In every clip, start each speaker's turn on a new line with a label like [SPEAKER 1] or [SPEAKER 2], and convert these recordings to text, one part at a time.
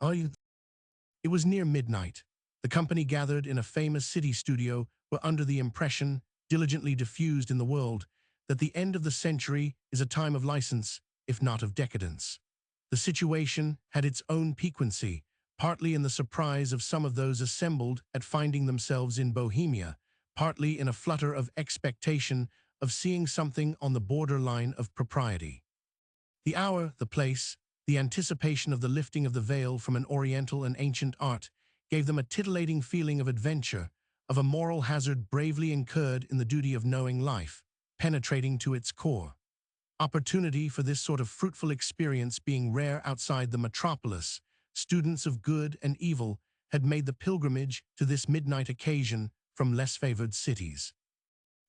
[SPEAKER 1] Are you? It was near midnight. The company gathered in a famous city studio were under the impression, diligently diffused in the world, that the end of the century is a time of license, if not of decadence. The situation had its own piquancy, partly in the surprise of some of those assembled at finding themselves in Bohemia, partly in a flutter of expectation of seeing something on the borderline of propriety. The hour, the place, the anticipation of the lifting of the veil from an oriental and ancient art gave them a titillating feeling of adventure, of a moral hazard bravely incurred in the duty of knowing life, penetrating to its core. Opportunity for this sort of fruitful experience being rare outside the metropolis, students of good and evil had made the pilgrimage to this midnight occasion from less favored cities.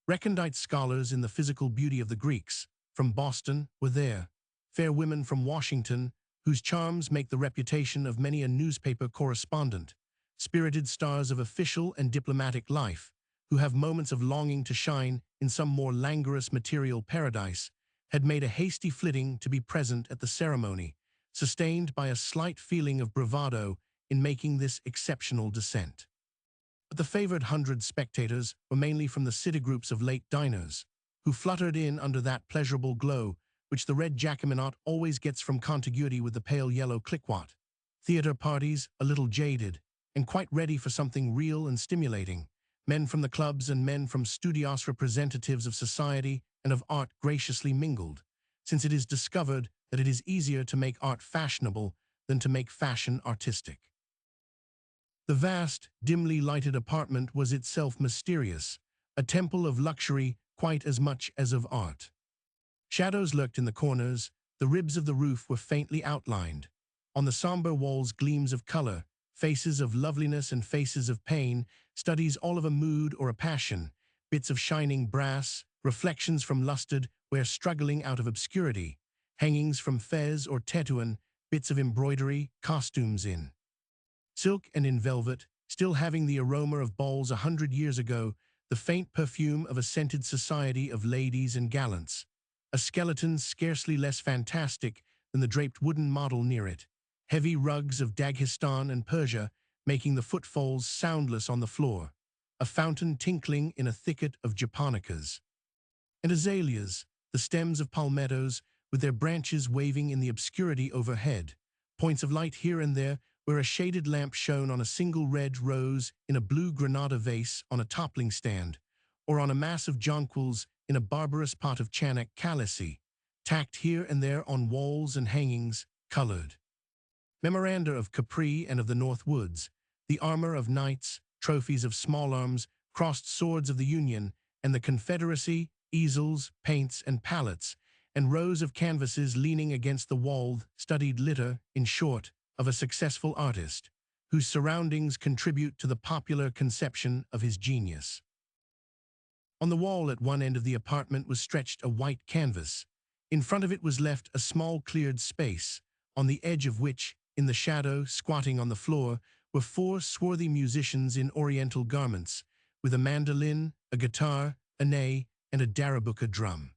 [SPEAKER 1] Recondite scholars in the physical beauty of the Greeks, from Boston, were there. Fair women from Washington, whose charms make the reputation of many a newspaper correspondent. Spirited stars of official and diplomatic life, who have moments of longing to shine in some more languorous material paradise, had made a hasty flitting to be present at the ceremony, sustained by a slight feeling of bravado in making this exceptional descent. But the favored 100 spectators were mainly from the city groups of late diners, who fluttered in under that pleasurable glow which the red Jacqueminot always gets from contiguity with the pale yellow Cliquot. Theater parties, a little jaded, and quite ready for something real and stimulating. Men from the clubs and men from studios, representatives of society and of art graciously mingled, since it is discovered that it is easier to make art fashionable than to make fashion artistic. The vast, dimly lighted apartment was itself mysterious, a temple of luxury quite as much as of art. Shadows lurked in the corners, the ribs of the roof were faintly outlined. On the somber walls gleams of color, faces of loveliness and faces of pain, studies all of a mood or a passion, bits of shining brass, reflections from lusted where struggling out of obscurity, hangings from fez or Tetuan, bits of embroidery, costumes in silk and in velvet, still having the aroma of balls 100 years ago, the faint perfume of a scented society of ladies and gallants. A skeleton scarcely less fantastic than the draped wooden model near it, heavy rugs of Dagestan and Persia making the footfalls soundless on the floor, a fountain tinkling in a thicket of japonicas. And azaleas, the stems of palmettos, with their branches waving in the obscurity overhead, points of light here and there where a shaded lamp shone on a single red rose in a blue granada vase on a toppling stand, or on a mass of jonquils in a barbarous pot of Chanak calice, tacked here and there on walls and hangings, colored. Memoranda of Capri and of the North Woods, the armor of knights, trophies of small arms, crossed swords of the Union, and the Confederacy, easels, paints, and palettes, and rows of canvases leaning against the wall, studied litter, in short, of a successful artist, whose surroundings contribute to the popular conception of his genius. On the wall at one end of the apartment was stretched a white canvas. In front of it was left a small cleared space, on the edge of which, in the shadow, squatting on the floor, were 4 swarthy musicians in oriental garments, with a mandolin, a guitar, a ney, and a darabuka drum.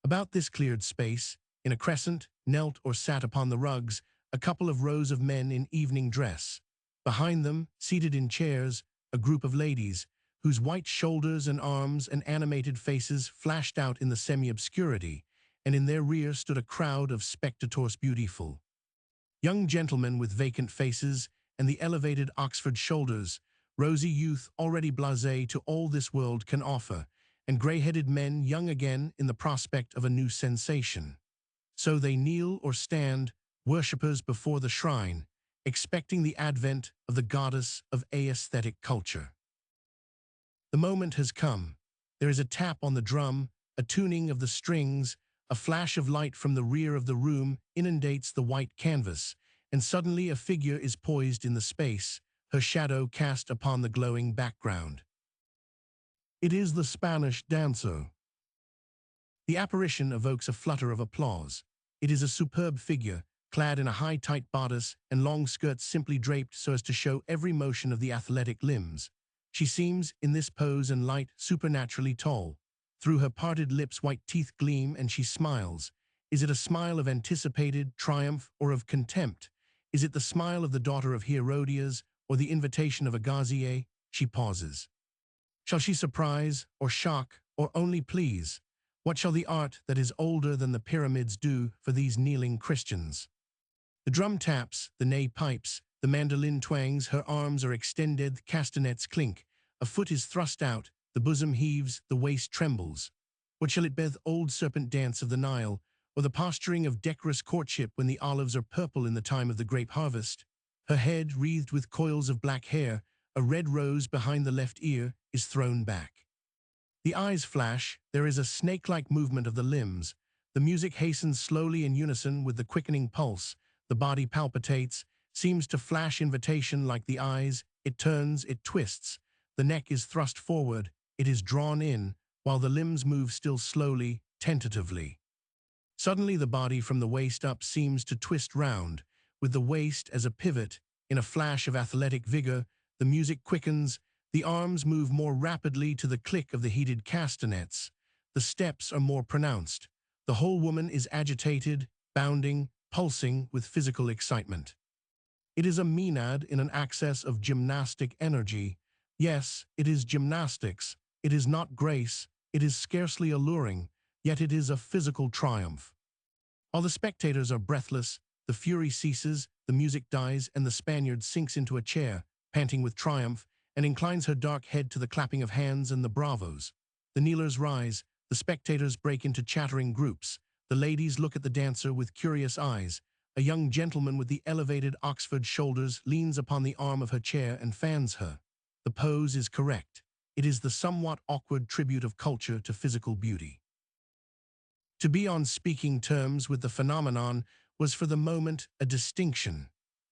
[SPEAKER 1] About this cleared space, in a crescent, knelt or sat upon the rugs a couple of rows of men in evening dress. Behind them, seated in chairs, a group of ladies, whose white shoulders and arms and animated faces flashed out in the semi-obscurity, and in their rear stood a crowd of spectators beautiful. Young gentlemen with vacant faces and the elevated Oxford shoulders, rosy youth already blasé to all this world can offer, and grey-headed men young again in the prospect of a new sensation. So they kneel or stand, worshippers before the shrine, expecting the advent of the goddess of aesthetic culture. The moment has come. There is a tap on the drum, a tuning of the strings, a flash of light from the rear of the room inundates the white canvas, and suddenly a figure is poised in the space, her shadow cast upon the glowing background. It is the Spanish dancer. The apparition evokes a flutter of applause. It is a superb figure, clad in a high tight bodice and long skirts simply draped so as to show every motion of the athletic limbs. She seems, in this pose and light, supernaturally tall. Through her parted lips white teeth gleam and she smiles. Is it a smile of anticipated triumph or of contempt? Is it the smile of the daughter of Herodias or the invitation of a gazier? She pauses. Shall she surprise or shock or only please? What shall the art that is older than the pyramids do for these kneeling Christians? The drum taps, the ney pipes, the mandolin twangs, her arms are extended, the castanets clink, a foot is thrust out, the bosom heaves, the waist trembles. What shall it be, the old serpent dance of the Nile, or the posturing of decorous courtship when the olives are purple in the time of the grape harvest? Her head, wreathed with coils of black hair, a red rose behind the left ear, is thrown back. The eyes flash, there is a snake-like movement of the limbs. The music hastens slowly in unison with the quickening pulse. The body palpitates, seems to flash invitation like the eyes. It turns, it twists. The neck is thrust forward, it is drawn in, while the limbs move still slowly, tentatively. Suddenly the body from the waist up seems to twist round, with the waist as a pivot. In a flash of athletic vigor, the music quickens, the arms move more rapidly to the click of the heated castanets. The steps are more pronounced. The whole woman is agitated, bounding, pulsing with physical excitement. It is a maenad in an access of gymnastic energy. Yes, it is gymnastics. It is not grace. It is scarcely alluring, yet it is a physical triumph. While the spectators are breathless, the fury ceases, the music dies, and the Spaniard sinks into a chair, panting with triumph, and inclines her dark head to the clapping of hands and the bravos. The kneelers rise, the spectators break into chattering groups. The ladies look at the dancer with curious eyes. A young gentleman with the elevated Oxford shoulders leans upon the arm of her chair and fans her. The pose is correct. It is the somewhat awkward tribute of culture to physical beauty. To be on speaking terms with the phenomenon was for the moment a distinction.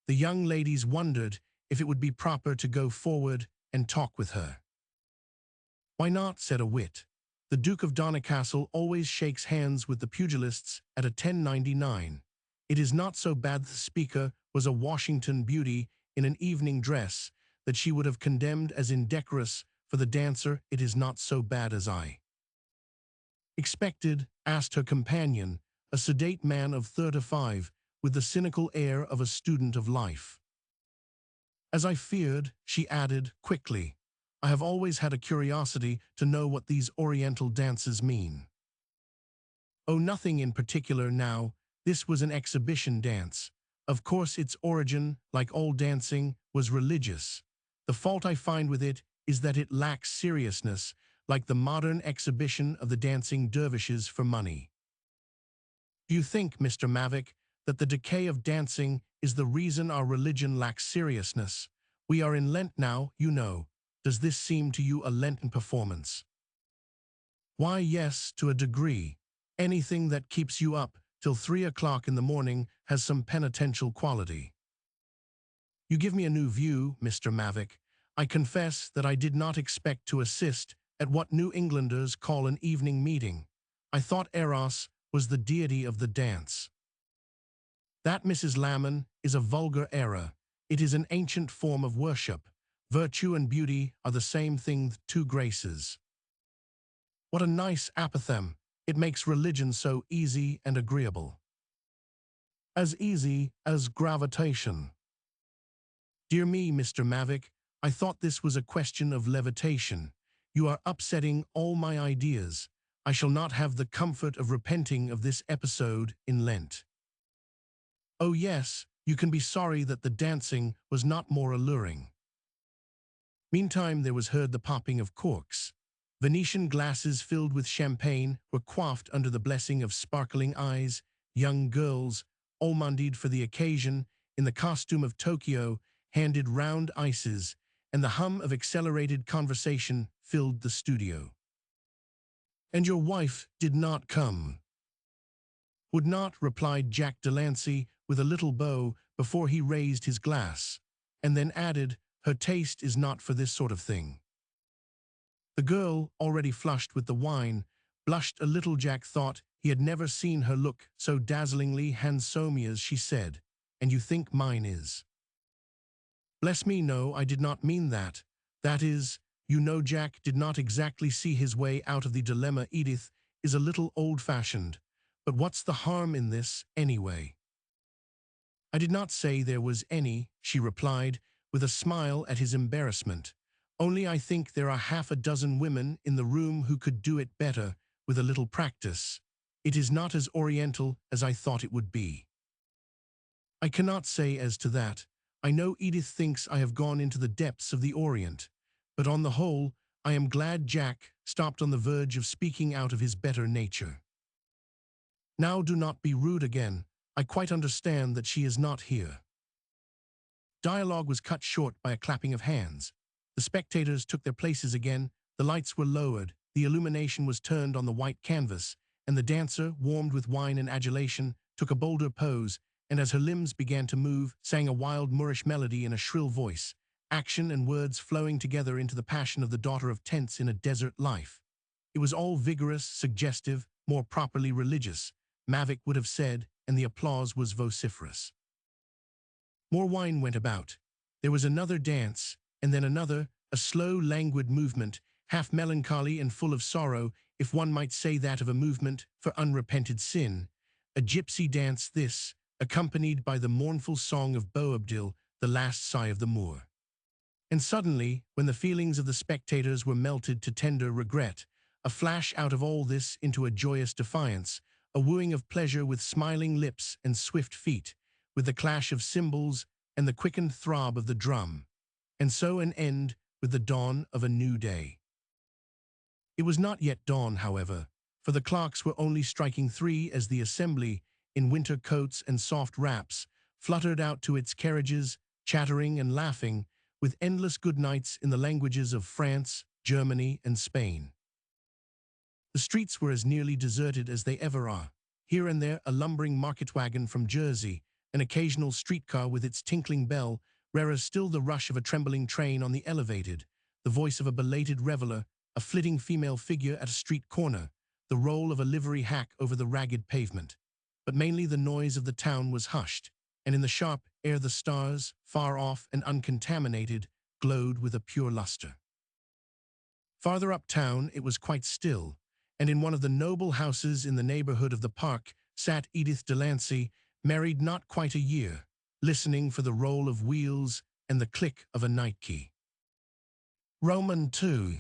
[SPEAKER 1] The young ladies wondered if it would be proper to go forward and talk with her. "Why not?" said a wit. "The Duke of Donnicastle always shakes hands with the pugilists at a 10.99. It is not so bad." The speaker was a Washington beauty in an evening dress that she would have condemned as indecorous. For the dancer, "It is not so bad as I expected," asked her companion, a sedate man of 35, with the cynical air of a student of life. "As I feared," she added quickly. "I have always had a curiosity to know what these Oriental dances mean." "Oh, nothing in particular now. This was an exhibition dance. Of course its origin, like all dancing, was religious. The fault I find with it is that it lacks seriousness, like the modern exhibition of the dancing dervishes for money." "Do you think, Mr. Mavick, that the decay of dancing is the reason our religion lacks seriousness? We are in Lent now, you know. Does this seem to you a Lenten performance?" "Why, yes, to a degree. Anything that keeps you up till 3 o'clock in the morning has some penitential quality." "You give me a new view, Mr. Mavick. I confess that I did not expect to assist at what New Englanders call an evening meeting. I thought Eros was the deity of the dance." "That, Mrs. Lamon, is a vulgar error. It is an ancient form of worship. Virtue and beauty are the same thing, the two graces." "What a nice apothegm. It makes religion so easy and agreeable." "As easy as gravitation." "Dear me, Mr. Mavick, I thought this was a question of levitation. You are upsetting all my ideas. I shall not have the comfort of repenting of this episode in Lent." "Oh yes, you can be sorry that the dancing was not more alluring." Meantime there was heard the popping of corks. Venetian glasses filled with champagne were quaffed under the blessing of sparkling eyes. Young girls, almondied for the occasion, in the costume of Tokyo, handed round ices, and the hum of accelerated conversation filled the studio. "And your wife did not come?" "Would not," replied Jack Delancey with a little bow before he raised his glass, and then added, "Her taste is not for this sort of thing." The girl, already flushed with the wine, blushed a little. Jack thought he had never seen her look so dazzlingly handsome as she said, "And you think mine is?" "Bless me, no, I did not mean that. That is, you know." Jack did not exactly see his way out of the dilemma. "Edith is a little old-fashioned. But what's the harm in this, anyway?" I did not say there was any, she replied, with a smile at his embarrassment. Only I think there are half a dozen women in the room who could do it better with a little practice. It is not as oriental as I thought it would be. I cannot say as to that. I know Edith thinks I have gone into the depths of the Orient, but on the whole, I am glad Jack stopped on the verge of speaking out of his better nature. Now do not be rude again. I quite understand that she is not here. Dialogue was cut short by a clapping of hands. The spectators took their places again, the lights were lowered, the illumination was turned on the white canvas, and the dancer, warmed with wine and adulation, took a bolder pose, and as her limbs began to move, sang a wild Moorish melody in a shrill voice, action and words flowing together into the passion of the daughter of tents in a desert life. It was all vigorous, suggestive, more properly religious, Mavic would have said, and the applause was vociferous. More wine went about. There was another dance, and then another, a slow, languid movement, half melancholy and full of sorrow, if one might say that of a movement for unrepented sin. A gypsy dance this, accompanied by the mournful song of Boabdil, the last sigh of the Moor. And suddenly, when the feelings of the spectators were melted to tender regret, a flash out of all this into a joyous defiance, a wooing of pleasure with smiling lips and swift feet, with the clash of cymbals and the quickened throb of the drum, and so an end with the dawn of a new day. It was not yet dawn, however, for the clocks were only striking 3 as the assembly, in winter coats and soft wraps, fluttered out to its carriages, chattering and laughing, with endless good nights in the languages of France, Germany, and Spain. The streets were as nearly deserted as they ever are. Here and there a lumbering market wagon from Jersey, an occasional streetcar with its tinkling bell, rarer still the rush of a trembling train on the elevated, the voice of a belated reveller, a flitting female figure at a street corner, the roll of a livery hack over the ragged pavement. But mainly the noise of the town was hushed, and in the sharp air the stars, far off and uncontaminated, glowed with a pure luster. Farther uptown it was quite still, and in one of the noble houses in the neighborhood of the park sat Edith Delancey, married not quite a year, listening for the roll of wheels and the click of a night key. Roman 2.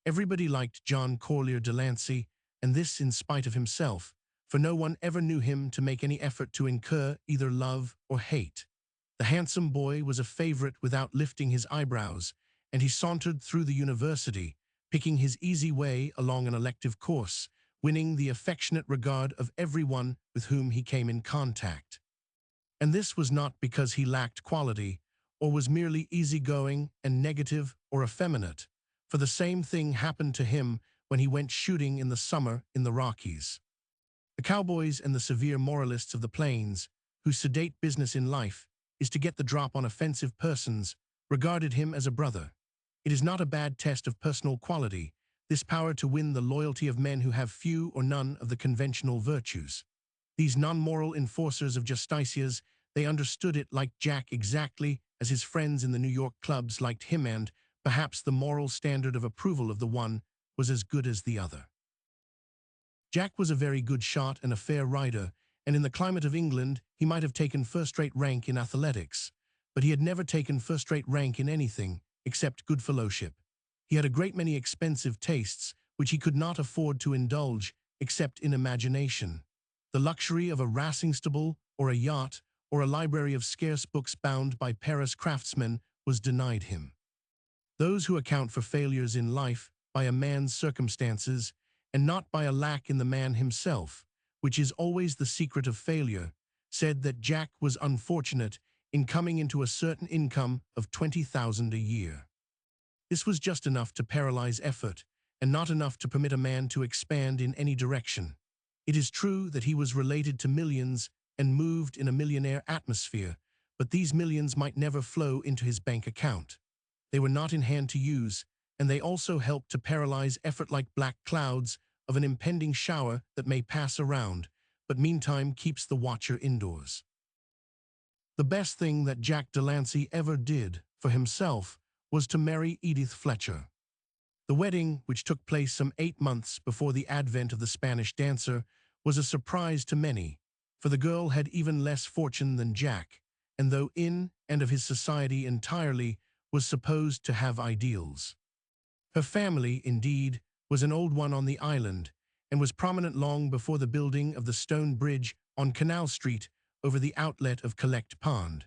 [SPEAKER 1] Everybody liked John Corlier Delancey, and this in spite of himself, for no one ever knew him to make any effort to incur either love or hate. The handsome boy was a favorite without lifting his eyebrows, and he sauntered through the university, picking his easy way along an elective course, winning the affectionate regard of everyone with whom he came in contact. And this was not because he lacked quality, or was merely easygoing and negative or effeminate, for the same thing happened to him when he went shooting in the summer in the Rockies. The cowboys and the severe moralists of the plains, whose sedate business in life is to get the drop on offensive persons, regarded him as a brother. It is not a bad test of personal quality, this power to win the loyalty of men who have few or none of the conventional virtues. These non-moral enforcers of justicias, they understood it like Jack exactly as his friends in the New York clubs liked him, and perhaps the moral standard of approval of the one was as good as the other. Jack was a very good shot and a fair rider, and in the climate of England he might have taken first-rate rank in athletics, but he had never taken first-rate rank in anything except good fellowship. He had a great many expensive tastes which he could not afford to indulge except in imagination. The luxury of a racing stable or a yacht or a library of scarce books bound by Paris craftsmen was denied him. Those who account for failures in life by a man's circumstances and not by a lack in the man himself, which is always the secret of failure, said that Jack was unfortunate in coming into a certain income of 20,000 a year. This was just enough to paralyze effort, and not enough to permit a man to expand in any direction. It is true that he was related to millions and moved in a millionaire atmosphere, but these millions might never flow into his bank account. They were not in hand to use, and they also helped to paralyze effort like black clouds of an impending shower that may pass around, but meantime keeps the watcher indoors. The best thing that Jack Delancey ever did for himself was to marry Edith Fletcher. The wedding, which took place some 8 months before the advent of the Spanish dancer, was a surprise to many, for the girl had even less fortune than Jack, and though in and of his society entirely, was supposed to have ideals. Her family, indeed, was an old one on the island, and was prominent long before the building of the stone bridge on Canal Street over the outlet of Collect Pond.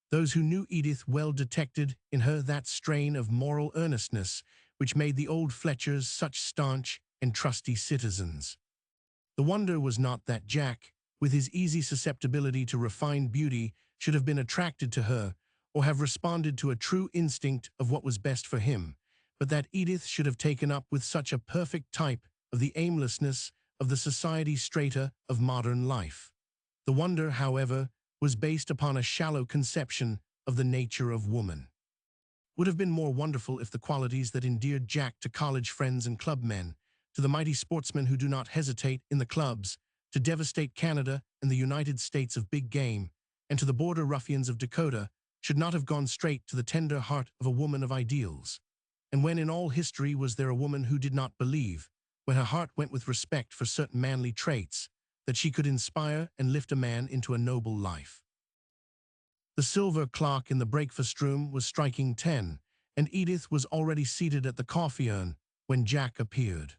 [SPEAKER 1] Those who knew Edith well detected in her that strain of moral earnestness which made the old Fletchers such staunch and trusty citizens. The wonder was not that Jack, with his easy susceptibility to refined beauty, should have been attracted to her, or have responded to a true instinct of what was best for him, but that Edith should have taken up with such a perfect type of the aimlessness of the society strata of modern life. The wonder, however, was based upon a shallow conception of the nature of woman. Would have been more wonderful if the qualities that endeared Jack to college friends and clubmen, to the mighty sportsmen who do not hesitate in the clubs to devastate Canada and the United States of big game, and to the border ruffians of Dakota, should not have gone straight to the tender heart of a woman of ideals. And when in all history was there a woman who did not believe, when her heart went with respect for certain manly traits, that she could inspire and lift a man into a noble life? The silver clock in the breakfast room was striking 10, and Edith was already seated at the coffee urn when Jack appeared.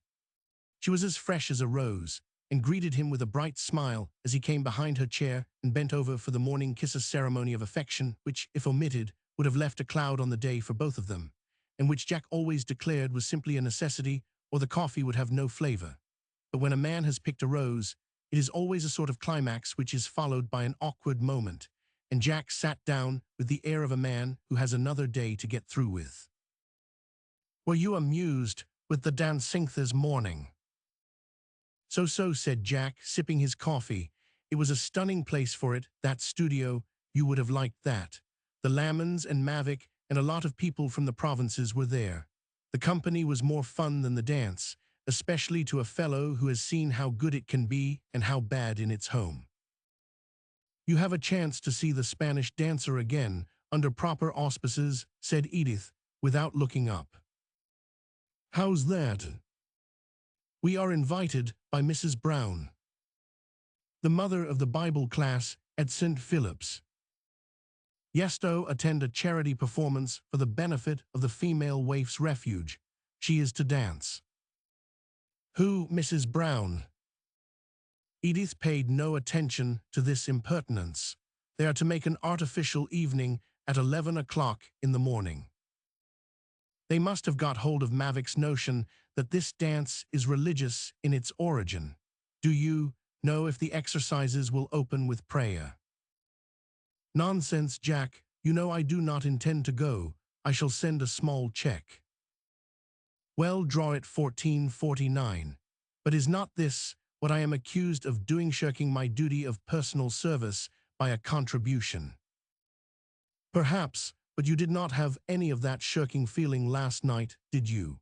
[SPEAKER 1] She was as fresh as a rose, and greeted him with a bright smile as he came behind her chair and bent over for the morning kisses ceremony of affection which, if omitted, would have left a cloud on the day for both of them, and which Jack always declared was simply a necessity or the coffee would have no flavor. But when a man has picked a rose, it is always a sort of climax which is followed by an awkward moment, and Jack sat down with the air of a man who has another day to get through with. "Were you amused with the dancing this morning?" So, said Jack, sipping his coffee. It was a stunning place for it, that studio. You would have liked that. The Lamons and Mavic and a lot of people from the provinces were there. The company was more fun than the dance, especially to a fellow who has seen how good it can be and how bad in its home. "You have a chance to see the Spanish dancer again, under proper auspices," said Edith, without looking up. "How's that?" "We are invited by Mrs. Brown, the mother of the Bible class at St. Philip's. Yesterday attend a charity performance for the benefit of the Female Waifs Refuge. She is to dance." "Who, Mrs. Brown?" Edith paid no attention to this impertinence. "They are to make an artificial evening at 11 o'clock in the morning. They must have got hold of Mavic's notion that this dance is religious in its origin. Do you know if the exercises will open with prayer?" "Nonsense, Jack. You know I do not intend to go. I shall send a small check." "Well, draw it 1449. But is not this what I am accused of doing, shirking my duty of personal service by a contribution?" "Perhaps, but you did not have any of that shirking feeling last night, did you?"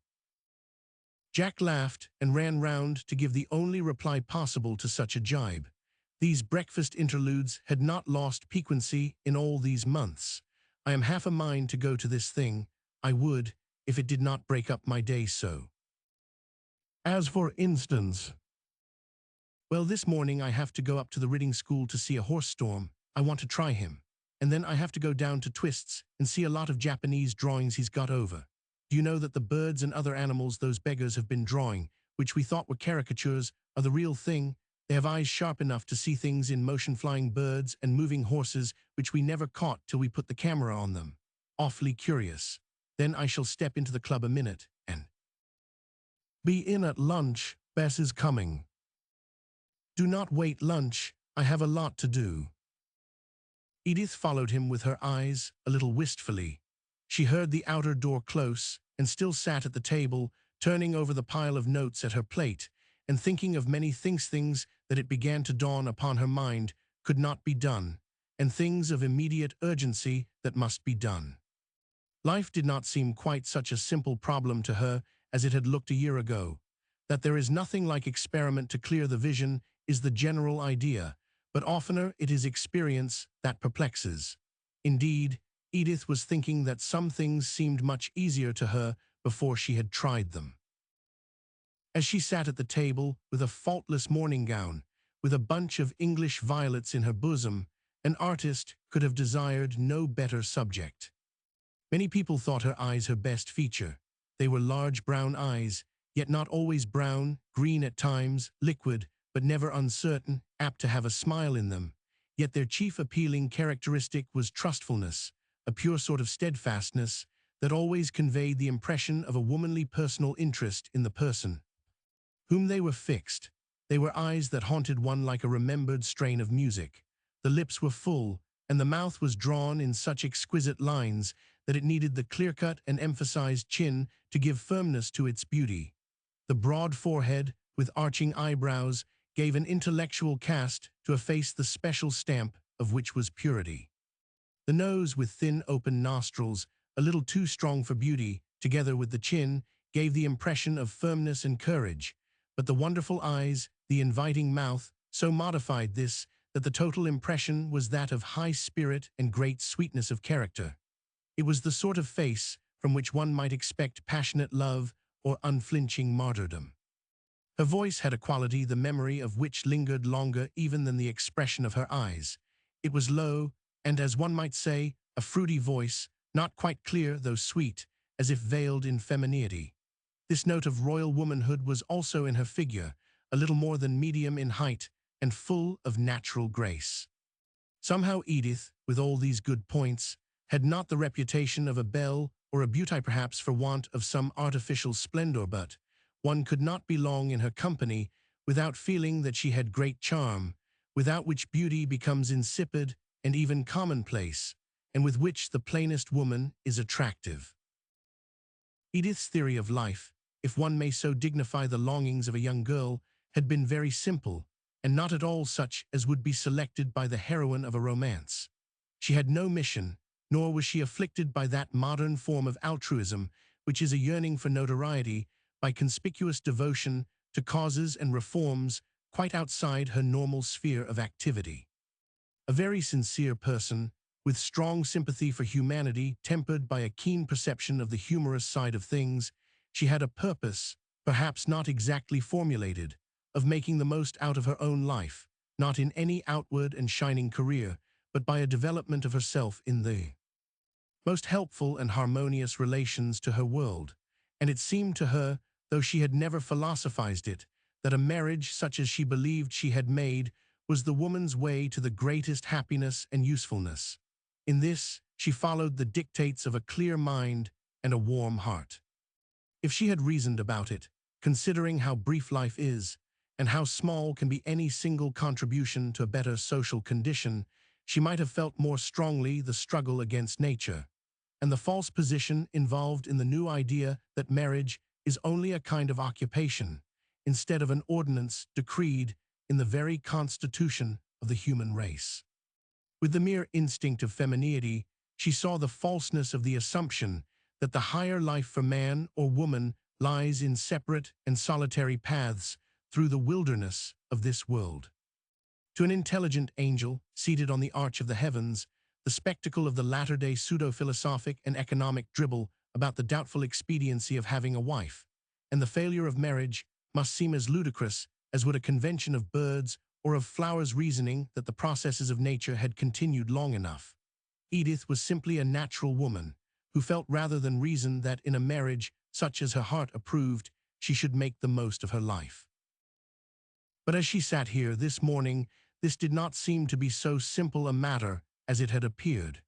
[SPEAKER 1] Jack laughed and ran round to give the only reply possible to such a jibe. These breakfast interludes had not lost piquancy in all these months. "I am half a mind to go to this thing. I would, if it did not break up my day so." "As for instance?" "Well, this morning I have to go up to the riding school to see a horse storm. I want to try him. And then I have to go down to Twist's and see a lot of Japanese drawings he's got over. Do you know that the birds and other animals those beggars have been drawing, which we thought were caricatures, are the real thing? They have eyes sharp enough to see things in motion, flying birds and moving horses, which we never caught till we put the camera on them. Awfully curious. Then I shall step into the club a minute and be in at lunch. Bess is coming." "Do not wait lunch. I have a lot to do." Edith followed him with her eyes a little wistfully. She heard the outer door close and still sat at the table, turning over the pile of notes at her plate and thinking of many things that it began to dawn upon her mind could not be done, and things of immediate urgency that must be done. Life did not seem quite such a simple problem to her as it had looked a year ago. That there is nothing like experiment to clear the vision is the general idea, but oftener it is experience that perplexes. Indeed, Edith was thinking that some things seemed much easier to her before she had tried them. As she sat at the table with a faultless morning gown, with a bunch of English violets in her bosom, an artist could have desired no better subject. Many people thought her eyes her best feature. They were large brown eyes, yet not always brown, green at times, liquid, but never uncertain, apt to have a smile in them. Yet their chief appealing characteristic was trustfulness, a pure sort of steadfastness that always conveyed the impression of a womanly personal interest in the person whom they were fixed. They were eyes that haunted one like a remembered strain of music. The lips were full, and the mouth was drawn in such exquisite lines that it needed the clear-cut and emphasized chin to give firmness to its beauty. The broad forehead, with arching eyebrows, gave an intellectual cast to a face the special stamp of which was purity. The nose, with thin open nostrils, a little too strong for beauty, together with the chin, gave the impression of firmness and courage, but the wonderful eyes, the inviting mouth, so modified this that the total impression was that of high spirit and great sweetness of character. It was the sort of face from which one might expect passionate love or unflinching martyrdom. Her voice had a quality the memory of which lingered longer even than the expression of her eyes. It was low, and as one might say, a fruity voice, not quite clear though sweet, as if veiled in femininity. This note of royal womanhood was also in her figure, a little more than medium in height, and full of natural grace. Somehow Edith, with all these good points, had not the reputation of a belle or a beauty, perhaps for want of some artificial splendor, but one could not be long in her company without feeling that she had great charm, without which beauty becomes insipid and even commonplace, and with which the plainest woman is attractive. Edith's theory of life, if one may so dignify the longings of a young girl, had been very simple, and not at all such as would be selected by the heroine of a romance. She had no mission, nor was she afflicted by that modern form of altruism which is a yearning for notoriety by conspicuous devotion to causes and reforms quite outside her normal sphere of activity. A very sincere person, with strong sympathy for humanity tempered by a keen perception of the humorous side of things, she had a purpose, perhaps not exactly formulated, of making the most out of her own life, not in any outward and shining career, but by a development of herself in the most helpful and harmonious relations to her world. And it seemed to her, though she had never philosophized it, that a marriage such as she believed she had made was the woman's way to the greatest happiness and usefulness. In this, she followed the dictates of a clear mind and a warm heart. If she had reasoned about it, considering how brief life is, and how small can be any single contribution to a better social condition, she might have felt more strongly the struggle against nature, and the false position involved in the new idea that marriage is only a kind of occupation, instead of an ordinance decreed in the very constitution of the human race. With the mere instinct of femininity, she saw the falseness of the assumption that the higher life for man or woman lies in separate and solitary paths through the wilderness of this world. To an intelligent angel, seated on the arch of the heavens, the spectacle of the latter-day pseudo-philosophic and economic dribble about the doubtful expediency of having a wife, and the failure of marriage must seem as ludicrous as would a convention of birds or of flowers reasoning that the processes of nature had continued long enough. Edith was simply a natural woman, who felt rather than reasoned that in a marriage such as her heart approved, she should make the most of her life. But as she sat here this morning, this did not seem to be so simple a matter as it had appeared.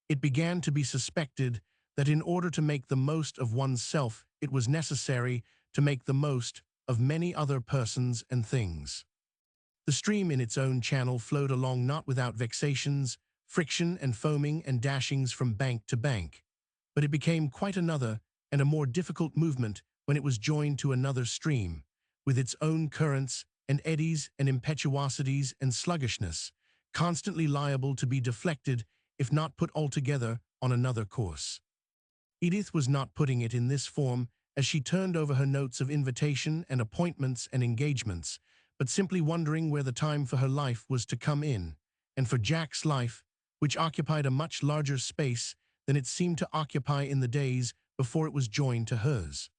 [SPEAKER 1] It began to be suspected that in order to make the most of oneself, it was necessary to make the most of many other persons and things. The stream in its own channel flowed along not without vexations, friction and foaming and dashings from bank to bank, but it became quite another and a more difficult movement when it was joined to another stream, with its own currents and eddies and impetuosities and sluggishness, constantly liable to be deflected if not put altogether on another course. Edith was not putting it in this form as she turned over her notes of invitation and appointments and engagements, but simply wondering where the time for her life was to come in, and for Jack's life, which occupied a much larger space than it seemed to occupy in the days before it was joined to hers.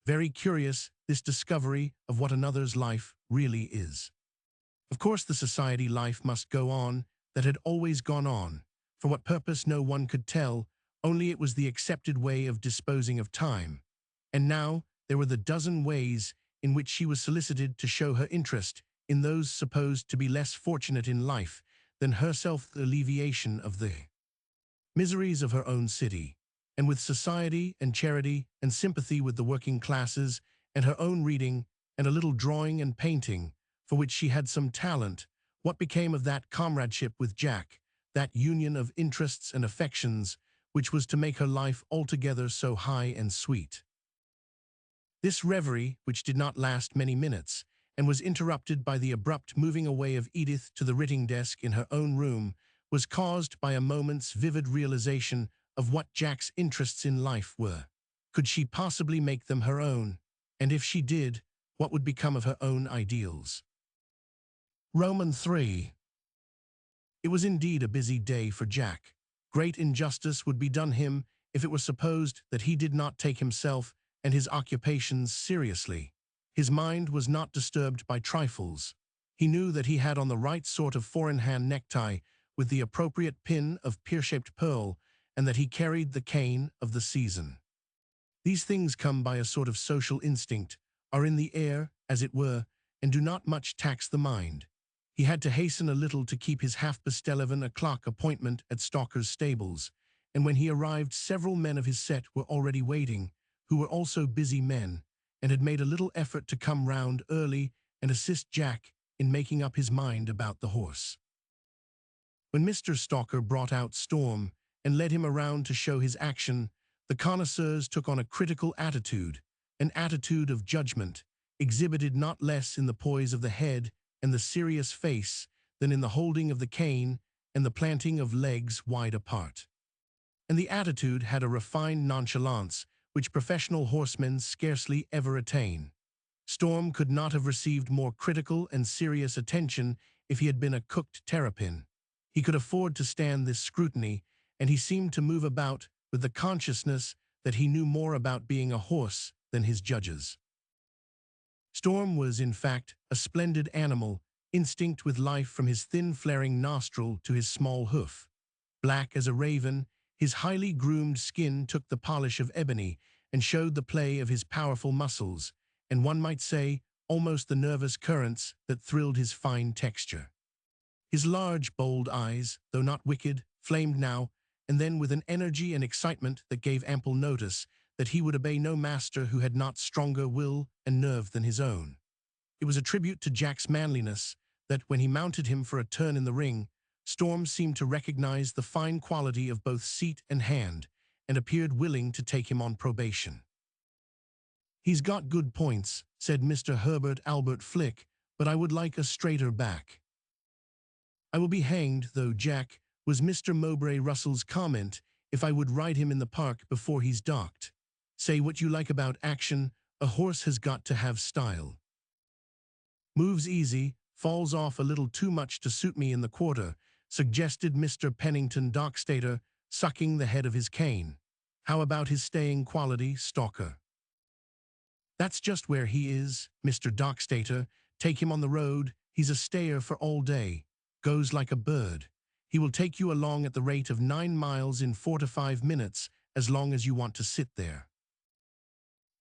[SPEAKER 1] Very curious, this discovery of what another's life really is. Of course, the society life must go on that had always gone on. For what purpose no one could tell, only it was the accepted way of disposing of time. And now there were the dozen ways in which she was solicited to show her interest in those supposed to be less fortunate in life than herself, the alleviation of the miseries of her own city, and with society and charity and sympathy with the working classes and her own reading and a little drawing and painting, for which she had some talent. What became of that comradeship with Jack, that union of interests and affections, which was to make her life altogether so high and sweet? This reverie, which did not last many minutes, and was interrupted by the abrupt moving away of Edith to the writing desk in her own room, was caused by a moment's vivid realization of what Jack's interests in life were. Could she possibly make them her own? And if she did, what would become of her own ideals? Roman 3. It was indeed a busy day for Jack. Great injustice would be done him if it were supposed that he did not take himself and his occupations seriously. His mind was not disturbed by trifles. He knew that he had on the right sort of four-in-hand necktie with the appropriate pin of pear-shaped pearl, and that he carried the cane of the season. These things come by a sort of social instinct, are in the air, as it were, and do not much tax the mind. He had to hasten a little to keep his half-past 11 o'clock appointment at Stalker's stables, and when he arrived several men of his set were already waiting, who were also busy men, and had made a little effort to come round early and assist Jack in making up his mind about the horse. When Mr. Stalker brought out Storm and led him around to show his action, the connoisseurs took on a critical attitude, an attitude of judgment, exhibited not less in the poise of the head and the serious face than in the holding of the cane and the planting of legs wide apart. And the attitude had a refined nonchalance which professional horsemen scarcely ever attain. Storm could not have received more critical and serious attention if he had been a cooked terrapin. He could afford to stand this scrutiny, and he seemed to move about with the consciousness that he knew more about being a horse than his judges. Storm was, in fact, a splendid animal, instinct with life from his thin flaring nostril to his small hoof. Black as a raven, his highly groomed skin took the polish of ebony and showed the play of his powerful muscles, and one might say, almost the nervous currents that thrilled his fine texture. His large, bold eyes, though not wicked, flamed now and then with an energy and excitement that gave ample notice that he would obey no master who had not stronger will and nerve than his own. It was a tribute to Jack's manliness that, when he mounted him for a turn in the ring, Storm seemed to recognize the fine quality of both seat and hand, and appeared willing to take him on probation. "He's got good points," said Mr. Herbert Albert Flick, "but I would like a straighter back." "I will be hanged, though, Jack," was Mr. Mowbray Russell's comment, "if I would ride him in the park before he's docked. Say what you like about action, a horse has got to have style. Moves easy, falls off a little too much to suit me in the quarter," suggested Mr. Pennington Dockstader, sucking the head of his cane. "How about his staying quality, Stalker?" "That's just where he is, Mr. Dockstader. Take him on the road, he's a stayer for all day. Goes like a bird. He will take you along at the rate of 9 miles in 4 to 5 minutes, as long as you want to sit there."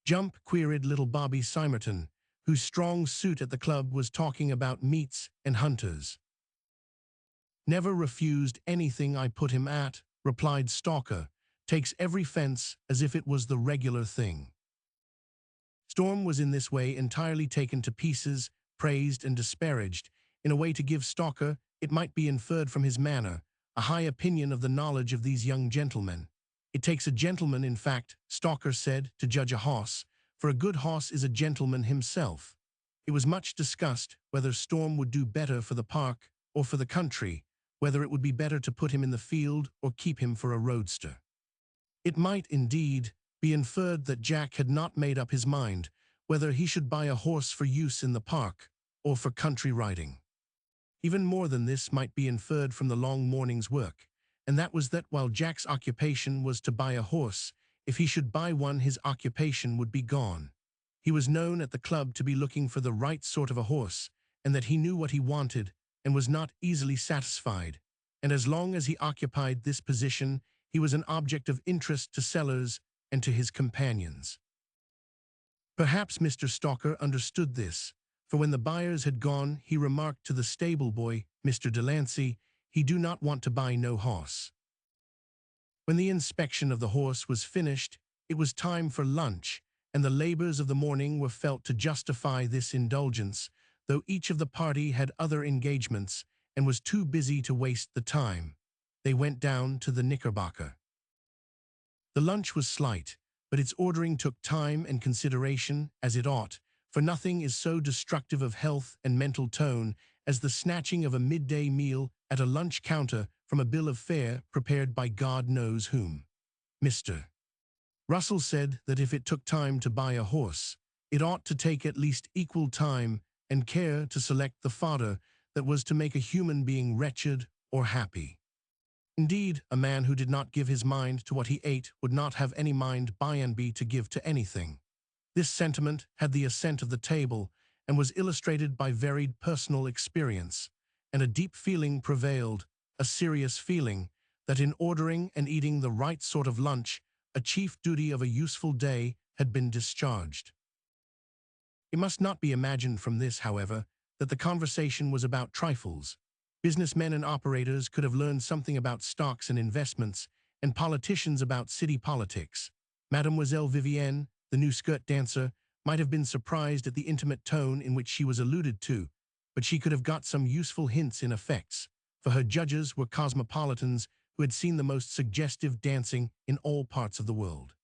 [SPEAKER 1] "Jump?" queried little Bobby Simerton, whose strong suit at the club was talking about meets and hunters. "Never refused anything I put him at," replied Stalker. "Takes every fence as if it was the regular thing." Storm was in this way entirely taken to pieces, praised and disparaged, in a way to give Stalker, it might be inferred from his manner, a high opinion of the knowledge of these young gentlemen. "It takes a gentleman, in fact," Stalker said, "to judge a hoss, for a good hoss is a gentleman himself." It was much discussed whether Storm would do better for the park or for the country, whether it would be better to put him in the field or keep him for a roadster. It might, indeed, be inferred that Jack had not made up his mind whether he should buy a horse for use in the park or for country riding. Even more than this might be inferred from the long morning's work, and that was that while Jack's occupation was to buy a horse, if he should buy one his occupation would be gone. He was known at the club to be looking for the right sort of a horse, and that he knew what he wanted and was not easily satisfied. And as long as he occupied this position, he was an object of interest to sellers and to his companions. Perhaps Mr. Stalker understood this, for when the buyers had gone, he remarked to the stable boy, Mr. Delancey, "He do not want to buy no horse." When the inspection of the horse was finished, it was time for lunch, and the labors of the morning were felt to justify this indulgence, though each of the party had other engagements and was too busy to waste the time. They went down to the Knickerbocker. The lunch was slight, but its ordering took time and consideration, as it ought, for nothing is so destructive of health and mental tone as the snatching of a midday meal at a lunch counter from a bill of fare prepared by God knows whom. Mr. Russell said that if it took time to buy a horse, it ought to take at least equal time and care to select the fodder that was to make a human being wretched or happy. Indeed, a man who did not give his mind to what he ate would not have any mind by and by to give to anything. This sentiment had the assent of the table and was illustrated by varied personal experience, and a deep feeling prevailed, a serious feeling, that in ordering and eating the right sort of lunch, a chief duty of a useful day had been discharged. It must not be imagined from this, however, that the conversation was about trifles. Businessmen and operators could have learned something about stocks and investments, and politicians about city politics. Mademoiselle Vivienne, the new skirt dancer, might have been surprised at the intimate tone in which she was alluded to, but she could have got some useful hints in effects, for her judges were cosmopolitans who had seen the most suggestive dancing in all parts of the world.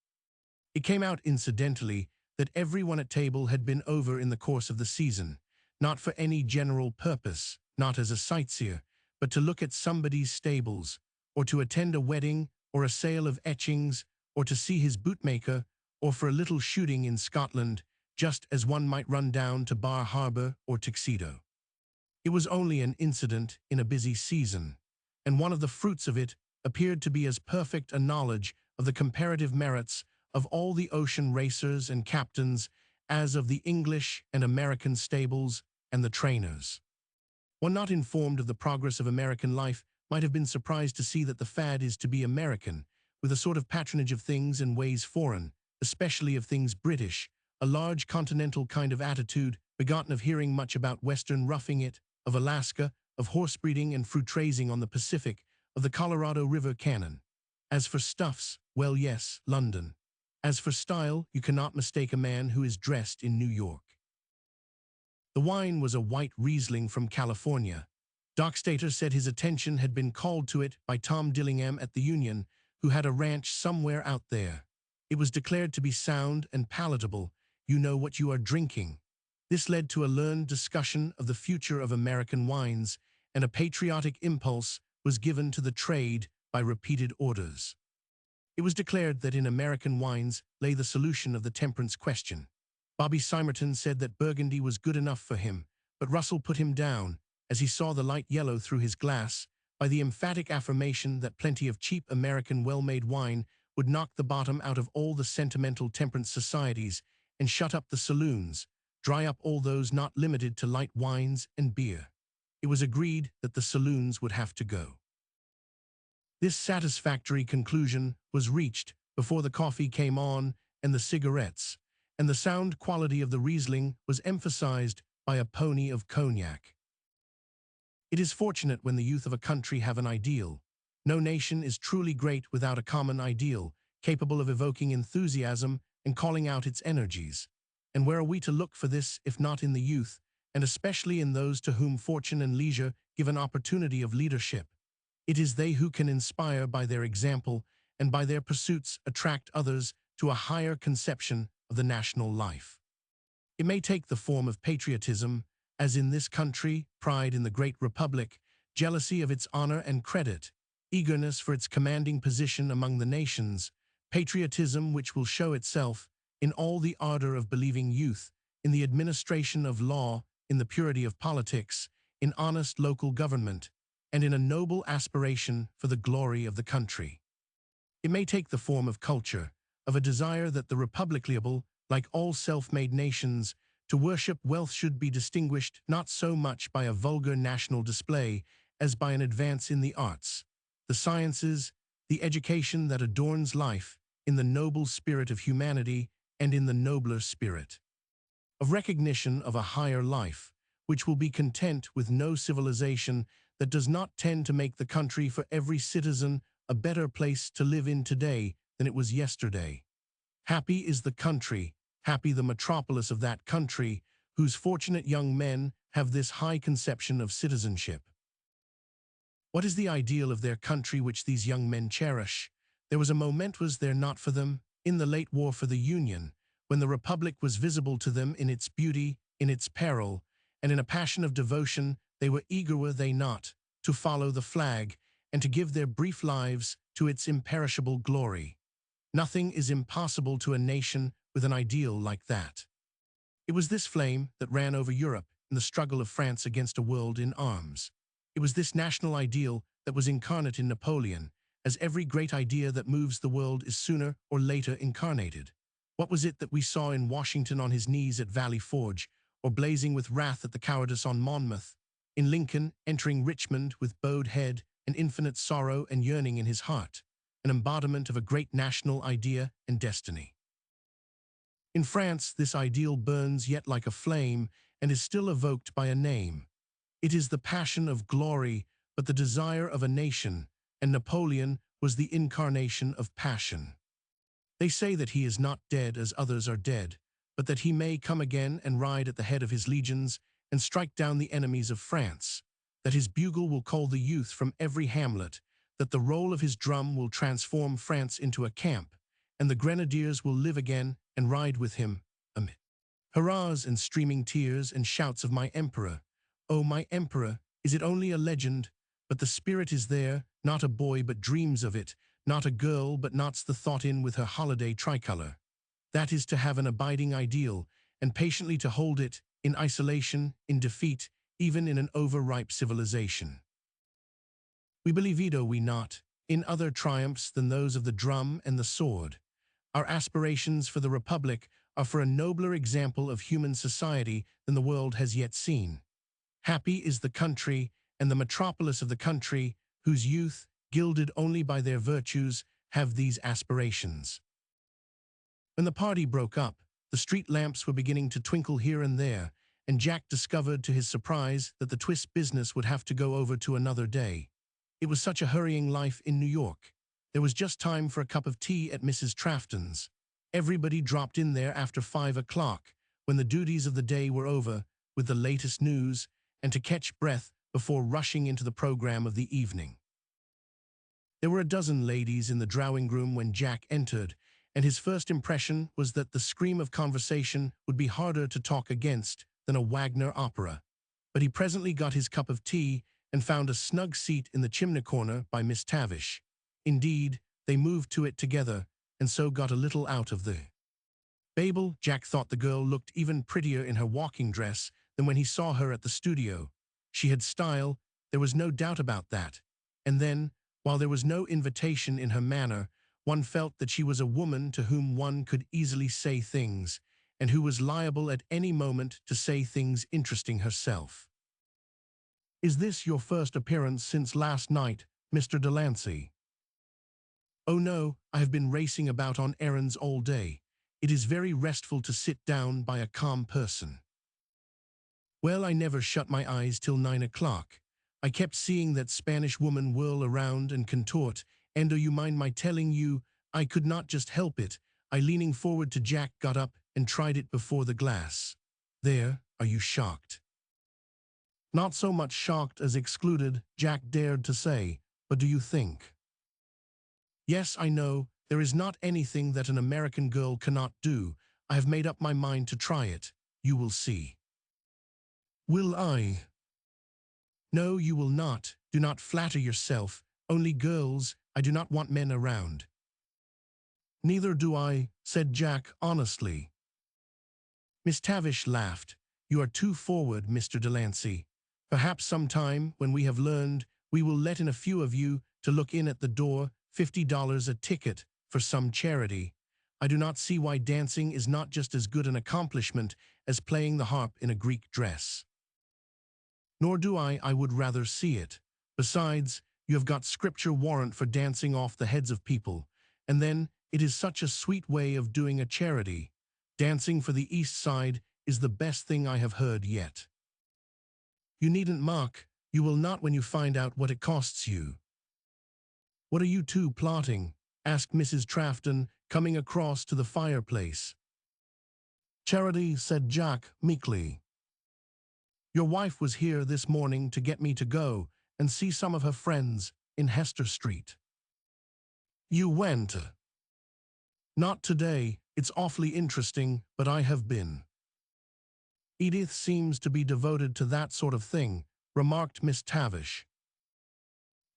[SPEAKER 1] It came out incidentally that everyone at table had been over in the course of the season, not for any general purpose, not as a sightseer, but to look at somebody's stables, or to attend a wedding, or a sale of etchings, or to see his bootmaker, or for a little shooting in Scotland, just as one might run down to Bar Harbor or Tuxedo. It was only an incident in a busy season, and one of the fruits of it appeared to be as perfect a knowledge of the comparative merits of all the ocean racers and captains as of the English and American stables and the trainers. One not informed of the progress of American life might have been surprised to see that the fad is to be American, with a sort of patronage of things and ways foreign, especially of things British, a large continental kind of attitude, begotten of hearing much about Western roughing it, of Alaska, of horse breeding and fruit raising on the Pacific, of the Colorado River Cannon. As for stuffs, well, yes, London. As for style, you cannot mistake a man who is dressed in New York. The wine was a white Riesling from California. Doc Stater said his attention had been called to it by Tom Dillingham at the Union, who had a ranch somewhere out there. It was declared to be sound and palatable. You know what you are drinking. This led to a learned discussion of the future of American wines, and a patriotic impulse was given to the trade by repeated orders. It was declared that in American wines lay the solution of the temperance question. Bobby Simerton said that Burgundy was good enough for him, but Russell put him down, as he saw the light yellow through his glass, by the emphatic affirmation that plenty of cheap American well-made wine would knock the bottom out of all the sentimental temperance societies and shut up the saloons, dry up all those not limited to light wines and beer. It was agreed that the saloons would have to go. This satisfactory conclusion was reached before the coffee came on and the cigarettes, and the sound quality of the Riesling was emphasized by a pony of cognac. It is fortunate when the youth of a country have an ideal. No nation is truly great without a common ideal, capable of evoking enthusiasm and calling out its energies. And where are we to look for this if not in the youth, and especially in those to whom fortune and leisure give an opportunity of leadership? It is they who can inspire by their example and by their pursuits attract others to a higher conception of the national life. It may take the form of patriotism, as in this country, pride in the great republic, jealousy of its honor and credit, eagerness for its commanding position among the nations, patriotism which will show itself in all the ardor of believing youth, in the administration of law, in the purity of politics, in honest local government, and in a noble aspiration for the glory of the country. It may take the form of culture, of a desire that the republicable, like all self-made nations, To worship wealth should be distinguished not so much by a vulgar national display as by an advance in the arts, the sciences, the education that adorns life in the noble spirit of humanity and in the nobler spirit of recognition of a higher life, which will be content with no civilization that does not tend to make the country for every citizen a better place to live in today than it was yesterday. Happy is the country, happy the metropolis of that country, whose fortunate young men have this high conception of citizenship. What is the ideal of their country which these young men cherish? There was a moment, was there not, for them, in the late war for the Union, when the Republic was visible to them in its beauty, in its peril, and in a passion of devotion they were eager, were they not, to follow the flag and to give their brief lives to its imperishable glory. Nothing is impossible to a nation with an ideal like that. It was this flame that ran over Europe in the struggle of France against a world in arms. It was this national ideal that was incarnate in Napoleon, as every great idea that moves the world is sooner or later incarnated. What was it that we saw in Washington on his knees at Valley Forge, or blazing with wrath at the cowardice on Monmouth, in Lincoln entering Richmond with bowed head and infinite sorrow and yearning in his heart, an embodiment of a great national idea and destiny? In France, this ideal burns yet like a flame and is still evoked by a name. It is the passion of glory, but the desire of a nation, and Napoleon was the incarnation of passion. They say that he is not dead as others are dead, but that he may come again and ride at the head of his legions and strike down the enemies of France, that his bugle will call the youth from every hamlet, that the roll of his drum will transform France into a camp, and the grenadiers will live again and ride with him, amid hurrahs and streaming tears and shouts of my emperor. Oh, my emperor, is it only a legend? But the spirit is there, not a boy but dreams of it, not a girl but knots the thought in with her holiday tricolor. That is to have an abiding ideal, and patiently to hold it, in isolation, in defeat, even in an overripe civilization. We believe, do we not, in other triumphs than those of the drum and the sword. Our aspirations for the Republic are for a nobler example of human society than the world has yet seen. Happy is the country and the metropolis of the country whose youth, gilded only by their virtues, have these aspirations. When the party broke up, the street lamps were beginning to twinkle here and there, and Jack discovered to his surprise that the twist business would have to go over to another day. It was such a hurrying life in New York. There was just time for a cup of tea at Mrs. Trafton's. Everybody dropped in there after 5 o'clock, when the duties of the day were over, with the latest news, and to catch breath before rushing into the program of the evening. There were a dozen ladies in the drawing-room when Jack entered, and his first impression was that the scream of conversation would be harder to talk against than a Wagner opera. But he presently got his cup of tea and found a snug seat in the chimney corner by Miss Tavish. Indeed, they moved to it together, and so got a little out of the Babel. Jack thought the girl looked even prettier in her walking dress than when he saw her at the studio. She had style, there was no doubt about that. And then, while there was no invitation in her manner, one felt that she was a woman to whom one could easily say things, and who was liable at any moment to say things interesting herself. "Is this your first appearance since last night, Mr. Delancey?" "Oh no, I have been racing about on errands all day. It is very restful to sit down by a calm person." "Well, I never shut my eyes till 9 o'clock. I kept seeing that Spanish woman whirl around and contort, and do you mind my telling you, I could not just help it. I leaning forward to Jack got up and tried it before the glass. There, are you shocked?" "Not so much shocked as excluded," Jack dared to say, "but do you think?" "Yes, I know, there is not anything that an American girl cannot do. I have made up my mind to try it. You will see." "Will I?" "No, you will not. Do not flatter yourself. Only girls, I do not want men around." "Neither do I," said Jack honestly. Miss Tavish laughed. "You are too forward, Mr. Delancey. Perhaps sometime, when we have learned, we will let in a few of you to look in at the door, $50 a ticket, for some charity. I do not see why dancing is not just as good an accomplishment as playing the harp in a Greek dress. Nor do I would rather see it. Besides, you have got scripture warrant for dancing off the heads of people, and then it is such a sweet way of doing a charity. Dancing for the East Side is the best thing I have heard yet. You needn't mock, you will not when you find out what it costs you. What are you two plotting? Asked Mrs. Trafton, coming across to the fireplace. Charity, said Jack meekly. Your wife was here this morning to get me to go and see some of her friends in Hester Street. You went? Not today, it's awfully interesting, but I have been. Edith seems to be devoted to that sort of thing, remarked Miss Tavish.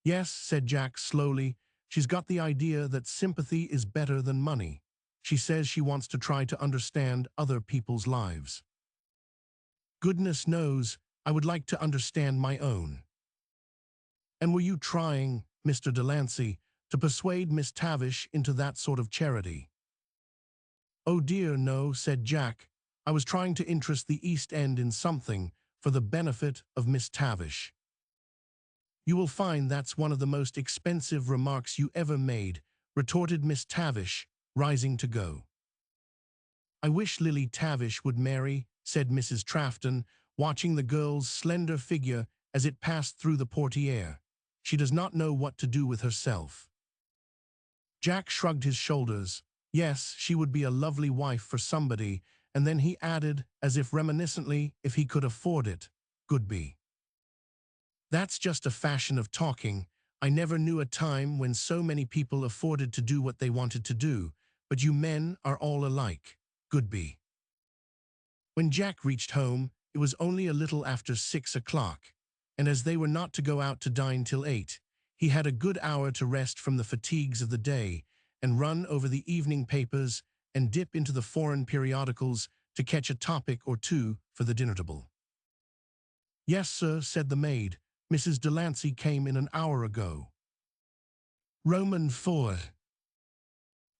[SPEAKER 1] Yes, said Jack slowly, she's got the idea that sympathy is better than money. She says she wants to try to understand other people's lives. Goodness knows, I would like to understand my own. And were you trying, Mr. Delancey, to persuade Miss Tavish into that sort of charity? Oh dear, no, said Jack. I was trying to interest the East End in something for the benefit of Miss Tavish. You will find that's one of the most expensive remarks you ever made, retorted Miss Tavish, rising to go. I wish Lily Tavish would marry, said Mrs. Trafton, watching the girl's slender figure as it passed through the portiere. She does not know what to do with herself. Jack shrugged his shoulders. Yes, she would be a lovely wife for somebody, and then he added, as if reminiscently, if he could afford it, Goodby. That's just a fashion of talking. I never knew a time when so many people afforded to do what they wanted to do, but you men are all alike. Goodby. When Jack reached home, it was only a little after 6 o'clock, and as they were not to go out to dine till 8, he had a good hour to rest from the fatigues of the day and run over the evening papers and dip into the foreign periodicals to catch a topic or two for the dinner table. Yes, sir, said the maid. Mrs. Delancey came in an hour ago. Roman 4.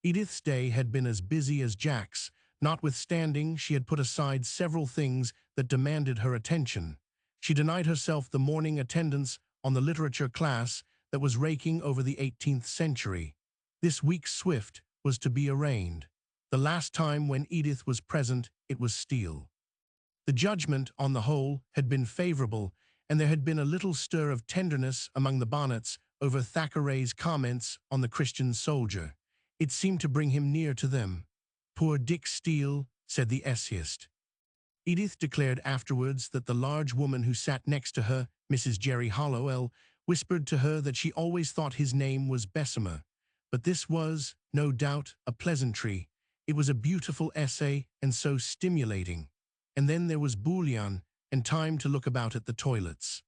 [SPEAKER 1] Edith's day had been as busy as Jack's, notwithstanding she had put aside several things that demanded her attention. She denied herself the morning attendance on the literature class that was raking over the 18th century. This week Swift was to be arraigned. The last time when Edith was present, it was Steele. The judgment, on the whole, had been favorable, and there had been a little stir of tenderness among the bonnets over Thackeray's comments on the Christian soldier. It seemed to bring him near to them. Poor Dick Steele, said the essayist. Edith declared afterwards that the large woman who sat next to her, Mrs. Jerry Hollowell, whispered to her that she always thought his name was Bessemer. But this was, no doubt, a pleasantry. It was a beautiful essay and so stimulating. And then there was bouillon and time to look about at the toilets.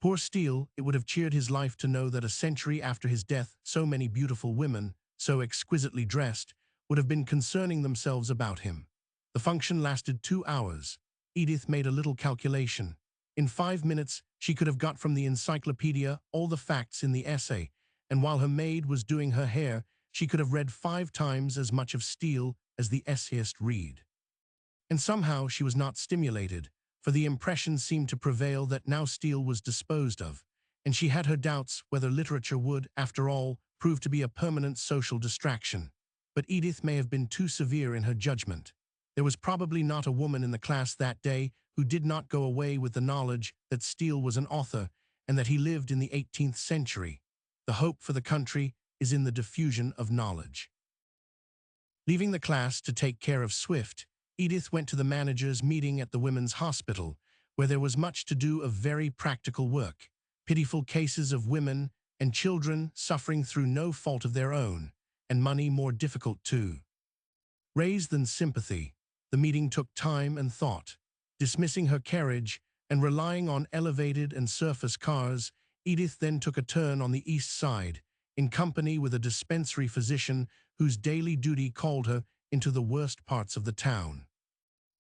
[SPEAKER 1] Poor Steele, it would have cheered his life to know that a century after his death so many beautiful women, so exquisitely dressed, would have been concerning themselves about him. The function lasted 2 hours. Edith made a little calculation. In 5 minutes, she could have got from the encyclopedia all the facts in the essay, and while her maid was doing her hair, she could have read 5 times as much of Steele as the essayist read. And somehow she was not stimulated, for the impression seemed to prevail that now Steele was disposed of, and she had her doubts whether literature would, after all, prove to be a permanent social distraction. But Edith may have been too severe in her judgment. There was probably not a woman in the class that day who did not go away with the knowledge that Steele was an author and that he lived in the 18th century. The hope for the country is in the diffusion of knowledge. Leaving the class to take care of Swift, Edith went to the managers' meeting at the Women's Hospital, where there was much to do of very practical work, pitiful cases of women and children suffering through no fault of their own, and money more difficult too. Raised than sympathy, the meeting took time and thought. Dismissing her carriage and relying on elevated and surface cars, Edith then took a turn on the east side, in company with a dispensary physician whose daily duty called her into the worst parts of the town.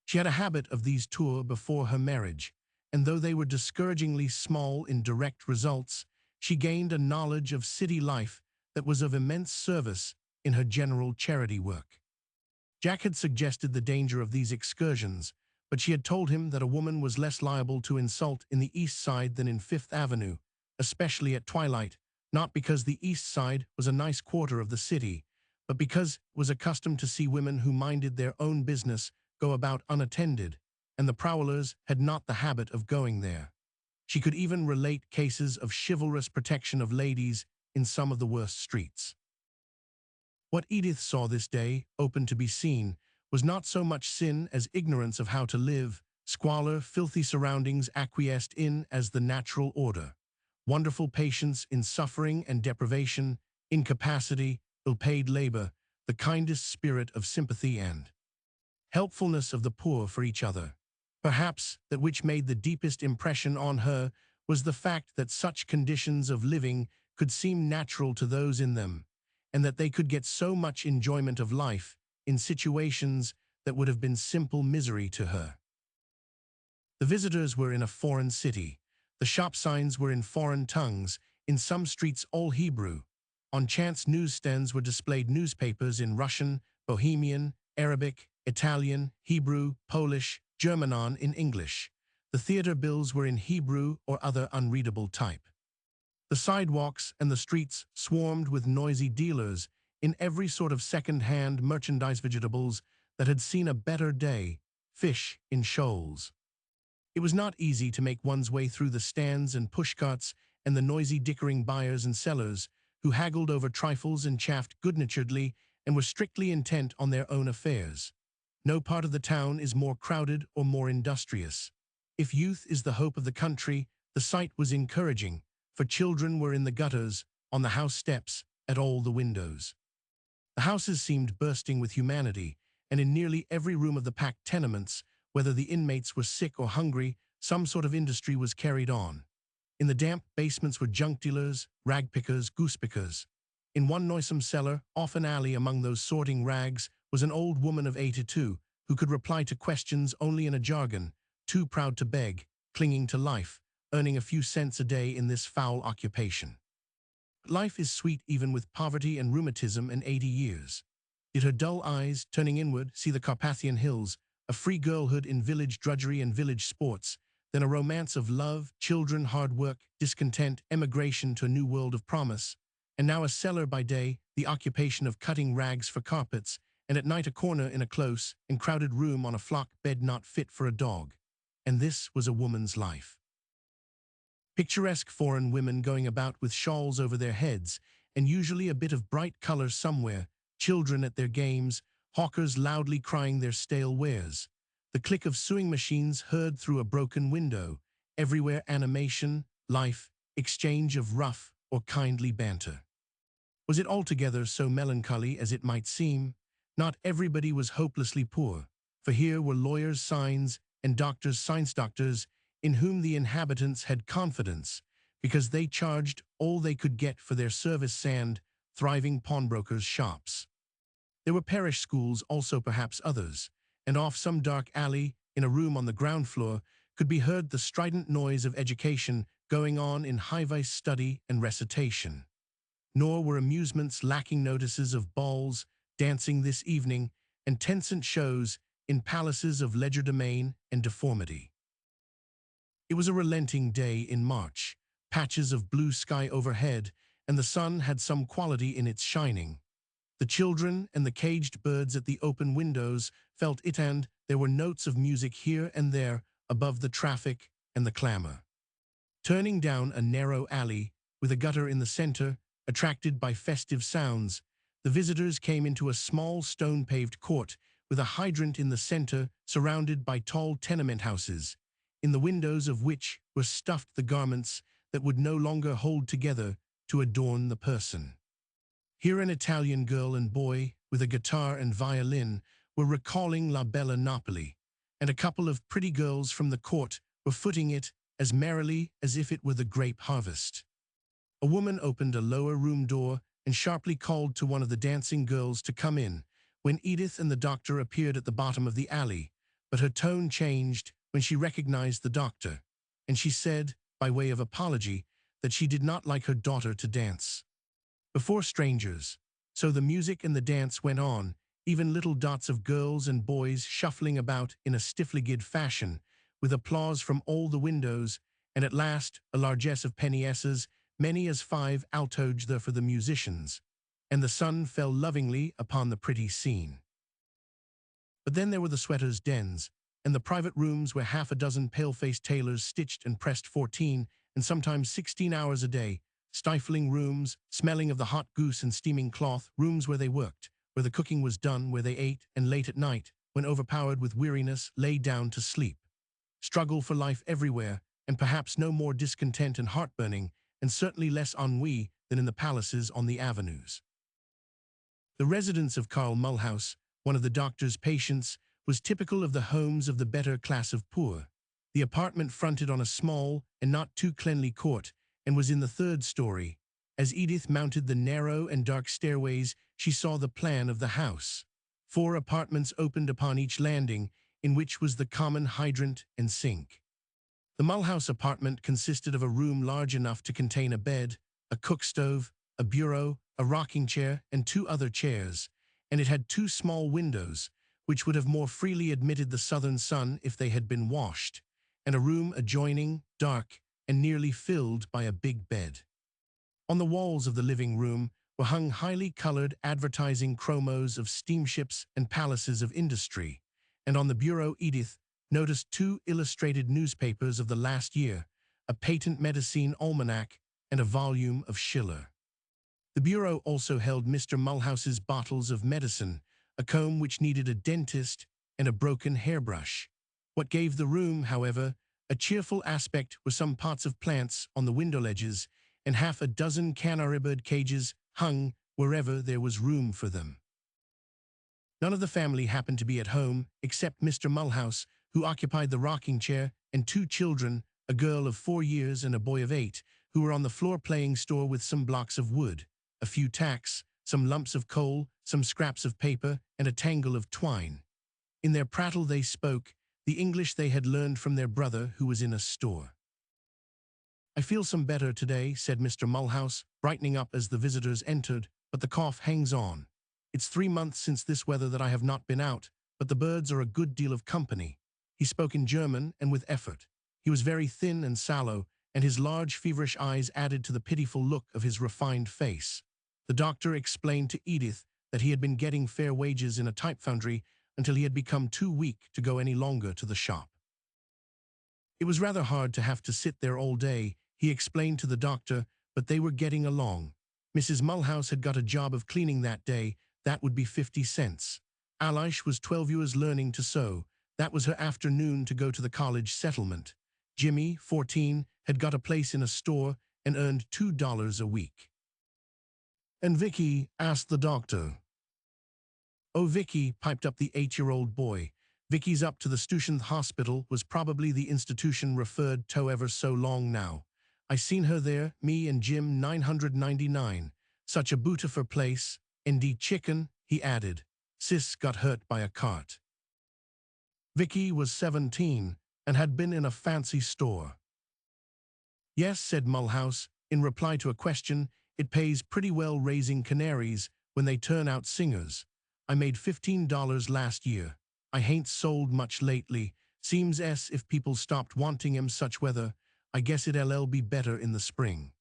[SPEAKER 1] She had a habit of these tours before her marriage, and though they were discouragingly small in direct results, she gained a knowledge of city life that was of immense service in her general charity work. Jack had suggested the danger of these excursions, but she had told him that a woman was less liable to insult in the East Side than in Fifth Avenue, especially at twilight, not because the East Side was a nice quarter of the city, but because it was accustomed to see women who minded their own business go about unattended, and the prowlers had not the habit of going there. She could even relate cases of chivalrous protection of ladies in some of the worst streets. What Edith saw this day, open to be seen, was not so much sin as ignorance of how to live, squalor, filthy surroundings acquiesced in as the natural order, wonderful patience in suffering and deprivation, incapacity, ill-paid labor, the kindest spirit of sympathy and helpfulness of the poor for each other. Perhaps that which made the deepest impression on her was the fact that such conditions of living could seem natural to those in them, and that they could get so much enjoyment of life in situations that would have been simple misery to her. The visitors were in a foreign city. The shop signs were in foreign tongues, in some streets all Hebrew. On chance newsstands were displayed newspapers in Russian, Bohemian, Arabic, Italian, Hebrew, Polish, Germanon in English. The theater bills were in Hebrew or other unreadable type. The sidewalks and the streets swarmed with noisy dealers in every sort of second-hand merchandise, vegetables that had seen a better day, fish in shoals. It was not easy to make one's way through the stands and pushcarts and the noisy dickering buyers and sellers who haggled over trifles and chaffed good-naturedly and were strictly intent on their own affairs. No part of the town is more crowded or more industrious. If youth is the hope of the country, the sight was encouraging, for children were in the gutters, on the house steps, at all the windows. The houses seemed bursting with humanity, and in nearly every room of the packed tenements, whether the inmates were sick or hungry, some sort of industry was carried on. In the damp basements were junk dealers, rag pickers, goose pickers. In one noisome cellar, off an alley among those sorting rags, was an old woman of 82 who could reply to questions only in a jargon, too proud to beg, clinging to life, earning a few cents a day in this foul occupation. Life is sweet even with poverty and rheumatism and 80 years. Did her dull eyes, turning inward, see the Carpathian hills, a free girlhood in village drudgery and village sports, then a romance of love, children, hard work, discontent, emigration to a new world of promise, and now a cellar by day, the occupation of cutting rags for carpets, and at night a corner in a close and crowded room on a flock bed not fit for a dog. And this was a woman's life. Picturesque foreign women going about with shawls over their heads, and usually a bit of bright color somewhere, children at their games, hawkers loudly crying their stale wares. The click of sewing machines heard through a broken window, everywhere animation, life, exchange of rough or kindly banter. Was it altogether so melancholy as it might seem? Not everybody was hopelessly poor, for here were lawyers' signs and doctors' science doctors in whom the inhabitants had confidence, because they charged all they could get for their service and thriving pawnbrokers' shops. There were parish schools also, perhaps others, and off some dark alley, in a room on the ground floor, could be heard the strident noise of education going on in high-vice study and recitation. Nor were amusements lacking notices of balls, dancing this evening, and ten-cent shows in palaces of legerdemain and deformity. It was a relenting day in March, patches of blue sky overhead, and the sun had some quality in its shining. The children and the caged birds at the open windows felt it, and there were notes of music here and there above the traffic and the clamor. Turning down a narrow alley, with a gutter in the center, attracted by festive sounds, the visitors came into a small stone-paved court with a hydrant in the center surrounded by tall tenement houses, in the windows of which were stuffed the garments that would no longer hold together to adorn the person. Here an Italian girl and boy, with a guitar and violin, were recalling La Bella Napoli, and a couple of pretty girls from the court were footing it as merrily as if it were the grape harvest. A woman opened a lower room door and sharply called to one of the dancing girls to come in, when Edith and the doctor appeared at the bottom of the alley, but her tone changed when she recognized the doctor, and she said, by way of apology, that she did not like her daughter to dance before strangers. So the music and the dance went on, even little dots of girls and boys shuffling about in a stifflegged fashion, with applause from all the windows, and at last a largesse of penniesses, many as 5 altoge there for the musicians, and the sun fell lovingly upon the pretty scene. But then there were the sweaters' dens, and the private rooms where half a dozen pale-faced tailors stitched and pressed 14 and sometimes 16 hours a day, stifling rooms, smelling of the hot goose and steaming cloth, rooms where they worked, where the cooking was done, where they ate, and late at night, when overpowered with weariness, lay down to sleep. Struggle for life everywhere, and perhaps no more discontent and heartburning, and certainly less ennui than in the palaces on the avenues. The residence of Karl Mulhouse, one of the doctor's patients, was typical of the homes of the better class of poor. The apartment fronted on a small and not too cleanly court, and was in the 3rd story. As Edith mounted the narrow and dark stairways, she saw the plan of the house. 4 apartments opened upon each landing, in which was the common hydrant and sink. The Mulhouse apartment consisted of a room large enough to contain a bed, a cook stove, a bureau, a rocking chair, and 2 other chairs, and it had 2 small windows, which would have more freely admitted the southern sun if they had been washed, and a room adjoining, dark, and nearly filled by a big bed. On the walls of the living room were hung highly colored advertising chromos of steamships and palaces of industry, and on the bureau Edith noticed 2 illustrated newspapers of the last year, a patent medicine almanac, and a volume of Schiller. The bureau also held Mr. Mulhouse's bottles of medicine, a comb which needed a dentist, and a broken hairbrush. What gave the room, however, a cheerful aspect were some pots of plants on the window ledges, and half a dozen canary bird cages hung wherever there was room for them. None of the family happened to be at home, except Mr. Mulhouse, who occupied the rocking chair, and 2 children, a girl of 4 years and a boy of 8, who were on the floor playing store with some blocks of wood, a few tacks, some lumps of coal, some scraps of paper, and a tangle of twine. In their prattle they spoke the English they had learned from their brother who was in a store. "I feel some better today," said Mr. Mulhouse, brightening up as the visitors entered, "but the cough hangs on. It's 3 months since this weather that I have not been out, but the birds are a good deal of company." He spoke in German and with effort. He was very thin and sallow, and his large feverish eyes added to the pitiful look of his refined face. The doctor explained to Edith that he had been getting fair wages in a type foundry until he had become too weak to go any longer to the shop. It was rather hard to have to sit there all day, he explained to the doctor, but they were getting along. Mrs. Mulhouse had got a job of cleaning that day. That would be 50 cents. Alice was 12 years learning to sew. That was her afternoon to go to the college settlement. Jimmy, 14, had got a place in a store and earned $2 a week. "And Vicky?" asked the doctor. "Oh, Vicky," piped up the 8-year-old boy. "Vicky's up to the Station Hospital, was probably the institution referred to ever so long now. I seen her there, me and Jim 999. Such a beautiful place. And the chicken," he added. "Sis got hurt by a cart." Vicky was 17 and had been in a fancy store. "Yes," said Mulhouse, in reply to a question, "it pays pretty well raising canaries when they turn out singers. I made $15 last year. I hain't sold much lately. Seems as if people stopped wanting 'em such weather. I guess it'll be better in the spring."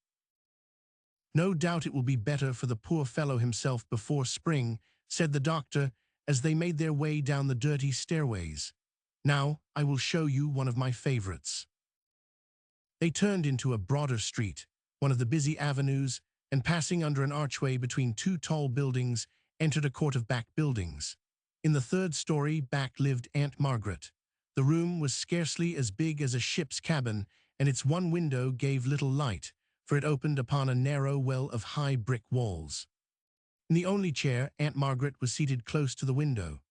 [SPEAKER 1] "No doubt it will be better for the poor fellow himself before spring," said the doctor, as they made their way down the dirty stairways. "Now, I will show you one of my favorites." They turned into a broader street, one of the busy avenues, and passing under an archway between 2 tall buildings, entered a court of back buildings. In the 3rd story back lived Aunt Margaret. The room was scarcely as big as a ship's cabin, and its one window gave little light, for it opened upon a narrow well of high brick walls. In the only chair, Aunt Margaret was seated close to the window.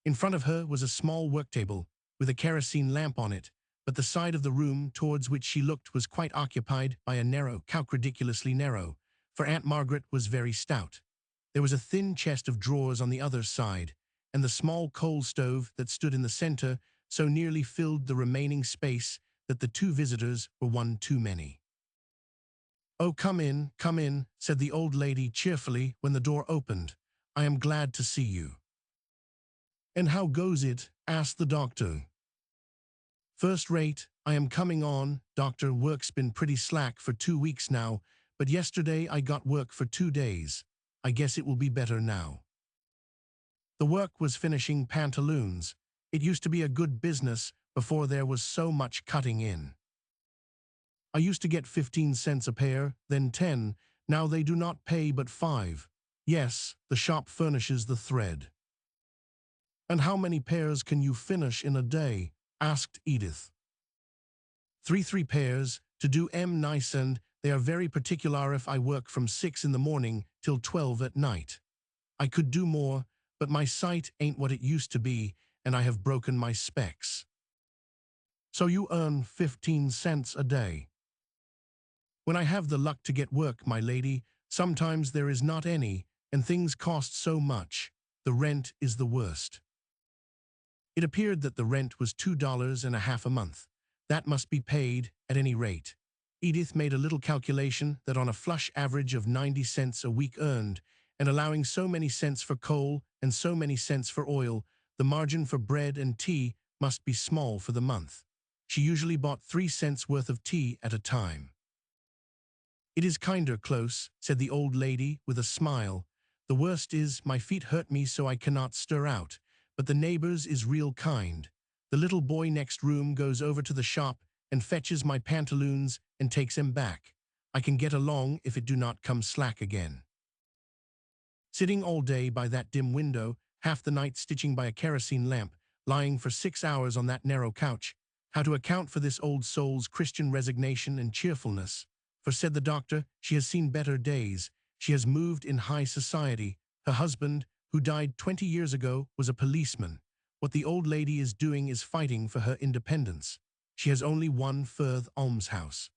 [SPEAKER 1] In front of her was a small worktable, with a kerosene lamp on it, but the side of the room towards which she looked was quite occupied by a narrow couch, ridiculously narrow, for Aunt Margaret was very stout. There was a thin chest of drawers on the other side, and the small coal stove that stood in the center so nearly filled the remaining space that the 2 visitors were one too many. "Oh, come in," said the old lady cheerfully when the door opened. "I am glad to see you." And how goes it? Asked the doctor. First rate, I am coming on, doctor. Work's been pretty slack for 2 weeks now, but yesterday I got work for 2 days. I guess it will be better now. The work was finishing pantaloons. It used to be a good business before there was so much cutting in. I used to get 15 cents a pair, then 10, now they do not pay but 5. Yes, the shop furnishes the thread. And how many pairs can you finish in a day? Asked Edith. Three pairs, to do nice, and they are very particular if I work from 6 in the morning till 12 at night. I could do more, but my sight ain't what it used to be, and I have broken my specs. So you earn 15 cents a day. When I have the luck to get work, my lady, sometimes there is not any, and things cost so much. The rent is the worst. It appeared that the rent was $2.50 a month. That must be paid, at any rate. Edith made a little calculation that on a flush average of 90 cents a week earned, and allowing so many cents for coal and so many cents for oil, the margin for bread and tea must be small for the month. She usually bought 3 cents worth of tea at a time. It is kinder close, said the old lady with a smile. The worst is, my feet hurt me so I cannot stir out, but the neighbors is real kind. The little boy next room goes over to the shop and fetches my pantaloons and takes them back. I can get along if it do not come slack again. Sitting all day by that dim window, half the night stitching by a kerosene lamp, lying for 6 hours on that narrow couch, how to account for this old soul's Christian resignation and cheerfulness? For, said the doctor, she has seen better days. She has moved in high society. Her husband, who died 20 years ago, was a policeman. What the old lady is doing is fighting for her independence. She has only one further almshouse.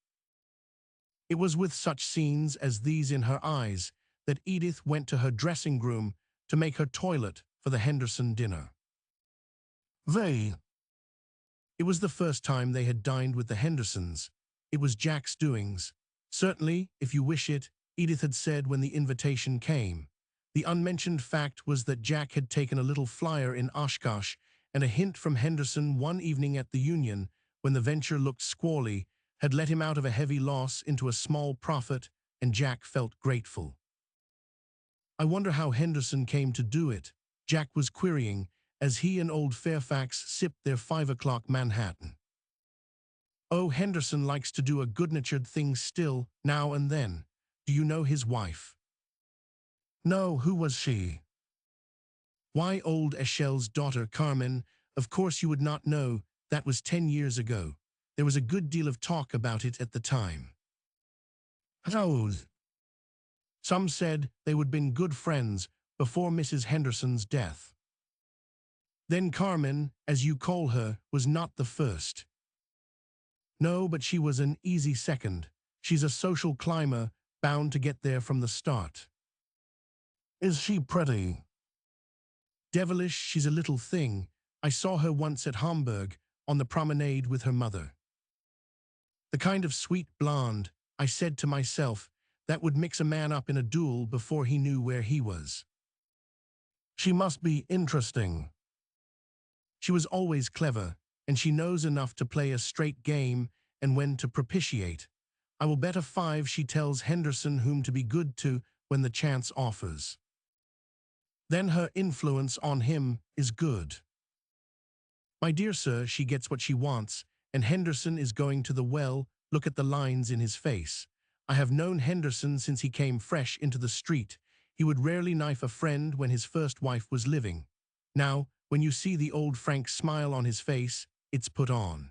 [SPEAKER 1] It was with such scenes as these in her eyes that Edith went to her dressing room to make her toilet for the Henderson dinner. It was the first time they had dined with the Hendersons. It was Jack's doings. Certainly, if you wish it, Edith had said when the invitation came. The unmentioned fact was that Jack had taken a little flyer in Oshkosh, and a hint from Henderson one evening at the Union, when the venture looked squally, had let him out of a heavy loss into a small profit, and Jack felt grateful. I wonder how Henderson came to do it, Jack was querying, as he and old Fairfax sipped their 5 o'clock Manhattan. Oh, Henderson likes to do a good-natured thing still, now and then. Do you know his wife? No, who was she? Why, old Eschel's daughter, Carmen. Of course you would not know, that was 10 years ago. There was a good deal of talk about it at the time. How? Some said they would been good friends before Mrs. Henderson's death. Then Carmen, as you call her, was not the first. No, but she was an easy second. She's a social climber, bound to get there from the start. Is she pretty? Devilish, she's a little thing. I saw her once at Hamburg, on the promenade with her mother. The kind of sweet blonde, I said to myself, that would mix a man up in a duel before he knew where he was. She must be interesting. She was always clever, and she knows enough to play a straight game and when to propitiate. I will bet a 5 she tells Henderson whom to be good to when the chance offers. Then her influence on him is good. My dear sir, she gets what she wants, and Henderson is going to the well. Look at the lines in his face. I have known Henderson since he came fresh into the street. He would rarely knife a friend when his first wife was living. Now, when you see the old frank smile on his face, it's put on.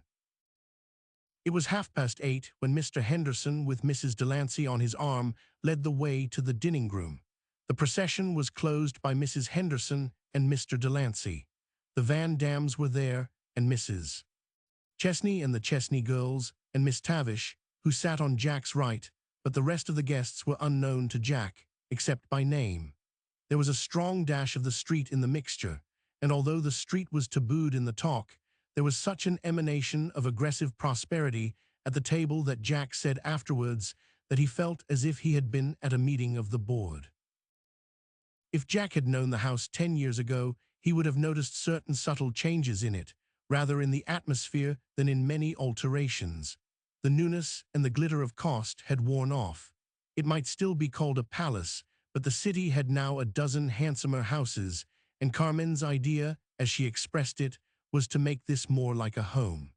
[SPEAKER 1] It was 8:30 when Mr. Henderson, with Mrs. Delancey on his arm, led the way to the dining room. The procession was closed by Mrs. Henderson and Mr. Delancey. The Van Dams were there, and Mrs. Chesney and the Chesney girls, and Miss Tavish, who sat on Jack's right, but the rest of the guests were unknown to Jack, except by name. There was a strong dash of the street in the mixture, and although the street was tabooed in the talk, there was such an emanation of aggressive prosperity at the table that Jack said afterwards that he felt as if he had been at a meeting of the board. If Jack had known the house 10 years ago, he would have noticed certain subtle changes in it, rather in the atmosphere than in many alterations. The newness and the glitter of cost had worn off. It might still be called a palace, but the city had now a dozen handsomer houses, and Carmen's idea, as she expressed it, was to make this more like a home.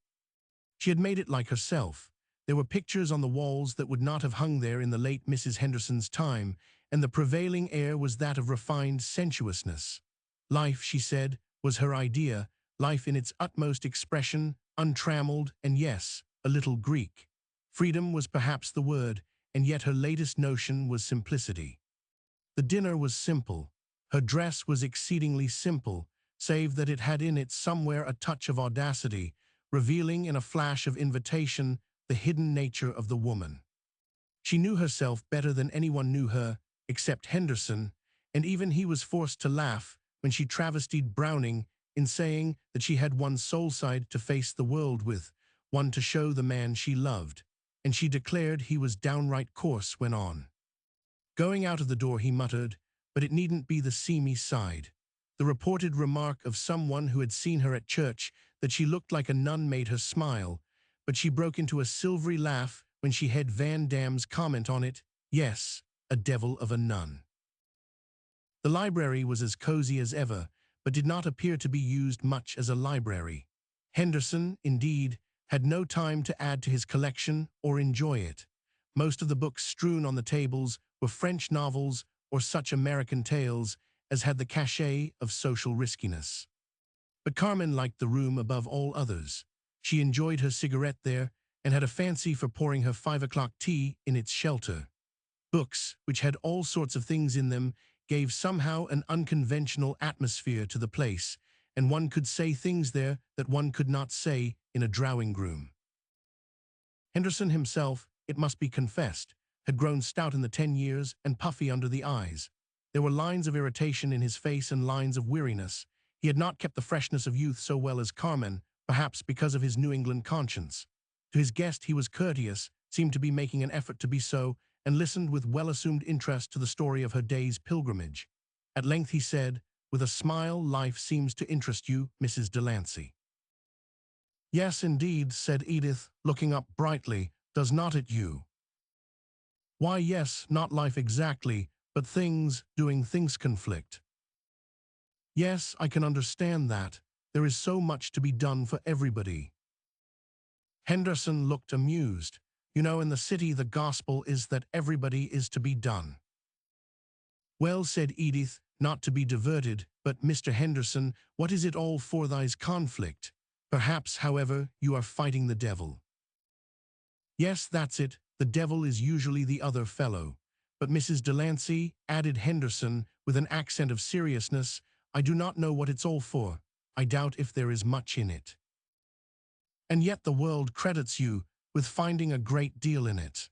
[SPEAKER 1] She had made it like herself. There were pictures on the walls that would not have hung there in the late Mrs. Henderson's time, and the prevailing air was that of refined sensuousness. Life, she said, was her idea, life in its utmost expression, untrammeled, and yes, a little Greek. Freedom was perhaps the word, and yet her latest notion was simplicity. The dinner was simple. Her dress was exceedingly simple, save that it had in it somewhere a touch of audacity, revealing in a flash of invitation the hidden nature of the woman. She knew herself better than anyone knew her, except Henderson, and even he was forced to laugh when she travestied Browning in saying that she had one soul side to face the world with, one to show the man she loved, and she declared he was downright coarse when on. Going out of the door he muttered, "But it needn't be the seamy side." The reported remark of someone who had seen her at church that she looked like a nun made her smile, but she broke into a silvery laugh when she had Van Damme's comment on it, "Yes, a devil of a nun." The library was as cozy as ever, but did not appear to be used much as a library. Henderson, indeed, had no time to add to his collection or enjoy it. Most of the books strewn on the tables were French novels or such American tales as had the cachet of social riskiness. But Carmen liked the room above all others. She enjoyed her cigarette there and had a fancy for pouring her 5 o'clock tea in its shelter. Books, which had all sorts of things in them, gave somehow an unconventional atmosphere to the place, and one could say things there that one could not say in a drawing-room. Henderson himself, it must be confessed, had grown stout in the 10 years and puffy under the eyes. There were lines of irritation in his face and lines of weariness. He had not kept the freshness of youth so well as Carmen, perhaps because of his New England conscience. To his guest he was courteous, seemed to be making an effort to be so, and listened with well-assumed interest to the story of her day's pilgrimage. At length he said, with a smile, "Life seems to interest you, Mrs. Delancey." "Yes, indeed," said Edith, looking up brightly. "Does not it you?" "Why, yes, not life exactly, but things, doing things conflict." "Yes, I can understand that. There is so much to be done for everybody." Henderson looked amused. "You know, in the city the gospel is that everybody is to be done." "Well," said Edith, not to be diverted, "but, Mr. Henderson, what is it all for thy's conflict? Perhaps, however, you are fighting the devil." "Yes, that's it. The devil is usually the other fellow. But Mrs. Delancey," added Henderson, with an accent of seriousness, "I do not know what it's all for. I doubt if there is much in it. And yet the world credits you with finding a great deal in it."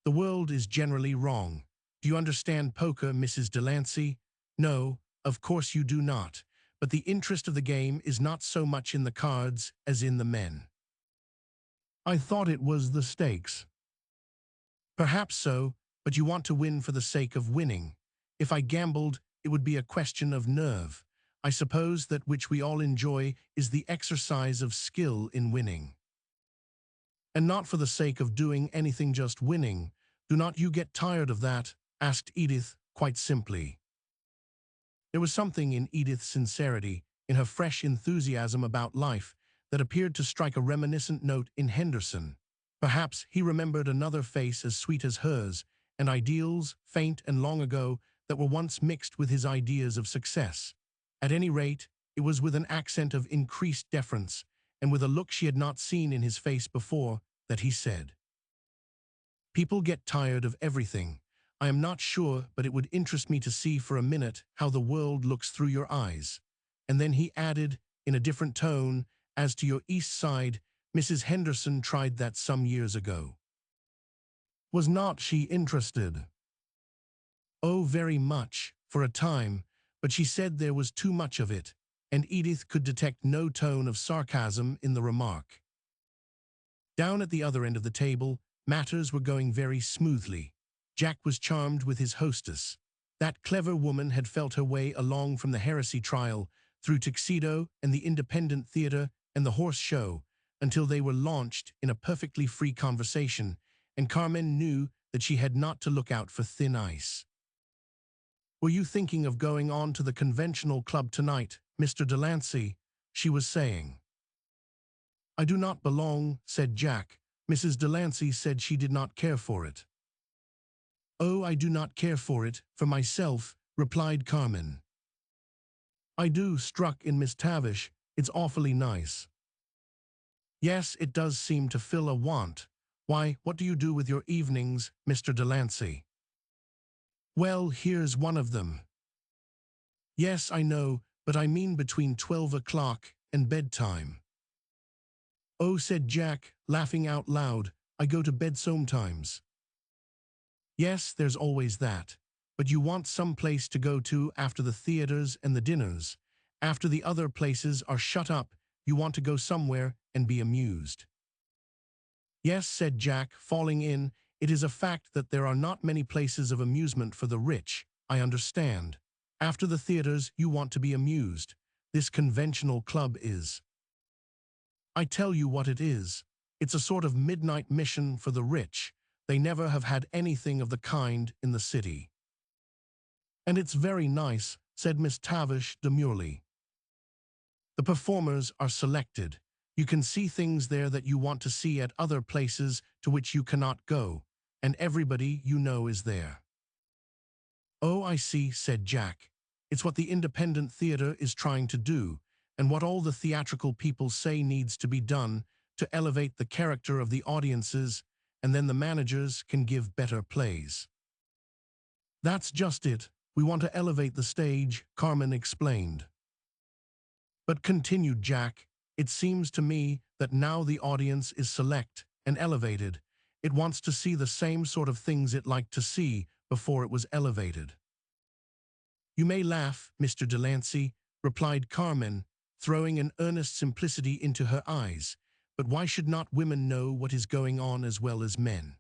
[SPEAKER 1] "The world is generally wrong. Do you understand poker, Mrs. Delancey? No, of course you do not. But the interest of the game is not so much in the cards as in the men." "I thought it was the stakes." "Perhaps so, but you want to win for the sake of winning. If I gambled, it would be a question of nerve. I suppose that which we all enjoy is the exercise of skill in winning." "And not for the sake of doing anything, just winning. Do not you get tired of that?" asked Edith, quite simply. There was something in Edith's sincerity, in her fresh enthusiasm about life, that appeared to strike a reminiscent note in Henderson. Perhaps he remembered another face as sweet as hers, and ideals, faint and long ago, that were once mixed with his ideas of success. At any rate, it was with an accent of increased deference, and with a look she had not seen in his face before, that he said, "People get tired of everything. I am not sure, but it would interest me to see for a minute how the world looks through your eyes." And then he added, in a different tone, "As to your East Side, Mrs. Henderson tried that some years ago." "Was not she interested?" "Oh, very much, for a time, but she said there was too much of it," and Edith could detect no tone of sarcasm in the remark. Down at the other end of the table, matters were going very smoothly. Jack was charmed with his hostess. That clever woman had felt her way along from the heresy trial, through Tuxedo and the Independent Theater and the Horse Show, until they were launched in a perfectly free conversation, and Carmen knew that she had not to look out for thin ice. "Were you thinking of going on to the conventional club tonight, Mr. Delancey?" she was saying. "I do not belong," said Jack. "Mrs. Delancey said she did not care for it." "Oh, I do not care for it, for myself," replied Carmen. "I do," struck in Miss Tavish. "It's awfully nice." "Yes, it does seem to fill a want. Why, what do you do with your evenings, Mr. Delancey?" "Well, here's one of them." "Yes, I know, but I mean between 12 o'clock and bedtime." "Oh," said Jack, laughing out loud, "I go to bed sometimes." "Yes, there's always that. But you want some place to go to after the theaters and the dinners. After the other places are shut up, you want to go somewhere and be amused." "Yes," said Jack, falling in, "it is a fact that there are not many places of amusement for the rich, I understand. After the theaters, you want to be amused. This conventional club is. I tell you what it is. It's a sort of midnight mission for the rich. They never have had anything of the kind in the city." "And it's very nice," said Miss Tavish demurely. "The performers are selected. You can see things there that you want to see at other places to which you cannot go, and everybody you know is there." "Oh, I see," said Jack. "It's what the independent theater is trying to do, and what all the theatrical people say needs to be done to elevate the character of the audiences, and then the managers can give better plays." "That's just it. We want to elevate the stage," Carmen explained. "But," continued Jack, "it seems to me that now the audience is select and elevated, it wants to see the same sort of things it liked to see before it was elevated." "You may laugh, Mr. Delancey," replied Carmen, throwing an earnest simplicity into her eyes, "but why should not women know what is going on as well as men?"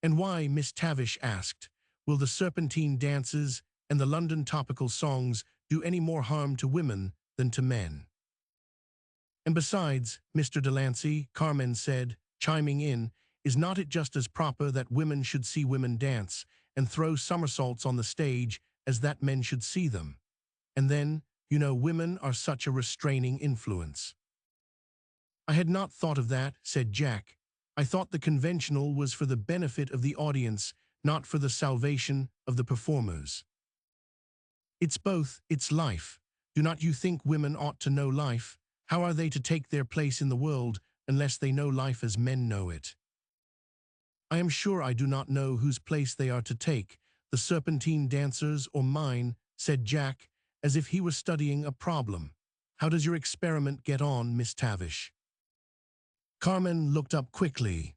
[SPEAKER 1] "And why," Miss Tavish asked, "will the serpentine dances and the London topical songs do any more harm to women than to men?" "And besides, Mr. Delancey," Carmen said, chiming in, "is not it just as proper that women should see women dance and throw somersaults on the stage as that men should see them? And then, you know, women are such a restraining influence." "I had not thought of that," said Jack. "I thought the conventional was for the benefit of the audience, not for the salvation of the performers." "It's both, it's life. Do not you think women ought to know life? How are they to take their place in the world unless they know life as men know it?" "I am sure I do not know whose place they are to take, the serpentine dancers or mine," said Jack, as if he were studying a problem. "How does your experiment get on, Miss Tavish?" Carmen looked up quickly.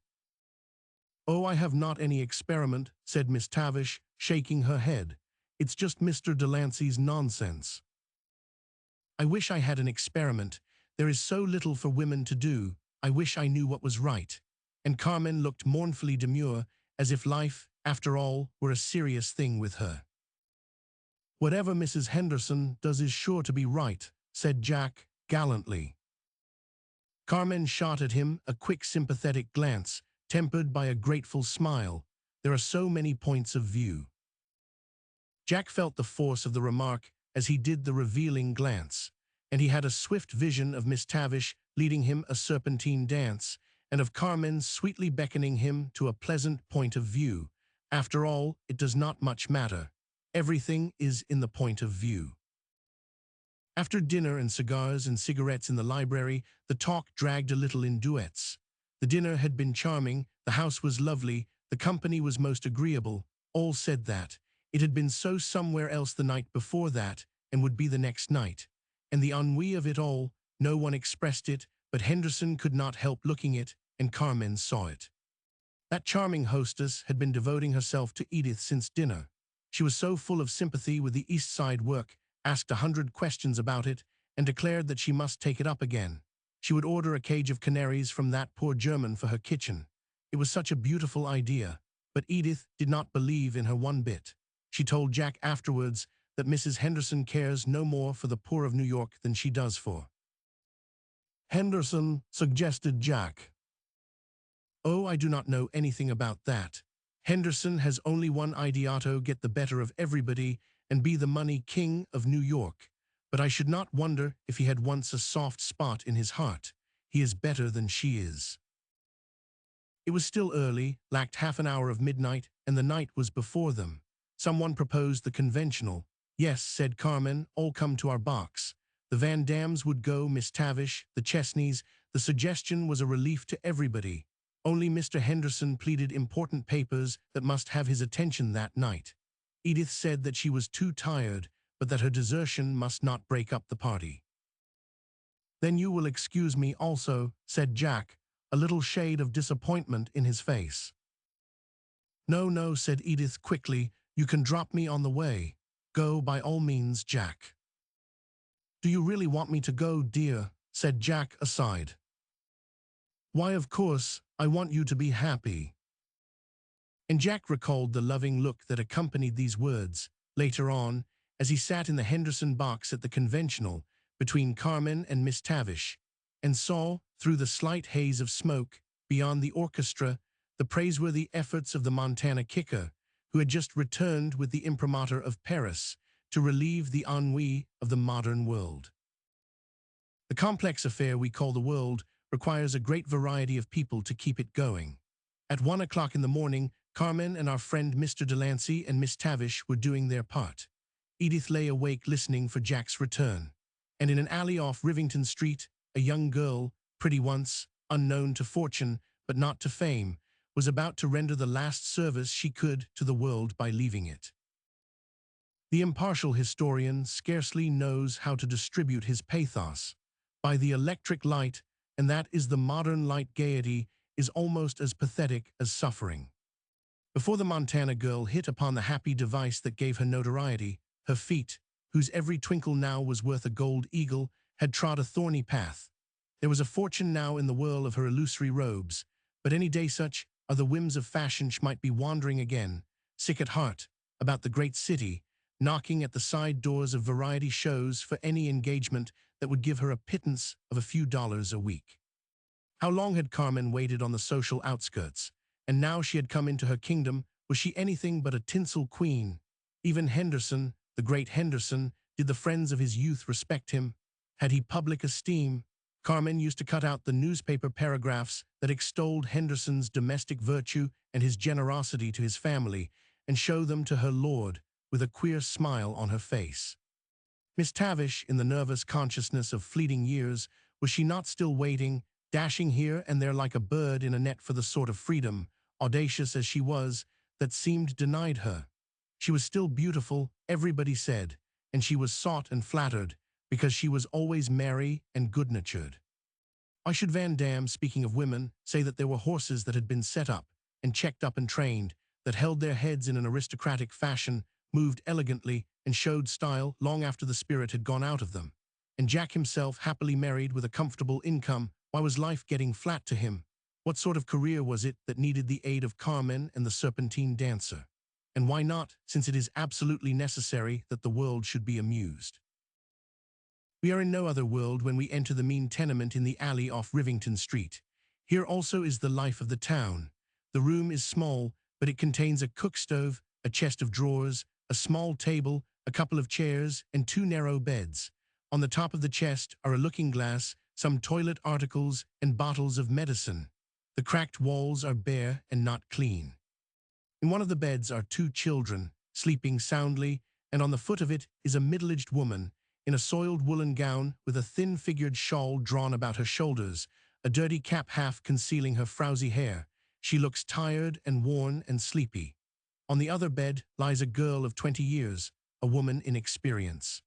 [SPEAKER 1] "Oh, I have not any experiment," said Miss Tavish, shaking her head. "It's just Mr. Delancey's nonsense." "I wish I had an experiment. There is so little for women to do. I wish I knew what was right." And Carmen looked mournfully demure, as if life, after all, were a serious thing with her. "Whatever Mrs. Henderson does is sure to be right," said Jack gallantly. Carmen shot at him a quick sympathetic glance, tempered by a grateful smile. There are so many points of view. Jack felt the force of the remark as he did the revealing glance, and he had a swift vision of Miss Tavish leading him a serpentine dance, and of Carmen sweetly beckoning him to a pleasant point of view. After all, it does not much matter. Everything is in the point of view. After dinner and cigars and cigarettes in the library, the talk dragged a little in duets. The dinner had been charming, the house was lovely, the company was most agreeable. All said that. It had been so somewhere else the night before that, and would be the next night. And the ennui of it all, no one expressed it, but Henderson could not help looking it, and Carmen saw it. That charming hostess had been devoting herself to Edith since dinner. She was so full of sympathy with the East Side work, asked 100 questions about it, and declared that she must take it up again. She would order a cage of canaries from that poor German for her kitchen. It was such a beautiful idea, but Edith did not believe in her one bit. She told Jack afterwards that Mrs. Henderson cares no more for the poor of New York than she does for Henderson, suggested Jack. Oh, I do not know anything about that. Henderson has only one ideato: get the better of everybody and be the money king of New York. But I should not wonder if he had once a soft spot in his heart. He is better than she is. It was still early, lacked half an hour of midnight, and the night was before them. Someone proposed the conventional. Yes, said Carmen, all come to our box. The Van Dams would go, Miss Tavish, the Chesneys. The suggestion was a relief to everybody. Only Mr. Henderson pleaded important papers that must have his attention that night. Edith said that she was too tired, but that her desertion must not break up the party. Then you will excuse me also, said Jack, a little shade of disappointment in his face. No, no, said Edith quickly, you can drop me on the way. Go by all means, Jack. Do you really want me to go, dear? Said Jack aside. Why, of course, I want you to be happy. And Jack recalled the loving look that accompanied these words, later on, as he sat in the Henderson box at the conventional, between Carmen and Miss Tavish, and saw, through the slight haze of smoke, beyond the orchestra, the praiseworthy efforts of the Montana kicker, who had just returned with the imprimatur of Paris to relieve the ennui of the modern world. The complex affair we call the world requires a great variety of people to keep it going. At 1 o'clock in the morning, Carmen and our friend Mr. Delancey and Miss Tavish were doing their part. Edith lay awake listening for Jack's return. And in an alley off Rivington Street, a young girl, pretty once, unknown to fortune, but not to fame, was about to render the last service she could to the world by leaving it. The impartial historian scarcely knows how to distribute his pathos. By the electric light, and that is the modern light, gaiety is almost as pathetic as suffering. Before the Montana girl hit upon the happy device that gave her notoriety, her feet, whose every twinkle now was worth a gold eagle, had trod a thorny path. There was a fortune now in the whirl of her illusory robes, but any day such are the whims of fashion she might be wandering again, sick at heart, about the great city, knocking at the side doors of variety shows for any engagement that would give her a pittance of a few dollars a week. How long had Carmen waited on the social outskirts, and now she had come into her kingdom, was she anything but a tinsel queen? Even Henderson, the great Henderson, did the friends of his youth respect him? Had he public esteem? Carmen used to cut out the newspaper paragraphs that extolled Henderson's domestic virtue and his generosity to his family, and show them to her lord, with a queer smile on her face. Miss Tavish, in the nervous consciousness of fleeting years, was she not still waiting, dashing here and there like a bird in a net for the sort of freedom, audacious as she was, that seemed denied her? She was still beautiful, everybody said, and she was sought and flattered, because she was always merry and good-natured. Why should Van Dam, speaking of women, say that there were horses that had been set up, and checked up and trained, that held their heads in an aristocratic fashion, moved elegantly, and showed style long after the spirit had gone out of them? And Jack himself happily married with a comfortable income. Why was life getting flat to him? What sort of career was it that needed the aid of Carmen and the Serpentine dancer? And why not, since it is absolutely necessary that the world should be amused? We are in no other world when we enter the mean tenement in the alley off Rivington Street. Here also is the life of the town. The room is small, but it contains a cook stove, a chest of drawers, a small table, a couple of chairs, and 2 narrow beds. On the top of the chest are a looking-glass, some toilet articles, and bottles of medicine. The cracked walls are bare and not clean. In one of the beds are 2 children, sleeping soundly, and on the foot of it is a middle-aged woman, in a soiled woolen gown with a thin-figured shawl drawn about her shoulders, a dirty cap half concealing her frowsy hair. She looks tired and worn and sleepy. On the other bed lies a girl of 20 years, a woman in experience.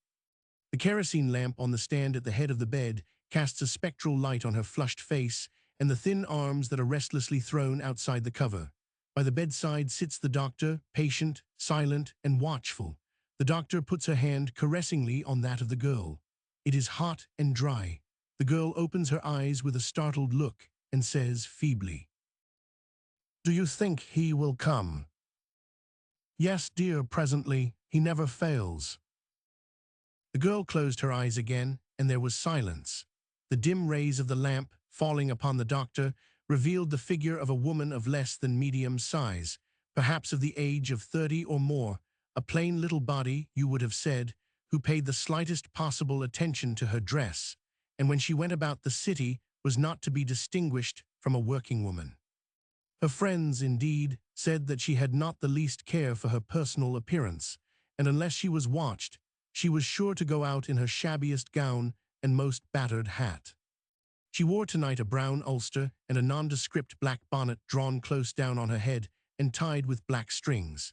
[SPEAKER 1] The kerosene lamp on the stand at the head of the bed casts a spectral light on her flushed face and the thin arms that are restlessly thrown outside the cover. By the bedside sits the doctor, patient, silent, and watchful. The doctor puts her hand caressingly on that of the girl. It is hot and dry. The girl opens her eyes with a startled look and says feebly, "Do you think he will come?" Yes, dear, presently. He never fails. The girl closed her eyes again, and there was silence. The dim rays of the lamp, falling upon the doctor, revealed the figure of a woman of less than medium size, perhaps of the age of 30 or more, a plain little body, you would have said, who paid the slightest possible attention to her dress, and when she went about the city was not to be distinguished from a working woman. Her friends, indeed, said that she had not the least care for her personal appearance, and unless she was watched, she was sure to go out in her shabbiest gown and most battered hat. She wore tonight a brown ulster and a nondescript black bonnet drawn close down on her head and tied with black strings.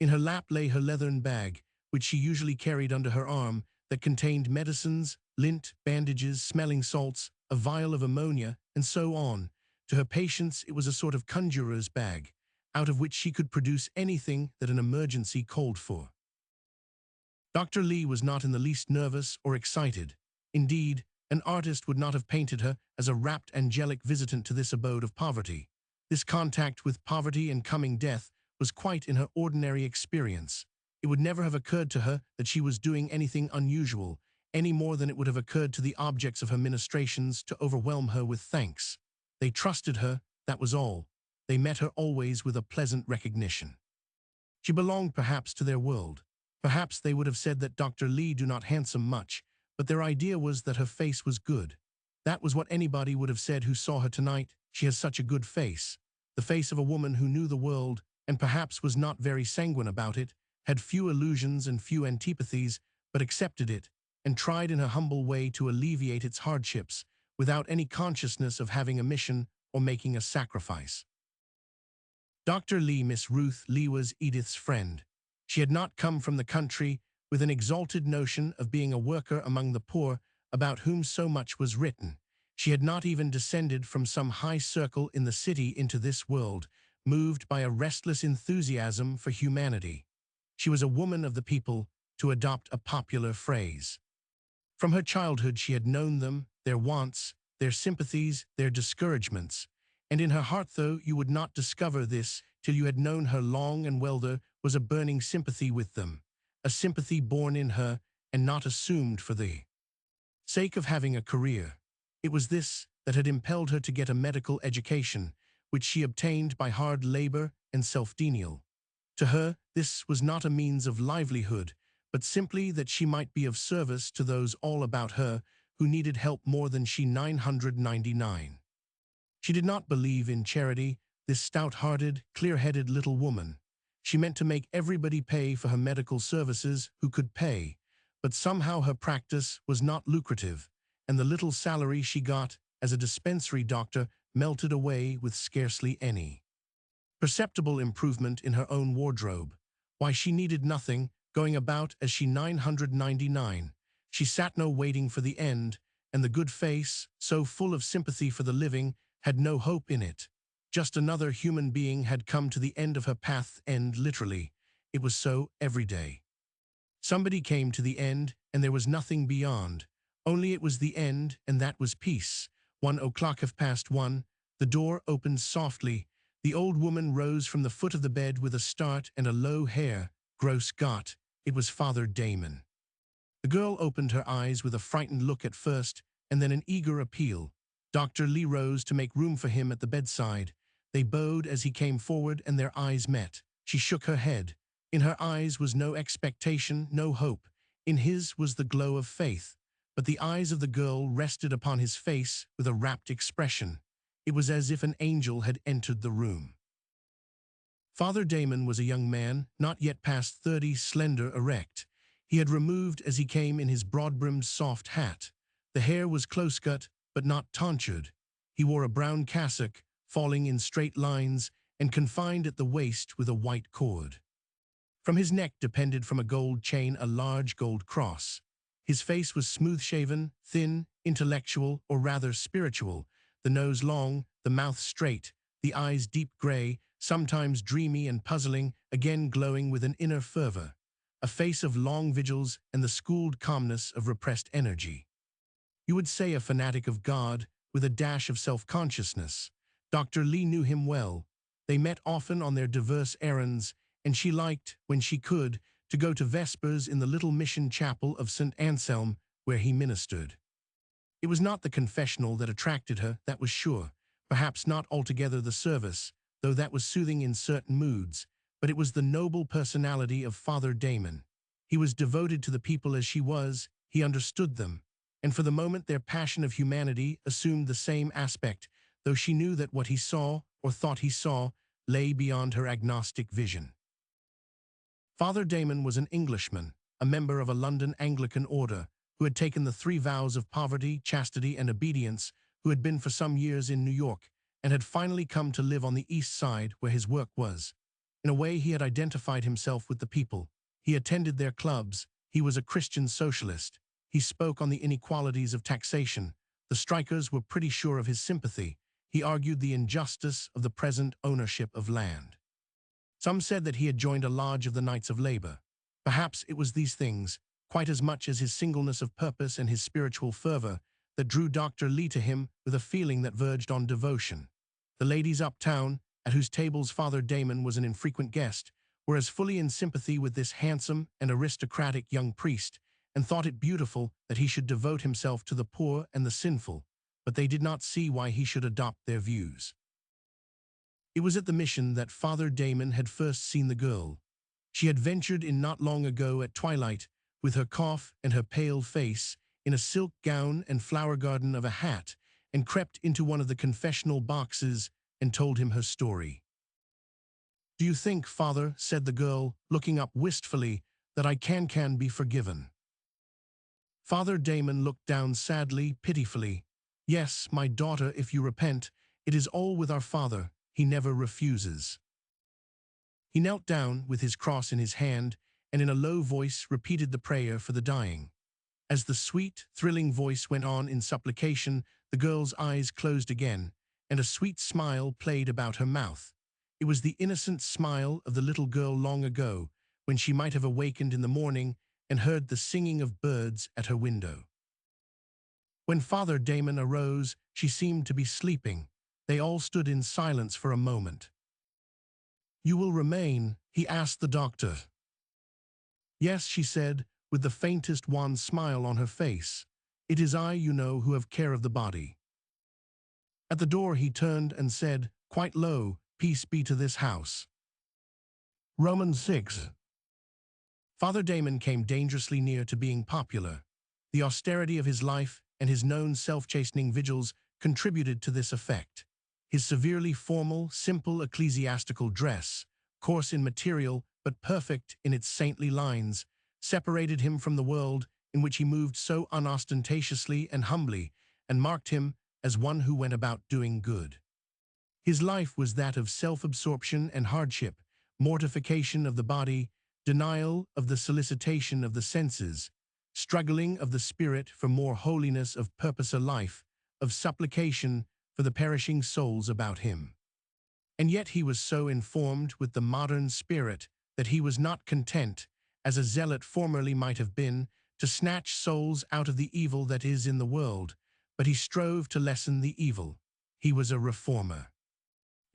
[SPEAKER 1] In her lap lay her leathern bag, which she usually carried under her arm, that contained medicines, lint, bandages, smelling salts, a vial of ammonia, and so on. To her patients it was a sort of conjurer's bag, out of which she could produce anything that an emergency called for. Dr. Lee was not in the least nervous or excited. Indeed, an artist would not have painted her as a rapt angelic visitant to this abode of poverty. This contact with poverty and coming death was quite in her ordinary experience. It would never have occurred to her that she was doing anything unusual, any more than it would have occurred to the objects of her ministrations to overwhelm her with thanks. They trusted her, that was all. They met her always with a pleasant recognition. She belonged perhaps to their world. Perhaps they would have said that Dr. Lee do not handsome much, but their idea was that her face was good. That was what anybody would have said who saw her tonight. She has such a good face. The face of a woman who knew the world, and perhaps was not very sanguine about it, had few illusions and few antipathies, but accepted it, and tried in her humble way to alleviate its hardships, without any consciousness of having a mission or making a sacrifice. Dr. Lee, Miss Ruth Lee, was Edith's friend. She had not come from the country with an exalted notion of being a worker among the poor about whom so much was written. She had not even descended from some high circle in the city into this world, moved by a restless enthusiasm for humanity. She was a woman of the people, to adopt a popular phrase. From her childhood she had known them, their wants, their sympathies, their discouragements, and in her heart, though you would not discover this till you had known her long and well, there was a burning sympathy with them, a sympathy born in her and not assumed for the sake of having a career. It was this that had impelled her to get a medical education, which she obtained by hard labor and self-denial. To her, this was not a means of livelihood, but simply that she might be of service to those all about her who needed help more than she 999. She did not believe in charity, this stout-hearted, clear-headed little woman. She meant to make everybody pay for her medical services who could pay, but somehow her practice was not lucrative, and the little salary she got as a dispensary doctor melted away with scarcely any perceptible improvement in her own wardrobe. Why, she needed nothing, going about as she 999. She sat no waiting for the end, and the good face, so full of sympathy for the living, had no hope in it. Just another human being had come to the end of her path, end literally. It was so every day. Somebody came to the end, and there was nothing beyond. Only it was the end, and that was peace. 1:00 past 1, the door opened softly. The old woman rose from the foot of the bed with a start and a low hair. Gross Gott, it was Father Damon. The girl opened her eyes with a frightened look at first, and then an eager appeal. Dr. Lee rose to make room for him at the bedside. They bowed as he came forward, and their eyes met. She shook her head. In her eyes was no expectation, no hope. In his was the glow of faith. But the eyes of the girl rested upon his face with a rapt expression. It was as if an angel had entered the room. Father Damon was a young man, not yet past 30, slender, erect. He had removed as he came in his broad-brimmed soft hat. The hair was close-cut, but not tonsured. He wore a brown cassock, falling in straight lines, and confined at the waist with a white cord. From his neck depended from a gold chain a large gold cross. His face was smooth-shaven, thin, intellectual, or rather spiritual, the nose long, the mouth straight, the eyes deep gray, sometimes dreamy and puzzling, again glowing with an inner fervor, a face of long vigils and the schooled calmness of repressed energy. You would say a fanatic of God, with a dash of self-consciousness. Dr. Lee knew him well. They met often on their diverse errands, and she liked, when she could, to go to Vespers in the little mission chapel of St. Anselm where he ministered. It was not the confessional that attracted her, that was sure, perhaps not altogether the service, though that was soothing in certain moods, but it was the noble personality of Father Damon. He was devoted to the people as she was, he understood them, and for the moment their passion of humanity assumed the same aspect, though she knew that what he saw, or thought he saw, lay beyond her agnostic vision. Father Damon was an Englishman, a member of a London Anglican order, who had taken the 3 vows of poverty, chastity, and obedience, who had been for some years in New York, and had finally come to live on the East Side where his work was. In a way he had identified himself with the people. He attended their clubs. He was a Christian socialist. He spoke on the inequalities of taxation. The strikers were pretty sure of his sympathy. He argued the injustice of the present ownership of land. Some said that he had joined a lodge of the Knights of Labor. Perhaps it was these things, quite as much as his singleness of purpose and his spiritual fervor, that drew Dr. Lee to him with a feeling that verged on devotion. The ladies uptown, at whose tables Father Damon was an infrequent guest, were as fully in sympathy with this handsome and aristocratic young priest, and thought it beautiful that he should devote himself to the poor and the sinful, but they did not see why he should adopt their views. It was at the mission that Father Damon had first seen the girl. She had ventured in not long ago at twilight, with her cough and her pale face, in a silk gown and flower garden of a hat, and crept into one of the confessional boxes and told him her story. "Do you think, Father," said the girl, looking up wistfully, "that I can be forgiven?" Father Damon looked down sadly, pitifully. "Yes, my daughter, if you repent, it is all with our Father. He never refuses." He knelt down with his cross in his hand and in a low voice repeated the prayer for the dying. As the sweet, thrilling voice went on in supplication, the girl's eyes closed again, and a sweet smile played about her mouth. It was the innocent smile of the little girl long ago, when she might have awakened in the morning and heard the singing of birds at her window. When Father Damon arose, she seemed to be sleeping. They all stood in silence for a moment. "You will remain?" he asked the doctor. "Yes," she said, with the faintest wan smile on her face. "It is I, you know, who have care of the body." At the door he turned and said, quite low, "Peace be to this house." Romans 6. Father Damon came dangerously near to being popular. The austerity of his life and his known self-chastening vigils contributed to this effect. His severely formal, simple ecclesiastical dress, coarse in material but perfect in its saintly lines, separated him from the world in which he moved so unostentatiously and humbly, and marked him as one who went about doing good. His life was that of self-absorption and hardship, mortification of the body, denial of the solicitation of the senses, struggling of the spirit for more holiness of purpose a life, of supplication for the perishing souls about him. And yet he was so informed with the modern spirit that he was not content, as a zealot formerly might have been, to snatch souls out of the evil that is in the world, but he strove to lessen the evil. He was a reformer.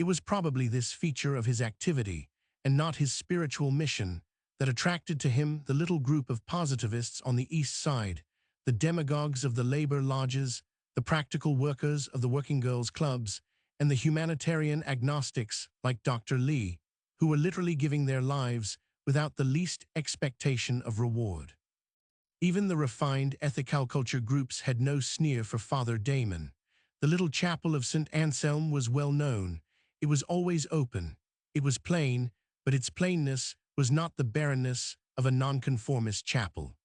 [SPEAKER 1] It was probably this feature of his activity, and not his spiritual mission, that attracted to him the little group of positivists on the East Side, the demagogues of the labor lodges, the practical workers of the working girls' clubs, and the humanitarian agnostics like Dr. Lee, who were literally giving their lives without the least expectation of reward. Even the refined ethical culture groups had no sneer for Father Damon. The little chapel of St. Anselm was well known. It was always open. It was plain, but its plainness was not the barrenness of a nonconformist chapel.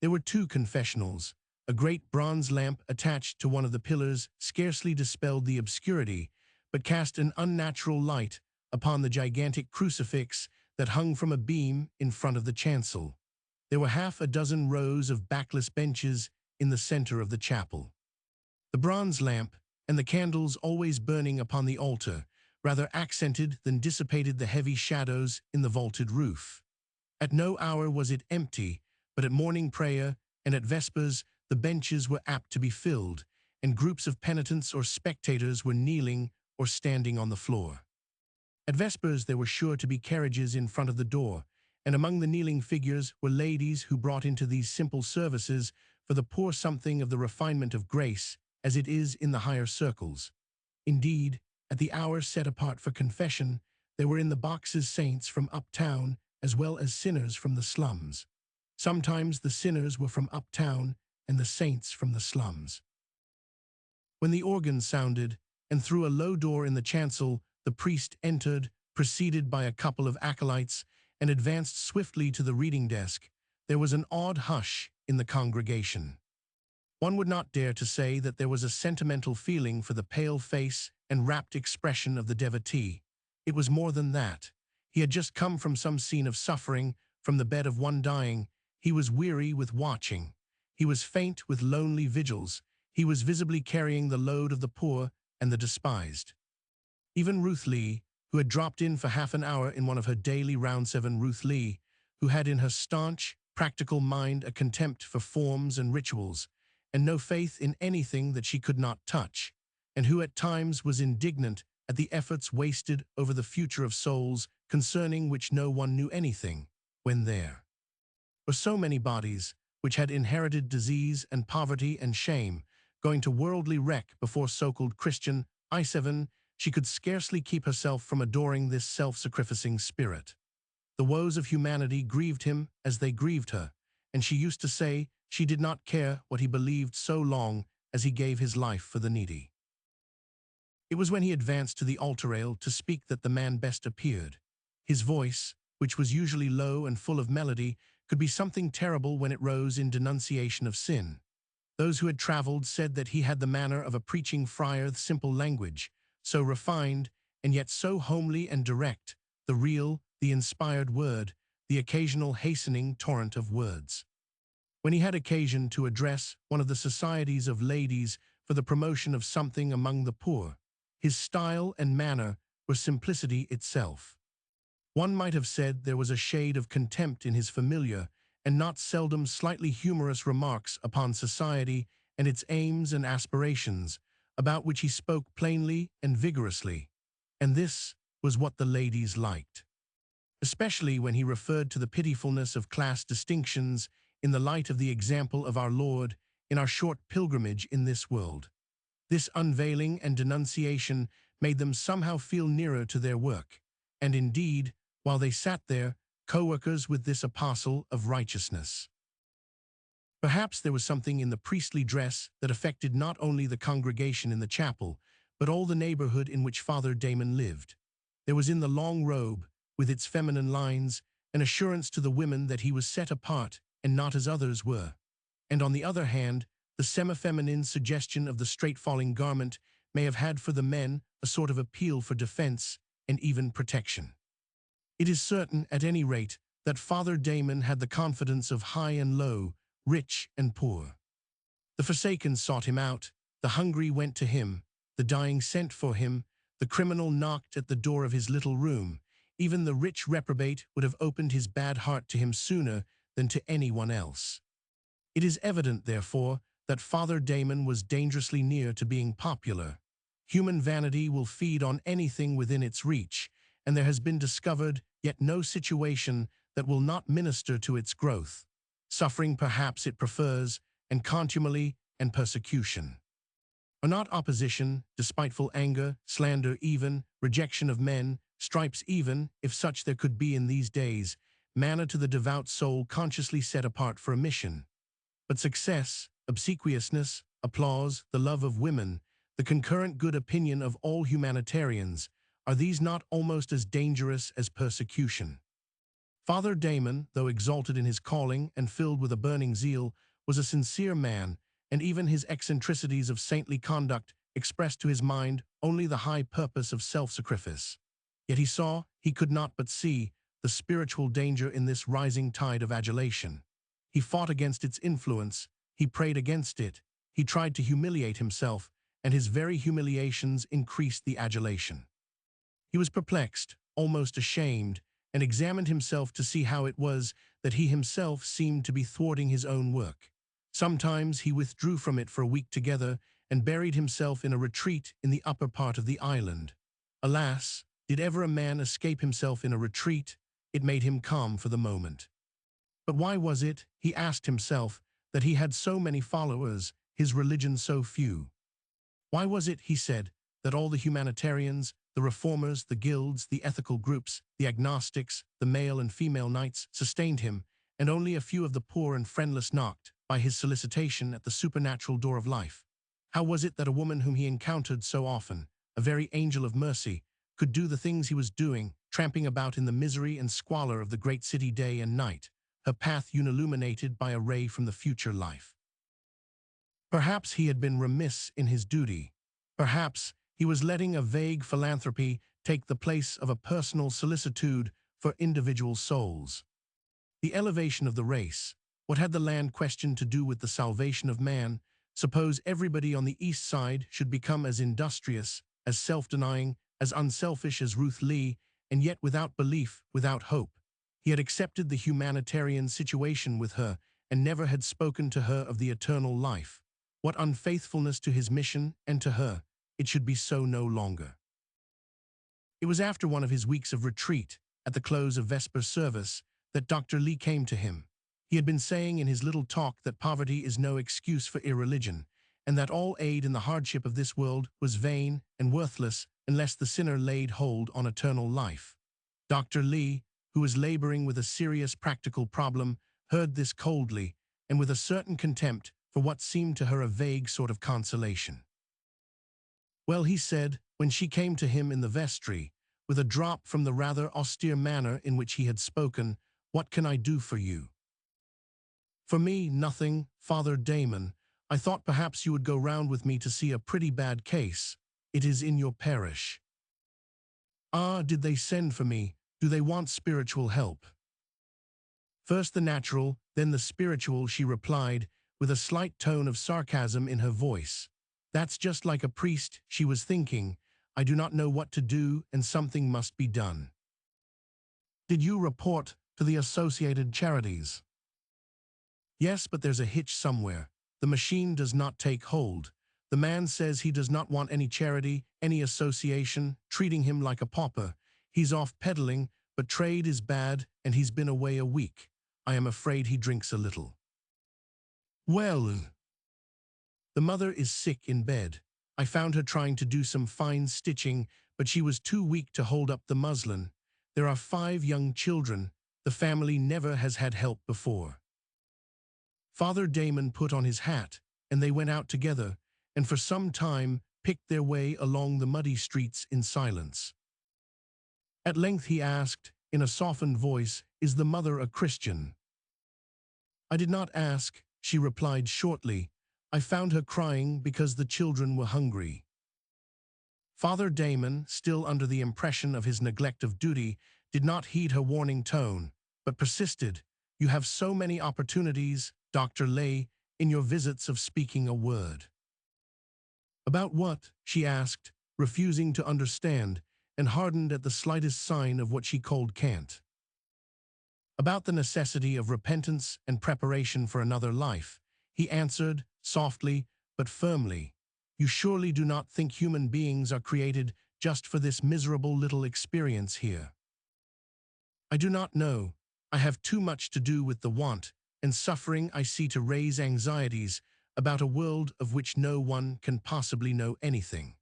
[SPEAKER 1] There were 2 confessionals. A great bronze lamp attached to one of the pillars scarcely dispelled the obscurity, but cast an unnatural light upon the gigantic crucifix that hung from a beam in front of the chancel. There were half a dozen rows of backless benches in the center of the chapel. The bronze lamp, and the candles always burning upon the altar, rather accented than dissipated the heavy shadows in the vaulted roof. At no hour was it empty, but at morning prayer and at vespers the benches were apt to be filled, and groups of penitents or spectators were kneeling or standing on the floor. At vespers there were sure to be carriages in front of the door, and among the kneeling figures were ladies who brought into these simple services for the poor something of the refinement of grace, as it is in the higher circles. Indeed, at the hour set apart for confession, there were in the boxes saints from uptown as well as sinners from the slums. Sometimes the sinners were from uptown and the saints from the slums. When the organ sounded, and through a low door in the chancel the priest entered, preceded by a couple of acolytes, and advanced swiftly to the reading desk, there was an odd hush in the congregation. One would not dare to say that there was a sentimental feeling for the pale face and rapt expression of the devotee. It was more than that. He had just come from some scene of suffering, from the bed of one dying. He was weary with watching. He was faint with lonely vigils. He was visibly carrying the load of the poor and the despised. Even Ruth Lee, who had dropped in for half an hour in one of her daily rounds, Ruth Lee, who had in her staunch, practical mind a contempt for forms and rituals, and no faith in anything that she could not touch, and who at times was indignant at the efforts wasted over the future of souls concerning which no one knew anything, when there were so many bodies which had inherited disease and poverty and shame, going to worldly wreck before so-called Christian I7, she could scarcely keep herself from adoring this self-sacrificing spirit. The woes of humanity grieved him as they grieved her, and she used to say she did not care what he believed so long as he gave his life for the needy. It was when he advanced to the altar rail to speak that the man best appeared. His voice, which was usually low and full of melody, could be something terrible when it rose in denunciation of sin. Those who had traveled said that he had the manner of a preaching friar, the simple language, so refined and yet so homely and direct, the real, the inspired word, the occasional hastening torrent of words. When he had occasion to address one of the societies of ladies for the promotion of something among the poor, his style and manner were simplicity itself. One might have said there was a shade of contempt in his familiar and not seldom slightly humorous remarks upon society and its aims and aspirations, about which he spoke plainly and vigorously, and this was what the ladies liked. Especially when he referred to the pitifulness of class distinctions in the light of the example of our Lord in our short pilgrimage in this world. This unveiling and denunciation made them somehow feel nearer to their work, and indeed, while they sat there, co-workers with this apostle of righteousness. Perhaps there was something in the priestly dress that affected not only the congregation in the chapel, but all the neighborhood in which Father Damon lived. There was in the long robe, with its feminine lines, an assurance to the women that he was set apart and not as others were. And on the other hand, the semi-feminine suggestion of the straight-falling garment may have had for the men a sort of appeal for defense and even protection. It is certain, at any rate, that Father Damon had the confidence of high and low, rich and poor. The forsaken sought him out, the hungry went to him, the dying sent for him, the criminal knocked at the door of his little room. Even the rich reprobate would have opened his bad heart to him sooner than to anyone else. It is evident, therefore, that Father Damon was dangerously near to being popular. Human vanity will feed on anything within its reach, and there has been discovered yet no situation that will not minister to its growth. Suffering perhaps it prefers, and contumely and persecution. Are not opposition, despiteful anger, slander even, rejection of men, stripes even, if such there could be in these days, manna to the devout soul consciously set apart for a mission? But success, obsequiousness, applause, the love of women, the concurrent good opinion of all humanitarians, are these not almost as dangerous as persecution? Father Damon, though exalted in his calling and filled with a burning zeal, was a sincere man, and even his eccentricities of saintly conduct expressed to his mind only the high purpose of self-sacrifice. Yet he saw, he could not but see, the spiritual danger in this rising tide of adulation. He fought against its influence, he prayed against it, he tried to humiliate himself, and his very humiliations increased the adulation. He was perplexed, almost ashamed, and examined himself to see how it was that he himself seemed to be thwarting his own work. Sometimes he withdrew from it for a week together and buried himself in a retreat in the upper part of the island. Alas, Did ever a man escape himself in a retreat? It made him calm for the moment. But why was it, he asked himself, that he had so many followers, his religion so few? Why was it, he said, that all the humanitarians, the reformers, the guilds, the ethical groups, the agnostics, the male and female knights sustained him, and only a few of the poor and friendless knocked, by his solicitation, at the supernatural door of life? How was it that a woman whom he encountered so often, a very angel of mercy, could do the things he was doing, tramping about in the misery and squalor of the great city day and night, her path illuminated by a ray from the future life? Perhaps he had been remiss in his duty. Perhaps he was letting a vague philanthropy take the place of a personal solicitude for individual souls. The elevation of the race. What had the land question to do with the salvation of man? Suppose everybody on the East Side should become as industrious, as self-denying, as unselfish as Ruth Lee, and yet without belief, without hope. He had accepted the humanitarian situation with her, and never had spoken to her of the eternal life. What unfaithfulness to his mission and to her. It should be so no longer. It was after one of his weeks of retreat, at the close of Vesper service, that Dr. Lee came to him. He had been saying in his little talk that poverty is no excuse for irreligion, and that all aid in the hardship of this world was vain and worthless unless the sinner laid hold on eternal life. Dr. Lee, who was laboring with a serious practical problem, heard this coldly, and with a certain contempt for what seemed to her a vague sort of consolation. Well, he said, when she came to him in the vestry, with a drop from the rather austere manner in which he had spoken, "What can I do for you?" "For me, nothing, Father Damon. I thought perhaps you would go round with me to see a pretty bad case. It is in your parish." "Ah, did they send for me? Do they want spiritual help?" "First the natural, then the spiritual," she replied, with a slight tone of sarcasm in her voice. "That's just like a priest," she was thinking. "I do not know what to do, and something must be done." "Did you report to the Associated Charities?" "Yes, but there's a hitch somewhere. The machine does not take hold. The man says he does not want any charity, any association, treating him like a pauper. He's off peddling, but trade is bad, and he's been away a week. I am afraid he drinks a little." "Well, the mother is sick in bed. I found her trying to do some fine stitching, but she was too weak to hold up the muslin. There are 5 young children. The family never has had help before." Father Damon put on his hat, and they went out together, and for some time picked their way along the muddy streets in silence. At length he asked, in a softened voice, "Is the mother a Christian?" "I did not ask," she replied shortly. "I found her crying because the children were hungry." Father Damon, still under the impression of his neglect of duty, did not heed her warning tone, but persisted. "You have so many opportunities, Dr. Lay, in your visits of speaking a word." "About what?" she asked, refusing to understand, and hardened at the slightest sign of what she called cant. "About the necessity of repentance and preparation for another life," he answered, softly but firmly. "You surely do not think human beings are created just for this miserable little experience here?" "I do not know. I have too much to do with the want and suffering I see to raise anxieties about a world of which no one can possibly know anything."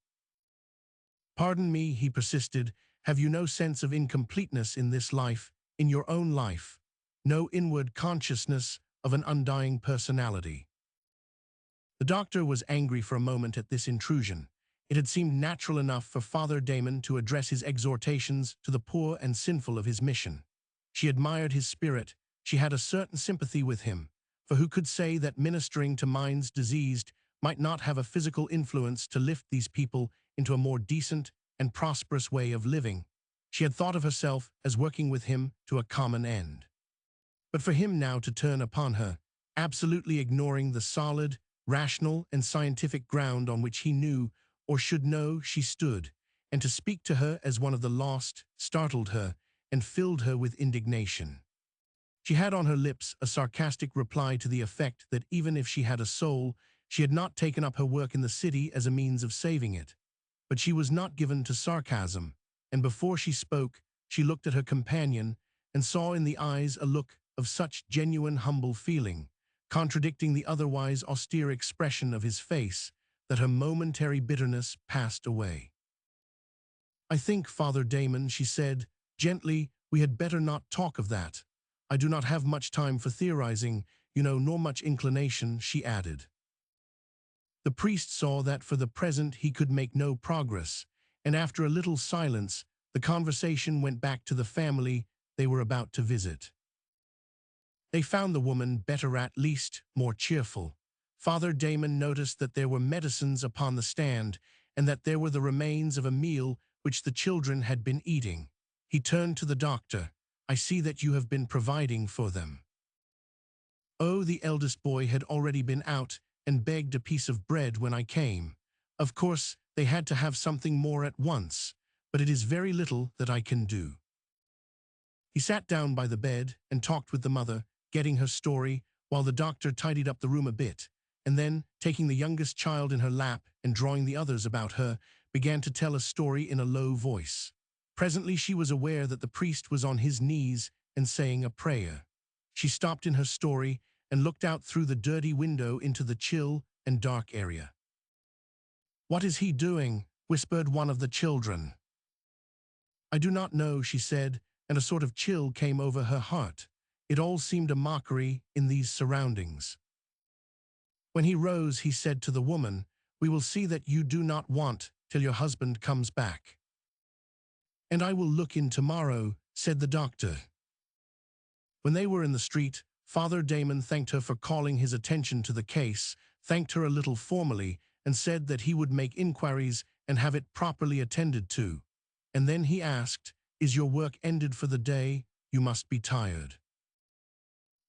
[SPEAKER 1] "Pardon me," he persisted, "have you no sense of incompleteness in this life, in your own life? No inward consciousness of an undying personality?" The doctor was angry for a moment at this intrusion. It had seemed natural enough for Father Damon to address his exhortations to the poor and sinful of his mission. She admired his spirit. She had a certain sympathy with him, for who could say that ministering to minds diseased might not have a physical influence to lift these people into a more decent and prosperous way of living? She had thought of herself as working with him to a common end. But for him now to turn upon her, absolutely ignoring the solid, rational, and scientific ground on which he knew, or should know, she stood, and to speak to her as one of the lost, startled her and filled her with indignation. She had on her lips a sarcastic reply to the effect that even if she had a soul, she had not taken up her work in the city as a means of saving it. But she was not given to sarcasm. and before she spoke, she looked at her companion and saw in the eyes a look of such genuine humble feeling, contradicting the otherwise austere expression of his face, that her momentary bitterness passed away. "I think, Father Damon," she said, gently, "we had better not talk of that. I do not have much time for theorizing, nor much inclination," she added. The priest saw that for the present he could make no progress, and after a little silence, the conversation went back to the family they were about to visit. They found the woman better, at least more cheerful. Father Damon noticed that there were medicines upon the stand, and that there were the remains of a meal which the children had been eating. He turned to the doctor. "I see that you have been providing for them." "Oh, the eldest boy had already been out and begged a piece of bread when I came. Of course, they had to have something more at once, but it is very little that I can do." He sat down by the bed and talked with the mother, getting her story, while the doctor tidied up the room a bit, and then, taking the youngest child in her lap and drawing the others about her, began to tell a story in a low voice. Presently she was aware that the priest was on his knees and saying a prayer. She stopped in her story and looked out through the dirty window into the chill and dark area. "What is he doing?" whispered one of the children. "I do not know," she said, and a sort of chill came over her heart. It all seemed a mockery in these surroundings. When he rose, he said to the woman, "We will see that you do not want till your husband comes back." "And I will look in tomorrow," said the doctor. When they were in the street, Father Damon thanked her for calling his attention to the case, thanked her a little formally, and said that he would make inquiries and have it properly attended to. And then he asked, "Is your work ended for the day? You must be tired."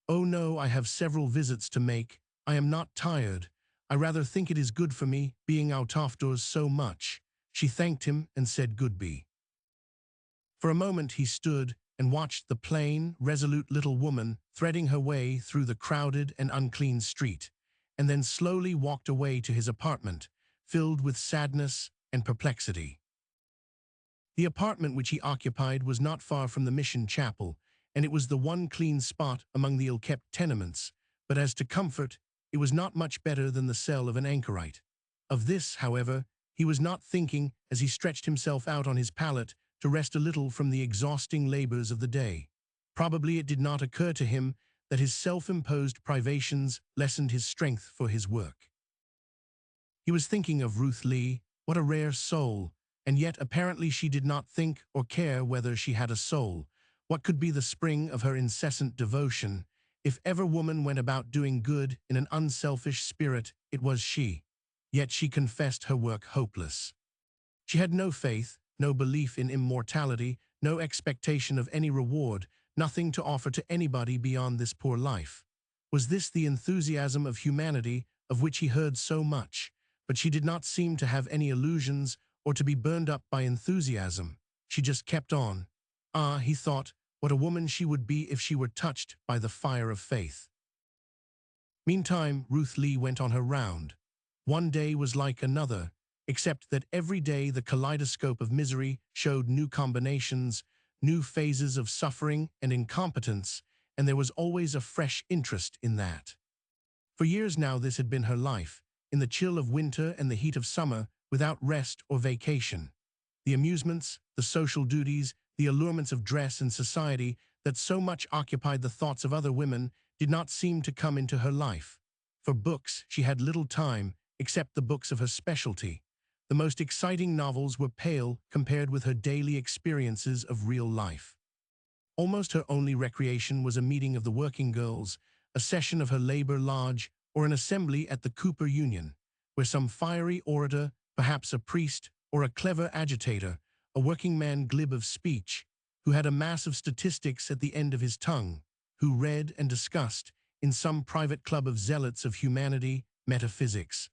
[SPEAKER 1] "Oh no, I have several visits to make. I am not tired. I rather think it is good for me, being out of doors so much." She thanked him and said goodbye. For a moment he stood and watched the plain, resolute little woman threading her way through the crowded and unclean street, and then slowly walked away to his apartment, filled with sadness and perplexity. The apartment which he occupied was not far from the mission chapel, and it was the one clean spot among the ill-kept tenements, but as to comfort, it was not much better than the cell of an anchorite. Of this, however, he was not thinking as he stretched himself out on his pallet to rest a little from the exhausting labors of the day. Probably it did not occur to him that his self-imposed privations lessened his strength for his work. He was thinking of Ruth Lee, what a rare soul, and yet apparently she did not think or care whether she had a soul. What could be the spring of her incessant devotion? If ever woman went about doing good in an unselfish spirit, it was she. Yet she confessed her work hopeless. She had no faith, no belief in immortality, no expectation of any reward, nothing to offer to anybody beyond this poor life. Was this the enthusiasm of humanity of which he heard so much? But she did not seem to have any illusions or to be burned up by enthusiasm. She just kept on. Ah, he thought, what a woman she would be if she were touched by the fire of faith. Meantime, Ruth Lee went on her round. One day was like another, except that every day the kaleidoscope of misery showed new combinations, new phases of suffering and incompetence, and there was always a fresh interest in that. For years now this had been her life, in the chill of winter and the heat of summer, without rest or vacation. The amusements, the social duties, the allurements of dress and society that so much occupied the thoughts of other women did not seem to come into her life. For books she had little time, except the books of her specialty. The most exciting novels were pale compared with her daily experiences of real life. Almost her only recreation was a meeting of the working girls, a session of her labor lodge, or an assembly at the Cooper Union, where some fiery orator, perhaps a priest or a clever agitator, a working man glib of speech, who had a mass of statistics at the end of his tongue, who read and discussed, in some private club of zealots of humanity, metaphysics,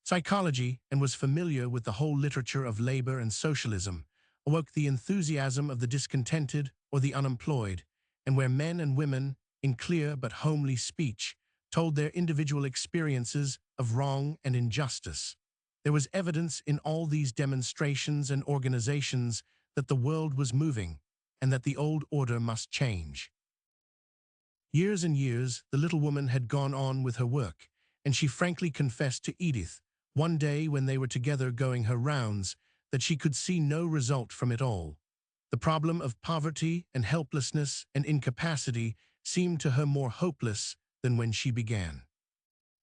[SPEAKER 1] psychology, and was familiar with the whole literature of labor and socialism, awoke the enthusiasm of the discontented or the unemployed, and where men and women, in clear but homely speech, told their individual experiences of wrong and injustice. There was evidence in all these demonstrations and organizations that the world was moving, and that the old order must change. Years and years, the little woman had gone on with her work, and she frankly confessed to Edith, one day when they were together going her rounds, that she could see no result from it all. The problem of poverty and helplessness and incapacity seemed to her more hopeless than when she began.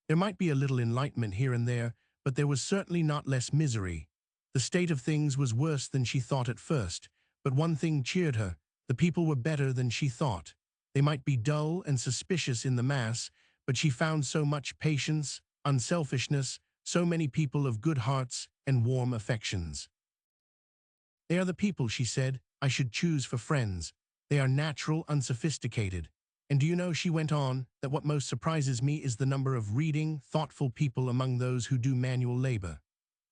[SPEAKER 1] There might be a little enlightenment here and there, but there was certainly not less misery. The state of things was worse than she thought at first, but one thing cheered her: the people were better than she thought. They might be dull and suspicious in the mass, but she found so much patience, unselfishness, so many people of good hearts and warm affections. They are the people, she said, I should choose for friends. They are natural, unsophisticated. And do you know, she went on, that what most surprises me is the number of reading, thoughtful people among those who do manual labor.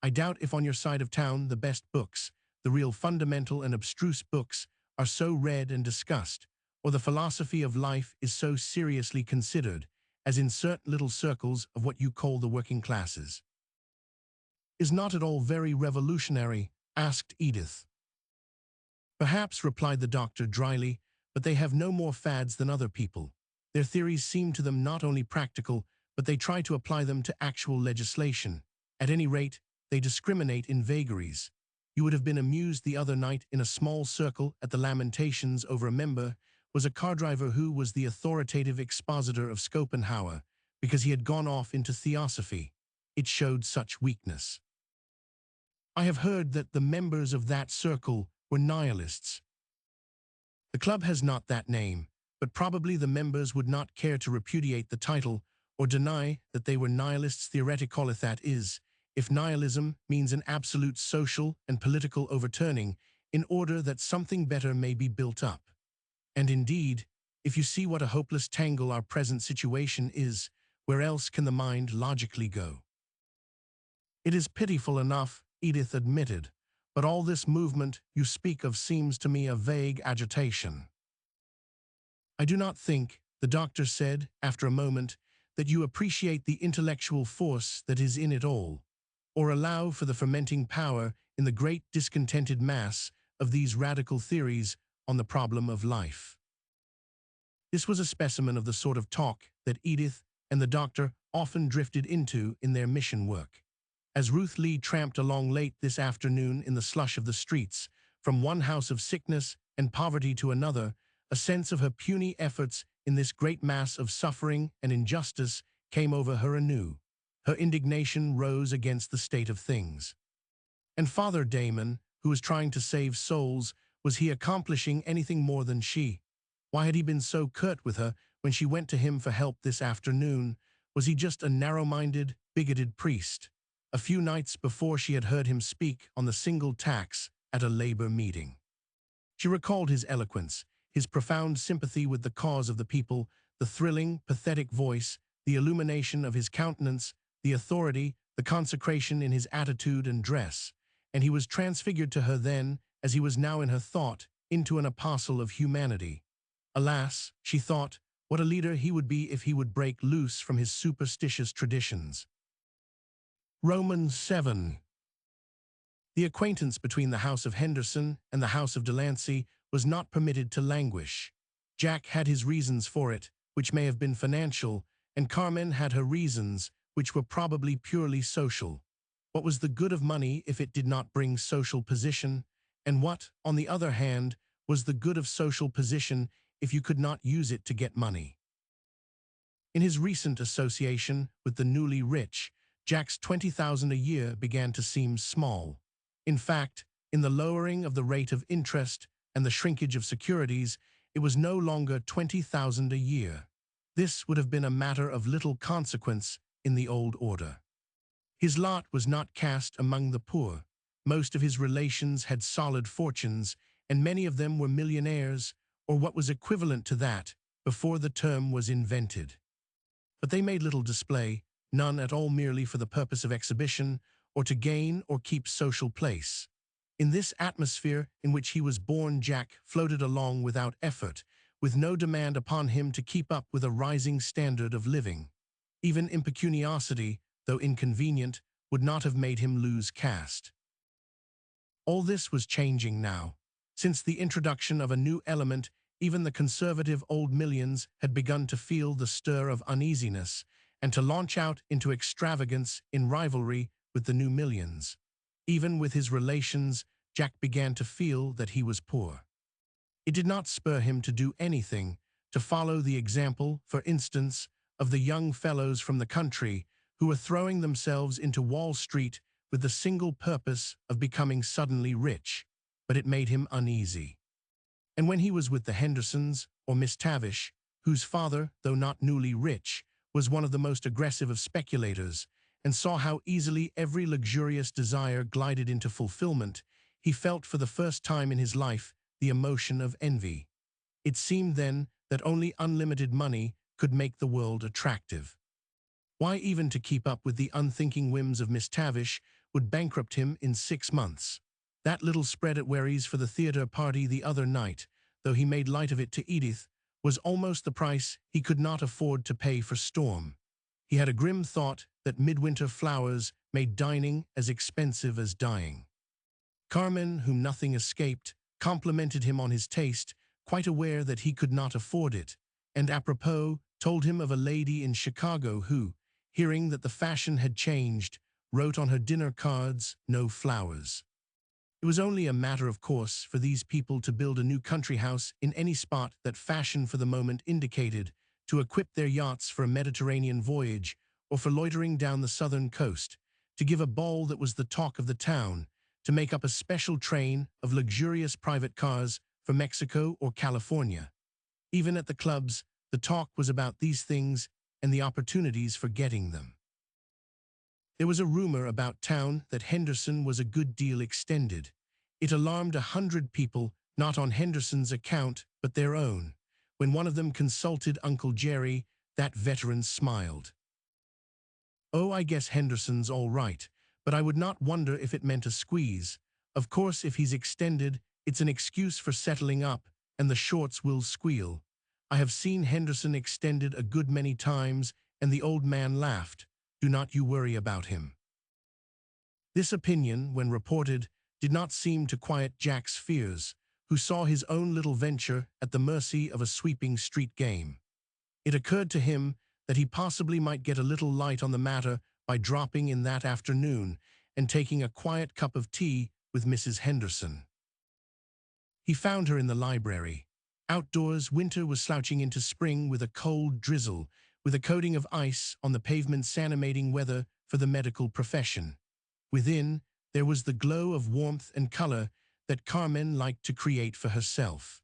[SPEAKER 1] I doubt if on your side of town the best books, the real fundamental and abstruse books, are so read and discussed, or the philosophy of life is so seriously considered, as in certain little circles of what you call the working classes. Is not it all very revolutionary? Asked Edith. Perhaps, replied the doctor dryly, but they have no more fads than other people. Their theories seem to them not only practical, but they try to apply them to actual legislation. At any rate, they discriminate in vagaries. You would have been amused the other night in a small circle at the lamentations over a member was a car driver who was the authoritative expositor of Schopenhauer because he had gone off into theosophy. It showed such weakness. I have heard that the members of that circle were nihilists. The club has not that name, but probably the members would not care to repudiate the title or deny that they were nihilists theoretically, that is, if nihilism means an absolute social and political overturning in order that something better may be built up. And indeed, if you see what a hopeless tangle our present situation is, where else can the mind logically go? It is pitiful enough, Edith admitted, but all this movement you speak of seems to me a vague agitation. I do not think, the doctor said, after a moment, that you appreciate the intellectual force that is in it all, or allow for the fermenting power in the great discontented mass of these radical theories on the problem of life. This was a specimen of the sort of talk that Edith and the doctor often drifted into in their mission work. As Ruth Lee tramped along late this afternoon in the slush of the streets, from one house of sickness and poverty to another, a sense of her puny efforts in this great mass of suffering and injustice came over her anew. Her indignation rose against the state of things. And Father Damon, who was trying to save souls, was he accomplishing anything more than she? Why had he been so curt with her when she went to him for help this afternoon? Was he just a narrow-minded, bigoted priest? A few nights before she had heard him speak on the single tax at a labor meeting. She recalled his eloquence, his profound sympathy with the cause of the people, the thrilling, pathetic voice, the illumination of his countenance, the authority, the consecration in his attitude and dress, and he was transfigured to her then, as he was now in her thought, into an apostle of humanity. Alas, she thought, what a leader he would be if he would break loose from his superstitious traditions. Romans 7. The acquaintance between the house of Henderson and the house of Delancey was not permitted to languish. Jack had his reasons for it, which may have been financial, and Carmen had her reasons, which were probably purely social. What was the good of money if it did not bring social position? And what, on the other hand, was the good of social position if you could not use it to get money? In his recent association with the newly rich, Jack's $20,000 a year began to seem small. In fact, in the lowering of the rate of interest and the shrinkage of securities, it was no longer $20,000 a year. This would have been a matter of little consequence in the old order. His lot was not cast among the poor. Most of his relations had solid fortunes, and many of them were millionaires, or what was equivalent to that, before the term was invented. But they made little display, none at all, merely for the purpose of exhibition, or to gain or keep social place. In this atmosphere in which he was born, Jack floated along without effort, with no demand upon him to keep up with a rising standard of living. Even impecuniosity, though inconvenient, would not have made him lose caste. All this was changing now. Since the introduction of a new element, even the conservative old millions had begun to feel the stir of uneasiness and to launch out into extravagance in rivalry with the new millions. Even with his relations, Jack began to feel that he was poor. It did not spur him to do anything, to follow the example, for instance, of the young fellows from the country who were throwing themselves into Wall Street with the single purpose of becoming suddenly rich, but it made him uneasy. And when he was with the Hendersons or Miss Tavish, whose father, though not newly rich, was one of the most aggressive of speculators, and saw how easily every luxurious desire glided into fulfillment, he felt for the first time in his life the emotion of envy. It seemed then that only unlimited money could make the world attractive. Why even to keep up with the unthinking whims of Miss Tavish would bankrupt him in 6 months. That little spread at Wary's for the theatre party the other night, though he made light of it to Edith, was almost the price he could not afford to pay for Storm. He had a grim thought that midwinter flowers made dining as expensive as dying. Carmen, whom nothing escaped, complimented him on his taste, quite aware that he could not afford it, and apropos told him of a lady in Chicago who, hearing that the fashion had changed, wrote on her dinner cards, "No flowers." It was only a matter of course for these people to build a new country house in any spot that fashion for the moment indicated, to equip their yachts for a Mediterranean voyage or for loitering down the southern coast, to give a ball that was the talk of the town, to make up a special train of luxurious private cars for Mexico or California. Even at the clubs, the talk was about these things and the opportunities for getting them. There was a rumor about town that Henderson was a good deal extended. It alarmed 100 people, not on Henderson's account, but their own. When one of them consulted Uncle Jerry, that veteran smiled. "Oh, I guess Henderson's all right, but I would not wonder if it meant a squeeze. Of course, if he's extended, it's an excuse for settling up, and the shorts will squeal. I have seen Henderson extended a good many times," and the old man laughed. "Do not you worry about him." This opinion, when reported, did not seem to quiet Jack's fears, who saw his own little venture at the mercy of a sweeping street game. It occurred to him that he possibly might get a little light on the matter by dropping in that afternoon and taking a quiet cup of tea with Mrs. Henderson. He found her in the library. Outdoors, winter was slouching into spring with a cold drizzle, with a coating of ice on the pavement's animating weather for the medical profession. Within, there was the glow of warmth and color that Carmen liked to create for herself.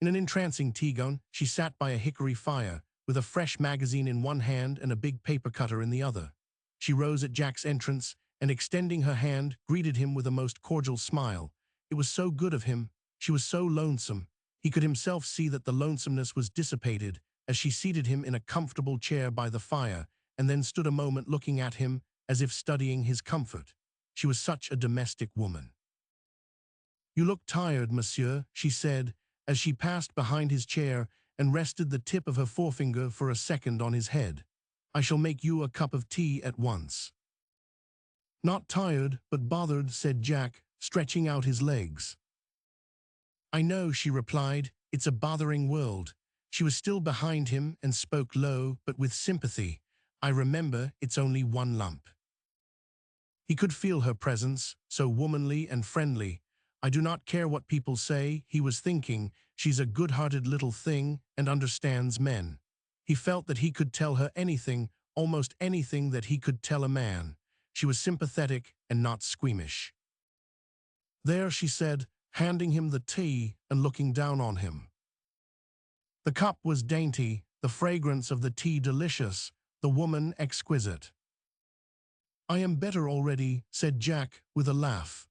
[SPEAKER 1] In an entrancing tea-gown, she sat by a hickory fire, with a fresh magazine in one hand and a big paper cutter in the other. She rose at Jack's entrance and, extending her hand, greeted him with a most cordial smile. It was so good of him. She was so lonesome. He could himself see that the lonesomeness was dissipated as she seated him in a comfortable chair by the fire and then stood a moment looking at him as if studying his comfort. She was such a domestic woman. "You look tired, monsieur," she said, as she passed behind his chair and rested the tip of her forefinger for a second on his head. "I shall make you a cup of tea at once." "Not tired, but bothered," said Jack, stretching out his legs. "I know," she replied. "It's a bothering world." She was still behind him and spoke low, but with sympathy. "I remember, it's only one lump." He could feel her presence, so womanly and friendly. "I do not care what people say," he was thinking. "She's a good-hearted little thing and understands men." He felt that he could tell her anything, almost anything that he could tell a man. She was sympathetic and not squeamish. "There," she said, handing him the tea and looking down on him. The cup was dainty, the fragrance of the tea delicious, the woman exquisite. "I am better already," said Jack with a laugh.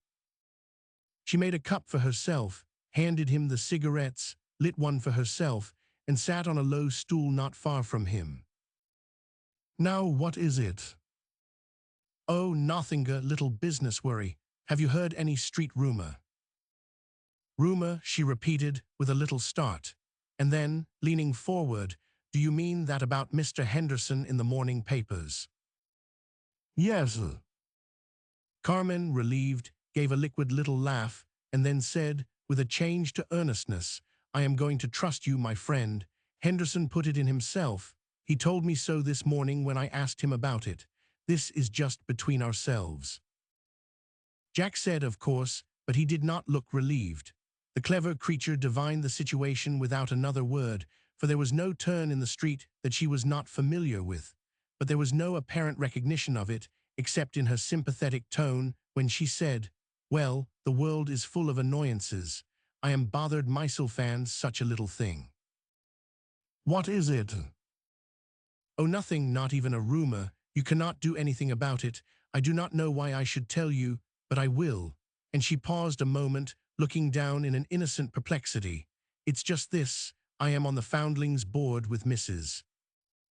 [SPEAKER 1] She made a cup for herself, handed him the cigarettes, lit one for herself, and sat on a low stool not far from him. "Now what is it?" "Oh, nothing, a little business worry. Have you heard any street rumor?" "Rumor," she repeated with a little start, and then, leaning forward, "Do you mean that about Mr. Henderson in the morning papers?" "Yes." Carmen, relieved, gave a liquid little laugh and then said, with a change to earnestness. "I am going to trust you, my friend." Henderson put it in himself. "He told me so this morning when I asked him about it. This is just between ourselves." Jack said, of course, but he did not look relieved. The clever creature divined the situation without another word, for there was no turn in the street that she was not familiar with. But there was no apparent recognition of it, except in her sympathetic tone when she said, "Well, the world is full of annoyances. I am bothered myself fans such a little thing." "What is it?" "Oh, nothing, not even a rumor. You cannot do anything about it. I do not know why I should tell you, but I will." And she paused a moment, looking down in an innocent perplexity. "It's just this. I am on the Foundlings board with Mrs.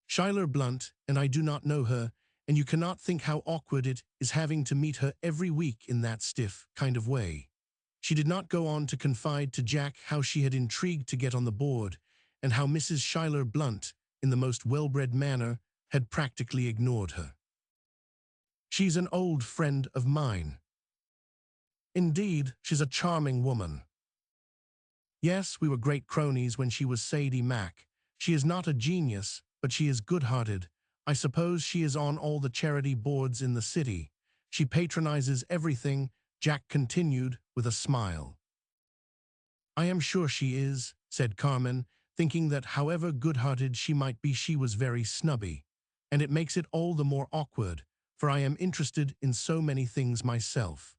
[SPEAKER 1] Schuyler Blunt, and I do not know her, and you cannot think how awkward it is having to meet her every week in that stiff kind of way." She did not go on to confide to Jack how she had intrigued to get on the board, and how Mrs. Schuyler Blunt, in the most well-bred manner, had practically ignored her. "She's an old friend of mine." "Indeed, she's a charming woman." "Yes, we were great cronies when she was Sadie Mack. She is not a genius, but she is good-hearted. I suppose she is on all the charity boards in the city. She patronizes everything," Jack continued with a smile. "I am sure she is," said Carmen, thinking that however good-hearted she might be, she was very snubby. "And it makes it all the more awkward, for I am interested in so many things myself."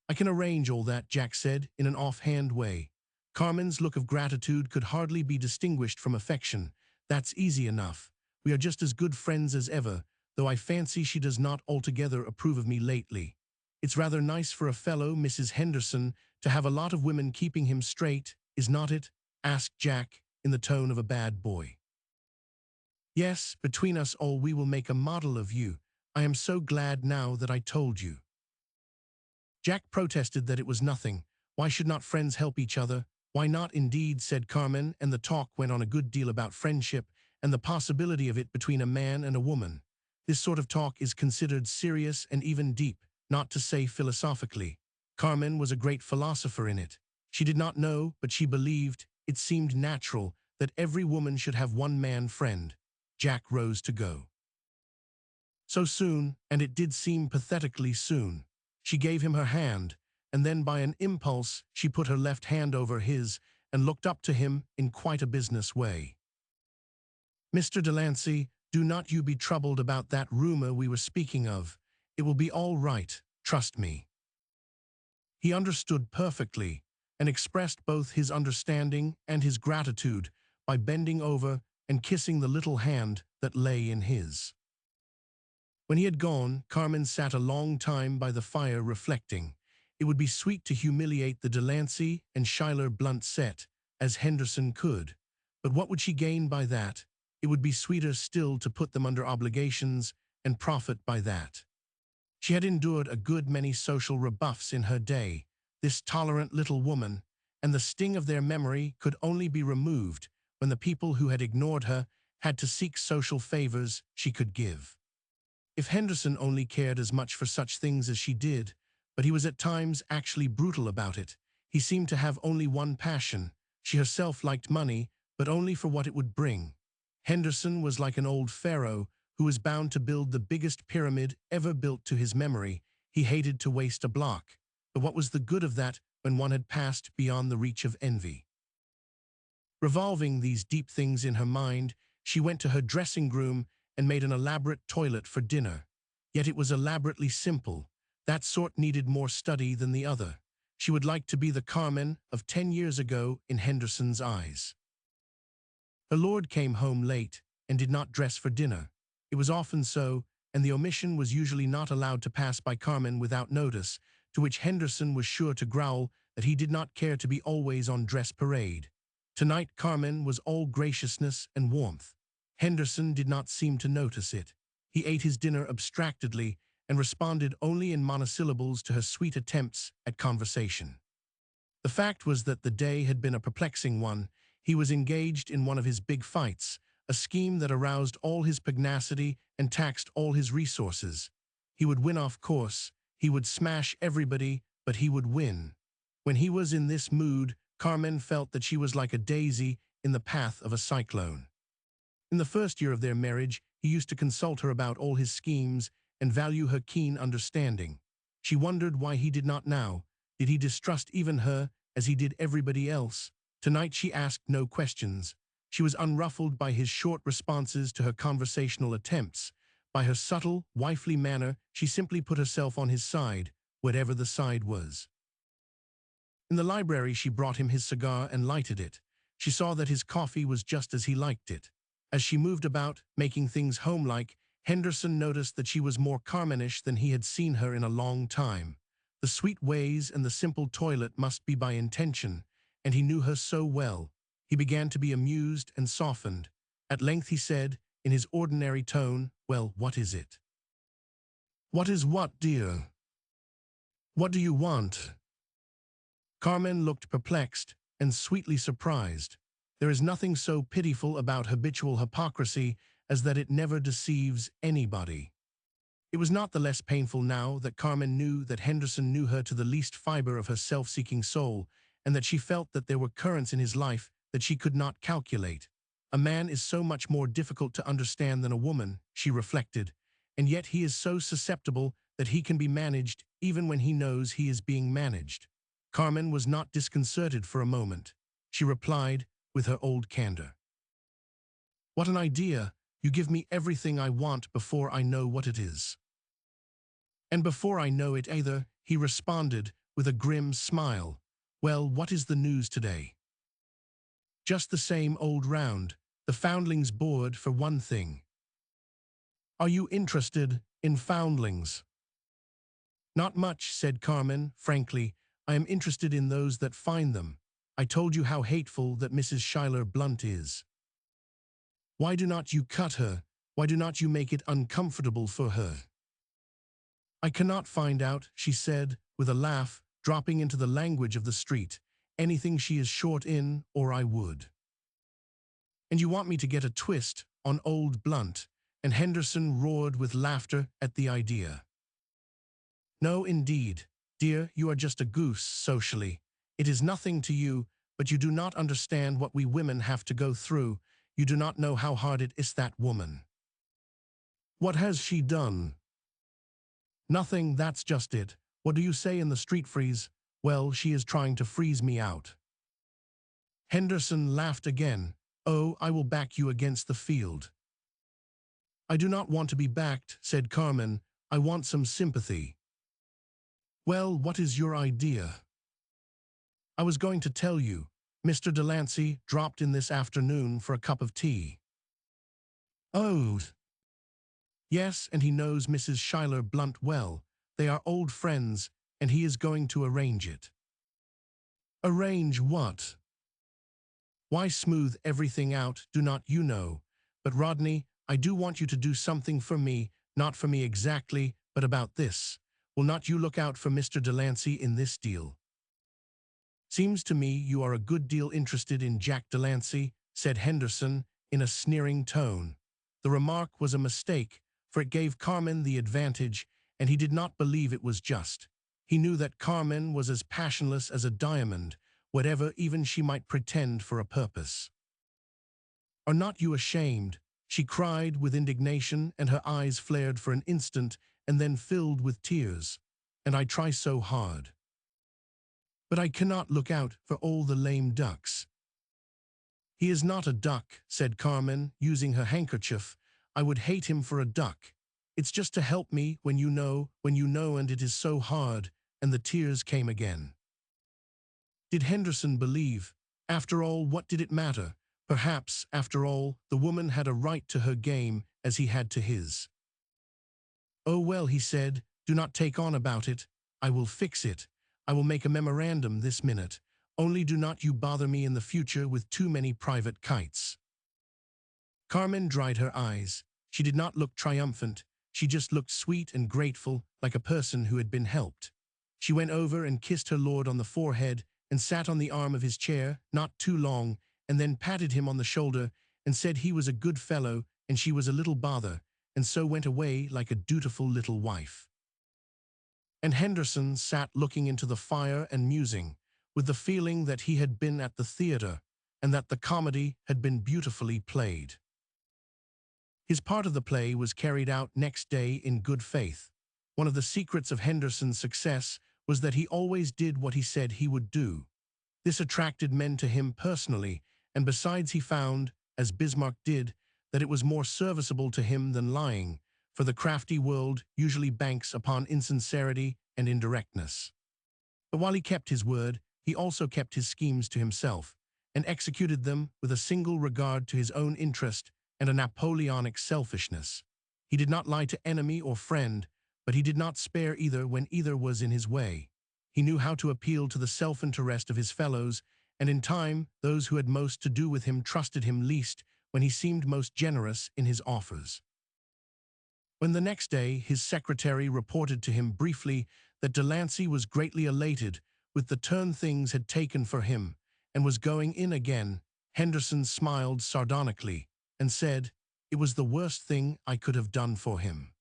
[SPEAKER 1] "I can arrange all that," Jack said in an offhand way. Carmen's look of gratitude could hardly be distinguished from affection. "That's easy enough. We are just as good friends as ever, though I fancy she does not altogether approve of me lately. It's rather nice for a fellow, Mrs. Henderson, to have a lot of women keeping him straight, is not it?" asked Jack, in the tone of a bad boy. "Yes, between us all we will make a model of you. I am so glad now that I told you." Jack protested that it was nothing. Why should not friends help each other? "Why not, indeed," said Carmen, and the talk went on a good deal about friendship and the possibility of it between a man and a woman. This sort of talk is considered serious and even deep, not to say philosophically. Carmen was a great philosopher in it. She did not know, but she believed it seemed natural that every woman should have one man friend. Jack rose to go. So soon, and it did seem pathetically soon. She gave him her hand, and then by an impulse she put her left hand over his and looked up to him in quite a business way. "Mr. Delancey, do not you be troubled about that rumor we were speaking of. It will be all right, trust me." He understood perfectly, and expressed both his understanding and his gratitude by bending over and kissing the little hand that lay in his. When he had gone, Carmen sat a long time by the fire reflecting. It would be sweet to humiliate the Delancey and Schuyler Blunt set, as Henderson could. But what would she gain by that? It would be sweeter still to put them under obligations and profit by that. She had endured a good many social rebuffs in her day, this tolerant little woman, and the sting of their memory could only be removed when the people who had ignored her had to seek social favors she could give. If Henderson only cared as much for such things as she did, but he was at times actually brutal about it. He seemed to have only one passion. She herself liked money, but only for what it would bring. Henderson was like an old pharaoh who was bound to build the biggest pyramid ever built to his memory. He hated to waste a block. But what was the good of that when one had passed beyond the reach of envy? Revolving these deep things in her mind, she went to her dressing room and made an elaborate toilet for dinner. Yet it was elaborately simple. That sort needed more study than the other. She would like to be the Carmen of 10 years ago in Henderson's eyes. Her lord came home late and did not dress for dinner. It was often so, and the omission was usually not allowed to pass by Carmen without notice, to which Henderson was sure to growl that he did not care to be always on dress parade. Tonight Carmen was all graciousness and warmth. Henderson did not seem to notice it. He ate his dinner abstractedly and responded only in monosyllables to her sweet attempts at conversation. The fact was that the day had been a perplexing one. He was engaged in one of his big fights, a scheme that aroused all his pugnacity and taxed all his resources. He would win, of course. He would smash everybody, but he would win. When he was in this mood, Carmen felt that she was like a daisy in the path of a cyclone. In the first year of their marriage, he used to consult her about all his schemes and value her keen understanding. She wondered why he did not now. Did he distrust even her as he did everybody else? Tonight she asked no questions. She was unruffled by his short responses to her conversational attempts. By her subtle, wifely manner, she simply put herself on his side, whatever the side was. In the library, she brought him his cigar and lighted it. She saw that his coffee was just as he liked it. As she moved about, making things homelike, Henderson noticed that she was more Carmenish than he had seen her in a long time. The sweet ways and the simple toilet must be by intention, and he knew her so well. He began to be amused and softened. At length he said, in his ordinary tone, "Well, what is it?" "What is what, dear? What do you want?" Carmen looked perplexed and sweetly surprised. There is nothing so pitiful about habitual hypocrisy as that it never deceives anybody. It was not the less painful now that Carmen knew that Henderson knew her to the least fiber of her self-seeking soul, and that she felt that there were currents in his life that she could not calculate. A man is so much more difficult to understand than a woman, she reflected, and yet he is so susceptible that he can be managed even when he knows he is being managed. Carmen was not disconcerted for a moment. She replied with her old candor. "What an idea! You give me everything I want before I know what it is." "And before I know it either," he responded with a grim smile. "Well, what is the news today?" "Just the same old round. The foundlings board for one thing." "Are you interested in foundlings?" "Not much," said Carmen, frankly. "I am interested in those that find them. I told you how hateful that Mrs. Schuyler Blunt is. Why do not you cut her? Why do not you make it uncomfortable for her?" "I cannot find out," she said, with a laugh, dropping into the language of the street. "Anything she is short in, or I would." "And you want me to get a twist on old Blunt?" And Henderson roared with laughter at the idea. "No, indeed. Dear, you are just a goose, socially. It is nothing to you, but you do not understand what we women have to go through. You do not know how hard it is, that woman." "What has she done?" "Nothing, that's just it. What do you say in the street freeze? Well, she is trying to freeze me out." Henderson laughed again. "Oh, I will back you against the field." "I do not want to be backed," said Carmen. "I want some sympathy." "Well, what is your idea?" "I was going to tell you. Mr. Delancey dropped in this afternoon for a cup of tea." "Oh." "Yes, and he knows Mrs. Schuyler Blunt well. They are old friends, and he is going to arrange it." "Arrange what?" "Why, smooth everything out, do not you know? But Rodney, I do want you to do something for me, not for me exactly, but about this. Will not you look out for Mr. Delancey in this deal?" "Seems to me you are a good deal interested in Jack Delancey," said Henderson in a sneering tone. The remark was a mistake, for it gave Carmen the advantage, and he did not believe it was just. He knew that Carmen was as passionless as a diamond, whatever even she might pretend for a purpose. "Are not you ashamed?" she cried with indignation, and her eyes flared for an instant and then filled with tears. "And I try so hard. But I cannot look out for all the lame ducks." "He is not a duck," said Carmen, using her handkerchief. "I would hate him for a duck. It's just to help me when you know, and it is so hard," and the tears came again. Did Henderson believe? After all, what did it matter? Perhaps, after all, the woman had a right to her game as he had to his. "Oh well," he said, "do not take on about it. I will fix it. I will make a memorandum this minute. Only do not you bother me in the future with too many private kites." Carmen dried her eyes. She did not look triumphant. She just looked sweet and grateful, like a person who had been helped. She went over and kissed her lord on the forehead and sat on the arm of his chair, not too long, and then patted him on the shoulder and said he was a good fellow and she was a little bother, and so went away like a dutiful little wife. And Henderson sat looking into the fire and musing. with the feeling that he had been at the theater and that the comedy had been beautifully played. His part of the play was carried out next day in good faith. One of the secrets of Henderson's success was that he always did what he said he would do. This attracted men to him personally, and besides he found, as Bismarck did, that it was more serviceable to him than lying, for the crafty world usually banks upon insincerity and indirectness. But while he kept his word, he also kept his schemes to himself, and executed them with a single regard to his own interest and a Napoleonic selfishness. He did not lie to enemy or friend, but he did not spare either when either was in his way. He knew how to appeal to the self-interest of his fellows, and in time those who had most to do with him trusted him least when he seemed most generous in his offers. When the next day his secretary reported to him briefly that Delancey was greatly elated with the turn things had taken for him, and was going in again, Henderson smiled sardonically and said, "It was the worst thing I could have done for him."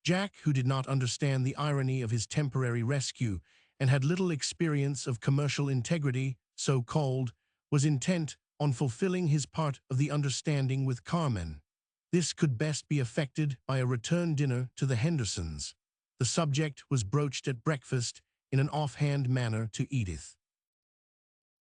[SPEAKER 1] Jack, who did not understand the irony of his temporary rescue and had little experience of commercial integrity, so-called, was intent on fulfilling his part of the understanding with Carmen. This could best be effected by a return dinner to the Hendersons. The subject was broached at breakfast in an offhand manner to Edith.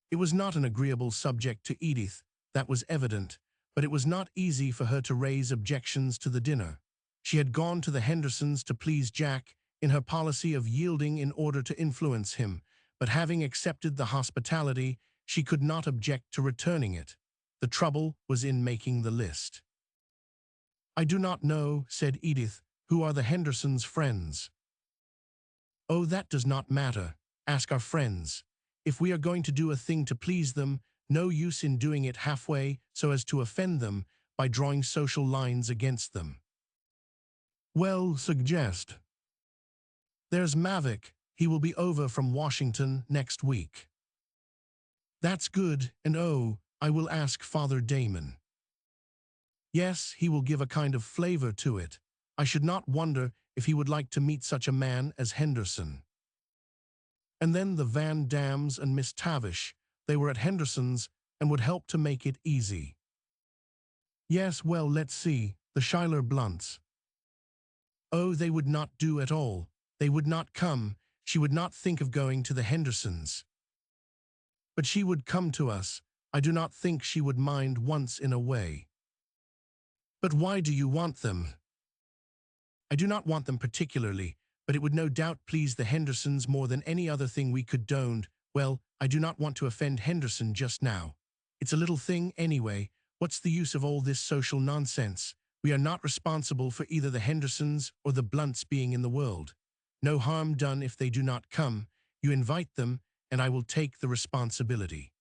[SPEAKER 1] It was not an agreeable subject to Edith, that was evident, but it was not easy for her to raise objections to the dinner. She had gone to the Hendersons to please Jack in her policy of yielding in order to influence him, but having accepted the hospitality, she could not object to returning it. The trouble was in making the list. "I do not know," said Edith, "who are the Hendersons' friends." "Oh, that does not matter. Ask our friends. If we are going to do a thing to please them, no use in doing it halfway so as to offend them by drawing social lines against them." "Well, suggest." "There's Mavic. He will be over from Washington next week." "That's good, and oh, I will ask Father Damon." "Yes, he will give a kind of flavor to it. I should not wonder if he would like to meet such a man as Henderson." And then the Van Dams and Miss Tavish, they were at Henderson's and would help to make it easy. "Yes, well, let's see, the Schuyler Blunts." "Oh, they would not do at all. They would not come. She would not think of going to the Hendersons." "But she would come to us. I do not think she would mind once in a way." "But why do you want them?" "I do not want them particularly, but it would no doubt please the Hendersons more than any other thing we could don't. Well, I do not want to offend Henderson just now. It's a little thing anyway. What's the use of all this social nonsense? We are not responsible for either the Hendersons or the Blunts being in the world. No harm done if they do not come. You invite them, and I will take the responsibility."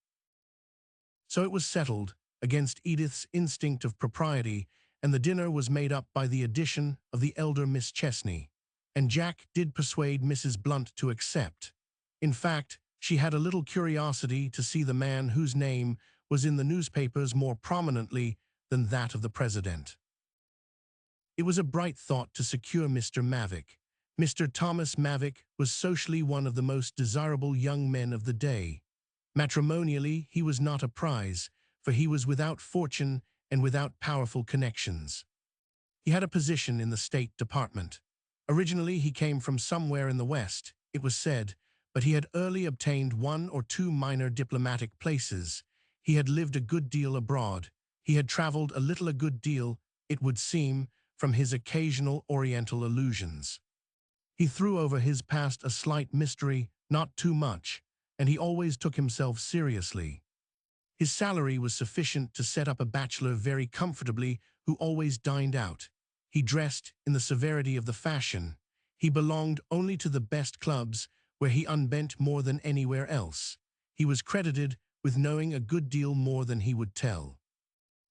[SPEAKER 1] So it was settled, against Edith's instinct of propriety, and the dinner was made up by the addition of the elder Miss Chesney. And Jack did persuade Mrs. Blunt to accept. In fact, she had a little curiosity to see the man whose name was in the newspapers more prominently than that of the president. It was a bright thought to secure Mr. Mavic. Mr. Thomas Mavic was socially one of the most desirable young men of the day. Matrimonially, he was not a prize, for he was without fortune and without powerful connections. He had a position in the State Department. Originally, he came from somewhere in the West, it was said, but he had early obtained 1 or 2 minor diplomatic places. He had lived a good deal abroad. He had traveled a little a good deal, it would seem, from his occasional Oriental allusions. He threw over his past a slight mystery, not too much, and he always took himself seriously. His salary was sufficient to set up a bachelor very comfortably who always dined out. He dressed in the severity of the fashion. He belonged only to the best clubs, where he unbent more than anywhere else. He was credited with knowing a good deal more than he would tell.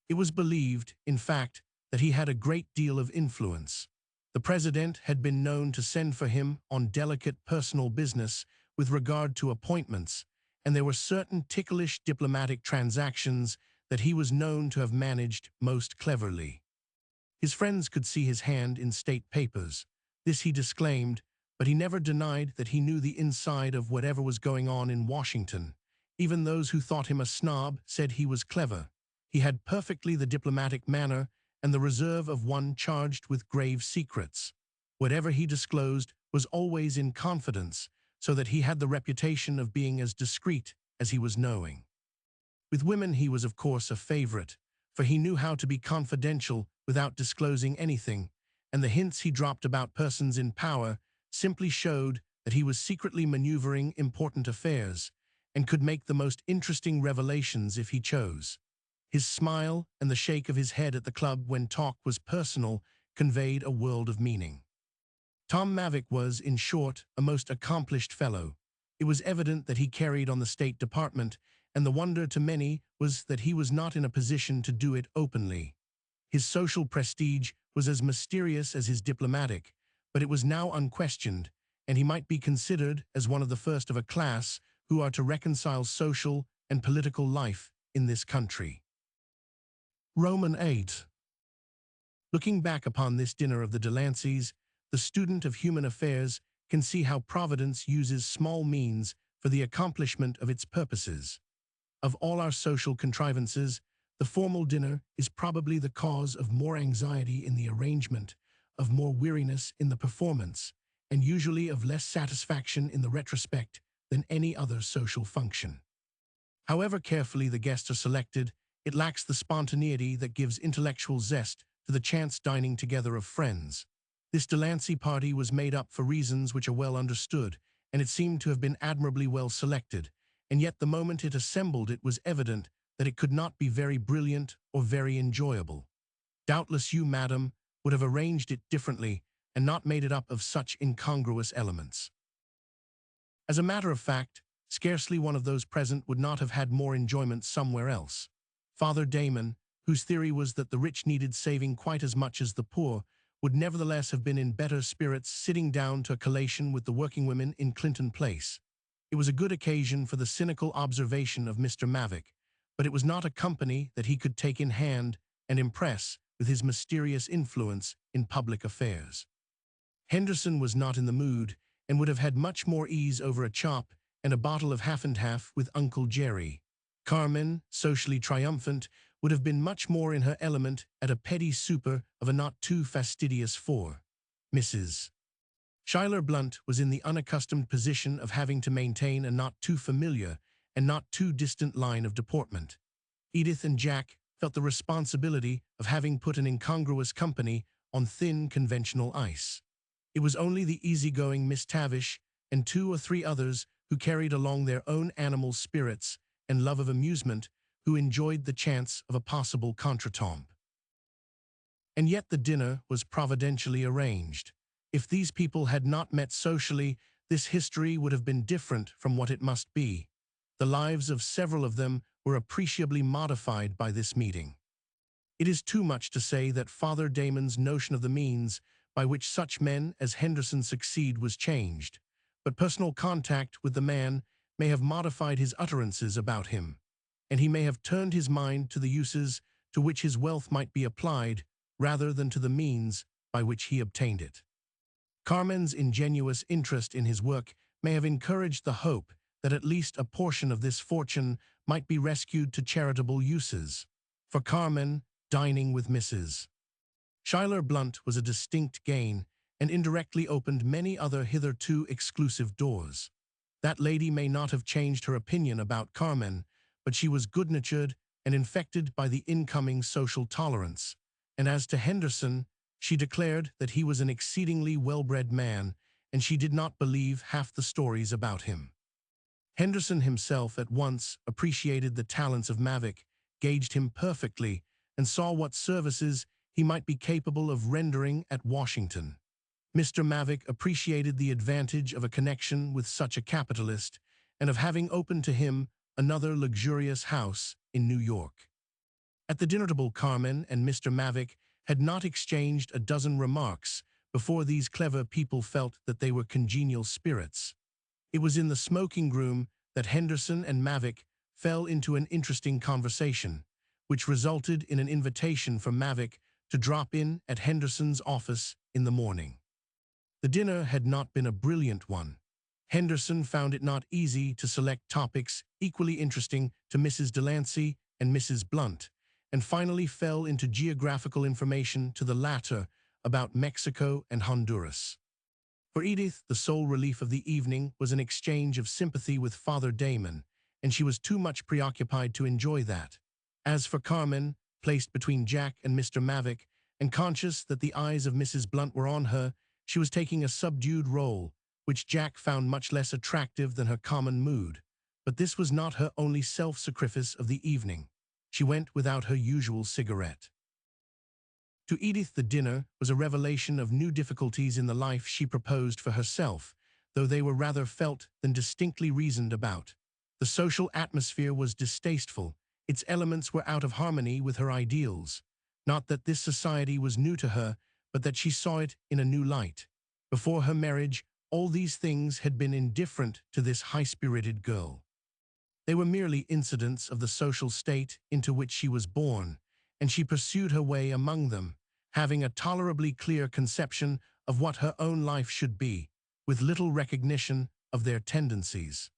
[SPEAKER 1] It was believed, in fact, that he had a great deal of influence. The president had been known to send for him on delicate personal business with regard to appointments, and there were certain ticklish diplomatic transactions that he was known to have managed most cleverly. His friends could see his hand in state papers. This he disclaimed, but he never denied that he knew the inside of whatever was going on in Washington. Even those who thought him a snob said he was clever. He had perfectly the diplomatic manner and the reserve of one charged with grave secrets. Whatever he disclosed was always in confidence, so that he had the reputation of being as discreet as he was knowing. With women he was of course a favorite, for he knew how to be confidential without disclosing anything, and the hints he dropped about persons in power simply showed that he was secretly maneuvering important affairs and could make the most interesting revelations if he chose. His smile and the shake of his head at the club when talk was personal conveyed a world of meaning. Tom Mavick was, in short, a most accomplished fellow. It was evident that he carried on the State Department, and the wonder to many was that he was not in a position to do it openly. His social prestige was as mysterious as his diplomatic, but it was now unquestioned, and he might be considered as one of the first of a class who are to reconcile social and political life in this country. Roman 8. Looking back upon this dinner of the Delanceys, the student of human affairs can see how Providence uses small means for the accomplishment of its purposes. Of all our social contrivances, the formal dinner is probably the cause of more anxiety in the arrangement, of more weariness in the performance, and usually of less satisfaction in the retrospect than any other social function. However carefully the guests are selected, it lacks the spontaneity that gives intellectual zest to the chance dining together of friends. This Delancey party was made up for reasons which are well understood, and it seemed to have been admirably well selected, and yet the moment it assembled it was evident that it could not be very brilliant or very enjoyable. Doubtless you, madam, would have arranged it differently and not made it up of such incongruous elements. As a matter of fact, scarcely one of those present would not have had more enjoyment somewhere else. Father Damon, whose theory was that the rich needed saving quite as much as the poor, would nevertheless have been in better spirits sitting down to a collation with the working women in Clinton Place. It was a good occasion for the cynical observation of Mr. Mavick, but it was not a company that he could take in hand and impress with his mysterious influence in public affairs. Henderson was not in the mood, and would have had much more ease over a chop and a bottle of half and half with Uncle Jerry. Carmen, socially triumphant, would have been much more in her element at a petty super of a not too fastidious 4. Mrs. Schuyler Blunt was in the unaccustomed position of having to maintain a not too familiar and not too distant line of deportment. Edith and Jack felt the responsibility of having put an incongruous company on thin conventional ice. It was only the easygoing Miss Tavish and 2 or 3 others who carried along their own animal spirits and love of amusement who enjoyed the chance of a possible contretemps. And yet the dinner was providentially arranged. If these people had not met socially, this history would have been different from what it must be. The lives of several of them were appreciably modified by this meeting. It is too much to say that Father Damon's notion of the means by which such men as Henderson succeed was changed, but personal contact with the man may have modified his utterances about him, and he may have turned his mind to the uses to which his wealth might be applied rather than to the means by which he obtained it. Carmen's ingenuous interest in his work may have encouraged the hope that at least a portion of this fortune might be rescued to charitable uses. For Carmen, dining with Mrs. Schuyler Blunt was a distinct gain and indirectly opened many other hitherto exclusive doors. That lady may not have changed her opinion about Carmen, but she was good-natured and infected by the incoming social tolerance, and as to Henderson, she declared that he was an exceedingly well-bred man, and she did not believe half the stories about him. Henderson himself at once appreciated the talents of Mavick, gauged him perfectly, and saw what services he might be capable of rendering at Washington. Mr. Mavick appreciated the advantage of a connection with such a capitalist and of having opened to him another luxurious house in New York. At the dinner table, Carmen and Mr. Mavick had not exchanged a dozen remarks before these clever people felt that they were congenial spirits. It was in the smoking room that Henderson and Mavick fell into an interesting conversation, which resulted in an invitation for Mavick to drop in at Henderson's office in the morning. The dinner had not been a brilliant one. Henderson found it not easy to select topics equally interesting to Mrs. Delancey and Mrs. Blunt, and finally fell into geographical information to the latter about Mexico and Honduras. For Edith, the sole relief of the evening was an exchange of sympathy with Father Damon, and she was too much preoccupied to enjoy that. As for Carmen, placed between Jack and Mr. Mavick, and conscious that the eyes of Mrs. Blunt were on her, she was taking a subdued role, which Jack found much less attractive than her common mood. But this was not her only self-sacrifice of the evening. She went without her usual cigarette. To Edith, the dinner was a revelation of new difficulties in the life she proposed for herself, though they were rather felt than distinctly reasoned about. The social atmosphere was distasteful. Its elements were out of harmony with her ideals. Not that this society was new to her, but that she saw it in a new light. Before her marriage, all these things had been indifferent to this high-spirited girl. They were merely incidents of the social state into which she was born, and she pursued her way among them, having a tolerably clear conception of what her own life should be, with little recognition of their tendencies.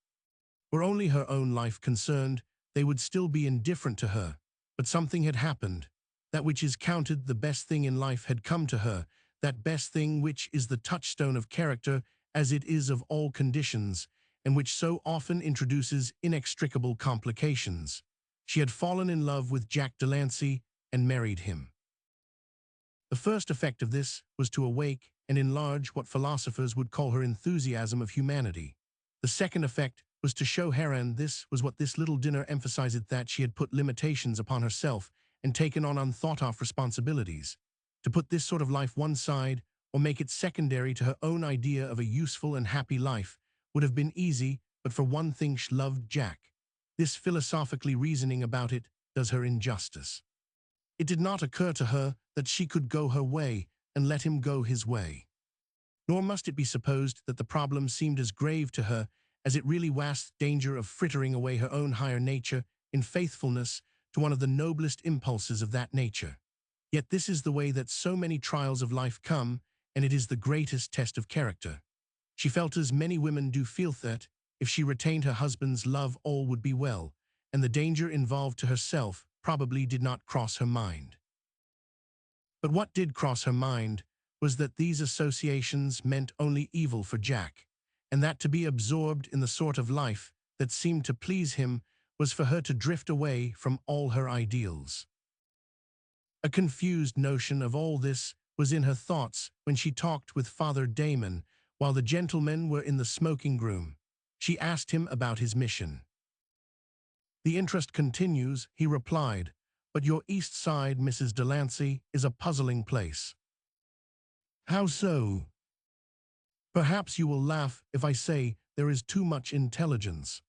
[SPEAKER 1] Were only her own life concerned, they would still be indifferent to her, but something had happened. That which is counted the best thing in life had come to her, that best thing which is the touchstone of character as it is of all conditions, and which so often introduces inextricable complications. She had fallen in love with Jack Delancey and married him. The first effect of this was to awake and enlarge what philosophers would call her enthusiasm of humanity. The second effect was to show Heron this was what this little dinner emphasized, that she had put limitations upon herself and taken on unthought-of responsibilities. To put this sort of life one side, or make it secondary to her own idea of a useful and happy life, would have been easy, but for one thing she loved Jack. This philosophically reasoning about it does her injustice. It did not occur to her that she could go her way and let him go his way. Nor must it be supposed that the problem seemed as grave to her as it really was, danger of frittering away her own higher nature in faithfulness to one of the noblest impulses of that nature. Yet this is the way that so many trials of life come, and it is the greatest test of character. She felt, as many women do feel, that if she retained her husband's love all would be well, and the danger involved to herself probably did not cross her mind. But what did cross her mind was that these associations meant only evil for Jack, and that to be absorbed in the sort of life that seemed to please him was for her to drift away from all her ideals. A confused notion of all this was in her thoughts when she talked with Father Damon while the gentlemen were in the smoking room. She asked him about his mission. "The interest continues," he replied, "but your East Side, Mrs. Delancey, is a puzzling place." "How so?" "Perhaps you will laugh if I say there is too much intelligence."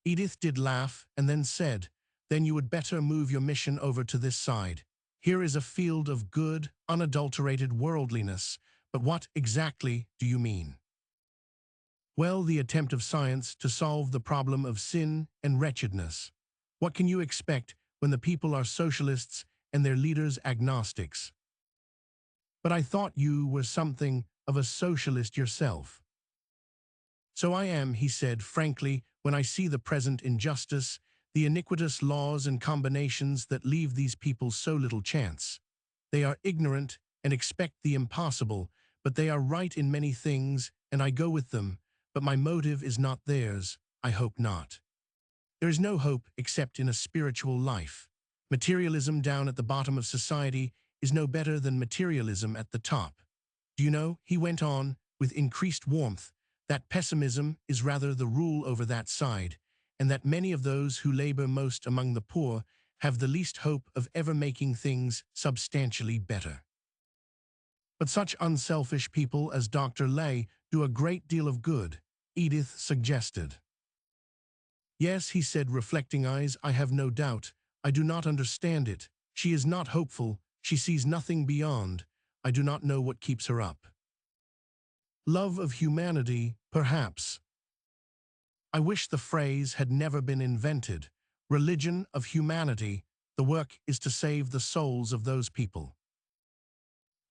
[SPEAKER 1] Edith did laugh and then said, "Then you would better move your mission over to this side. Here is a field of good, unadulterated worldliness, but what exactly do you mean?" "Well, the attempt of science to solve the problem of sin and wretchedness. What can you expect when the people are socialists and their leaders agnostics?" "But I thought you were something of a socialist yourself." "So I am," he said frankly, "when I see the present injustice, the iniquitous laws and combinations that leave these people so little chance. They are ignorant and expect the impossible, but they are right in many things, and I go with them, but my motive is not theirs. I hope not. There is no hope except in a spiritual life. Materialism down at the bottom of society is no better than materialism at the top. Do you know," he went on, with increased warmth, "that pessimism is rather the rule over that side, and that many of those who labor most among the poor have the least hope of ever making things substantially better." "But such unselfish people as Dr. Lay do a great deal of good," Edith suggested. "Yes," he said, reflecting eyes, "I have no doubt. I do not understand it. She is not hopeful. She sees nothing beyond. I do not know what keeps her up. Love of humanity, perhaps. I wish the phrase had never been invented. Religion of humanity. The work is to save the souls of those people."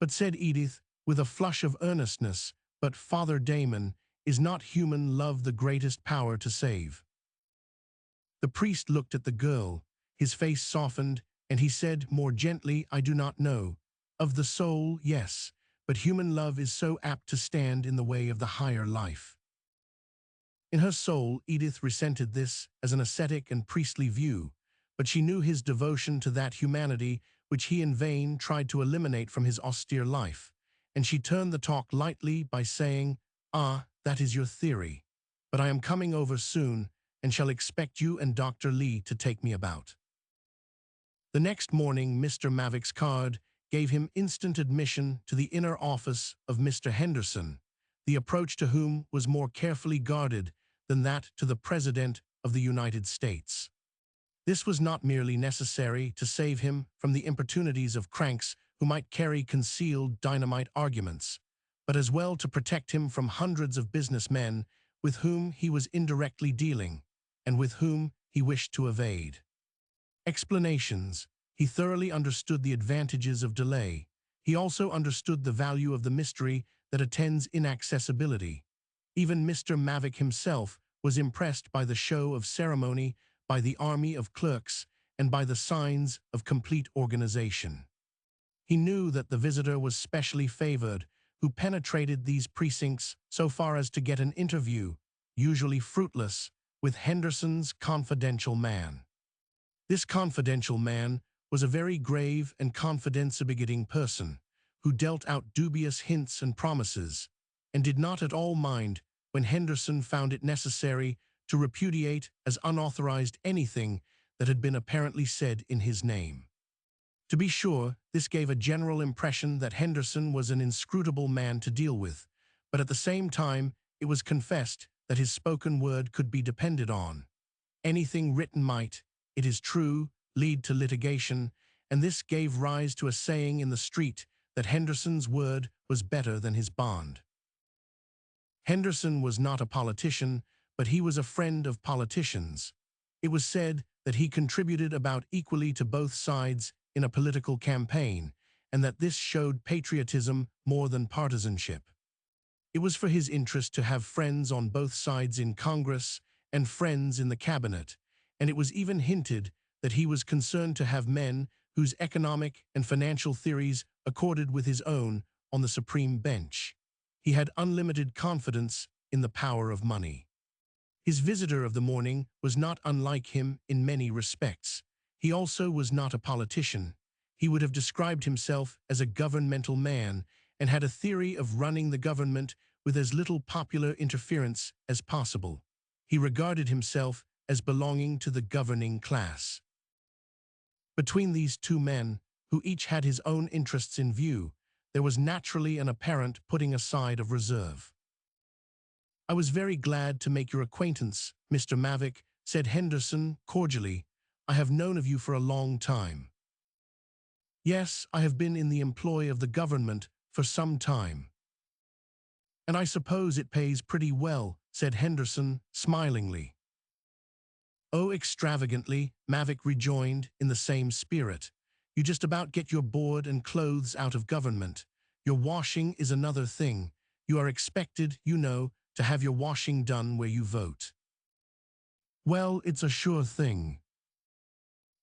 [SPEAKER 1] "But," said Edith, with a flush of earnestness, "But, Father Damon, is not human love the greatest power to save?" The priest looked at the girl, his face softened, and he said more gently, "I do not know. Of the soul, yes, but human love is so apt to stand in the way of the higher life." In her soul, Edith resented this as an ascetic and priestly view, but she knew his devotion to that humanity which he in vain tried to eliminate from his austere life, and she turned the talk lightly by saying, "Ah, that is your theory, but I am coming over soon and shall expect you and Dr. Lee to take me about." The next morning, Mr. Mavick's card gave him instant admission to the inner office of Mr. Henderson, the approach to whom was more carefully guarded than that to the President of the United States. This was not merely necessary to save him from the importunities of cranks who might carry concealed dynamite arguments, but as well to protect him from hundreds of businessmen with whom he was indirectly dealing, and with whom he wished to evade explanations. He thoroughly understood the advantages of delay. He also understood the value of the mystery that attends inaccessibility. Even Mr. Mavick himself was impressed by the show of ceremony, by the army of clerks, and by the signs of complete organization. He knew that the visitor was specially favored, who penetrated these precincts so far as to get an interview, usually fruitless, with Henderson's confidential man. This confidential man was a very grave and confidence-begetting person, who dealt out dubious hints and promises, and did not at all mind when Henderson found it necessary to repudiate as unauthorized anything that had been apparently said in his name. To be sure, this gave a general impression that Henderson was an inscrutable man to deal with, but at the same time it was confessed that his spoken word could be depended on. Anything written might, it is true, lead to litigation, and this gave rise to a saying in the street that Henderson's word was better than his bond. Henderson was not a politician, but he was a friend of politicians. It was said that he contributed about equally to both sides in a political campaign, and that this showed patriotism more than partisanship. It was for his interest to have friends on both sides in Congress and friends in the cabinet, and it was even hinted that he was concerned to have men whose economic and financial theories accorded with his own on the Supreme Bench. He had unlimited confidence in the power of money. His visitor of the morning was not unlike him in many respects. He also was not a politician. He would have described himself as a governmental man and had a theory of running the government with as little popular interference as possible. He regarded himself as belonging to the governing class. Between these two men, who each had his own interests in view, there was naturally an apparent putting aside of reserve. "I was very glad to make your acquaintance, Mr. Mavick," said Henderson cordially. "I have known of you for a long time." "Yes, I have been in the employ of the government for some time." "And I suppose it pays pretty well," said Henderson smilingly. "Oh, extravagantly," Mavick rejoined in the same spirit. "You just about get your board and clothes out of government. Your washing is another thing. You are expected, you know, to have your washing done where you vote." "Well, it's a sure thing."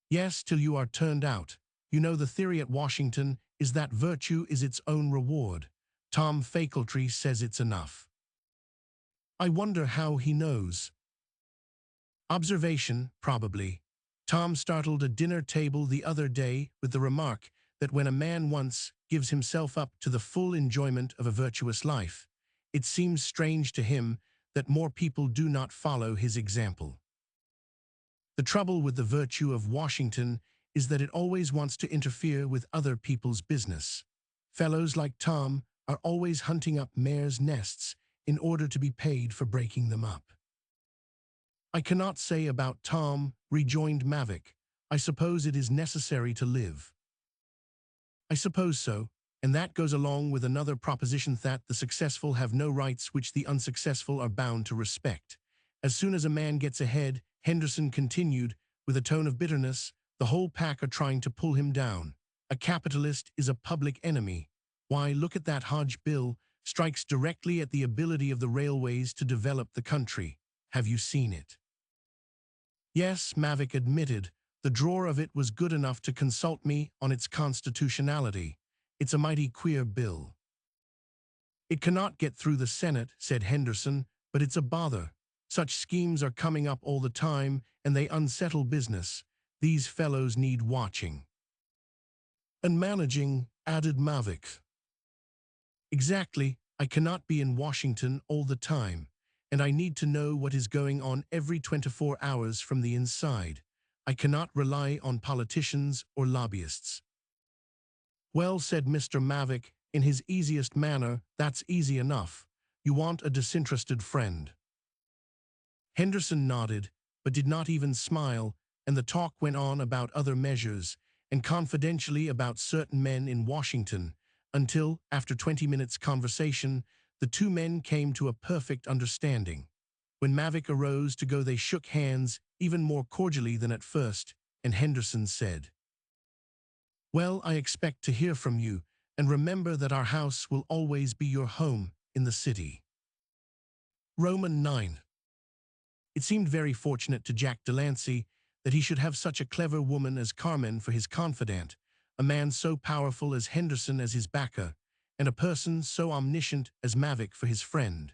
[SPEAKER 1] "Yes, till you are turned out. You know the theory at Washington is that virtue is its own reward. Tom Faculty says it's enough." "I wonder how he knows." "Observation, probably. Tom startled a dinner table the other day with the remark that when a man once gives himself up to the full enjoyment of a virtuous life, it seems strange to him that more people do not follow his example. The trouble with the virtue of Washington is that it always wants to interfere with other people's business. Fellows like Tom are always hunting up mares' nests in order to be paid for breaking them up." "I cannot say about Tom," rejoined Mavick. "I suppose it is necessary to live." "I suppose so, and that goes along with another proposition that the successful have no rights which the unsuccessful are bound to respect. As soon as a man gets ahead," Henderson continued, with a tone of bitterness, "the whole pack are trying to pull him down. A capitalist is a public enemy. Why, look at that Hodge bill, strikes directly at the ability of the railways to develop the country. Have you seen it? Yes, Mavic admitted. The drawer of it was good enough to consult me on its constitutionality. It's a mighty queer bill. It cannot get through the Senate, said Henderson, but it's a bother. Such schemes are coming up all the time, and they unsettle business. These fellows need watching. And managing, added Mavic. Exactly, I cannot be in Washington all the time, and I need to know what is going on every 24 hours from the inside. I cannot rely on politicians or lobbyists. Well, said Mr. Mavic, in his easiest manner, that's easy enough. You want a disinterested friend. Henderson nodded, but did not even smile, and the talk went on about other measures, and confidentially about certain men in Washington, until, after 20 minutes' conversation, the two men came to a perfect understanding. When Mavic arose to go, they shook hands even more cordially than at first, and Henderson said, "Well, I expect to hear from you, and remember that our house will always be your home in the city." Roman 9. It seemed very fortunate to Jack Delancey that he should have such a clever woman as Carmen for his confidant, a man so powerful as Henderson as his backer, and a person so omniscient as Mavic for his friend.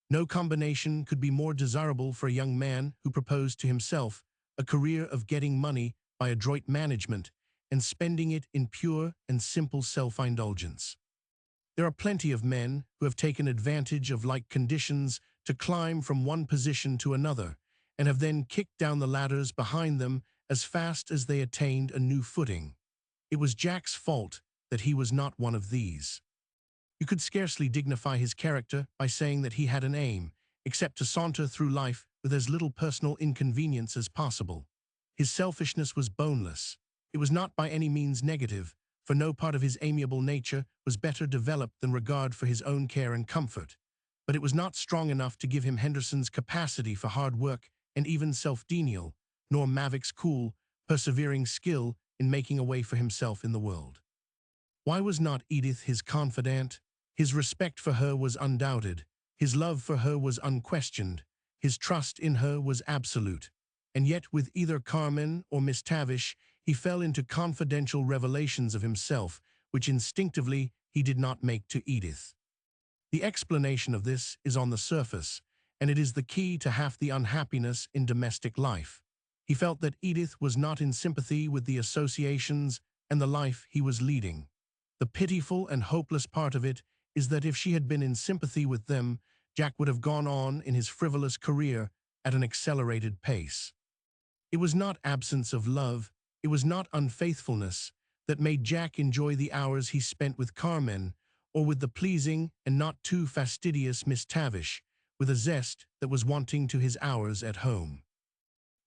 [SPEAKER 1] No combination could be more desirable for a young man who proposed to himself a career of getting money by adroit management and spending it in pure and simple self-indulgence. There are plenty of men who have taken advantage of like conditions to climb from one position to another, and have then kicked down the ladders behind them as fast as they attained a new footing. It was Jack's fault that he was not one of these. You could scarcely dignify his character by saying that he had an aim, except to saunter through life with as little personal inconvenience as possible. His selfishness was boneless. It was not by any means negative, for no part of his amiable nature was better developed than regard for his own care and comfort. But it was not strong enough to give him Henderson's capacity for hard work and even self-denial, nor Mavic's cool, persevering skill in making a way for himself in the world. Why was not Edith his confidant? His respect for her was undoubted. His love for her was unquestioned. His trust in her was absolute. And yet with either Carmen or Miss Tavish, he fell into confidential revelations of himself, which instinctively he did not make to Edith. The explanation of this is on the surface, and it is the key to half the unhappiness in domestic life. He felt that Edith was not in sympathy with the associations and the life he was leading. The pitiful and hopeless part of it is that if she had been in sympathy with them, Jack would have gone on in his frivolous career at an accelerated pace. It was not absence of love, it was not unfaithfulness, that made Jack enjoy the hours he spent with Carmen, or with the pleasing and not too fastidious Miss Tavish, with a zest that was wanting to his hours at home.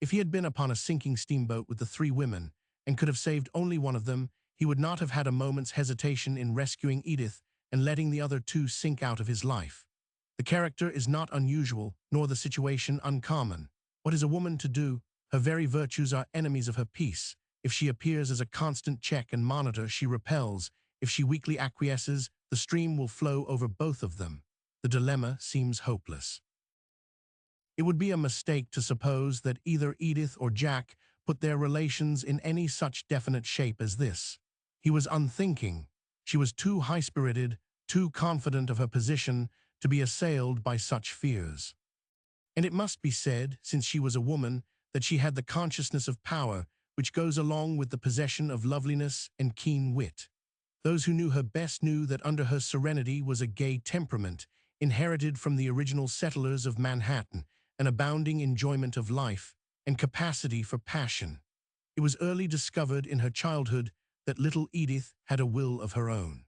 [SPEAKER 1] If he had been upon a sinking steamboat with the three women, and could have saved only one of them, he would not have had a moment's hesitation in rescuing Edith and letting the other two sink out of his life. The character is not unusual, nor the situation uncommon. What is a woman to do? Her very virtues are enemies of her peace. If she appears as a constant check and monitor, she repels. If she weakly acquiesces, the stream will flow over both of them. The dilemma seems hopeless. It would be a mistake to suppose that either Edith or Jack put their relations in any such definite shape as this. He was unthinking. She was too high-spirited, too confident of her position to be assailed by such fears. And it must be said, since she was a woman, that she had the consciousness of power which goes along with the possession of loveliness and keen wit. Those who knew her best knew that under her serenity was a gay temperament, inherited from the original settlers of Manhattan, an abounding enjoyment of life, and capacity for passion. It was early discovered in her childhood that little Edith had a will of her own.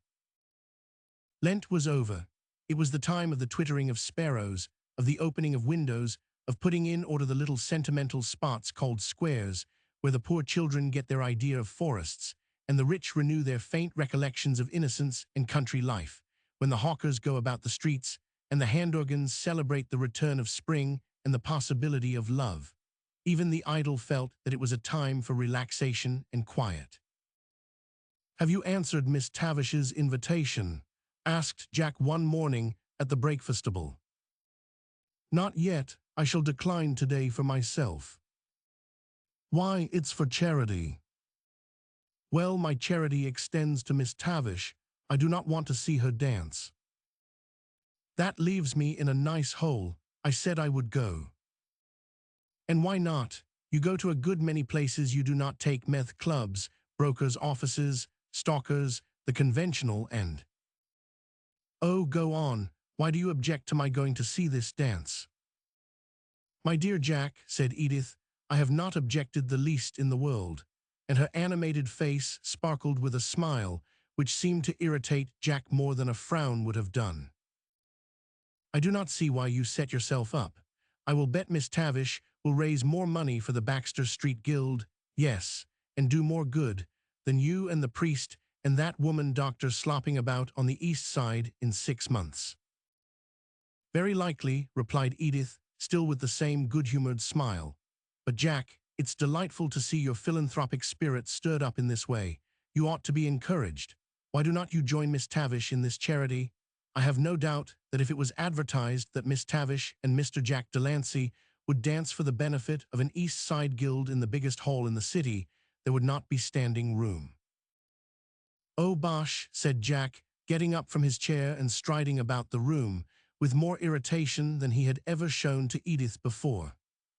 [SPEAKER 1] Lent was over. It was the time of the twittering of sparrows, of the opening of windows, of putting in order the little sentimental spots called squares, where the poor children get their idea of forests, and the rich renew their faint recollections of innocence and country life, when the hawkers go about the streets, and the hand organs celebrate the return of spring and the possibility of love. Even the idle felt that it was a time for relaxation and quiet. "Have you answered Miss Tavish's invitation?" asked Jack one morning at the breakfastable. "Not yet. I shall decline today for myself." "Why, it's for charity." "Well, my charity extends to Miss Tavish. I do not want to see her dance." "That leaves me in a nice hole. I said I would go." "And why not? You go to a good many places you do not take meth clubs, brokers' offices, stalkers, the conventional end." "Oh, go on. Why do you object to my going to see this dance?" "My dear Jack," said Edith, "I have not objected the least in the world," and her animated face sparkled with a smile which seemed to irritate Jack more than a frown would have done. "I do not see why you set yourself up. I will bet Miss Tavish will raise more money for the Baxter Street Guild, yes, and do more good, than you and the priest and that woman doctor slopping about on the East Side in 6 months." "Very likely," replied Edith, still with the same good-humored smile. "But Jack, it's delightful to see your philanthropic spirit stirred up in this way. You ought to be encouraged. Why do not you join Miss Tavish in this charity? I have no doubt that if it was advertised that Miss Tavish and Mr. Jack Delancey would dance for the benefit of an East Side guild in the biggest hall in the city, there would not be standing room." "Oh, bosh," said Jack, getting up from his chair and striding about the room, with more irritation than he had ever shown to Edith before.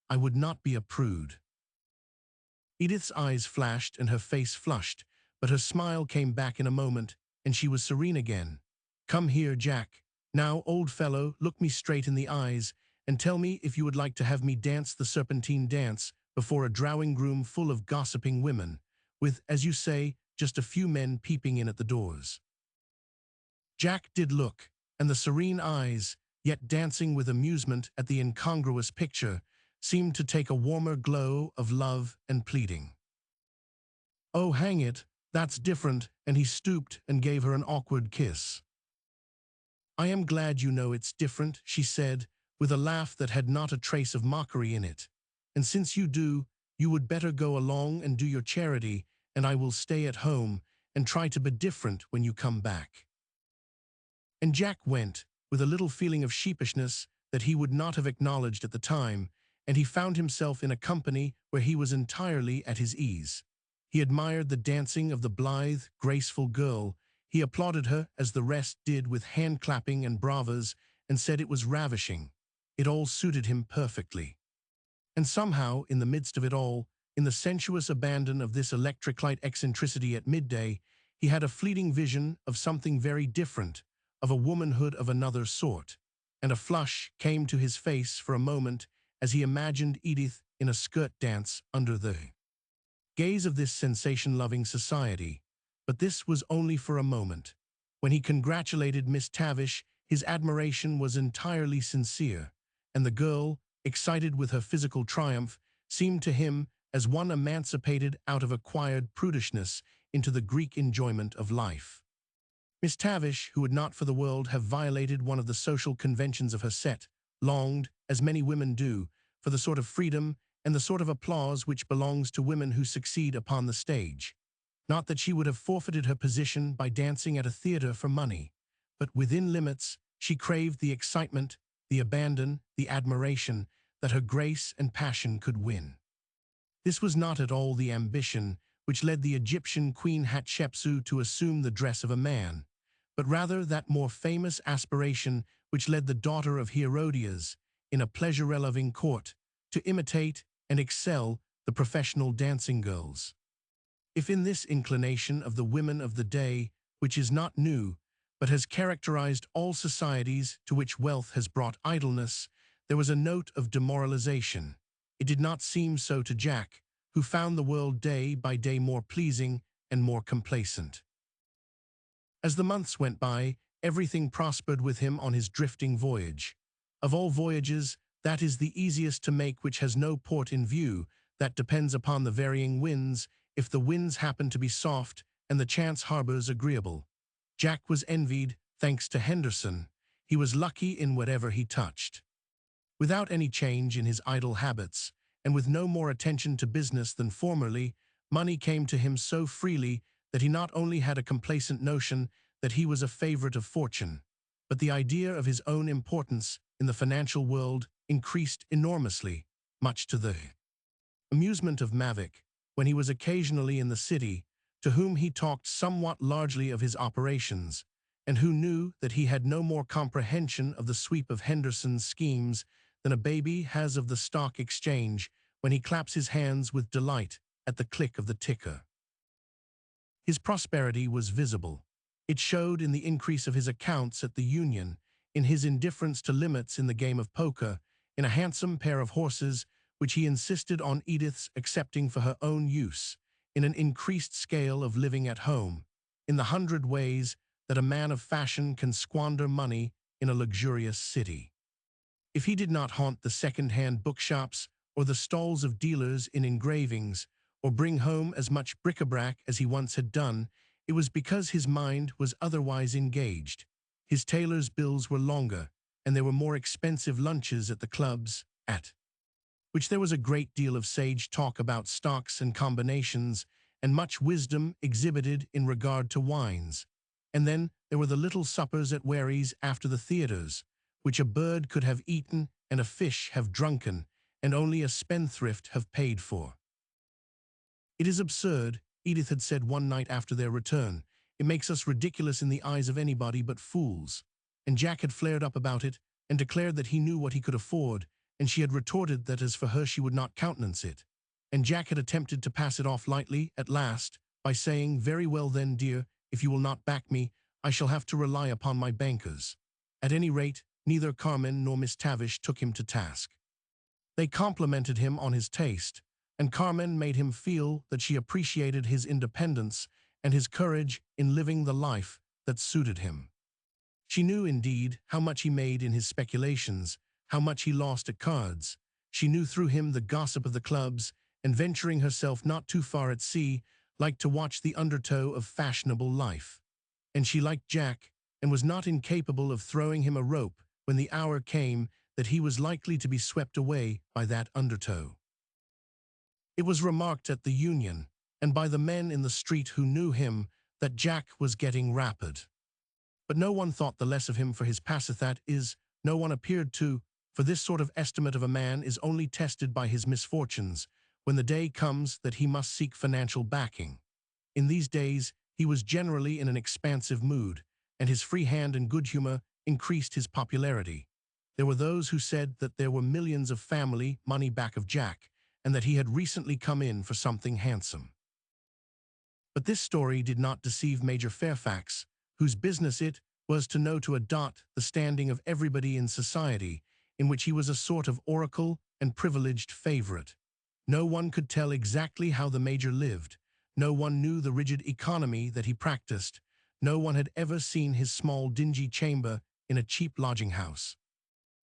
[SPEAKER 1] "I would not be a prude." Edith's eyes flashed and her face flushed, but her smile came back in a moment, and she was serene again. "Come here, Jack. Now, old fellow, look me straight in the eyes, and tell me if you would like to have me dance the serpentine dance before a drawing room full of gossiping women, with, as you say, just a few men peeping in at the doors." Jack did look, and the serene eyes, yet dancing with amusement at the incongruous picture, seemed to take a warmer glow of love and pleading. "Oh, hang it, that's different," and he stooped and gave her an awkward kiss. "I am glad you know it's different," she said, with a laugh that had not a trace of mockery in it. "And since you do, you would better go along and do your charity, and I will stay at home and try to be different when you come back." And Jack went, with a little feeling of sheepishness that he would not have acknowledged at the time, and he found himself in a company where he was entirely at his ease. He admired the dancing of the blithe, graceful girl. He applauded her as the rest did with hand-clapping and bravas, and said it was ravishing. It all suited him perfectly. And somehow, in the midst of it all, in the sensuous abandon of this electric-light eccentricity at midday, he had a fleeting vision of something very different, of a womanhood of another sort, and a flush came to his face for a moment as he imagined Edith in a skirt dance under the gaze of this sensation-loving society. But this was only for a moment. When he congratulated Miss Tavish, his admiration was entirely sincere, and the girl, excited with her physical triumph, seemed to him as one emancipated out of acquired prudishness into the Greek enjoyment of life. Miss Tavish, who would not for the world have violated one of the social conventions of her set, longed, as many women do, for the sort of freedom and the sort of applause which belongs to women who succeed upon the stage. Not that she would have forfeited her position by dancing at a theater for money, but within limits she craved the excitement, the abandon, the admiration that her grace and passion could win. This was not at all the ambition which led the Egyptian Queen Hatshepsut to assume the dress of a man, but rather that more famous aspiration which led the daughter of Herodias, in a pleasure-loving court, to imitate and excel the professional dancing girls. If in this inclination of the women of the day, which is not new, but has characterized all societies to which wealth has brought idleness, there was a note of demoralization, it did not seem so to Jack, who found the world day by day more pleasing and more complacent. As the months went by, everything prospered with him on his drifting voyage. Of all voyages, that is the easiest to make which has no port in view, that depends upon the varying winds, if the winds happen to be soft and the chance harbors agreeable. Jack was envied, thanks to Henderson. He was lucky in whatever he touched. Without any change in his idle habits, and with no more attention to business than formerly, money came to him so freely that he not only had a complacent notion that he was a favorite of fortune, but the idea of his own importance in the financial world increased enormously, much to the amusement of Mavic, when he was occasionally in the city, to whom he talked somewhat largely of his operations, and who knew that he had no more comprehension of the sweep of Henderson's schemes than a baby has of the stock exchange when he claps his hands with delight at the click of the ticker. His prosperity was visible. It showed in the increase of his accounts at the Union, in his indifference to limits in the game of poker, in a handsome pair of horses which he insisted on Edith's accepting for her own use, in an increased scale of living at home, in the 100 ways that a man of fashion can squander money in a luxurious city. If he did not haunt the second-hand bookshops or the stalls of dealers in engravings, or bring home as much bric-a-brac as he once had done, it was because his mind was otherwise engaged. His tailor's bills were longer, and there were more expensive lunches at the clubs, at which there was a great deal of sage talk about stocks and combinations, and much wisdom exhibited in regard to wines. And then there were the little suppers at Wary's after the theaters, which a bird could have eaten and a fish have drunken, and only a spendthrift have paid for. "It is absurd," Edith had said one night after their return. "It makes us ridiculous in the eyes of anybody but fools." And Jack had flared up about it and declared that he knew what he could afford, and she had retorted that as for her she would not countenance it. And Jack had attempted to pass it off lightly at last by saying, "Very well then, dear, if you will not back me, I shall have to rely upon my bankers." At any rate, neither Carmen nor Miss Tavish took him to task. They complimented him on his taste, and Carmen made him feel that she appreciated his independence and his courage in living the life that suited him. She knew, indeed, how much he made in his speculations, how much he lost at cards. She knew through him the gossip of the clubs, and venturing herself not too far at sea, liked to watch the undertow of fashionable life. And she liked Jack, and was not incapable of throwing him a rope when the hour came that he was likely to be swept away by that undertow. It was remarked at the Union, and by the men in the street who knew him, that Jack was getting rapid. But no one thought the less of him for his passeth, that is, no one appeared to, for this sort of estimate of a man is only tested by his misfortunes, when the day comes that he must seek financial backing. In these days, he was generally in an expansive mood, and his free hand and good humor increased his popularity. There were those who said that there were millions of family money back of Jack, and that he had recently come in for something handsome. But this story did not deceive Major Fairfax, whose business it was to know to a dot the standing of everybody in society, in which he was a sort of oracle and privileged favorite. No one could tell exactly how the Major lived. No one knew the rigid economy that he practiced. No one had ever seen his small dingy chamber in a cheap lodging-house.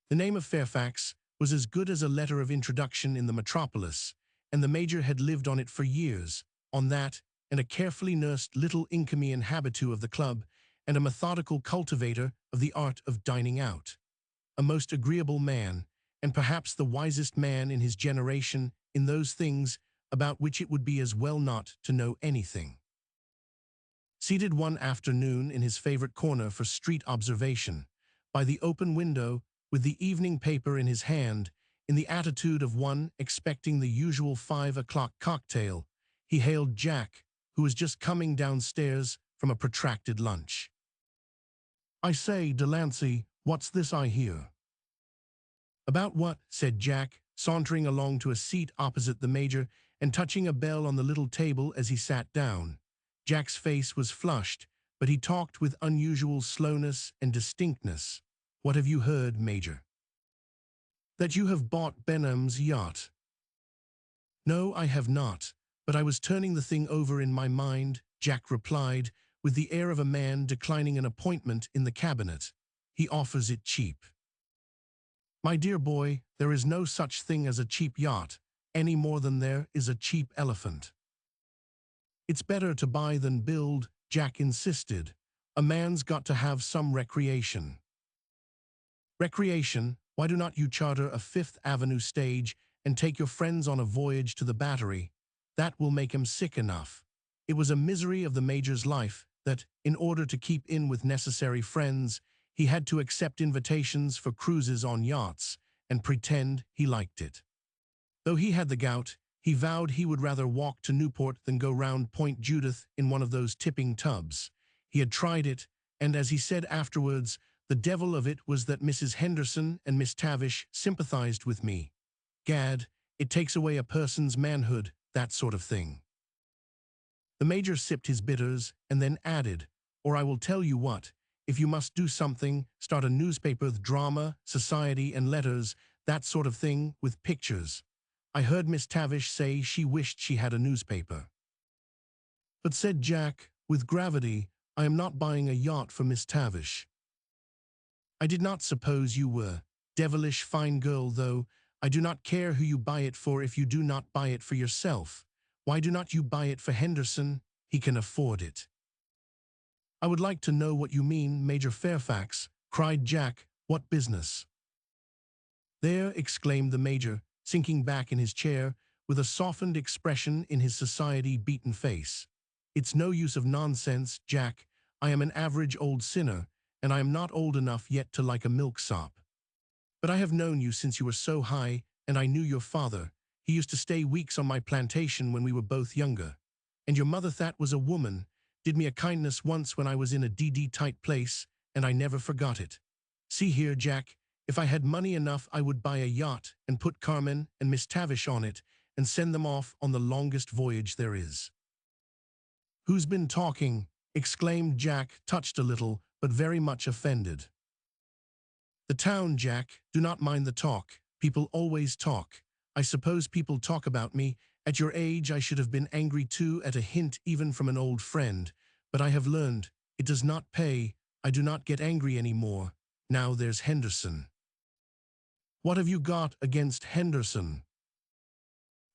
[SPEAKER 1] The name of Fairfax was as good as a letter of introduction in the metropolis, and the Major had lived on it for years, on that, and a carefully nursed little Incomean habitu of the club, and a methodical cultivator of the art of dining out. A most agreeable man, and perhaps the wisest man in his generation in those things about which it would be as well not to know anything. Seated one afternoon in his favorite corner for street observation, by the open window, with the evening paper in his hand, in the attitude of one expecting the usual 5 o'clock cocktail, he hailed Jack, who was just coming downstairs from a protracted lunch. "I say, Delancey, what's this I hear?" "About what?" said Jack, sauntering along to a seat opposite the Major and touching a bell on the little table as he sat down. Jack's face was flushed, but he talked with unusual slowness and distinctness. "What have you heard, Major?" "That you have bought Benham's yacht." "No, I have not, but I was turning the thing over in my mind," Jack replied, with the air of a man declining an appointment in the cabinet. "He offers it cheap." "My dear boy, there is no such thing as a cheap yacht, any more than there is a cheap elephant." "It's better to buy than build," Jack insisted. "A man's got to have some recreation." "Recreation? Why do not you charter a Fifth Avenue stage and take your friends on a voyage to the Battery? That will make 'em sick enough." It was a misery of the Major's life that, in order to keep in with necessary friends, he had to accept invitations for cruises on yachts and pretend he liked it. Though he had the gout, he vowed he would rather walk to Newport than go round Point Judith in one of those tipping tubs. He had tried it, and as he said afterwards, the devil of it was that Mrs. Henderson and Miss Tavish sympathized with me. Gad, it takes away a person's manhood, that sort of thing. The Major sipped his bitters and then added, or I will tell you what, if you must do something, start a newspaper with drama, society and letters, that sort of thing, with pictures. I heard Miss Tavish say she wished she had a newspaper. But said Jack, with gravity, I am not buying a yacht for Miss Tavish. I did not suppose you were. Devilish fine girl, though. I do not care who you buy it for if you do not buy it for yourself. Why do not you buy it for Henderson? He can afford it. I would like to know what you mean, Major Fairfax, cried Jack. What business? There, exclaimed the Major, sinking back in his chair, with a softened expression in his society-beaten face. It's no use of nonsense, Jack. I am an average old sinner, and I am not old enough yet to like a milksop. But I have known you since you were so high, and I knew your father. He used to stay weeks on my plantation when we were both younger. And your mother, that was a woman, did me a kindness once when I was in a tight place, and I never forgot it. See here, Jack, if I had money enough I would buy a yacht and put Carmen and Miss Tavish on it and send them off on the longest voyage there is. Who's been talking? Exclaimed Jack, touched a little, but very much offended. The town, Jack. Do not mind the talk. People always talk. I suppose people talk about me. At your age I should have been angry too at a hint even from an old friend. But I have learned. It does not pay. I do not get angry any more. Now there's Henderson. What have you got against Henderson?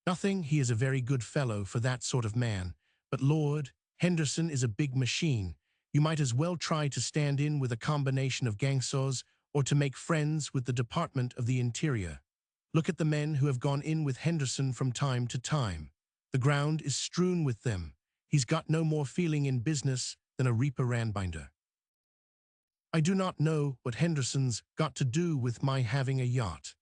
[SPEAKER 1] Nothing. He is a very good fellow for that sort of man. But Lord, Henderson is a big machine. You might as well try to stand in with a combination of gangsters or to make friends with the Department of the Interior. Look at the men who have gone in with Henderson from time to time. The ground is strewn with them. He's got no more feeling in business than a Reaper Ranbinder. I do not know what Henderson's got to do with my having a yacht.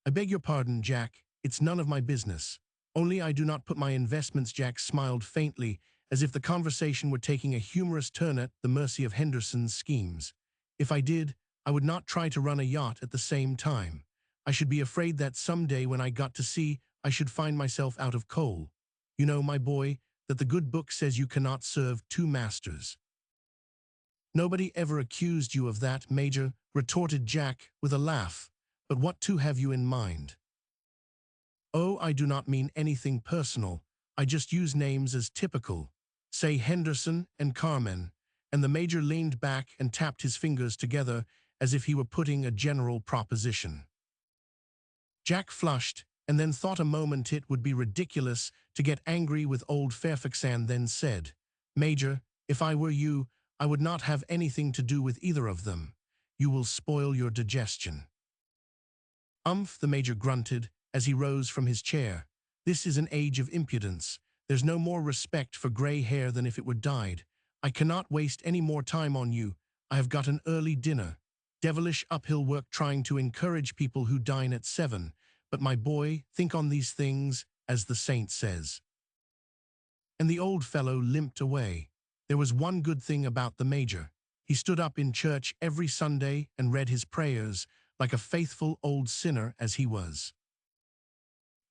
[SPEAKER 1] I beg your pardon, Jack. It's none of my business. Only I do not put my investments. Jack smiled faintly, as if the conversation were taking a humorous turn at the mercy of Henderson's schemes. If I did, I would not try to run a yacht at the same time. I should be afraid that someday when I got to sea, I should find myself out of coal. You know, my boy, that the good book says you cannot serve two masters. Nobody ever accused you of that, Major, retorted Jack with a laugh. But what two have you in mind? Oh, I do not mean anything personal. I just use names as typical. Say Henderson and Carmen. And the Major leaned back and tapped his fingers together as if he were putting a general proposition. Jack flushed and then thought a moment it would be ridiculous to get angry with old Fairfax, and then said, Major, if I were you, I would not have anything to do with either of them. You will spoil your digestion. The Major grunted as he rose from his chair. This is an age of impudence. There's no more respect for grey hair than if it were dyed. I cannot waste any more time on you. I have got an early dinner. Devilish uphill work trying to encourage people who dine at 7. But my boy, think on these things, as the saint says. And the old fellow limped away. There was one good thing about the Major. He stood up in church every Sunday and read his prayers, like a faithful old sinner as he was.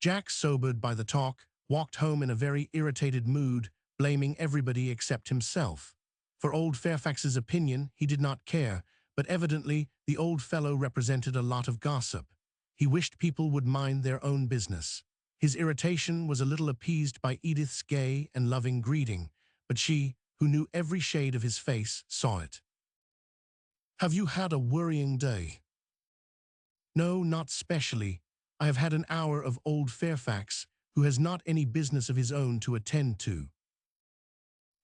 [SPEAKER 1] Jack, sobered by the talk, walked home in a very irritated mood, blaming everybody except himself. For old Fairfax's opinion, he did not care, but evidently the old fellow represented a lot of gossip. He wished people would mind their own business. His irritation was a little appeased by Edith's gay and loving greeting, but she, who knew every shade of his face, saw it. Have you had a worrying day? No, not specially. I have had an hour of old Fairfax, who has not any business of his own to attend to.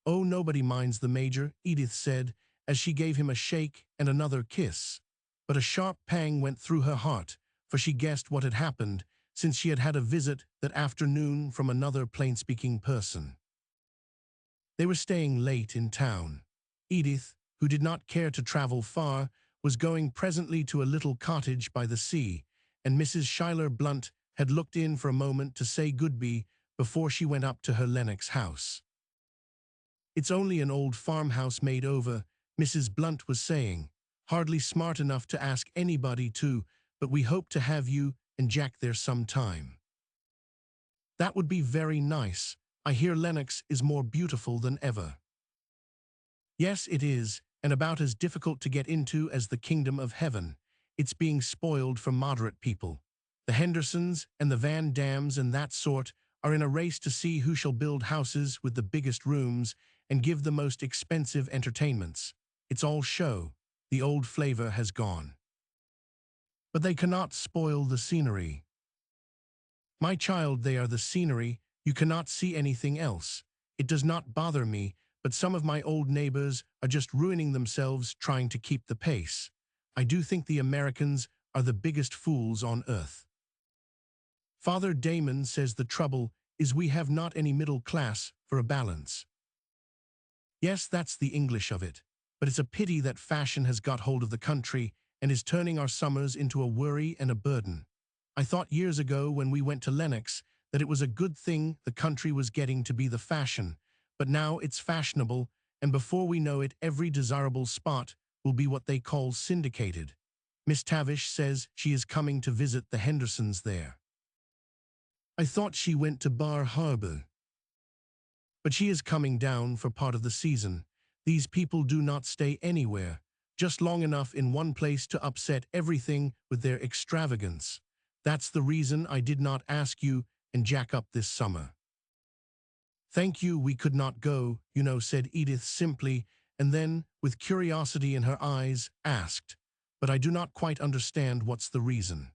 [SPEAKER 1] Oh, nobody minds the Major, Edith said, as she gave him a shake and another kiss. But a sharp pang went through her heart, for she guessed what had happened, since she had had a visit that afternoon from another plain-speaking person. They were staying late in town. Edith, who did not care to travel far, was going presently to a little cottage by the sea, and Mrs. Schuyler Blunt had looked in for a moment to say goodbye before she went up to her Lennox house. "It's only an old farmhouse made over," Mrs. Blunt was saying, "hardly smart enough to ask anybody to, but we hope to have you and Jack there some time." "That would be very nice. I hear Lennox is more beautiful than ever." "Yes, it is, and about as difficult to get into as the kingdom of heaven. It's being spoiled for moderate people. The Hendersons and the Van Dams and that sort are in a race to see who shall build houses with the biggest rooms and give the most expensive entertainments. It's all show. The old flavor has gone. But they cannot spoil the scenery." "My child, they are the scenery. You cannot see anything else. It does not bother me, but some of my old neighbors are just ruining themselves trying to keep the pace. I do think the Americans are the biggest fools on earth. Father Damon says the trouble is we have not any middle class for a balance." "Yes, that's the English of it. But it's a pity that fashion has got hold of the country and is turning our summers into a worry and a burden. I thought years ago when we went to Lennox that it was a good thing the country was getting to be the fashion, but now it's fashionable, and before we know it every desirable spot will be what they call syndicated. Miss Tavish says she is coming to visit the Hendersons there." "I thought she went to Bar Harbor." "But she is coming down for part of the season. These people do not stay anywhere, just long enough in one place to upset everything with their extravagance. That's the reason I did not ask you and Jack up this summer." "Thank you, we could not go, you know," said Edith simply, and then, with curiosity in her eyes, asked, "But I do not quite understand what's the reason."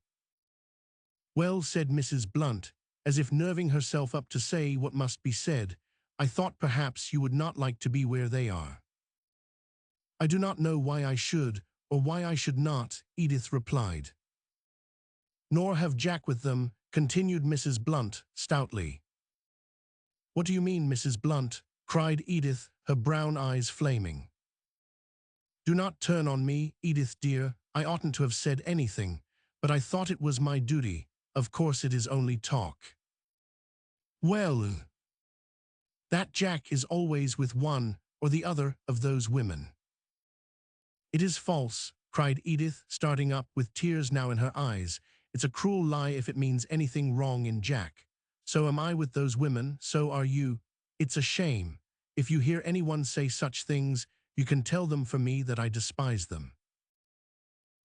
[SPEAKER 1] "Well," said Mrs. Blunt, as if nerving herself up to say what must be said, "I thought perhaps you would not like to be where they are." "I do not know why I should, or why I should not," Edith replied. "Nor have Jack with them," continued Mrs. Blunt stoutly. "What do you mean, Mrs. Blunt?" cried Edith, her brown eyes flaming. "Do not turn on me, Edith dear. I oughtn't to have said anything, but I thought it was my duty. Of course it is only talk." "Well, that Jack is always with one or the other of those women." "It is false," cried Edith, starting up with tears now in her eyes. "It's a cruel lie if it means anything wrong in Jack. So am I with those women, so are you. It's a shame. If you hear anyone say such things, you can tell them for me that I despise them."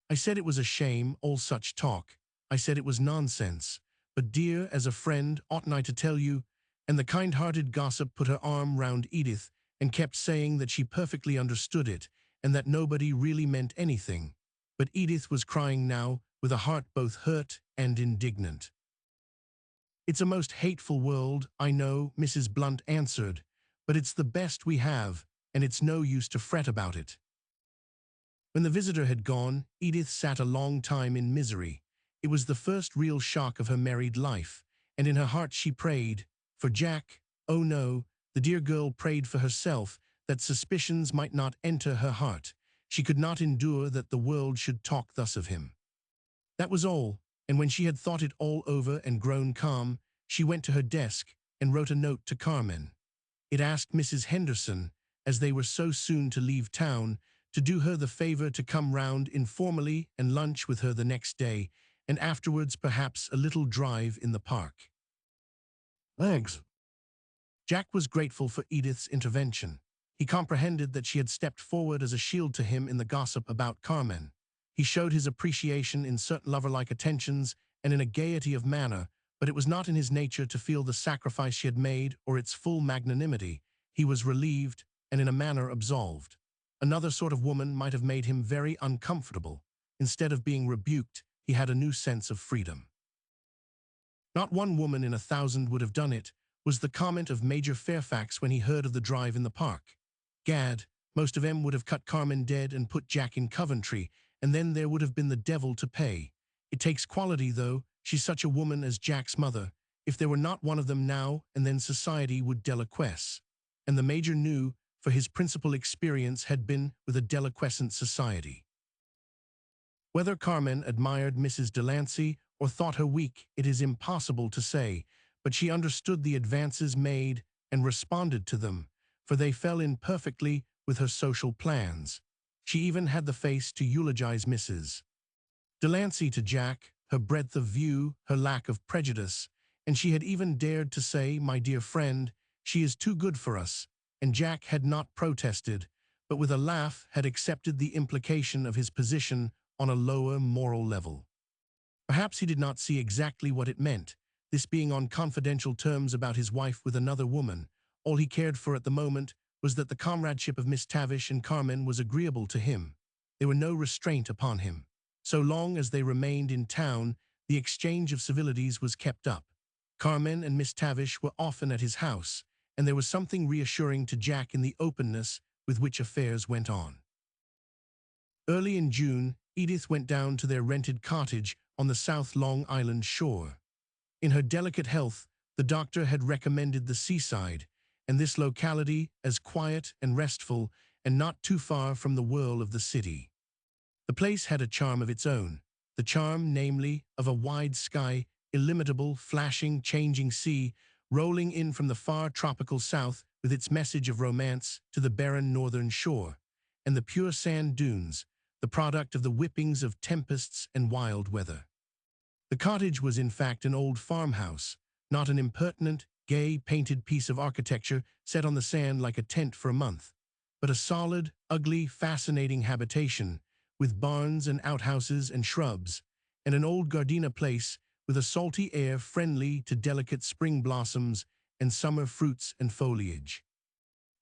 [SPEAKER 1] "I said it was a shame, all such talk. I said it was nonsense. But dear, as a friend, oughtn't I to tell you?" And the kind-hearted gossip put her arm round Edith and kept saying that she perfectly understood it and that nobody really meant anything. But Edith was crying now, with a heart both hurt and indignant. "It's a most hateful world, I know," Mrs. Blunt answered, "but it's the best we have, and it's no use to fret about it." When the visitor had gone, Edith sat a long time in misery. It was the first real shock of her married life, and in her heart she prayed for Jack. Oh no, the dear girl prayed for herself, that suspicions might not enter her heart. She could not endure that the world should talk thus of him. That was all, and when she had thought it all over and grown calm, she went to her desk and wrote a note to Carmen. It asked Mrs. Henderson, as they were so soon to leave town, to do her the favor to come round informally and lunch with her the next day, and afterwards perhaps a little drive in the park. "Thanks." Jack was grateful for Edith's intervention. He comprehended that she had stepped forward as a shield to him in the gossip about Carmen. He showed his appreciation in certain lover-like attentions and in a gaiety of manner, but it was not in his nature to feel the sacrifice she had made or its full magnanimity. He was relieved and in a manner absolved. Another sort of woman might have made him very uncomfortable. Instead of being rebuked, he had a new sense of freedom. "Not one woman in 1,000 would have done it," was the comment of Major Fairfax when he heard of the drive in the park. "Gad, most of 'em would have cut Carmen dead and put Jack in Coventry, and then there would have been the devil to pay. It takes quality, though. She's such a woman as Jack's mother. If there were not one of them now and then society would deliquesce." and the Major knew, for his principal experience had been with a deliquescent society. Whether Carmen admired Mrs. Delancey or thought her weak, it is impossible to say, but she understood the advances made and responded to them, for they fell in perfectly with her social plans. She even had the face to eulogize Mrs. Delancey to Jack, her breadth of view, her lack of prejudice, and she had even dared to say, "My dear friend, she is too good for us," and Jack had not protested, but with a laugh had accepted the implication of his position on a lower moral level. Perhaps he did not see exactly what it meant, this being on confidential terms about his wife with another woman. All he cared for at the moment was that the comradeship of Miss Tavish and Carmen was agreeable to him. There were no restraint upon him. So long as they remained in town, the exchange of civilities was kept up. Carmen and Miss Tavish were often at his house, and there was something reassuring to Jack in the openness with which affairs went on. Early in June, Edith went down to their rented cottage on the South Long Island shore. In her delicate health, the doctor had recommended the seaside, and this locality as quiet and restful and not too far from the whirl of the city. The place had a charm of its own, the charm, namely, of a wide sky, illimitable, flashing, changing sea, rolling in from the far tropical south with its message of romance to the barren northern shore, and the pure sand dunes, the product of the whippings of tempests and wild weather. The cottage was in fact an old farmhouse, not an impertinent, gay, painted piece of architecture set on the sand like a tent for a month, but a solid, ugly, fascinating habitation, with barns and outhouses and shrubs, and an old Gardena place with a salty air friendly to delicate spring blossoms and summer fruits and foliage.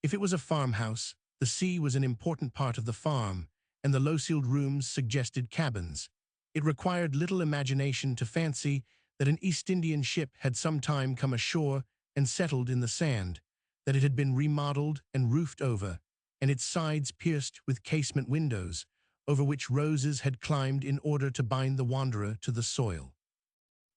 [SPEAKER 1] If it was a farmhouse, the sea was an important part of the farm, and the low-ceiled rooms suggested cabins. It required little imagination to fancy that an East Indian ship had sometime come ashore and settled in the sand, that it had been remodeled and roofed over, and its sides pierced with casement windows, over which roses had climbed in order to bind the wanderer to the soil.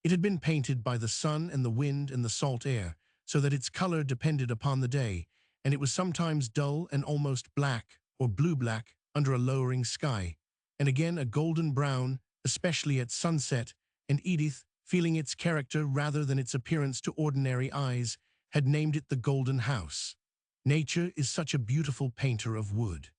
[SPEAKER 1] It had been painted by the sun and the wind and the salt air, so that its color depended upon the day, and it was sometimes dull and almost black or blue-black under a lowering sky, and again a golden brown, especially at sunset, and Edith, feeling its character rather than its appearance to ordinary eyes, had named it the Golden House. Nature is such a beautiful painter of wood.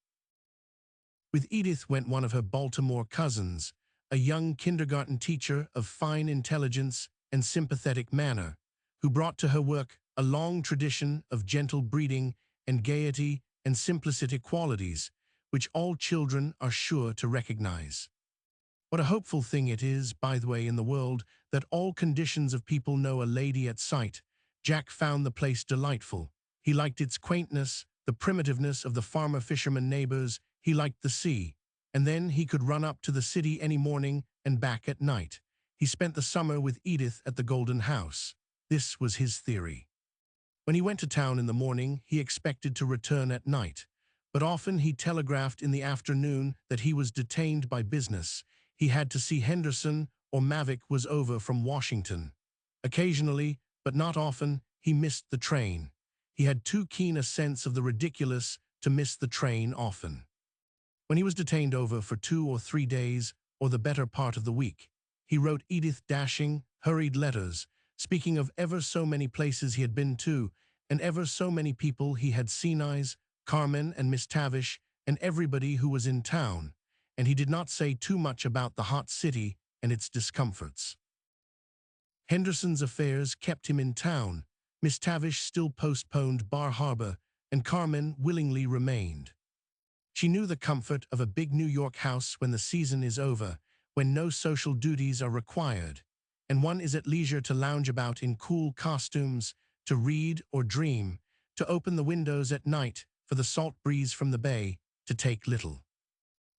[SPEAKER 1] With Edith went one of her Baltimore cousins, a young kindergarten teacher of fine intelligence and sympathetic manner, who brought to her work a long tradition of gentle breeding and gaiety and simplicity qualities, which all children are sure to recognize. What a hopeful thing it is, by the way, in the world, that all conditions of people know a lady at sight. Jack found the place delightful. He liked its quaintness, the primitiveness of the farmer-fisherman neighbors. He liked the sea, and then he could run up to the city any morning and back at night. He spent the summer with Edith at the Golden House. This was his theory. When he went to town in the morning, he expected to return at night, but often he telegraphed in the afternoon that he was detained by business. He had to see Henderson, or Mavick was over from Washington. Occasionally, but not often, he missed the train. He had too keen a sense of the ridiculous to miss the train often. When he was detained over for 2 or 3 days, or the better part of the week, he wrote Edith dashing, hurried letters, speaking of ever so many places he had been to, and ever so many people he had seen, eyes, Carmen and Miss Tavish, and everybody who was in town, and he did not say too much about the hot city and its discomforts. Henderson's affairs kept him in town. Miss Tavish still postponed Bar Harbor, and Carmen willingly remained. She knew the comfort of a big New York house when the season is over, when no social duties are required, and one is at leisure to lounge about in cool costumes, to read or dream, to open the windows at night for the salt breeze from the bay, to take little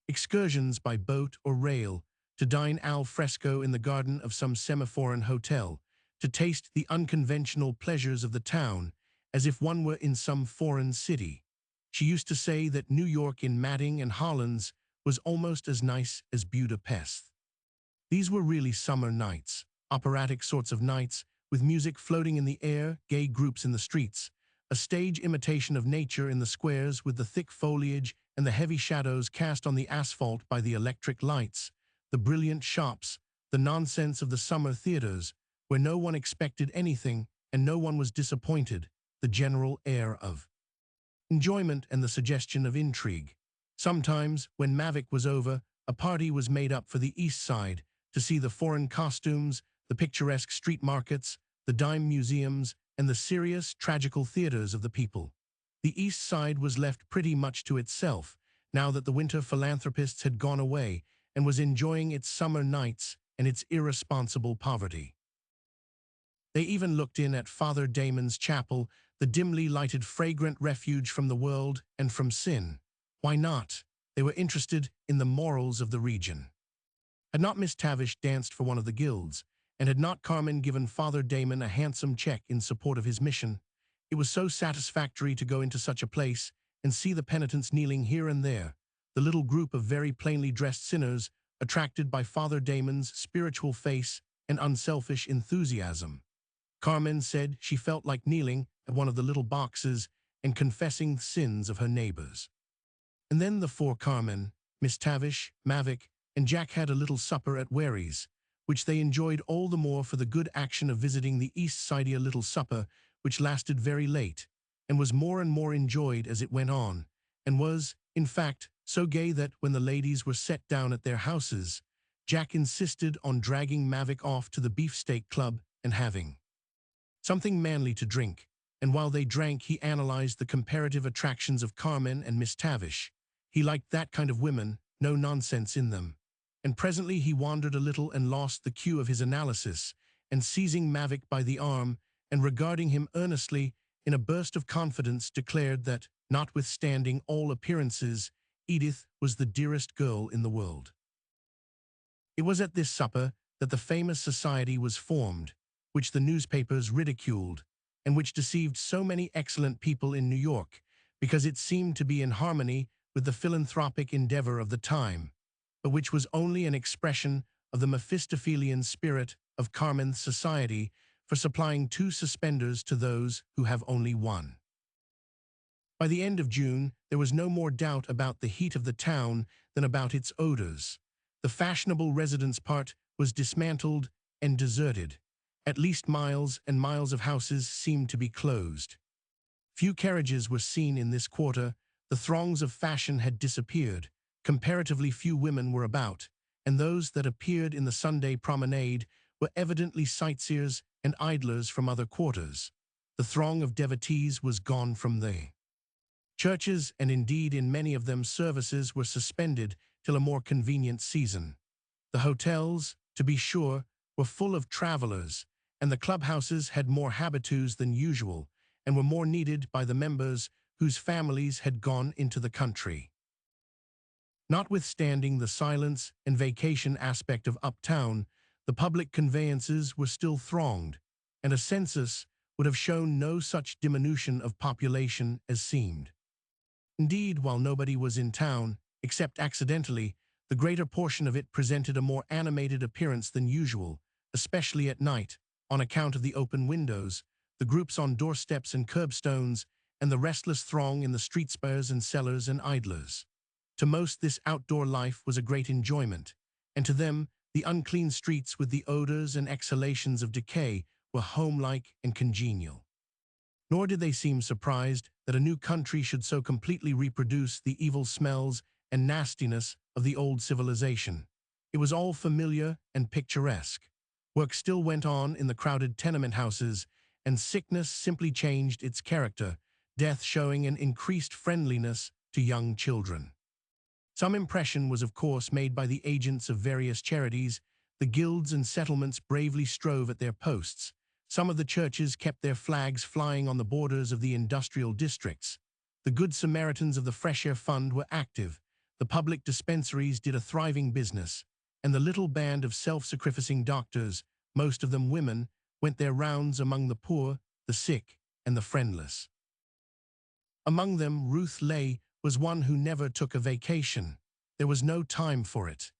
[SPEAKER 1] excursions by boat or rail, to dine al fresco in the garden of some semi-foreign hotel, to taste the unconventional pleasures of the town, as if one were in some foreign city. She used to say that New York in Matting and Hollands was almost as nice as Budapest. These were really summer nights, operatic sorts of nights, with music floating in the air, gay groups in the streets, a stage imitation of nature in the squares with the thick foliage and the heavy shadows cast on the asphalt by the electric lights, the brilliant shops, the nonsense of the summer theaters, where no one expected anything and no one was disappointed, the general air of enjoyment and the suggestion of intrigue. Sometimes, when Mavic was over, a party was made up for the East Side to see the foreign costumes, the picturesque street markets, the dime museums, and the serious, tragical theaters of the people. The East Side was left pretty much to itself, now that the winter philanthropists had gone away, and was enjoying its summer nights and its irresponsible poverty. They even looked in at Father Damon's chapel, the dimly lighted fragrant refuge from the world and from sin. Why not? They were interested in the morals of the region. Had not Miss Tavish danced for one of the guilds, and had not Carmen given Father Damon a handsome check in support of his mission? It was so satisfactory to go into such a place and see the penitents kneeling here and there, the little group of very plainly dressed sinners attracted by Father Damon's spiritual face and unselfish enthusiasm. Carmen said she felt like kneeling at one of the little boxes and confessing the sins of her neighbors. And then the four Carmen, Miss Tavish, Mavic, and Jack had a little supper at Wary's, which they enjoyed all the more for the good action of visiting the East Sidea little supper, which lasted very late, and was more and more enjoyed as it went on, and was, in fact, so gay that when the ladies were set down at their houses, Jack insisted on dragging Mavic off to the beefsteak club and having something manly to drink, and while they drank he analyzed the comparative attractions of Carmen and Miss Tavish. He liked that kind of women, no nonsense in them. And presently he wandered a little and lost the cue of his analysis, and seizing Mavic by the arm and regarding him earnestly, in a burst of confidence declared that, notwithstanding all appearances, Edith was the dearest girl in the world. It was at this supper that the famous society was formed, which the newspapers ridiculed, and which deceived so many excellent people in New York, because it seemed to be in harmony with the philanthropic endeavor of the time, but which was only an expression of the Mephistophelian spirit of Carmen's society for supplying 2 suspenders to those who have only 1. By the end of June, there was no more doubt about the heat of the town than about its odors. The fashionable residence part was dismantled and deserted. At least miles and miles of houses seemed to be closed. Few carriages were seen in this quarter. The throngs of fashion had disappeared. Comparatively few women were about, and those that appeared in the Sunday promenade were evidently sightseers and idlers from other quarters. The throng of devotees was gone from the churches, and indeed in many of them services were suspended till a more convenient season. The hotels, to be sure, were full of travelers, and the clubhouses had more habitués than usual, and were more needed by the members whose families had gone into the country. Notwithstanding the silence and vacation aspect of uptown, the public conveyances were still thronged, and a census would have shown no such diminution of population as seemed. Indeed, while nobody was in town, except accidentally, the greater portion of it presented a more animated appearance than usual, especially at night, on account of the open windows, the groups on doorsteps and curbstones, and the restless throng in the street squares and cellars and idlers. To most this outdoor life was a great enjoyment, and to them the unclean streets with the odors and exhalations of decay were homelike and congenial. Nor did they seem surprised that a new country should so completely reproduce the evil smells and nastiness of the old civilization. It was all familiar and picturesque. Work still went on in the crowded tenement houses, and sickness simply changed its character, death showing an increased friendliness to young children. Some impression was of course made by the agents of various charities. The guilds and settlements bravely strove at their posts. Some of the churches kept their flags flying on the borders of the industrial districts. The Good Samaritans of the Fresh Air Fund were active. The public dispensaries did a thriving business, and the little band of self-sacrificing doctors, most of them women, went their rounds among the poor, the sick, and the friendless. Among them, Ruth Lay was one who never took a vacation. There was no time for it.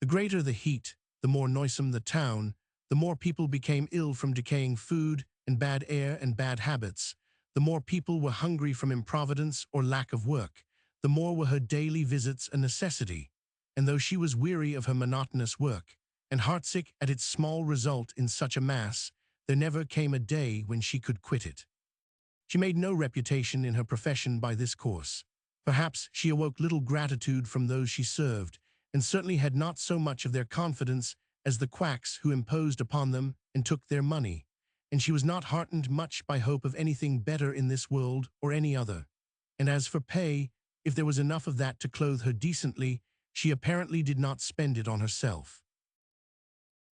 [SPEAKER 1] The greater the heat, the more noisome the town, the more people became ill from decaying food and bad air and bad habits, The more people were hungry from improvidence or lack of work, the more were her daily visits a necessity. And though she was weary of her monotonous work, and heartsick at its small result in such a mass, there never came a day when she could quit it. She made no reputation in her profession by this course. Perhaps she awoke little gratitude from those she served, and certainly had not so much of their confidence as the quacks who imposed upon them and took their money, and she was not heartened much by hope of anything better in this world or any other. And as for pay, if there was enough of that to clothe her decently, she apparently did not spend it on herself.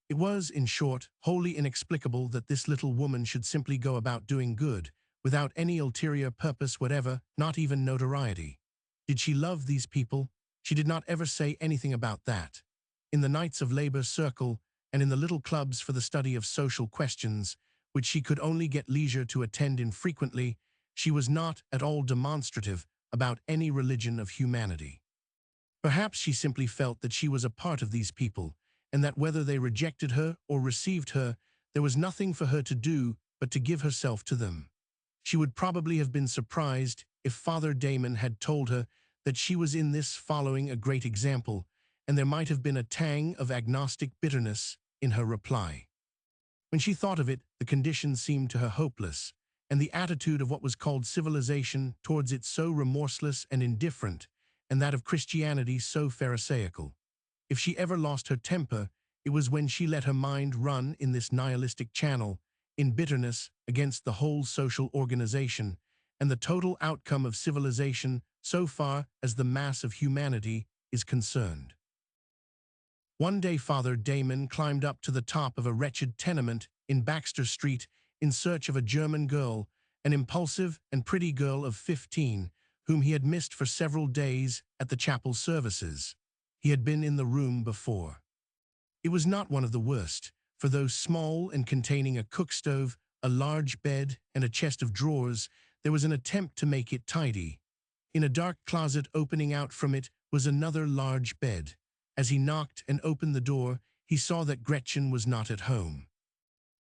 [SPEAKER 1] It was, in short, wholly inexplicable that this little woman should simply go about doing good, without any ulterior purpose whatever, not even notoriety. Did she love these people? She did not ever say anything about that. In the Knights of Labor circle, and in the little clubs for the study of social questions, which she could only get leisure to attend infrequently, she was not at all demonstrative about any religion of humanity. Perhaps she simply felt that she was a part of these people, and that whether they rejected her or received her, there was nothing for her to do but to give herself to them. She would probably have been surprised if Father Damon had told her that she was in this following a great example, and there might have been a tang of agnostic bitterness in her reply. When she thought of it, the condition seemed to her hopeless, and the attitude of what was called civilization towards it so remorseless and indifferent, and that of Christianity so pharisaical. If she ever lost her temper, it was when she let her mind run in this nihilistic channel, in bitterness against the whole social organization, and the total outcome of civilization so far as the mass of humanity is concerned. One day Father Damon climbed up to the top of a wretched tenement in Baxter Street in search of a German girl, an impulsive and pretty girl of 15, whom he had missed for several days at the chapel services. He had been in the room before. It was not one of the worst, for though small and containing a cook stove, a large bed, and a chest of drawers, there was an attempt to make it tidy. In a dark closet opening out from it was another large bed. As he knocked and opened the door, he saw that Gretchen was not at home.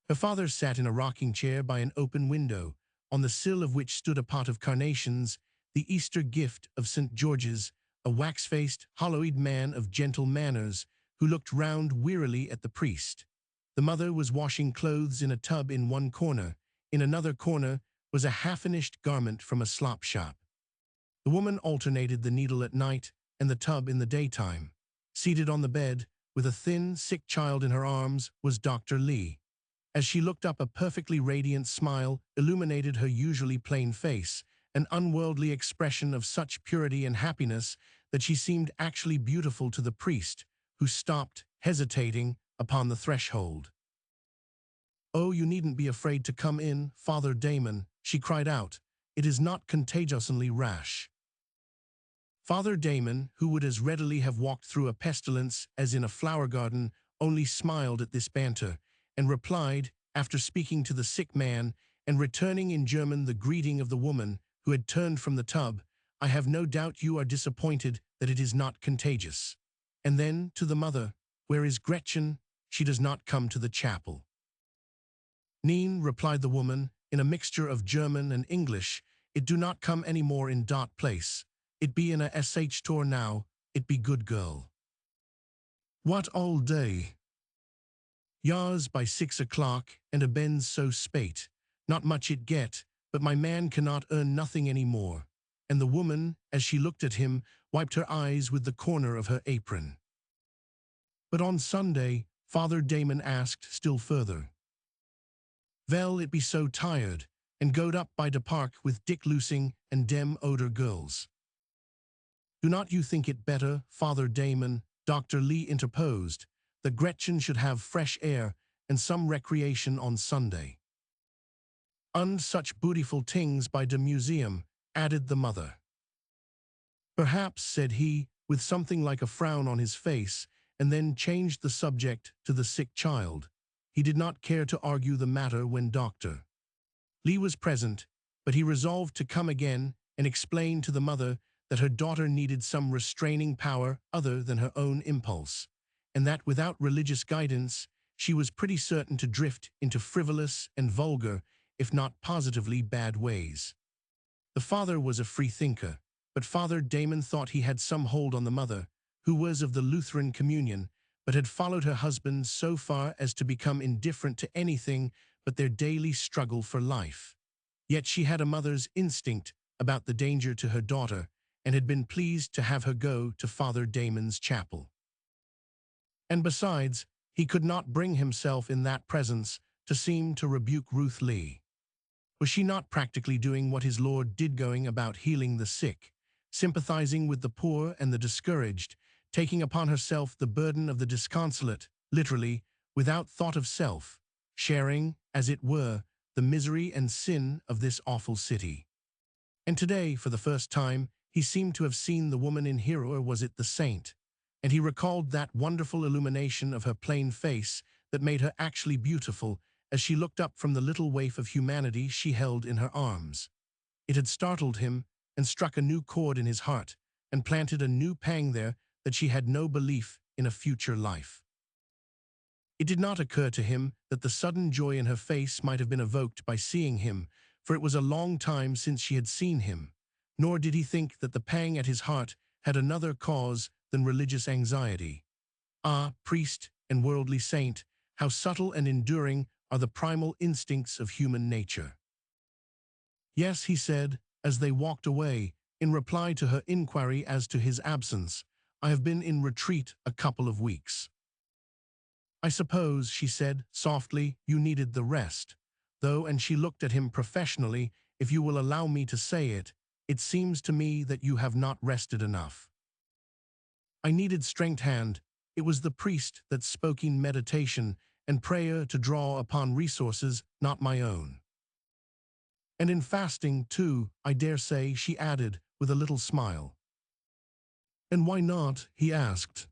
[SPEAKER 1] Her father sat in a rocking chair by an open window, on the sill of which stood a pot of carnations, the Easter gift of St. George's, a wax-faced, hollow-eyed man of gentle manners, who looked round wearily at the priest. The mother was washing clothes in a tub in one corner. In another corner was a half-finished garment from a slop shop. The woman alternated the needle at night and the tub in the daytime. Seated on the bed, with a thin, sick child in her arms, was Dr. Lee. As she looked up, a perfectly radiant smile illuminated her usually plain face, an unworldly expression of such purity and happiness that she seemed actually beautiful to the priest, who stopped, hesitating, upon the threshold. "Oh, you needn't be afraid to come in, Father Damon," she cried out. "It is not contagiously rash." Father Damon, who would as readily have walked through a pestilence as in a flower garden, only smiled at this banter, and replied, after speaking to the sick man, and returning in German the greeting of the woman, who had turned from the tub, "I have no doubt you are disappointed that it is not contagious." And then, to the mother, "Where is Gretchen? She does not come to the chapel." "Neen," replied the woman, in a mixture of German and English, "it do not come any more in dot place. It be in a sh store now, it be good girl." "What all day?" "Yas, by 6 o'clock, and a bends so spate. Not much it get, but my man cannot earn nothing any more." And the woman, as she looked at him, wiped her eyes with the corner of her apron. "But on Sunday," Father Damon asked still further. "Vell, it be so tired, and goed up by de park with Dick Loosing and dem oder girls." "Do not you think it better, Father Damon," Dr. Lee interposed, "that Gretchen should have fresh air and some recreation on Sunday?" "Und such beautiful tings by de museum," added the mother. "Perhaps," said he, with something like a frown on his face, and then changed the subject to the sick child. He did not care to argue the matter when Dr. Lee was present, but he resolved to come again and explain to the mother that her daughter needed some restraining power other than her own impulse, and that without religious guidance she was pretty certain to drift into frivolous and vulgar if not positively bad ways. The father was a free thinker, but Father Damon thought he had some hold on the mother, who was of the Lutheran communion, but had followed her husband so far as to become indifferent to anything but their daily struggle for life. Yet she had a mother's instinct about the danger to her daughter, and had been pleased to have her go to Father Damon's chapel. And besides, he could not bring himself in that presence to seem to rebuke Ruth Lee. Was she not practically doing what his Lord did, going about healing the sick, sympathizing with the poor and the discouraged, taking upon herself the burden of the disconsolate, literally, without thought of self, sharing, as it were, the misery and sin of this awful city? And today, for the first time, he seemed to have seen the woman in her, or was it the saint? And he recalled that wonderful illumination of her plain face that made her actually beautiful as she looked up from the little waif of humanity she held in her arms. It had startled him and struck a new chord in his heart and planted a new pang there that she had no belief in a future life. It did not occur to him that the sudden joy in her face might have been evoked by seeing him, for it was a long time since she had seen him, nor did he think that the pang at his heart had another cause than religious anxiety. Ah, priest and worldly saint, how subtle and enduring are the primal instincts of human nature. Yes, he said, as they walked away, in reply to her inquiry as to his absence, I have been in retreat a couple of weeks. I suppose, she said softly, you needed the rest, though, and she looked at him professionally, if you will allow me to say it, it seems to me that you have not rested enough. I needed strength hand. It was the priest that spoke in meditation and prayer to draw upon resources not my own. And in fasting, too, I dare say, she added, with a little smile. And why not? He asked.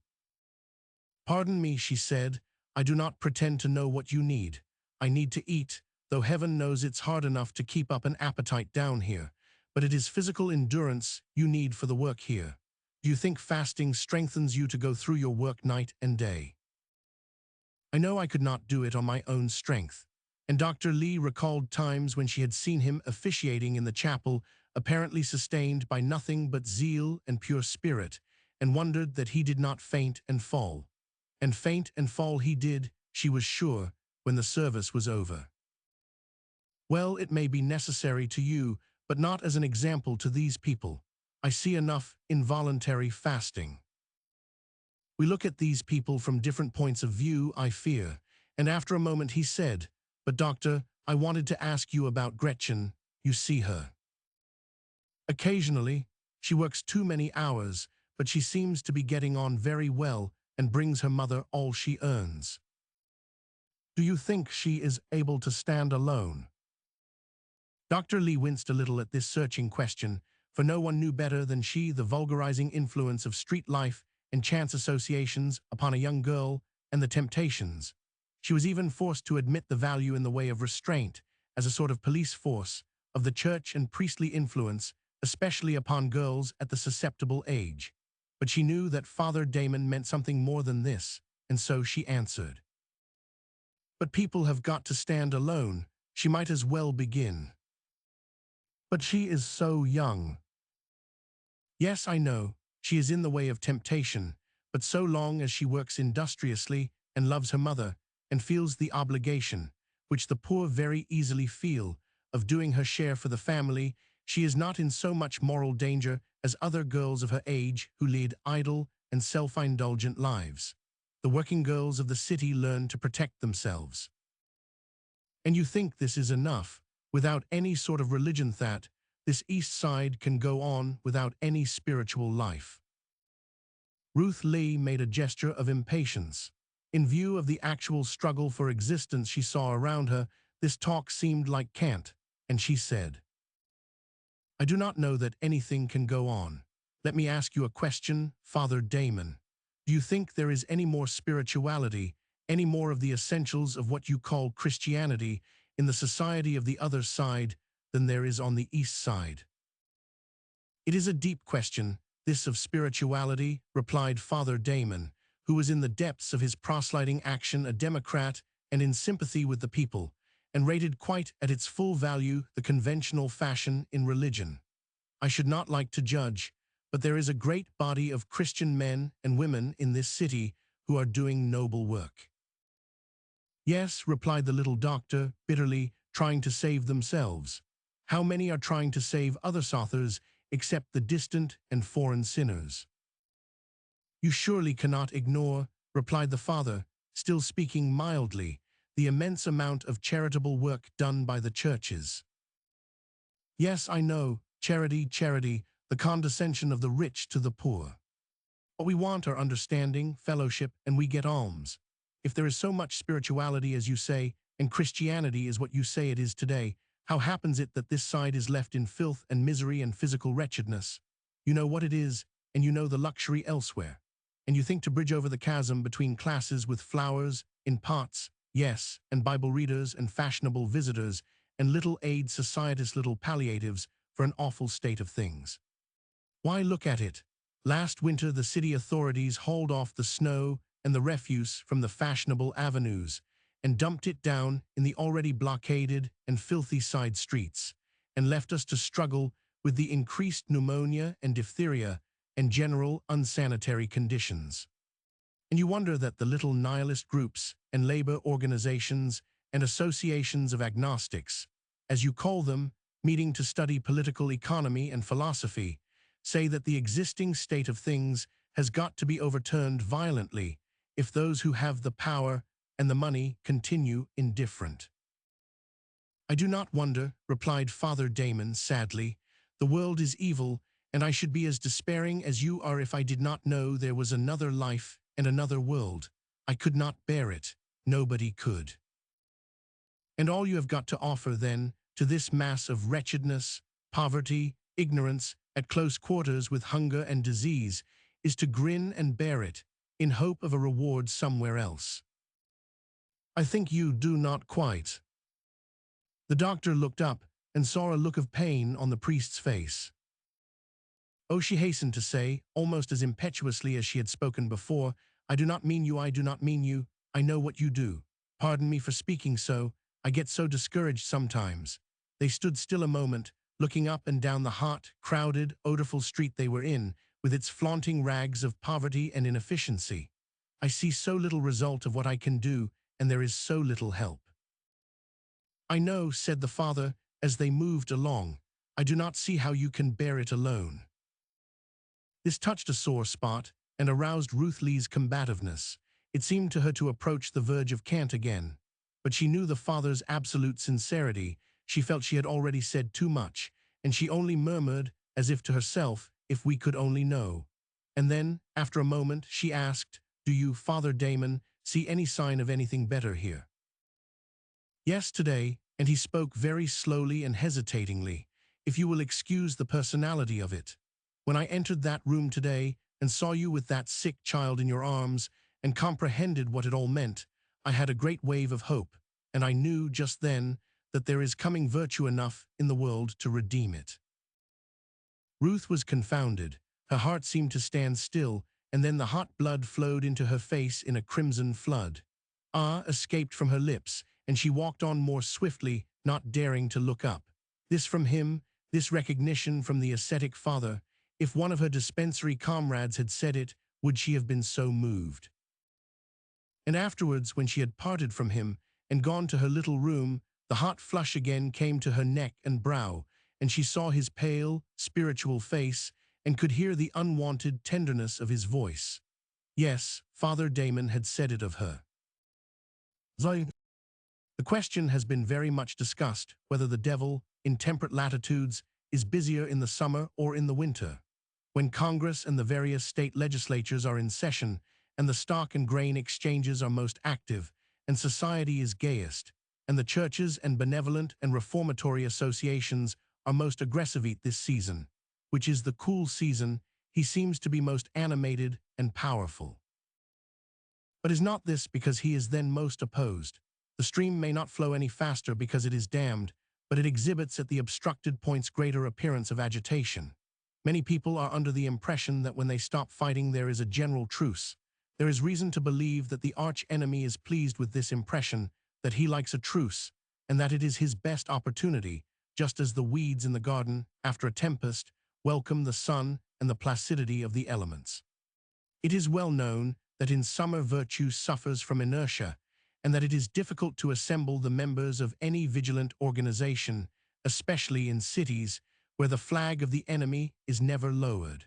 [SPEAKER 1] Pardon me, she said, I do not pretend to know what you need. I need to eat, though heaven knows it's hard enough to keep up an appetite down here, but it is physical endurance you need for the work here. Do you think fasting strengthens you to go through your work night and day? I know I could not do it on my own strength. And Dr. Lee recalled times when she had seen him officiating in the chapel, apparently sustained by nothing but zeal and pure spirit, and wondered that he did not faint and fall. And faint and fall he did, she was sure, when the service was over. Well, it may be necessary to you, but not as an example to these people. I see enough involuntary fasting. We look at these people from different points of view, I fear, and after a moment he said, but doctor, I wanted to ask you about Gretchen. You see her. Occasionally, she works too many hours, but she seems to be getting on very well and brings her mother all she earns. Do you think she is able to stand alone? Dr. Lee winced a little at this searching question, for no one knew better than she the vulgarizing influence of street life and chance associations upon a young girl and the temptations. She was even forced to admit the value in the way of restraint as a sort of police force of the church and priestly influence, especially upon girls at the susceptible age. But she knew that Father Damon meant something more than this, and so she answered. But people have got to stand alone. She might as well begin. But she is so young. Yes, I know, she is in the way of temptation, but so long as she works industriously and loves her mother and feels the obligation, which the poor very easily feel, of doing her share for the family, she is not in so much moral danger as other girls of her age who lead idle and self-indulgent lives. The working girls of the city learn to protect themselves. And you think this is enough, without any sort of religion, that this East Side can go on without any spiritual life? Ruth Lee made a gesture of impatience. In view of the actual struggle for existence she saw around her, this talk seemed like cant, and she said, I do not know that anything can go on. Let me ask you a question, Father Damon. Do you think there is any more spirituality, any more of the essentials of what you call Christianity, in the society of the other side than there is on the East Side? It is a deep question, this of spirituality, replied Father Damon, who was in the depths of his proselyting action, a Democrat and in sympathy with the people, and rated quite at its full value the conventional fashion in religion. I should not like to judge, but there is a great body of Christian men and women in this city who are doing noble work. Yes, replied the little doctor, bitterly, trying to save themselves. How many are trying to save other authors except the distant and foreign sinners? You surely cannot ignore, replied the father, still speaking mildly, the immense amount of charitable work done by the churches. Yes, I know, charity, charity, the condescension of the rich to the poor. What we want are understanding, fellowship, and we get alms. If there is so much spirituality as you say, and Christianity is what you say it is today, how happens it that this side is left in filth and misery and physical wretchedness? You know what it is, and you know the luxury elsewhere. And you think to bridge over the chasm between classes with flowers, in pots, yes, and Bible readers and fashionable visitors, and little aid society's little palliatives for an awful state of things. Why, look at it. Last winter the city authorities hauled off the snow and the refuse from the fashionable avenues and dumped it down in the already blockaded and filthy side streets, and left us to struggle with the increased pneumonia and diphtheria and general unsanitary conditions. And you wonder that the little nihilist groups and labor organizations and associations of agnostics, as you call them, meeting to study political economy and philosophy, say that the existing state of things has got to be overturned violently if those who have the power and the money continue indifferent. I do not wonder, replied Father Damon sadly. The world is evil, and I should be as despairing as you are if I did not know there was another life and another world. I could not bear it. Nobody could. And all you have got to offer, then, to this mass of wretchedness, poverty, ignorance, at close quarters with hunger and disease, is to grin and bear it, in hope of a reward somewhere else. I think you do not quite. The doctor looked up and saw a look of pain on the priest's face. Oh, she hastened to say, almost as impetuously as she had spoken before, I do not mean you, I do not mean you, I know what you do. Pardon me for speaking so, I get so discouraged sometimes. They stood still a moment, looking up and down the hot, crowded, odorful street they were in, with its flaunting rags of poverty and inefficiency. I see so little result of what I can do, and there is so little help. I know, said the father, as they moved along. I do not see how you can bear it alone. This touched a sore spot and aroused Ruth Lee's combativeness. It seemed to her to approach the verge of cant again. But she knew the father's absolute sincerity. She felt she had already said too much, and she only murmured, as if to herself, if we could only know. And then, after a moment, she asked, do you, Father Damon, see any sign of anything better here? Yes, today, and he spoke very slowly and hesitatingly, if you will excuse the personality of it. When I entered that room today and saw you with that sick child in your arms and comprehended what it all meant, I had a great wave of hope, and I knew just then that there is coming virtue enough in the world to redeem it. Ruth was confounded. Her heart seemed to stand still, and then the hot blood flowed into her face in a crimson flood. Ah escaped from her lips, and she walked on more swiftly, not daring to look up. This from him, this recognition from the ascetic father. If one of her dispensary comrades had said it, would she have been so moved? And afterwards, when she had parted from him and gone to her little room, the hot flush again came to her neck and brow, and she saw his pale, spiritual face and could hear the unwonted tenderness of his voice. Yes, Father Damon had said it of her. The question has been very much discussed whether the devil, in temperate latitudes, is busier in the summer or in the winter. When Congress and the various state legislatures are in session, and the stock and grain exchanges are most active, and society is gayest, and the churches and benevolent and reformatory associations are most aggressive this season, which is the cool season, he seems to be most animated and powerful. But is not this because he is then most opposed? The stream may not flow any faster because it is dammed, but it exhibits at the obstructed points greater appearance of agitation. Many people are under the impression that when they stop fighting there is a general truce. There is reason to believe that the arch enemy is pleased with this impression, that he likes a truce, and that it is his best opportunity, just as the weeds in the garden, after a tempest, welcome the sun and the placidity of the elements. It is well known that in summer virtue suffers from inertia, and that it is difficult to assemble the members of any vigilant organization, especially in cities where the flag of the enemy is never lowered.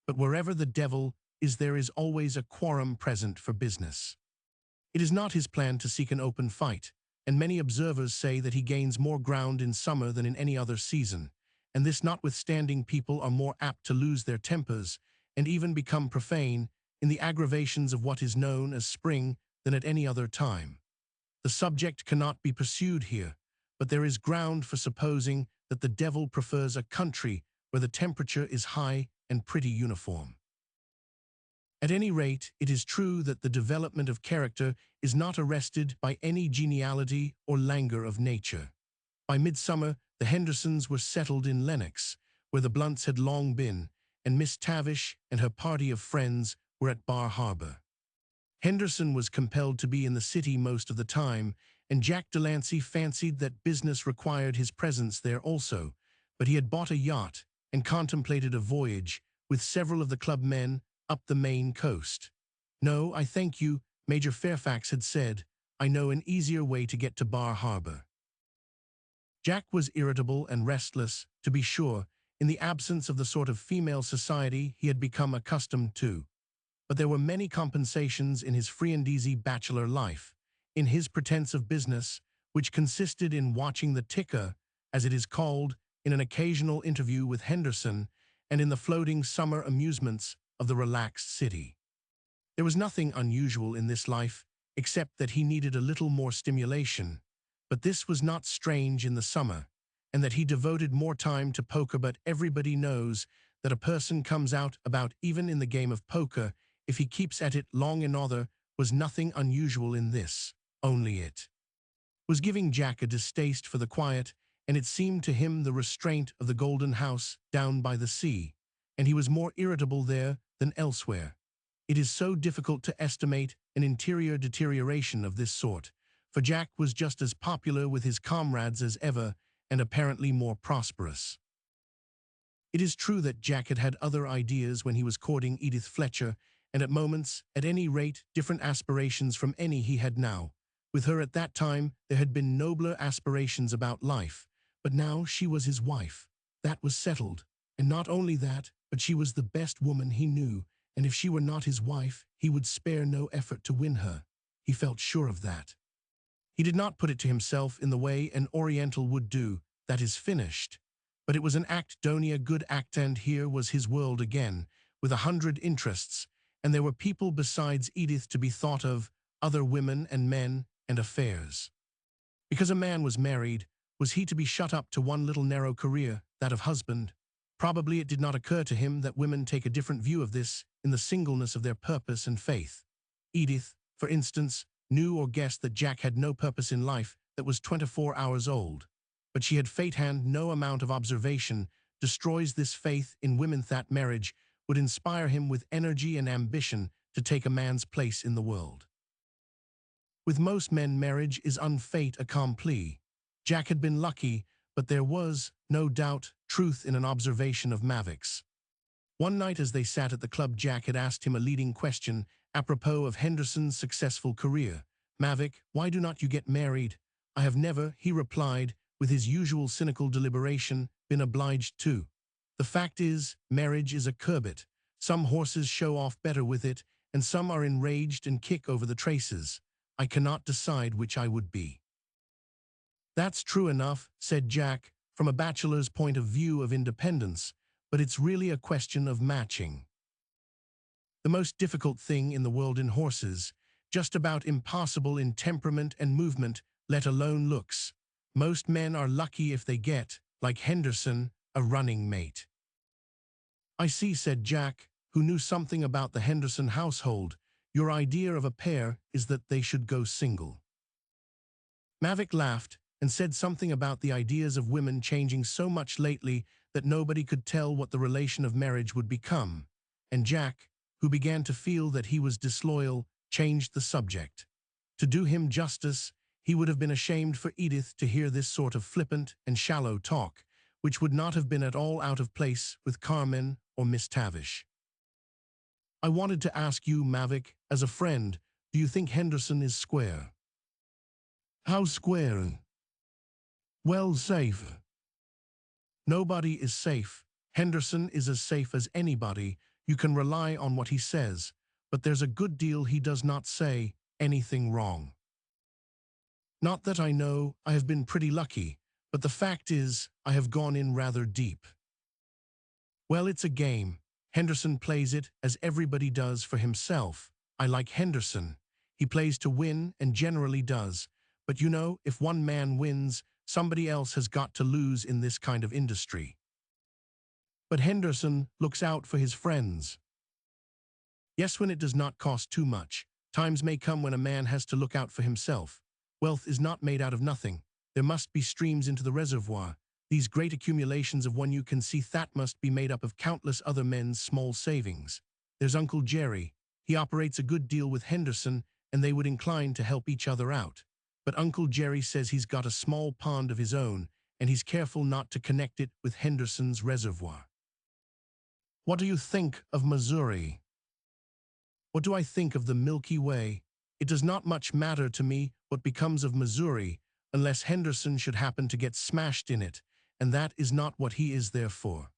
[SPEAKER 1] But wherever the devil is, there is always a quorum present for business. It is not his plan to seek an open fight, and many observers say that he gains more ground in summer than in any other season, and this notwithstanding people are more apt to lose their tempers and even become profane in the aggravations of what is known as spring than at any other time. The subject cannot be pursued here, but there is ground for supposing that the devil prefers a country where the temperature is high and pretty uniform. At any rate, it is true that the development of character is not arrested by any geniality or languor of nature. By midsummer, the Hendersons were settled in Lenox, where the Blunts had long been, and Miss Tavish and her party of friends were at Bar Harbor. Henderson was compelled to be in the city most of the time, and Jack Delancey fancied that business required his presence there also, but he had bought a yacht and contemplated a voyage with several of the club men up the Maine coast. "No, I thank you," Major Fairfax had said. "I know an easier way to get to Bar Harbor." Jack was irritable and restless, to be sure, in the absence of the sort of female society he had become accustomed to. But there were many compensations in his free and easy bachelor life, in his pretense of business, which consisted in watching the ticker, as it is called, in an occasional interview with Henderson, and in the floating summer amusements of the relaxed city. There was nothing unusual in this life, except that he needed a little more stimulation, but this was not strange in the summer, and that he devoted more time to poker. But everybody knows that a person comes out about even in the game of poker if he keeps at it long enough. Was nothing unusual in this, only it was giving Jack a distaste for the quiet, and it seemed to him the restraint of the Golden House down by the sea, and he was more irritable there than elsewhere. It is so difficult to estimate an interior deterioration of this sort, for Jack was just as popular with his comrades as ever, and apparently more prosperous. It is true that Jack had had other ideas when he was courting Edith Fletcher, and at moments, at any rate, different aspirations from any he had now. With her at that time, there had been nobler aspirations about life, but now she was his wife. That was settled, and not only that, but she was the best woman he knew, and if she were not his wife, he would spare no effort to win her. He felt sure of that. He did not put it to himself in the way an Oriental would do, "That is finished." But it was an act donny, a good act, and here was his world again, with 100 interests, and there were people besides Edith to be thought of, other women and men and affairs. Because a man was married, was he to be shut up to one little narrow career, that of husband? Probably it did not occur to him that women take a different view of this in the singleness of their purpose and faith. Edith, for instance, knew or guessed that Jack had no purpose in life that was 24 hours old. But she had fate-hand no amount of observation destroys this faith in women that marriage would inspire him with energy and ambition to take a man's place in the world. With most men, marriage is un fait accompli. Jack had been lucky, but there was, no doubt, truth in an observation of Mavick's. One night as they sat at the club, Jack had asked him a leading question apropos of Henderson's successful career. "Mavick, why do not you get married?" "I have never," he replied, with his usual cynical deliberation, "been obliged to. The fact is, marriage is a curbit. Some horses show off better with it, and some are enraged and kick over the traces. I cannot decide which I would be." "That's true enough," said Jack, "from a bachelor's point of view of independence, but it's really a question of matching. The most difficult thing in the world in horses, just about impossible in temperament and movement, let alone looks. Most men are lucky if they get, like Henderson, a running mate." "I see," said Jack, who knew something about the Henderson household. "Your idea of a pair is that they should go single." Mavick laughed and said something about the ideas of women changing so much lately that nobody could tell what the relation of marriage would become, and Jack, who began to feel that he was disloyal, changed the subject. To do him justice, He would have been ashamed for Edith to hear this sort of flippant and shallow talk, which would not have been at all out of place with Carmen or Miss Tavish. I wanted to ask you, Mavic, as a friend, do you think Henderson is square? How square? Well, safe. Nobody is safe. Henderson is as safe as anybody. You can rely on what he says, but there's a good deal he does not say anything wrong. Not that I know, I have been pretty lucky, but the fact is, I have gone in rather deep. Well, it's a game. Henderson plays it as everybody does for himself. I like Henderson. He plays to win and generally does. But you know, if one man wins, somebody else has got to lose in this kind of industry. But Henderson looks out for his friends. Yes, when it does not cost too much. Times may come when a man has to look out for himself. Wealth is not made out of nothing. There must be streams into the reservoir. These great accumulations of one you can see that must be made up of countless other men's small savings. There's Uncle Jerry. He operates a good deal with Henderson, and they would incline to help each other out. But Uncle Jerry says he's got a small pond of his own, and he's careful not to connect it with Henderson's reservoir. What do you think of Missouri? What do I think of the Milky Way? It does not much matter to me what becomes of Missouri, unless Henderson should happen to get smashed in it, and that is not what he is there for.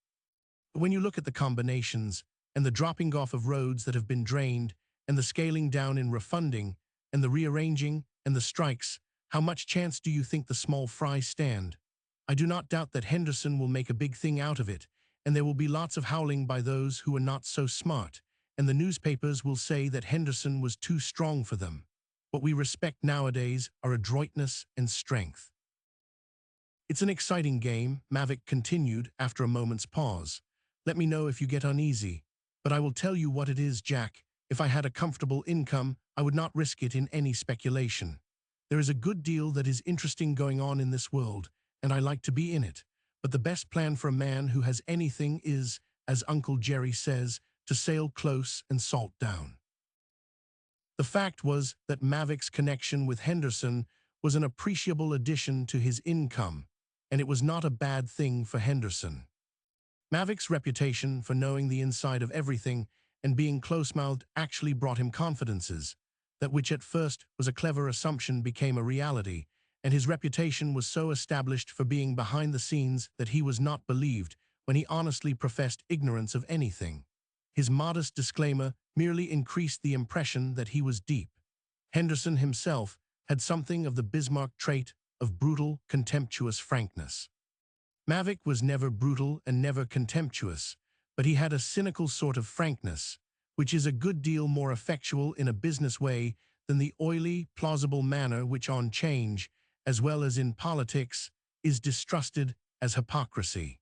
[SPEAKER 1] When you look at the combinations, and the dropping off of roads that have been drained, and the scaling down in refunding, and the rearranging, and the strikes, how much chance do you think the small fry stand? I do not doubt that Henderson will make a big thing out of it, and there will be lots of howling by those who are not so smart, and the newspapers will say that Henderson was too strong for them. What we respect nowadays are adroitness and strength. It's an exciting game, Mavic continued after a moment's pause. Let me know if you get uneasy. But I will tell you what it is, Jack. If I had a comfortable income, I would not risk it in any speculation. There is a good deal that is interesting going on in this world, and I like to be in it. But the best plan for a man who has anything is, as Uncle Jerry says, to sail close and salt down. The fact was that Mavic's connection with Henderson was an appreciable addition to his income, and it was not a bad thing for Henderson. Mavic's reputation for knowing the inside of everything and being close-mouthed actually brought him confidences, that which at first was a clever assumption became a reality, and his reputation was so established for being behind the scenes that he was not believed when he honestly professed ignorance of anything. His modest disclaimer merely increased the impression that he was deep. Henderson himself had something of the Bismarck trait of brutal, contemptuous frankness. Mavic was never brutal and never contemptuous, but he had a cynical sort of frankness, which is a good deal more effectual in a business way than the oily, plausible manner which on change, as well as in politics, is distrusted as hypocrisy.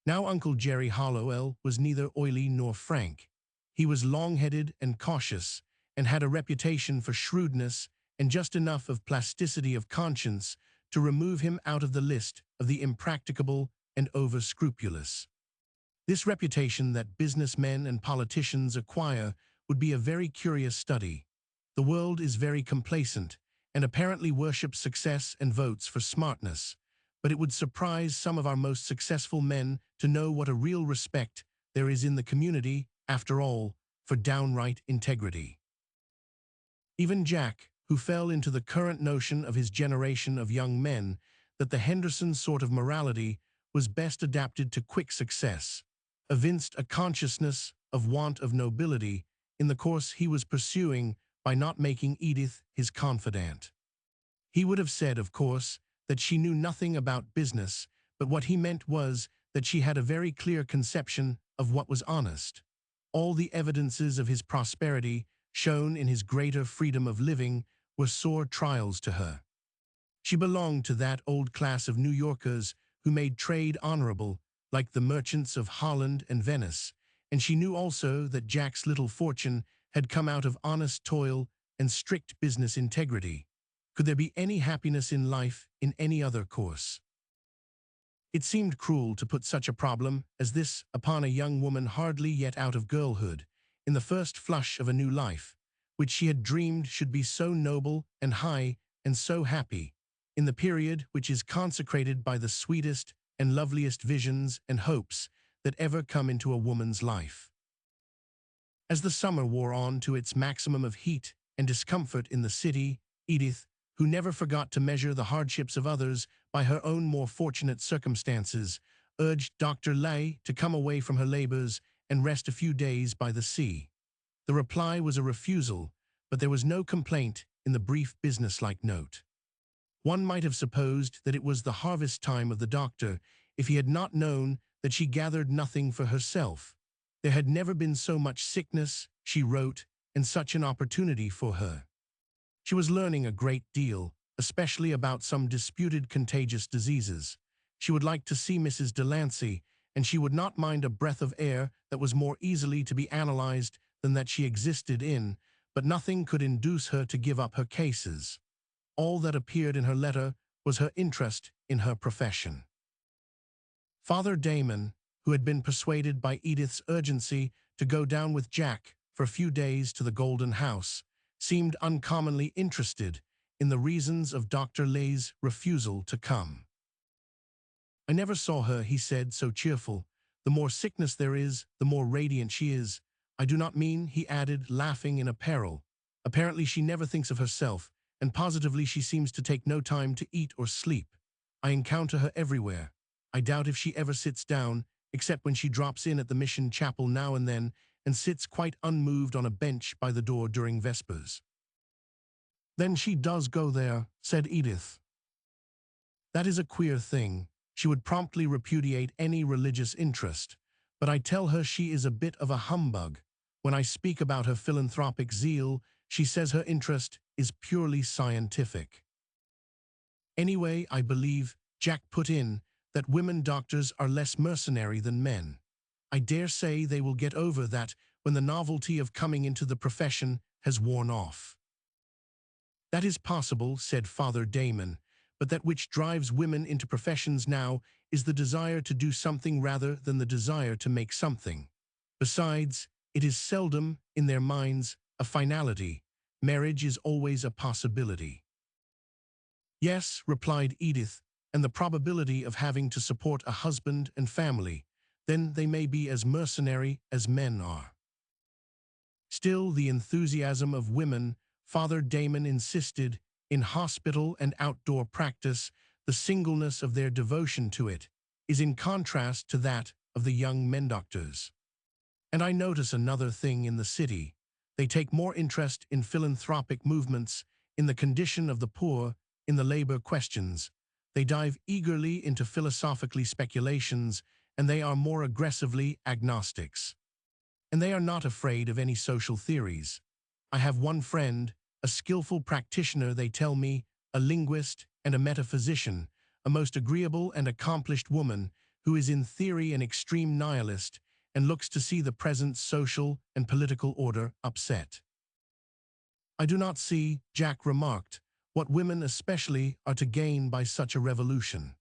[SPEAKER 1] Now Uncle Jerry Hollowell was neither oily nor frank. He was long-headed and cautious, and had a reputation for shrewdness and just enough of plasticity of conscience to remove him out of the list of the impracticable and over-scrupulous. This reputation that businessmen and politicians acquire would be a very curious study. The world is very complacent, and apparently worships success and votes for smartness. But it would surprise some of our most successful men to know what a real respect there is in the community, after all, for downright integrity. Even Jack, who fell into the current notion of his generation of young men that the Henderson sort of morality was best adapted to quick success, evinced a consciousness of want of nobility in the course he was pursuing by not making Edith his confidant. He would have said, of course, that she knew nothing about business, but what he meant was that she had a very clear conception of what was honest. All the evidences of his prosperity, shown in his greater freedom of living, were sore trials to her. She belonged to that old class of New Yorkers who made trade honorable, like the merchants of Holland and Venice, and she knew also that Jack's little fortune had come out of honest toil and strict business integrity. Could there be any happiness in life in any other course? It seemed cruel to put such a problem as this upon a young woman hardly yet out of girlhood, in the first flush of a new life, which she had dreamed should be so noble and high and so happy, in the period which is consecrated by the sweetest and loveliest visions and hopes that ever come into a woman's life. As the summer wore on to its maximum of heat and discomfort in the city, Edith, who never forgot to measure the hardships of others by her own more fortunate circumstances, urged Dr. Lay to come away from her labors and rest a few days by the sea. The reply was a refusal, but there was no complaint in the brief businesslike note. One might have supposed that it was the harvest time of the doctor if he had not known that she gathered nothing for herself. There had never been so much sickness, she wrote, and such an opportunity for her. She was learning a great deal, especially about some disputed contagious diseases. She would like to see Mrs. Delancey, and she would not mind a breath of air that was more easily to be analyzed than that she existed in, but nothing could induce her to give up her cases. All that appeared in her letter was her interest in her profession. Father Damon, who had been persuaded by Edith's urgency to go down with Jack for a few days to the Golden House, seemed uncommonly interested in the reasons of Dr. Lay's refusal to come. "I never saw her," he said, "so cheerful. The more sickness there is, the more radiant she is. I do not mean," he added, laughing in a peril. "Apparently she never thinks of herself, and positively she seems to take no time to eat or sleep. I encounter her everywhere. I doubt if she ever sits down, except when she drops in at the mission chapel now and then and sits quite unmoved on a bench by the door during Vespers." "Then she does go there," said Edith. "That is a queer thing. She would promptly repudiate any religious interest, but I tell her she is a bit of a humbug. When I speak about her philanthropic zeal, she says her interest is purely scientific." "Anyway, I believe," Jack put in, "that women doctors are less mercenary than men. I dare say they will get over that when the novelty of coming into the profession has worn off." "That is possible," said Father Damon, "but that which drives women into professions now is the desire to do something rather than the desire to make something. Besides, it is seldom, in their minds, a finality. Marriage is always a possibility." "Yes," replied Edith, "and the probability of having to support a husband and family. Then they may be as mercenary as men are." Still, the enthusiasm of women, Father Damon insisted, in hospital and outdoor practice, the singleness of their devotion to it, is in contrast to that of the young men doctors. "And I notice another thing in the city. They take more interest in philanthropic movements, in the condition of the poor, in the labor questions. They dive eagerly into philosophically speculations, and they are more aggressively agnostics. And they are not afraid of any social theories. I have one friend, a skillful practitioner, they tell me, a linguist and a metaphysician, a most agreeable and accomplished woman, who is in theory an extreme nihilist and looks to see the present social and political order upset." "I do not see," Jack remarked, "what women especially are to gain by such a revolution."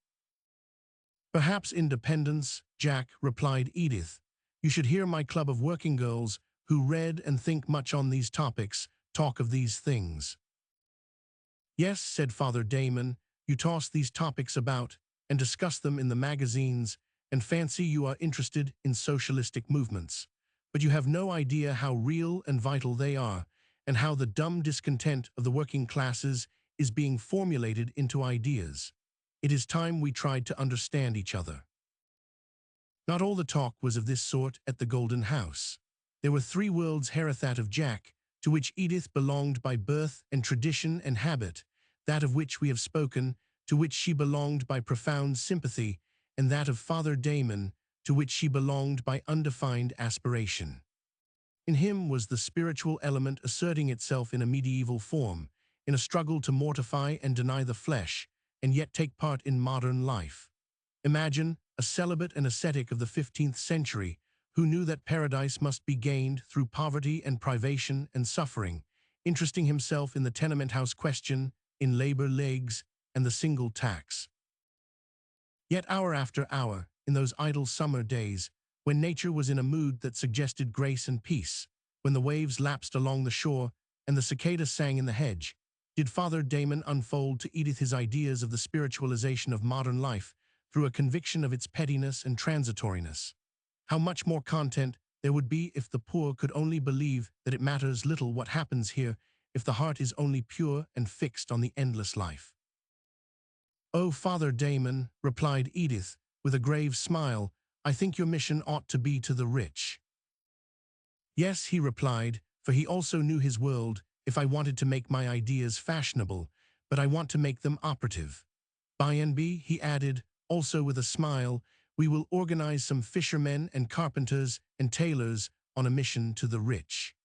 [SPEAKER 1] "Perhaps independence," Jack, replied Edith. "You should hear my club of working girls, who read and think much on these topics, talk of these things." "Yes," said Father Damon, "you toss these topics about and discuss them in the magazines and fancy you are interested in socialistic movements. But you have no idea how real and vital they are, and how the dumb discontent of the working classes is being formulated into ideas. It is time we tried to understand each other." Not all the talk was of this sort at the Golden House. There were three worlds Herathat of Jack, to which Edith belonged by birth and tradition and habit, that of which we have spoken, to which she belonged by profound sympathy, and that of Father Damon, to which she belonged by undefined aspiration. In him was the spiritual element asserting itself in a medieval form, in a struggle to mortify and deny the flesh, and yet take part in modern life. Imagine a celibate and ascetic of the 15th century, who knew that paradise must be gained through poverty and privation and suffering, interesting himself in the tenement house question, in labor leagues, and the single tax. Yet hour after hour, in those idle summer days, when nature was in a mood that suggested grace and peace, when the waves lapsed along the shore and the cicada sang in the hedge, did Father Damon unfold to Edith his ideas of the spiritualization of modern life through a conviction of its pettiness and transitoriness. How much more content there would be if the poor could only believe that it matters little what happens here, if the heart is only pure and fixed on the endless life. "Oh, Father Damon," replied Edith, with a grave smile, "I think your mission ought to be to the rich." "Yes," he replied, for he also knew his world, "if I wanted to make my ideas fashionable, but I want to make them operative. By and by," he added, also with a smile, "we will organize some fishermen and carpenters and tailors on a mission to the rich."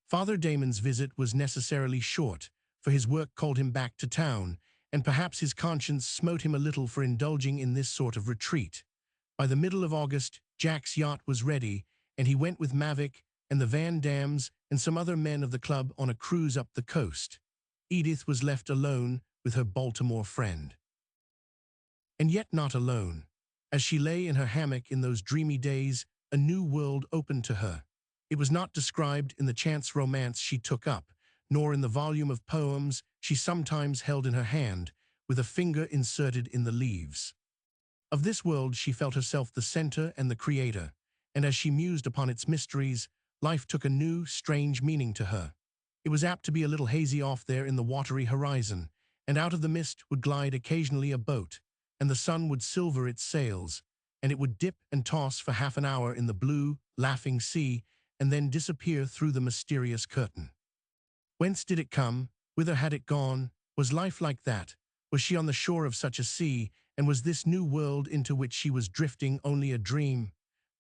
[SPEAKER 1] Father Damon's visit was necessarily short, for his work called him back to town, and perhaps his conscience smote him a little for indulging in this sort of retreat. By the middle of August, Jack's yacht was ready, and he went with Mavic and the Van Dams and some other men of the club on a cruise up the coast. Edith was left alone with her Baltimore friend. And yet not alone. As she lay in her hammock in those dreamy days, a new world opened to her. It was not described in the chance romance she took up, nor in the volume of poems she sometimes held in her hand, with a finger inserted in the leaves. Of this world she felt herself the center and the creator, and as she mused upon its mysteries, life took a new, strange meaning to her. It was apt to be a little hazy off there in the watery horizon, and out of the mist would glide occasionally a boat, and the sun would silver its sails, and it would dip and toss for half an hour in the blue, laughing sea, and then disappear through the mysterious curtain. Whence did it come? Whither had it gone? Was life like that? Was she on the shore of such a sea, and was this new world into which she was drifting only a dream?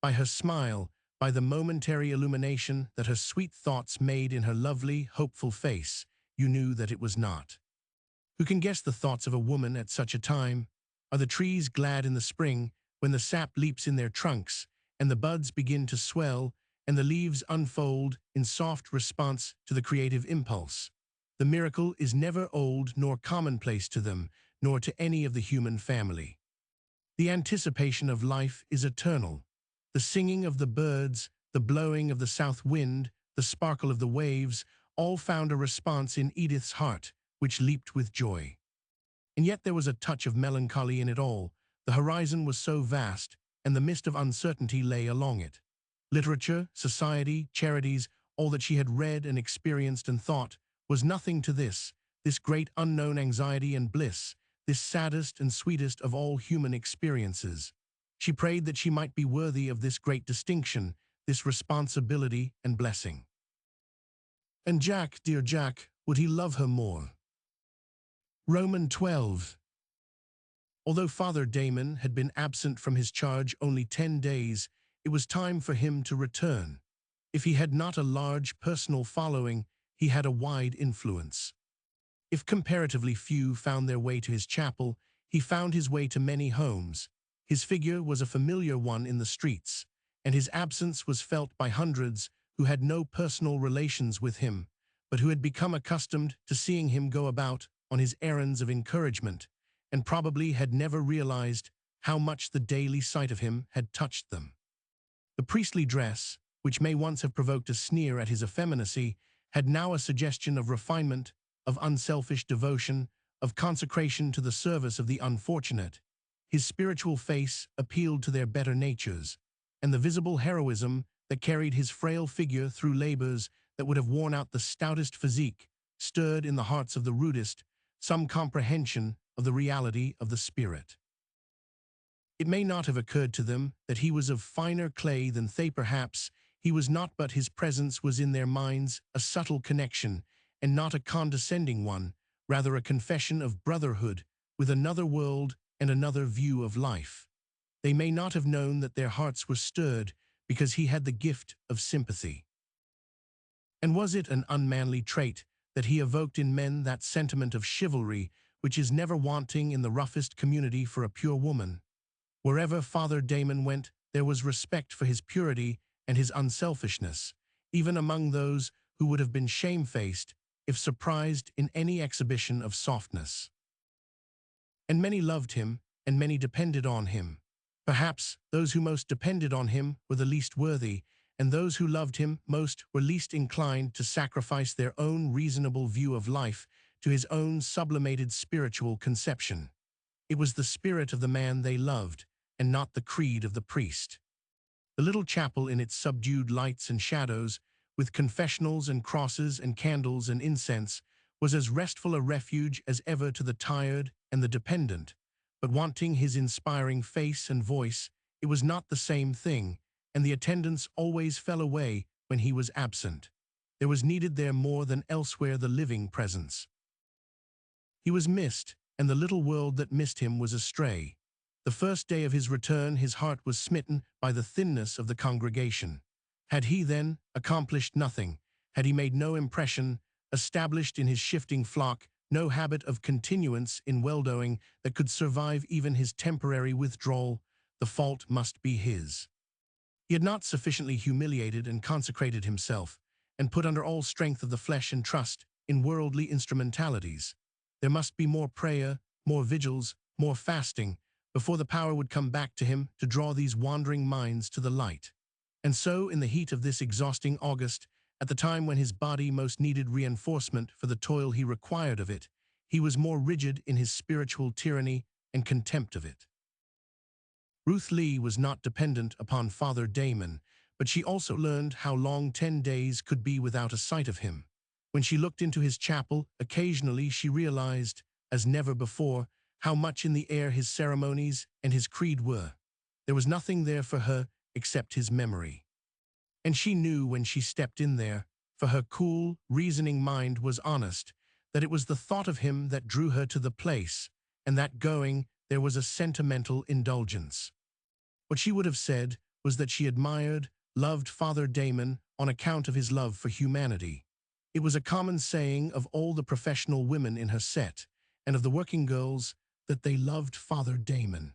[SPEAKER 1] By her smile, by the momentary illumination that her sweet thoughts made in her lovely, hopeful face, you knew that it was not. Who can guess the thoughts of a woman at such a time? Are the trees glad in the spring, when the sap leaps in their trunks, and the buds begin to swell, and the leaves unfold in soft response to the creative impulse? The miracle is never old nor commonplace to them, nor to any of the human family. The anticipation of life is eternal. The singing of the birds, the blowing of the south wind, the sparkle of the waves, all found a response in Edith's heart, which leaped with joy. And yet there was a touch of melancholy in it all. The horizon was so vast, and the mist of uncertainty lay along it. Literature, society, charities, all that she had read and experienced and thought, was nothing to this great unknown anxiety and bliss, this saddest and sweetest of all human experiences. She prayed that she might be worthy of this great distinction, this responsibility and blessing. And Jack, dear Jack, would he love her more? Roman 12. Although Father Damon had been absent from his charge only 10 days, it was time for him to return. If he had not a large personal following, he had a wide influence. If comparatively few found their way to his chapel, he found his way to many homes. His figure was a familiar one in the streets, and his absence was felt by hundreds who had no personal relations with him, but who had become accustomed to seeing him go about on his errands of encouragement, and probably had never realized how much the daily sight of him had touched them. The priestly dress, which may once have provoked a sneer at his effeminacy, had now a suggestion of refinement, of unselfish devotion, of consecration to the service of the unfortunate. His spiritual face appealed to their better natures, and the visible heroism that carried his frail figure through labors that would have worn out the stoutest physique stirred in the hearts of the rudest some comprehension of the reality of the spirit. It may not have occurred to them that he was of finer clay than they perhaps. He was not, but his presence was in their minds a subtle connection, and not a condescending one, rather a confession of brotherhood with another world and another view of life. They may not have known that their hearts were stirred because he had the gift of sympathy. And was it an unmanly trait that he evoked in men that sentiment of chivalry which is never wanting in the roughest community for a pure woman? Wherever Father Damon went, there was respect for his purity and his unselfishness, even among those who would have been shamefaced if surprised in any exhibition of softness. And many loved him, and many depended on him. Perhaps those who most depended on him were the least worthy, and those who loved him most were least inclined to sacrifice their own reasonable view of life to his own sublimated spiritual conception. It was the spirit of the man they loved, and not the creed of the priest. The little chapel in its subdued lights and shadows, with confessionals and crosses and candles and incense, was as restful a refuge as ever to the tired and the dependent, but wanting his inspiring face and voice, it was not the same thing, and the attendance always fell away when he was absent. There was needed there more than elsewhere the living presence. He was missed, and the little world that missed him was astray. The first day of his return his heart was smitten by the thinness of the congregation. Had he, then, accomplished nothing? Had he made no impression, established in his shifting flock, no habit of continuance in well-doing that could survive even his temporary withdrawal? The fault must be his. He had not sufficiently humiliated and consecrated himself, and put under all strength of the flesh and trust in worldly instrumentalities. There must be more prayer, more vigils, more fasting, before the power would come back to him to draw these wandering minds to the light. And so, in the heat of this exhausting August, at the time when his body most needed reinforcement for the toil he required of it, he was more rigid in his spiritual tyranny and contempt of it. Ruth Lee was not dependent upon Father Damon, but she also learned how long 10 days could be without a sight of him. When she looked into his chapel, occasionally she realized, as never before, how much in the air his ceremonies and his creed were. There was nothing there for her except his memory. And she knew when she stepped in there, for her cool, reasoning mind was honest, that it was the thought of him that drew her to the place, and that going there was a sentimental indulgence. What she would have said was that she admired, loved Father Damon on account of his love for humanity. It was a common saying of all the professional women in her set, and of the working girls, that they loved Father Damon.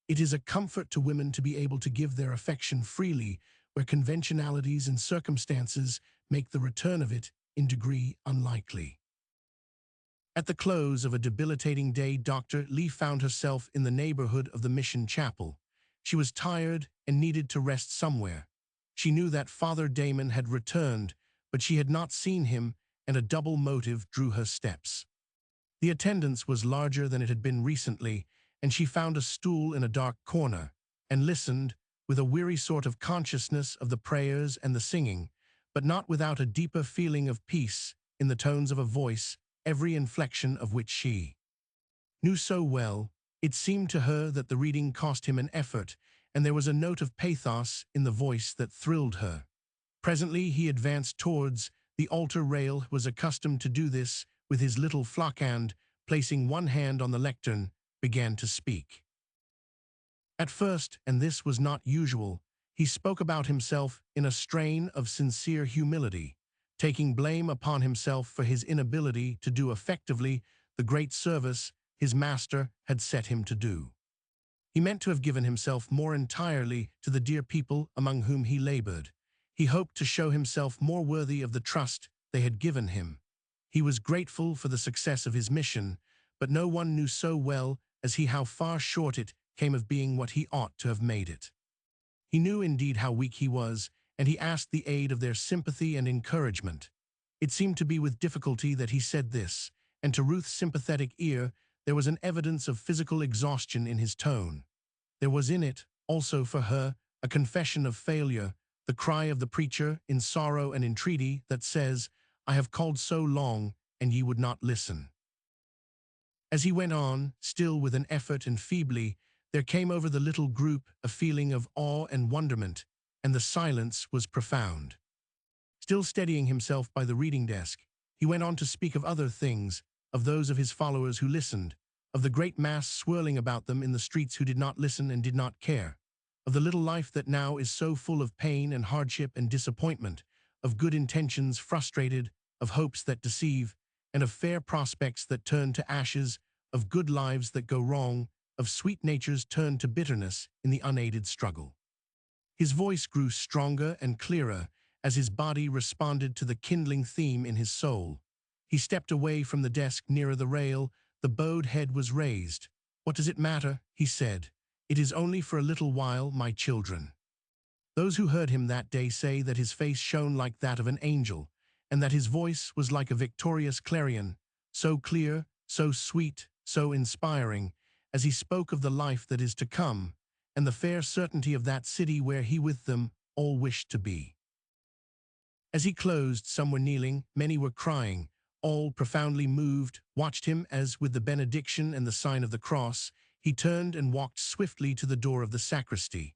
[SPEAKER 1] It is a comfort to women to be able to give their affection freely, where conventionalities and circumstances make the return of it in degree unlikely. At the close of a debilitating day, Dr. Lee found herself in the neighborhood of the mission chapel. She was tired and needed to rest somewhere. She knew that Father Damon had returned, but she had not seen him, and a double motive drew her steps. The attendance was larger than it had been recently, and she found a stool in a dark corner, and listened, with a weary sort of consciousness of the prayers and the singing, but not without a deeper feeling of peace in the tones of a voice, every inflection of which she knew so well. It seemed to her that the reading cost him an effort, and there was a note of pathos in the voice that thrilled her. Presently he advanced towards the altar rail, was accustomed to do this with his little flock, and, placing one hand on the lectern, began to speak. At first, and this was not usual, he spoke about himself in a strain of sincere humility, taking blame upon himself for his inability to do effectively the great service his master had set him to do. He meant to have given himself more entirely to the dear people among whom he labored. He hoped to show himself more worthy of the trust they had given him. He was grateful for the success of his mission, but no one knew so well as he how far short it came of being what he ought to have made it. He knew indeed how weak he was, and he asked the aid of their sympathy and encouragement. It seemed to be with difficulty that he said this, and to Ruth's sympathetic ear there was an evidence of physical exhaustion in his tone. There was in it, also for her, a confession of failure, the cry of the preacher in sorrow and entreaty that says, "I have called so long, and ye would not listen." As he went on, still with an effort and feebly, there came over the little group a feeling of awe and wonderment, and the silence was profound. Still steadying himself by the reading desk, he went on to speak of other things, of those of his followers who listened, of the great mass swirling about them in the streets who did not listen and did not care, of the little life that now is so full of pain and hardship and disappointment, of good intentions frustrated, of hopes that deceive, and of fair prospects that turn to ashes, of good lives that go wrong, of sweet natures turned to bitterness in the unaided struggle. His voice grew stronger and clearer as his body responded to the kindling theme in his soul. He stepped away from the desk nearer the rail. The bowed head was raised. "What does it matter?" he said. "It is only for a little while, my children." Those who heard him that day say that his face shone like that of an angel, and that his voice was like a victorious clarion, so clear, so sweet, so inspiring, as he spoke of the life that is to come, and the fair certainty of that city where he with them all wished to be. As he closed, some were kneeling, many were crying, all profoundly moved, watched him as, with the benediction and the sign of the cross, he turned and walked swiftly to the door of the sacristy.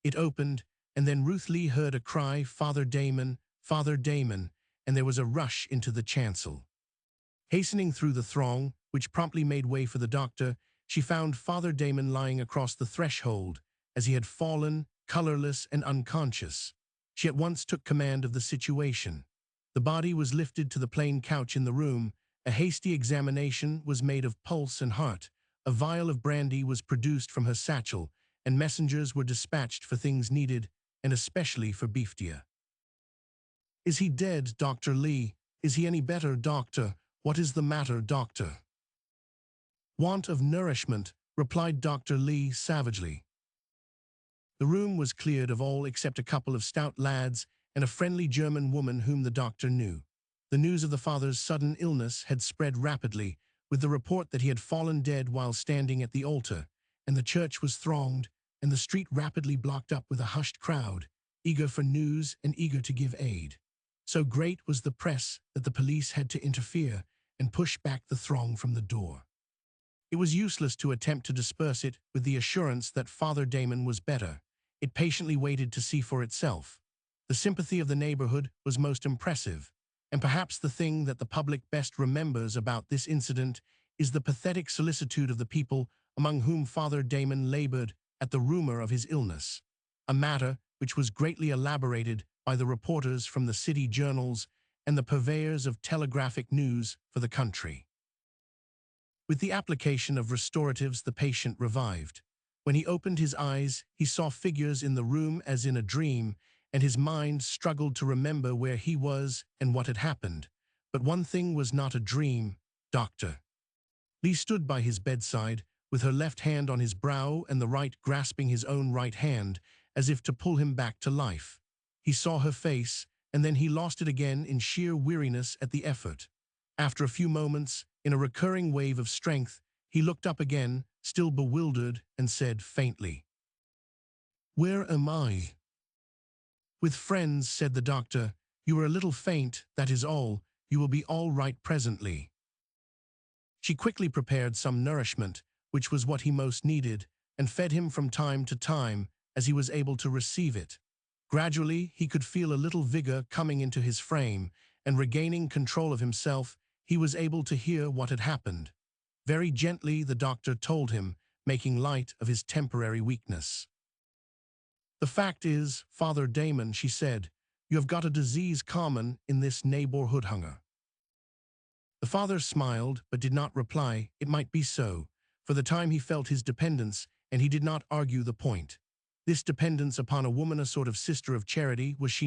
[SPEAKER 1] It opened, and then Ruth Lee heard a cry, "Father Damon, Father Damon," and there was a rush into the chancel. Hastening through the throng, which promptly made way for the doctor, she found Father Damon lying across the threshold, as he had fallen, colorless and unconscious. She at once took command of the situation. The body was lifted to the plain couch in the room, a hasty examination was made of pulse and heart, a vial of brandy was produced from her satchel, and messengers were dispatched for things needed, and especially for beefsteak. "Is he dead, Dr. Lee? Is he any better, doctor? What is the matter, doctor?" "Want of nourishment," replied Dr. Lee savagely. The room was cleared of all except a couple of stout lads and a friendly German woman whom the doctor knew. The news of the father's sudden illness had spread rapidly, with the report that he had fallen dead while standing at the altar, and the church was thronged, and the street rapidly blocked up with a hushed crowd, eager for news and eager to give aid. So great was the press that the police had to interfere and push back the throng from the door. It was useless to attempt to disperse it with the assurance that Father Damon was better. It patiently waited to see for itself. The sympathy of the neighborhood was most impressive, and perhaps the thing that the public best remembers about this incident is the pathetic solicitude of the people among whom Father Damon labored at the rumor of his illness, a matter which was greatly elaborated by the reporters from the city journals and the purveyors of telegraphic news for the country. With the application of restoratives, the patient revived. When he opened his eyes, he saw figures in the room as in a dream, and his mind struggled to remember where he was and what had happened. But one thing was not a dream, Dr. Lee stood by his bedside, with her left hand on his brow and the right grasping his own right hand, as if to pull him back to life. He saw her face, and then he lost it again in sheer weariness at the effort. After a few moments, in a recurring wave of strength, he looked up again, still bewildered, and said faintly, "Where am I?" "With friends," said the doctor. "You are a little faint, that is all. You will be all right presently." She quickly prepared some nourishment, which was what he most needed, and fed him from time to time as he was able to receive it. Gradually, he could feel a little vigor coming into his frame, and regaining control of himself, he was able to hear what had happened. Very gently, the doctor told him, making light of his temporary weakness. "The fact is, Father Damon," she said, "you have got a disease common in this neighborhood, hunger." The father smiled, but did not reply. It might be so. For the time he felt his dependence, and he did not argue the point. This dependence upon a woman, a sort of sister of charity, was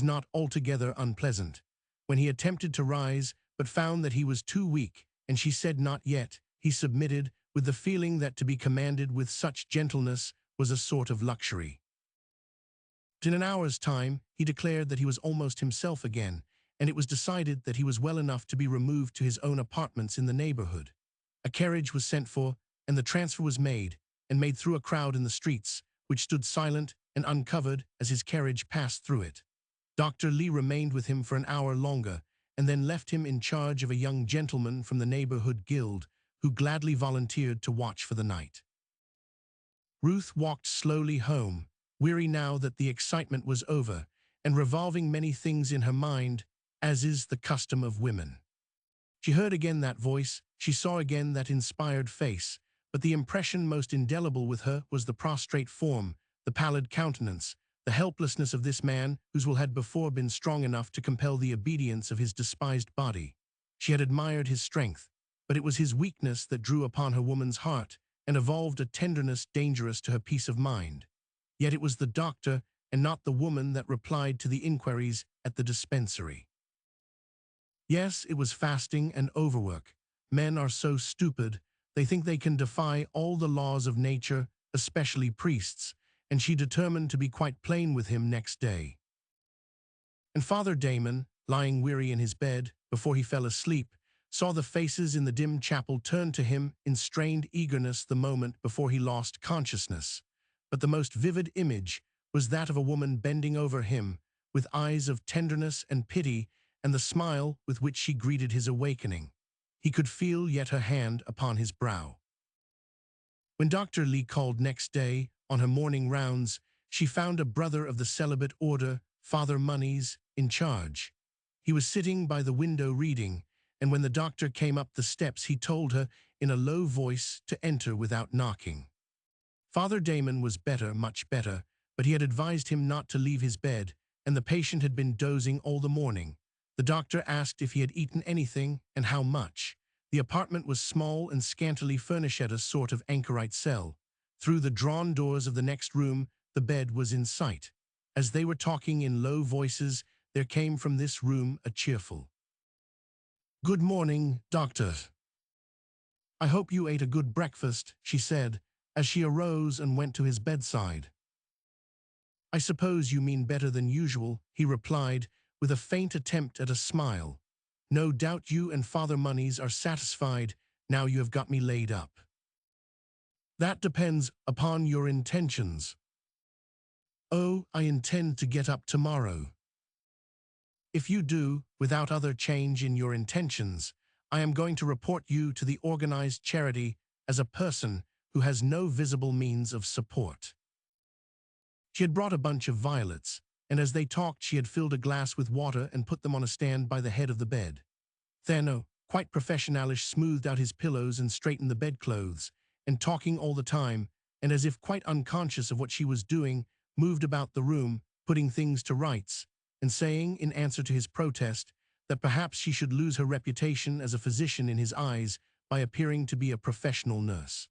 [SPEAKER 1] not altogether unpleasant. When he attempted to rise, but found that he was too weak, and she said not yet, he submitted, with the feeling that to be commanded with such gentleness was a sort of luxury. In an hour's time, he declared that he was almost himself again, and it was decided that he was well enough to be removed to his own apartments in the neighborhood. A carriage was sent for, and the transfer was made through a crowd in the streets, which stood silent and uncovered as his carriage passed through it. Dr. Lee remained with him for an hour longer, and then left him in charge of a young gentleman from the neighborhood guild, who gladly volunteered to watch for the night. Ruth walked slowly home, weary now that the excitement was over, and revolving many things in her mind, as is the custom of women. She heard again that voice, she saw again that inspired face, but the impression most indelible with her was the prostrate form, the pallid countenance, the helplessness of this man whose will had before been strong enough to compel the obedience of his despised body. She had admired his strength, but it was his weakness that drew upon her woman's heart and evolved a tenderness dangerous to her peace of mind. Yet it was the doctor and not the woman that replied to the inquiries at the dispensary. Yes, it was fasting and overwork. Men are so stupid, they think they can defy all the laws of nature, especially priests, and she determined to be quite plain with him next day. And Father Damon, lying weary in his bed before he fell asleep, saw the faces in the dim chapel turn to him in strained eagerness the moment before he lost consciousness. But the most vivid image was that of a woman bending over him, with eyes of tenderness and pity, and the smile with which she greeted his awakening. He could feel yet her hand upon his brow. When Dr. Lee called next day, on her morning rounds, she found a brother of the celibate order, Father Monies, in charge. He was sitting by the window reading, and when the doctor came up the steps he told her in a low voice to enter without knocking. Father Damon was better, much better, but he had advised him not to leave his bed, and the patient had been dozing all the morning. The doctor asked if he had eaten anything and how much. The apartment was small and scantily furnished, a sort of anchorite cell. Through the drawn doors of the next room, the bed was in sight. As they were talking in low voices, there came from this room a cheerful, "Good morning, doctor. I hope you ate a good breakfast," she said, as she arose and went to his bedside. "I suppose you mean better than usual," he replied, with a faint attempt at a smile. "No doubt you and Father Monies are satisfied now you have got me laid up." "That depends upon your intentions." "Oh, I intend to get up tomorrow." "If you do, without other change in your intentions, I am going to report you to the organized charity as a person who has no visible means of support." She had brought a bunch of violets, and as they talked she had filled a glass with water and put them on a stand by the head of the bed. Thano, quite professionalish, smoothed out his pillows and straightened the bedclothes, and talking all the time, and as if quite unconscious of what she was doing, moved about the room, putting things to rights, and saying, in answer to his protest, that perhaps she should lose her reputation as a physician in his eyes by appearing to be a professional nurse.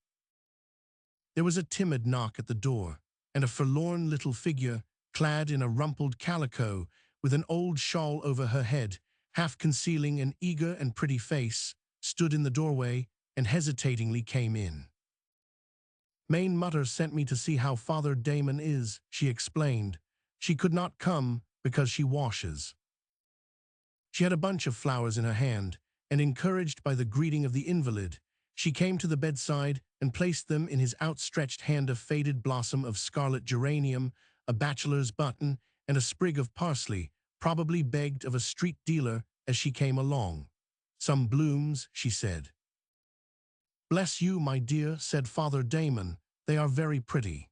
[SPEAKER 1] There was a timid knock at the door, and a forlorn little figure, clad in a rumpled calico, with an old shawl over her head, half concealing an eager and pretty face, stood in the doorway and hesitatingly came in. "Main Mutter sent me to see how Father Damon is," she explained. "She could not come because she washes." She had a bunch of flowers in her hand, and encouraged by the greeting of the invalid, she came to the bedside and placed them in his outstretched hand, a faded blossom of scarlet geranium, a bachelor's button, and a sprig of parsley, probably begged of a street dealer as she came along. "Some blooms," she said. "Bless you, my dear," said Father Damon. "They are very pretty."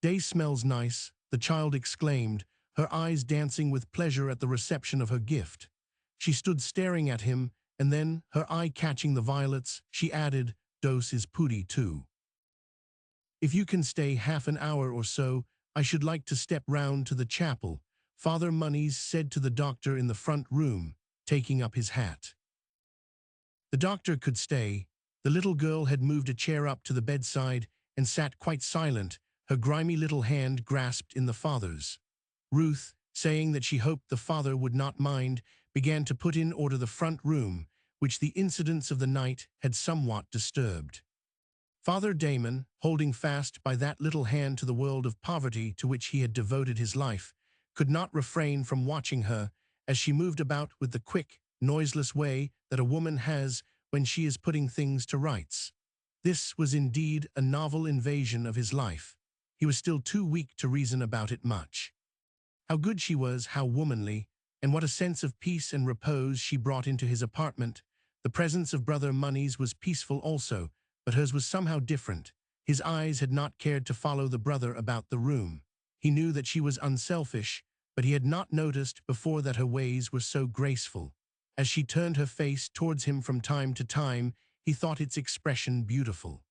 [SPEAKER 1] "Day smells nice," the child exclaimed, her eyes dancing with pleasure at the reception of her gift. She stood staring at him, and then, her eye catching the violets, she added, "Dose is pooty too. If you can stay half an hour or so, I should like to step round to the chapel," Father Monies said to the doctor in the front room, taking up his hat. The doctor could stay. The little girl had moved a chair up to the bedside and sat quite silent, her grimy little hand grasped in the father's. Ruth, saying that she hoped the father would not mind, began to put in order the front room, which the incidents of the night had somewhat disturbed. Father Damon, holding fast by that little hand to the world of poverty to which he had devoted his life, could not refrain from watching her as she moved about with the quick, noiseless way that a woman has when she is putting things to rights. This was indeed a novel invasion of his life. He was still too weak to reason about it much. How good she was, how womanly, and what a sense of peace and repose she brought into his apartment. The presence of Brother Monies was peaceful also, but hers was somehow different. His eyes had not cared to follow the brother about the room. He knew that she was unselfish, but he had not noticed before that her ways were so graceful. As she turned her face towards him from time to time, he thought its expression beautiful.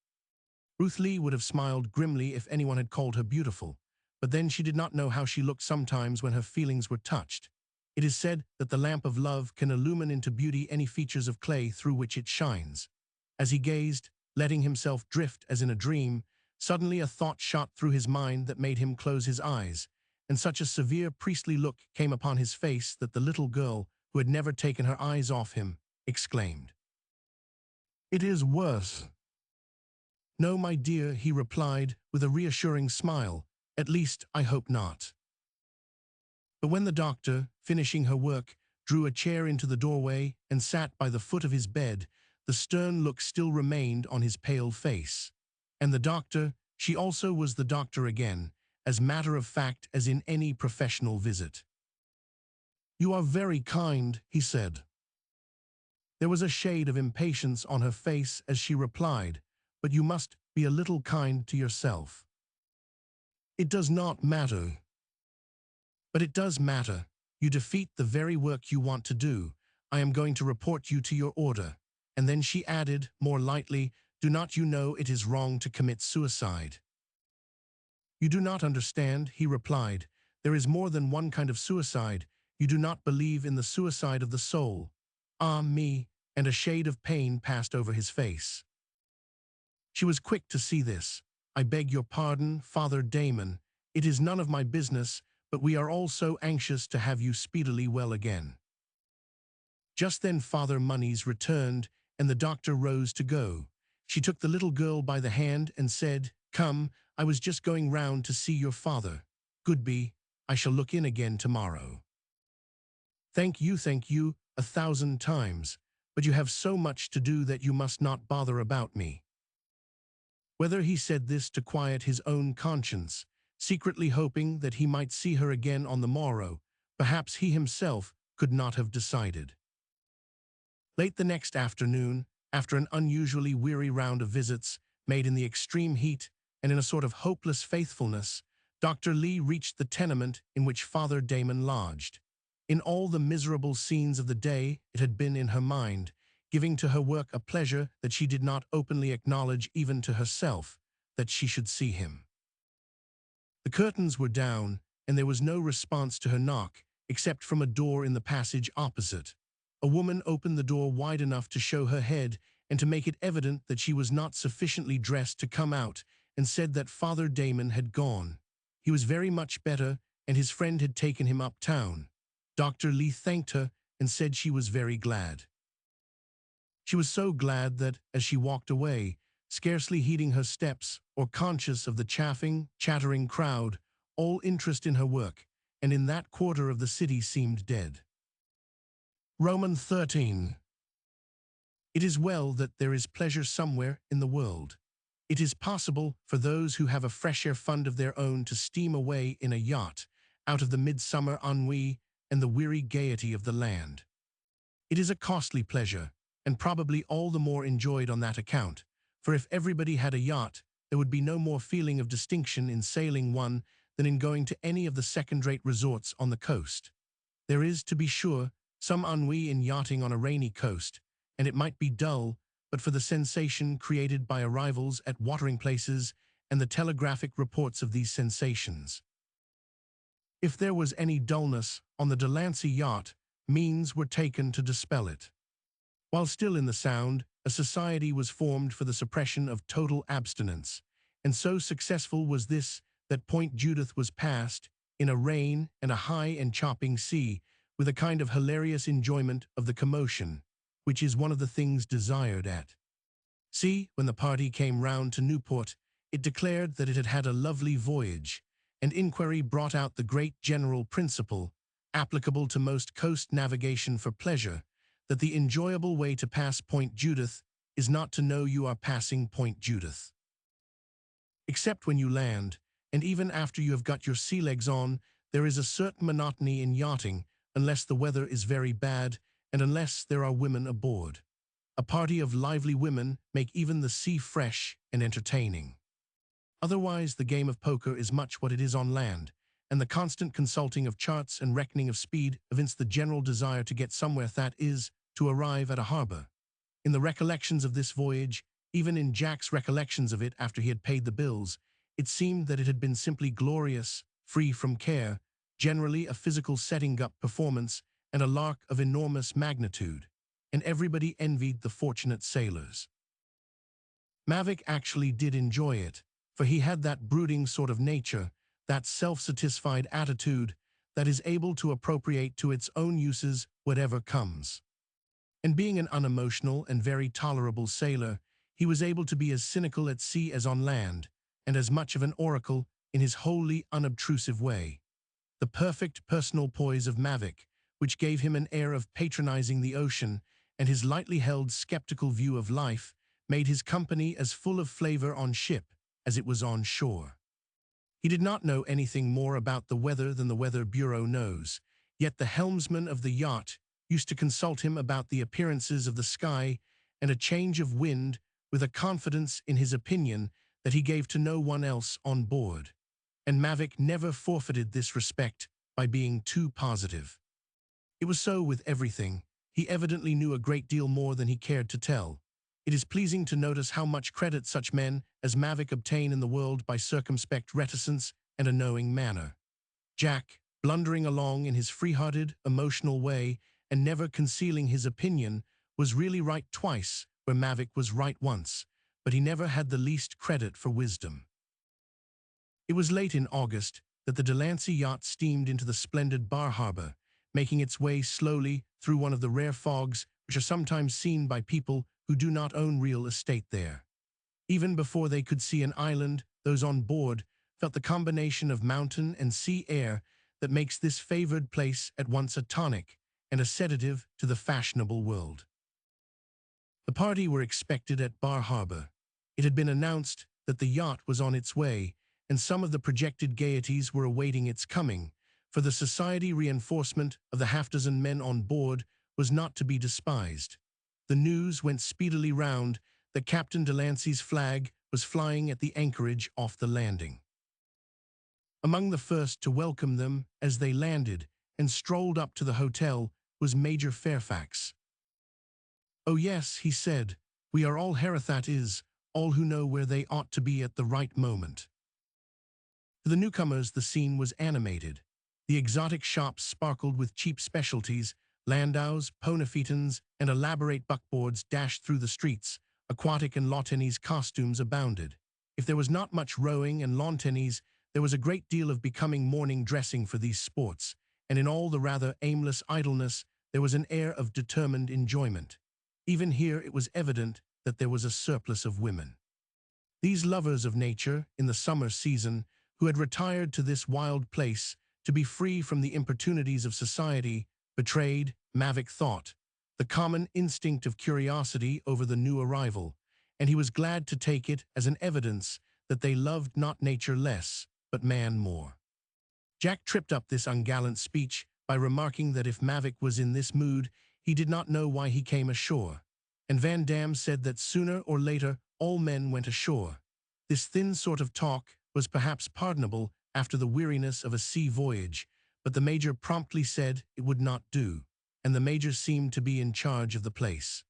[SPEAKER 1] Ruth Lee would have smiled grimly if anyone had called her beautiful, but then she did not know how she looked sometimes when her feelings were touched. It is said that the lamp of love can illumine into beauty any features of clay through which it shines. As he gazed, letting himself drift as in a dream, suddenly a thought shot through his mind that made him close his eyes, and such a severe priestly look came upon his face that the little girl, who had never taken her eyes off him, exclaimed, "It is worse." No, my dear, he replied with a reassuring smile. At least, I hope not. But when the doctor, finishing her work, drew a chair into the doorway and sat by the foot of his bed, the stern look still remained on his pale face. And the doctor, she also was the doctor again, as matter of fact as in any professional visit. "You are very kind," he said. There was a shade of impatience on her face as she replied, "But you must be a little kind to yourself." "It does not matter." "But it does matter. You defeat the very work you want to do. I am going to report you to your order." And then she added, more lightly, "Do not you know it is wrong to commit suicide?" "You do not understand," he replied. "There is more than one kind of suicide. You do not believe in the suicide of the soul." "Ah, me," and a shade of pain passed over his face. She was quick to see this. "I beg your pardon, Father Damon. It is none of my business, but we are all so anxious to have you speedily well again." Just then Father Monies returned, and the doctor rose to go. She took the little girl by the hand and said, "Come, I was just going round to see your father. Goodby, I shall look in again tomorrow." Thank you, 1,000 times, but you have so much to do that you must not bother about me." Whether he said this to quiet his own conscience, secretly hoping that he might see her again on the morrow, perhaps he himself could not have decided. Late the next afternoon, after an unusually weary round of visits, made in the extreme heat and in a sort of hopeless faithfulness, Dr. Lee reached the tenement in which Father Damon lodged. In all the miserable scenes of the day it had been in her mind, giving to her work a pleasure that she did not openly acknowledge even to herself, that she should see him. The curtains were down, and there was no response to her knock, except from a door in the passage opposite. A woman opened the door wide enough to show her head and to make it evident that she was not sufficiently dressed to come out, and said that Father Damon had gone. He was very much better, and his friend had taken him uptown. Dr. Lee thanked her and said she was very glad. She was so glad that, as she walked away, scarcely heeding her steps or conscious of the chaffing, chattering crowd, all interest in her work and in that quarter of the city seemed dead. Roman 13. It is well that there is pleasure somewhere in the world. It is possible for those who have a fresh air fund of their own to steam away in a yacht out of the midsummer ennui and the weary gaiety of the land. It is a costly pleasure, and probably all the more enjoyed on that account, for if everybody had a yacht, there would be no more feeling of distinction in sailing one than in going to any of the second-rate resorts on the coast. There is, to be sure, some ennui in yachting on a rainy coast, and it might be dull but for the sensation created by arrivals at watering places and the telegraphic reports of these sensations. If there was any dullness on the Delancey yacht, means were taken to dispel it. While still in the Sound, a society was formed for the suppression of total abstinence, and so successful was this that Point Judith was passed, in a rain and a high and chopping sea, with a kind of hilarious enjoyment of the commotion, which is one of the things desired at sea. When the party came round to Newport, it declared that it had had a lovely voyage, and inquiry brought out the great general principle, applicable to most coast navigation for pleasure, that the enjoyable way to pass Point Judith is not to know you are passing Point Judith. Except when you land, and even after you have got your sea legs on, there is a certain monotony in yachting, unless the weather is very bad, and unless there are women aboard. A party of lively women make even the sea fresh and entertaining. Otherwise, the game of poker is much what it is on land, and the constant consulting of charts and reckoning of speed evince the general desire to get somewhere, that is, to arrive at a harbor. In the recollections of this voyage, even in Jack's recollections of it after he had paid the bills, it seemed that it had been simply glorious, free from care, generally a physical setting-up performance and a lark of enormous magnitude, and everybody envied the fortunate sailors. Mavic actually did enjoy it, for he had that brooding sort of nature, that self-satisfied attitude that is able to appropriate to its own uses whatever comes. And being an unemotional and very tolerable sailor, He was able to be as cynical at sea as on land, and as much of an oracle in his wholly unobtrusive way. The perfect personal poise of Mavic, which gave him an air of patronizing the ocean, and his lightly held skeptical view of life, made his company as full of flavor on ship as it was on shore. He did not know anything more about the weather than the Weather Bureau knows, yet the helmsman of the yacht used to consult him about the appearances of the sky and a change of wind with a confidence in his opinion that he gave to no one else on board. And Mavic never forfeited this respect by being too positive. It was so with everything. He evidently knew a great deal more than he cared to tell. It is pleasing to notice how much credit such men as Mavic obtain in the world by circumspect reticence and a knowing manner. Jack, blundering along in his free-hearted, emotional way and never concealing his opinion, was really right twice where Mavic was right once, but he never had the least credit for wisdom. It was late in August that the Delancey yacht steamed into the splendid Bar Harbor, making its way slowly through one of the rare fogs which are sometimes seen by people who do not own real estate there. Even before they could see an island, those on board felt the combination of mountain and sea air that makes this favored place at once a tonic and a sedative to the fashionable world. The party were expected at Bar Harbor. It had been announced that the yacht was on its way, and some of the projected gaieties were awaiting its coming, for the society reinforcement of the half-dozen men on board was not to be despised. The news went speedily round that Captain Delancey's flag was flying at the anchorage off the landing. Among the first to welcome them as they landed and strolled up to the hotel was Major Fairfax. "Oh yes," he said, "we are all Herathat is, all who know where they ought to be at the right moment." To the newcomers the scene was animated. The exotic shops sparkled with cheap specialties, landaus, ponifetons, and elaborate buckboards dashed through the streets. Aquatic and lawn tennis costumes abounded. If there was not much rowing and lawn tennis, there was a great deal of becoming morning dressing for these sports, and in all the rather aimless idleness there was an air of determined enjoyment. Even here it was evident that there was a surplus of women. These lovers of nature in the summer season, who had retired to this wild place to be free from the importunities of society, betrayed, Mavic thought, the common instinct of curiosity over the new arrival, and he was glad to take it as an evidence that they loved not nature less, but man more. Jack tripped up this ungallant speech by remarking that if Mavic was in this mood, he did not know why he came ashore, and Van Dam said that sooner or later all men went ashore. This thin sort of talk was perhaps pardonable after the weariness of a sea voyage, but the Major promptly said it would not do, and the Major seemed to be in charge of the place.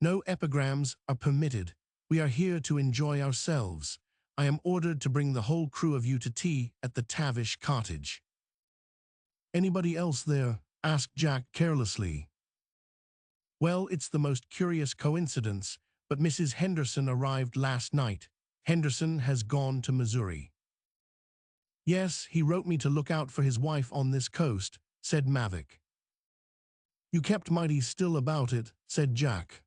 [SPEAKER 1] "No epigrams are permitted. We are here to enjoy ourselves. I am ordered to bring the whole crew of you to tea at the Tavish cottage." "Anybody else there?" asked Jack carelessly. "Well, it's the most curious coincidence, but Mrs. Henderson arrived last night. Henderson has gone to Missouri." "Yes, he wrote me to look out for his wife on this coast," said Mavic. "You kept mighty still about it," said Jack.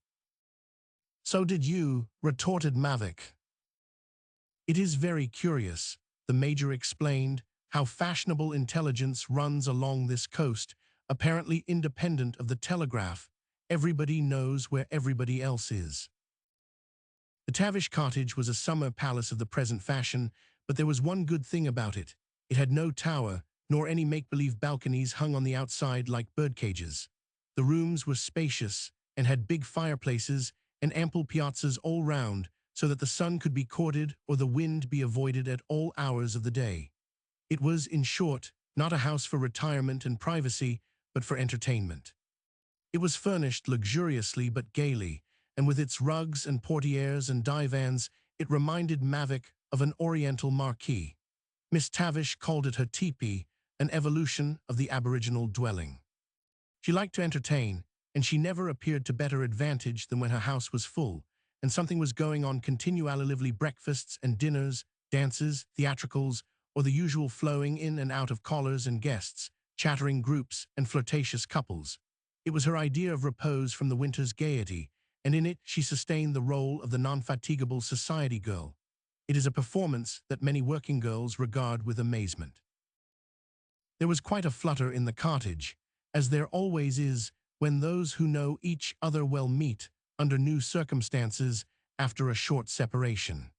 [SPEAKER 1] "So did you," retorted Mavic. "It is very curious," the Major explained, "how fashionable intelligence runs along this coast, apparently independent of the telegraph. Everybody knows where everybody else is." The Tavish cottage was a summer palace of the present fashion, but there was one good thing about it. It had no tower, nor any make-believe balconies hung on the outside like birdcages. The rooms were spacious and had big fireplaces and ample piazzas all round, so that the sun could be courted or the wind be avoided at all hours of the day. It was, in short, not a house for retirement and privacy, but for entertainment. It was furnished luxuriously but gaily, and with its rugs and portieres and divans, it reminded Mavic of an oriental marquee. Miss Tavish called it her teepee, an evolution of the aboriginal dwelling. She liked to entertain, and she never appeared to better advantage than when her house was full, and something was going on continually: lively breakfasts and dinners, dances, theatricals, or the usual flowing in and out of callers and guests, chattering groups and flirtatious couples. It was her idea of repose from the winter's gaiety, and in it she sustained the role of the non-fatigable society girl. It is a performance that many working girls regard with amazement. There was quite a flutter in the cottage, as there always is when those who know each other well meet under new circumstances after a short separation.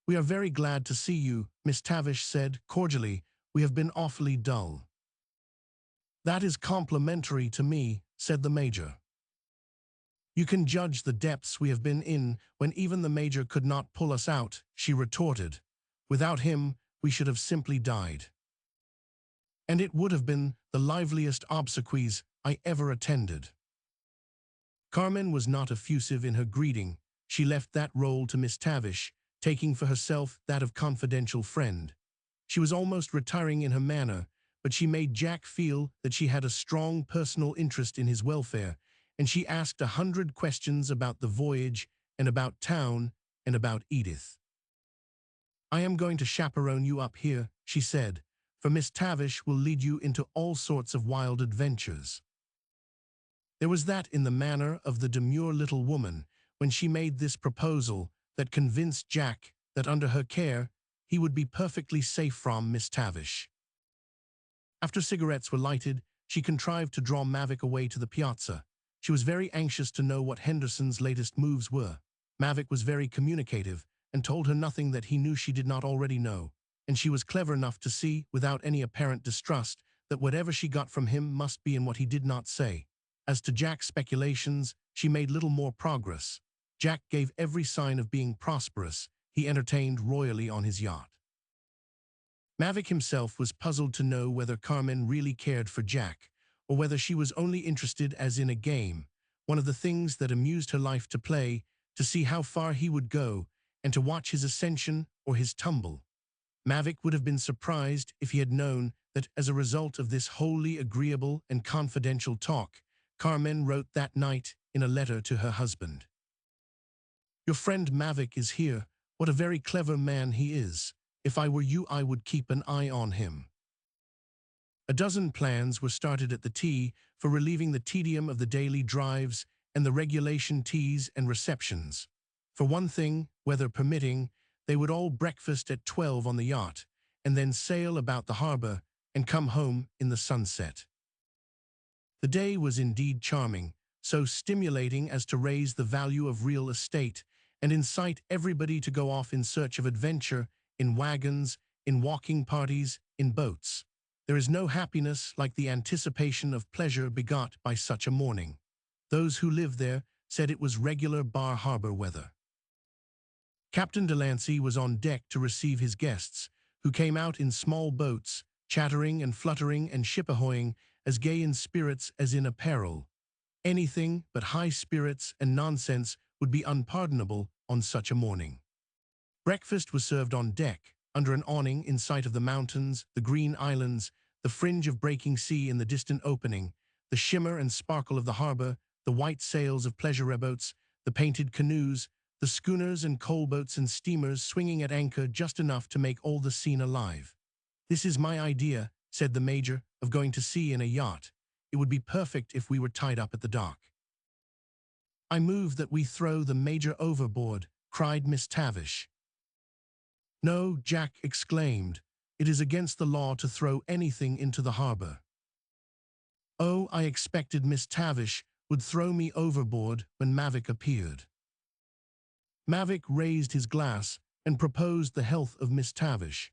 [SPEAKER 1] "We are very glad to see you," Miss Tavish said cordially. "We have been awfully dull." "That is complimentary to me," said the Major. "You can judge the depths we have been in when even the Major could not pull us out," she retorted. "Without him, we should have simply died. And it would have been the liveliest obsequies I ever attended." Carmen was not effusive in her greeting. She left that role to Miss Tavish, taking for herself that of confidential friend. She was almost retiring in her manner, but she made Jack feel that she had a strong personal interest in his welfare, and she asked 100 questions about the voyage and about town and about Edith. "I am going to chaperone you up here," she said, "for Miss Tavish will lead you into all sorts of wild adventures." There was that in the manner of the demure little woman when she made this proposal that convinced Jack that under her care he would be perfectly safe from Miss Tavish. After cigarettes were lighted, she contrived to draw Mavic away to the piazza. She was very anxious to know what Henderson's latest moves were. Mavic was very communicative and told her nothing that he knew she did not already know, and she was clever enough to see, without any apparent distrust, that whatever she got from him must be in what he did not say. As to Jack's speculations, she made little more progress. Jack gave every sign of being prosperous. He entertained royally on his yacht. Mavic himself was puzzled to know whether Carmen really cared for Jack, or whether she was only interested as in a game, one of the things that amused her life to play, to see how far he would go, and to watch his ascension or his tumble. Mavic would have been surprised if he had known that as a result of this wholly agreeable and confidential talk, Carmen wrote that night in a letter to her husband. "Your friend Mavic is here. What a very clever man he is. If I were you, I would keep an eye on him." A dozen plans were started at the tea for relieving the tedium of the daily drives and the regulation teas and receptions. For one thing, weather permitting, they would all breakfast at 12 on the yacht, and then sail about the harbor and come home in the sunset. The day was indeed charming, so stimulating as to raise the value of real estate and incite everybody to go off in search of adventure, in wagons, in walking parties, in boats. There is no happiness like the anticipation of pleasure begot by such a morning. Those who lived there said it was regular Bar Harbor weather. Captain Delancey was on deck to receive his guests, who came out in small boats, chattering and fluttering and ship-ahoying, as gay in spirits as in apparel. Anything but high spirits and nonsense would be unpardonable on such a morning. Breakfast was served on deck, under an awning in sight of the mountains, the green islands, the fringe of breaking sea in the distant opening, the shimmer and sparkle of the harbor, the white sails of pleasure boats, the painted canoes, the schooners and coalboats and steamers swinging at anchor just enough to make all the scene alive. "This is my idea," said the Major, "of going to sea in a yacht. It would be perfect if we were tied up at the dock." "I move that we throw the Major overboard," cried Miss Tavish. "No," Jack exclaimed. "It is against the law to throw anything into the harbor." "Oh, I expected Miss Tavish would throw me overboard when Mavic appeared." Mavic raised his glass and proposed the health of Miss Tavish.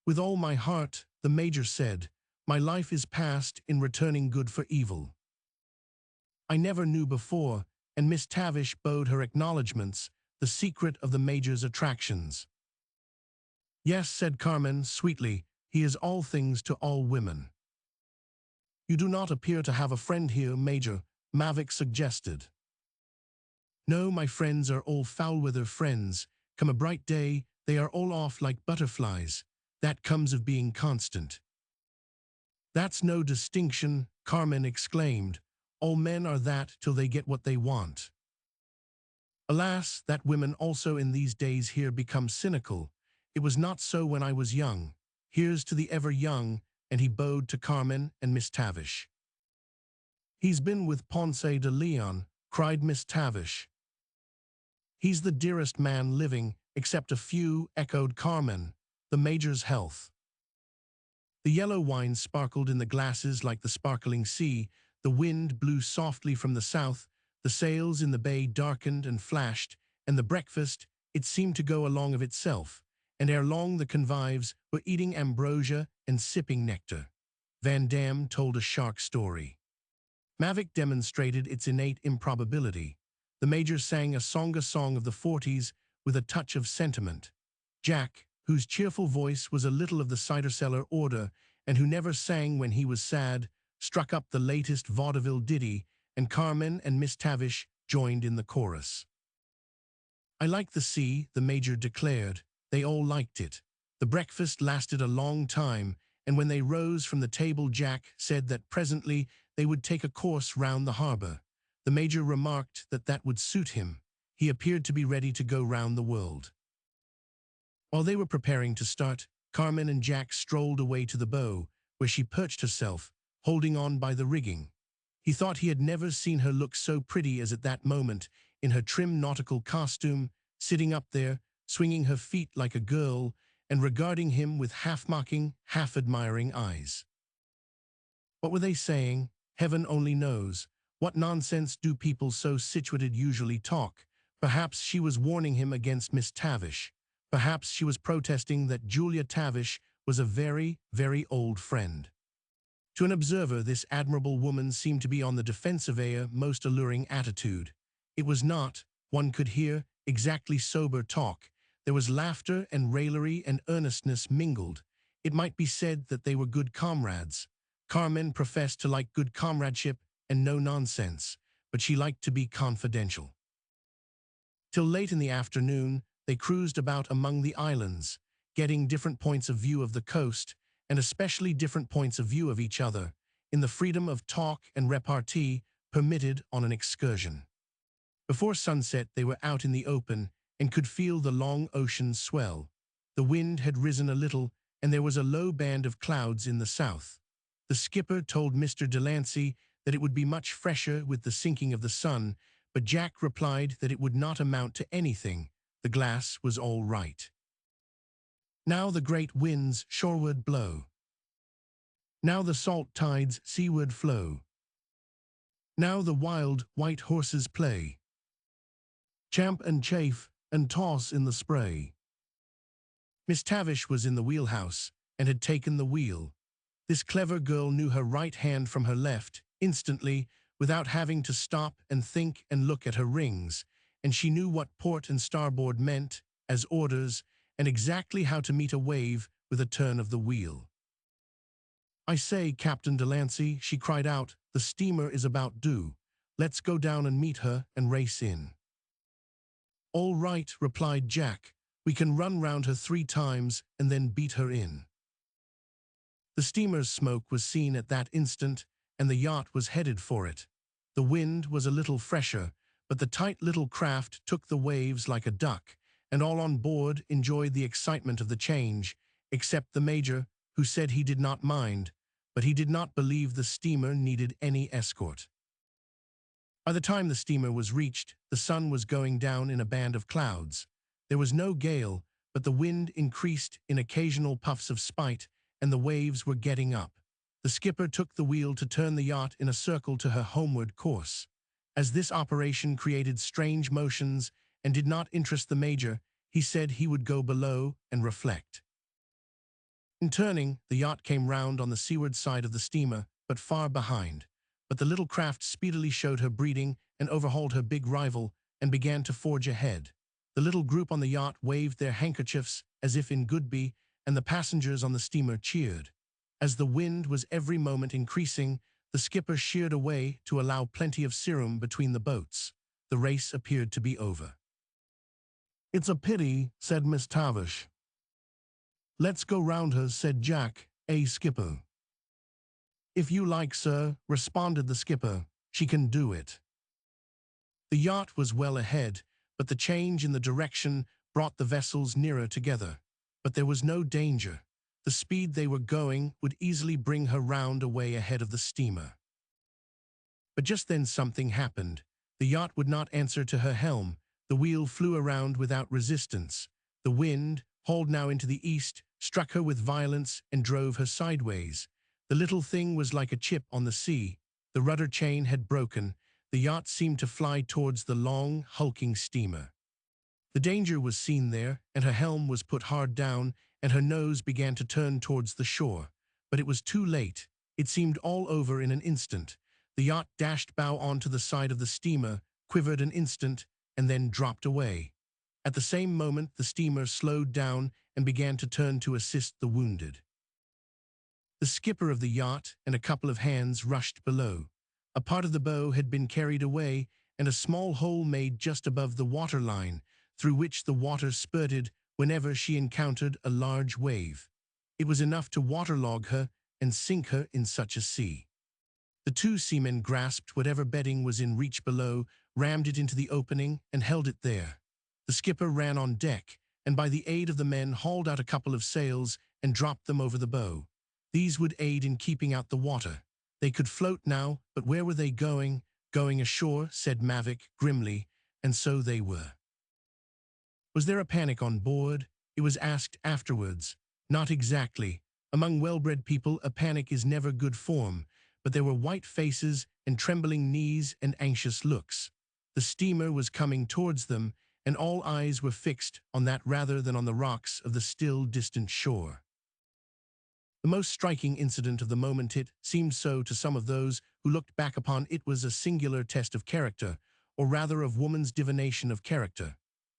[SPEAKER 1] "With all my heart," the Major said. "My life is passed in returning good for evil." "I never knew before," and Miss Tavish bowed her acknowledgments, "the secret of the Major's attractions." "Yes," said Carmen sweetly, "he is all things to all women." "You do not appear to have a friend here, Major," Mavic suggested. "No, my friends are all foul-weather friends. Come a bright day, they are all off like butterflies. That comes of being constant." "That's no distinction," Carmen exclaimed. "All men are that till they get what they want." "Alas, that women also in these days here become cynical. It was not so when I was young. Here's to the ever young," and he bowed to Carmen and Miss Tavish. "He's been with Ponce de Leon," cried Miss Tavish. He's the dearest man living, except a few, echoed Carmen, the Major's health. The yellow wine sparkled in the glasses like the sparkling sea, the wind blew softly from the south, the sails in the bay darkened and flashed, and the breakfast, it seemed to go along of itself, and ere long the convives were eating ambrosia and sipping nectar. Van Dam told a shark story. Mavic demonstrated its innate improbability. The Major sang a song of the 40s with a touch of sentiment. Jack, whose cheerful voice was a little of the cider cellar order and who never sang when he was sad, struck up the latest vaudeville ditty, and Carmen and Miss Tavish joined in the chorus. I like the sea, the Major declared. They all liked it. The breakfast lasted a long time, and when they rose from the table Jack said that presently they would take a course round the harbor. The Major remarked that that would suit him. He appeared to be ready to go round the world. While they were preparing to start, Carmen and Jack strolled away to the bow, where she perched herself, holding on by the rigging. He thought he had never seen her look so pretty as at that moment, in her trim nautical costume, sitting up there, swinging her feet like a girl, and regarding him with half-mocking, half-admiring eyes. What were they saying? Heaven only knows. What nonsense do people so situated usually talk? Perhaps she was warning him against Miss Tavish. Perhaps she was protesting that Julia Tavish was a very, very old friend. To an observer, this admirable woman seemed to be on the defensive, a most alluring attitude. It was not, one could hear, exactly sober talk. There was laughter and raillery and earnestness mingled. It might be said that they were good comrades. Carmen professed to like good comradeship and no nonsense, but she liked to be confidential. Till late in the afternoon, they cruised about among the islands, getting different points of view of the coast, and especially different points of view of each other, in the freedom of talk and repartee permitted on an excursion. Before sunset they were out in the open and could feel the long ocean swell. The wind had risen a little, and there was a low band of clouds in the south. The skipper told Mr. Delancey that it would be much fresher with the sinking of the sun, but Jack replied that it would not amount to anything. The glass was all right. Now the great winds shoreward blow. Now the salt tides seaward flow. Now the wild white horses play. Champ and chafe and toss in the spray. Miss Tavish was in the wheelhouse and had taken the wheel. This clever girl knew her right hand from her left instantly, without having to stop and think and look at her rings, and she knew what port and starboard meant as orders, and exactly how to meet a wave with a turn of the wheel. I say, Captain Delancey, she cried out, the steamer is about due. Let's go down and meet her and race in. All right, replied Jack. We can run round her 3 times and then beat her in. The steamer's smoke was seen at that instant, and the yacht was headed for it. The wind was a little fresher, but the tight little craft took the waves like a duck, and all on board enjoyed the excitement of the change, except the Major, who said he did not mind, but he did not believe the steamer needed any escort. By the time the steamer was reached, the sun was going down in a band of clouds. There was no gale, but the wind increased in occasional puffs of spite, and the waves were getting up. The skipper took the wheel to turn the yacht in a circle to her homeward course. As this operation created strange motions and did not interest the Major, he said he would go below and reflect. In turning, the yacht came round on the seaward side of the steamer, but far behind. But the little craft speedily showed her breeding and overhauled her big rival and began to forge ahead. The little group on the yacht waved their handkerchiefs as if in goodby, and the passengers on the steamer cheered. As the wind was every moment increasing, the skipper sheered away to allow plenty of serum between the boats. The race appeared to be over. It's a pity, said Miss Tavish. Let's go round her, said Jack, skipper. If you like, sir, responded the skipper. She can do it. The yacht was well ahead, but the change in the direction brought the vessels nearer together. But there was no danger. The speed they were going would easily bring her round away ahead of the steamer. But just then something happened. The yacht would not answer to her helm. The wheel flew around without resistance. The wind, hauled now into the east, struck her with violence and drove her sideways. The little thing was like a chip on the sea. The rudder chain had broken. The yacht seemed to fly towards the long, hulking steamer. The danger was seen there, and her helm was put hard down, and her nose began to turn towards the shore. But it was too late. It seemed all over in an instant. The yacht dashed bow onto the side of the steamer, quivered an instant, and then dropped away. At the same moment, the steamer slowed down and began to turn to assist the wounded. The skipper of the yacht and a couple of hands rushed below. A part of the bow had been carried away, and a small hole made just above the waterline, through which the water spurted whenever she encountered a large wave. It was enough to waterlog her and sink her in such a sea. The two seamen grasped whatever bedding was in reach below, rammed it into the opening, and held it there. The skipper ran on deck, and by the aid of the men hauled out a couple of sails and dropped them over the bow. These would aid in keeping out the water. They could float now, but where were they going? Going ashore, said Mavic grimly, and so they were. Was there a panic on board? It was asked afterwards. Not exactly. Among well-bred people, a panic is never good form, but there were white faces and trembling knees and anxious looks. The steamer was coming towards them, and all eyes were fixed on that rather than on the rocks of the still distant shore. The most striking incident of the moment, it seemed so to some of those who looked back upon it, was a singular test of character, or rather of woman's divination of character.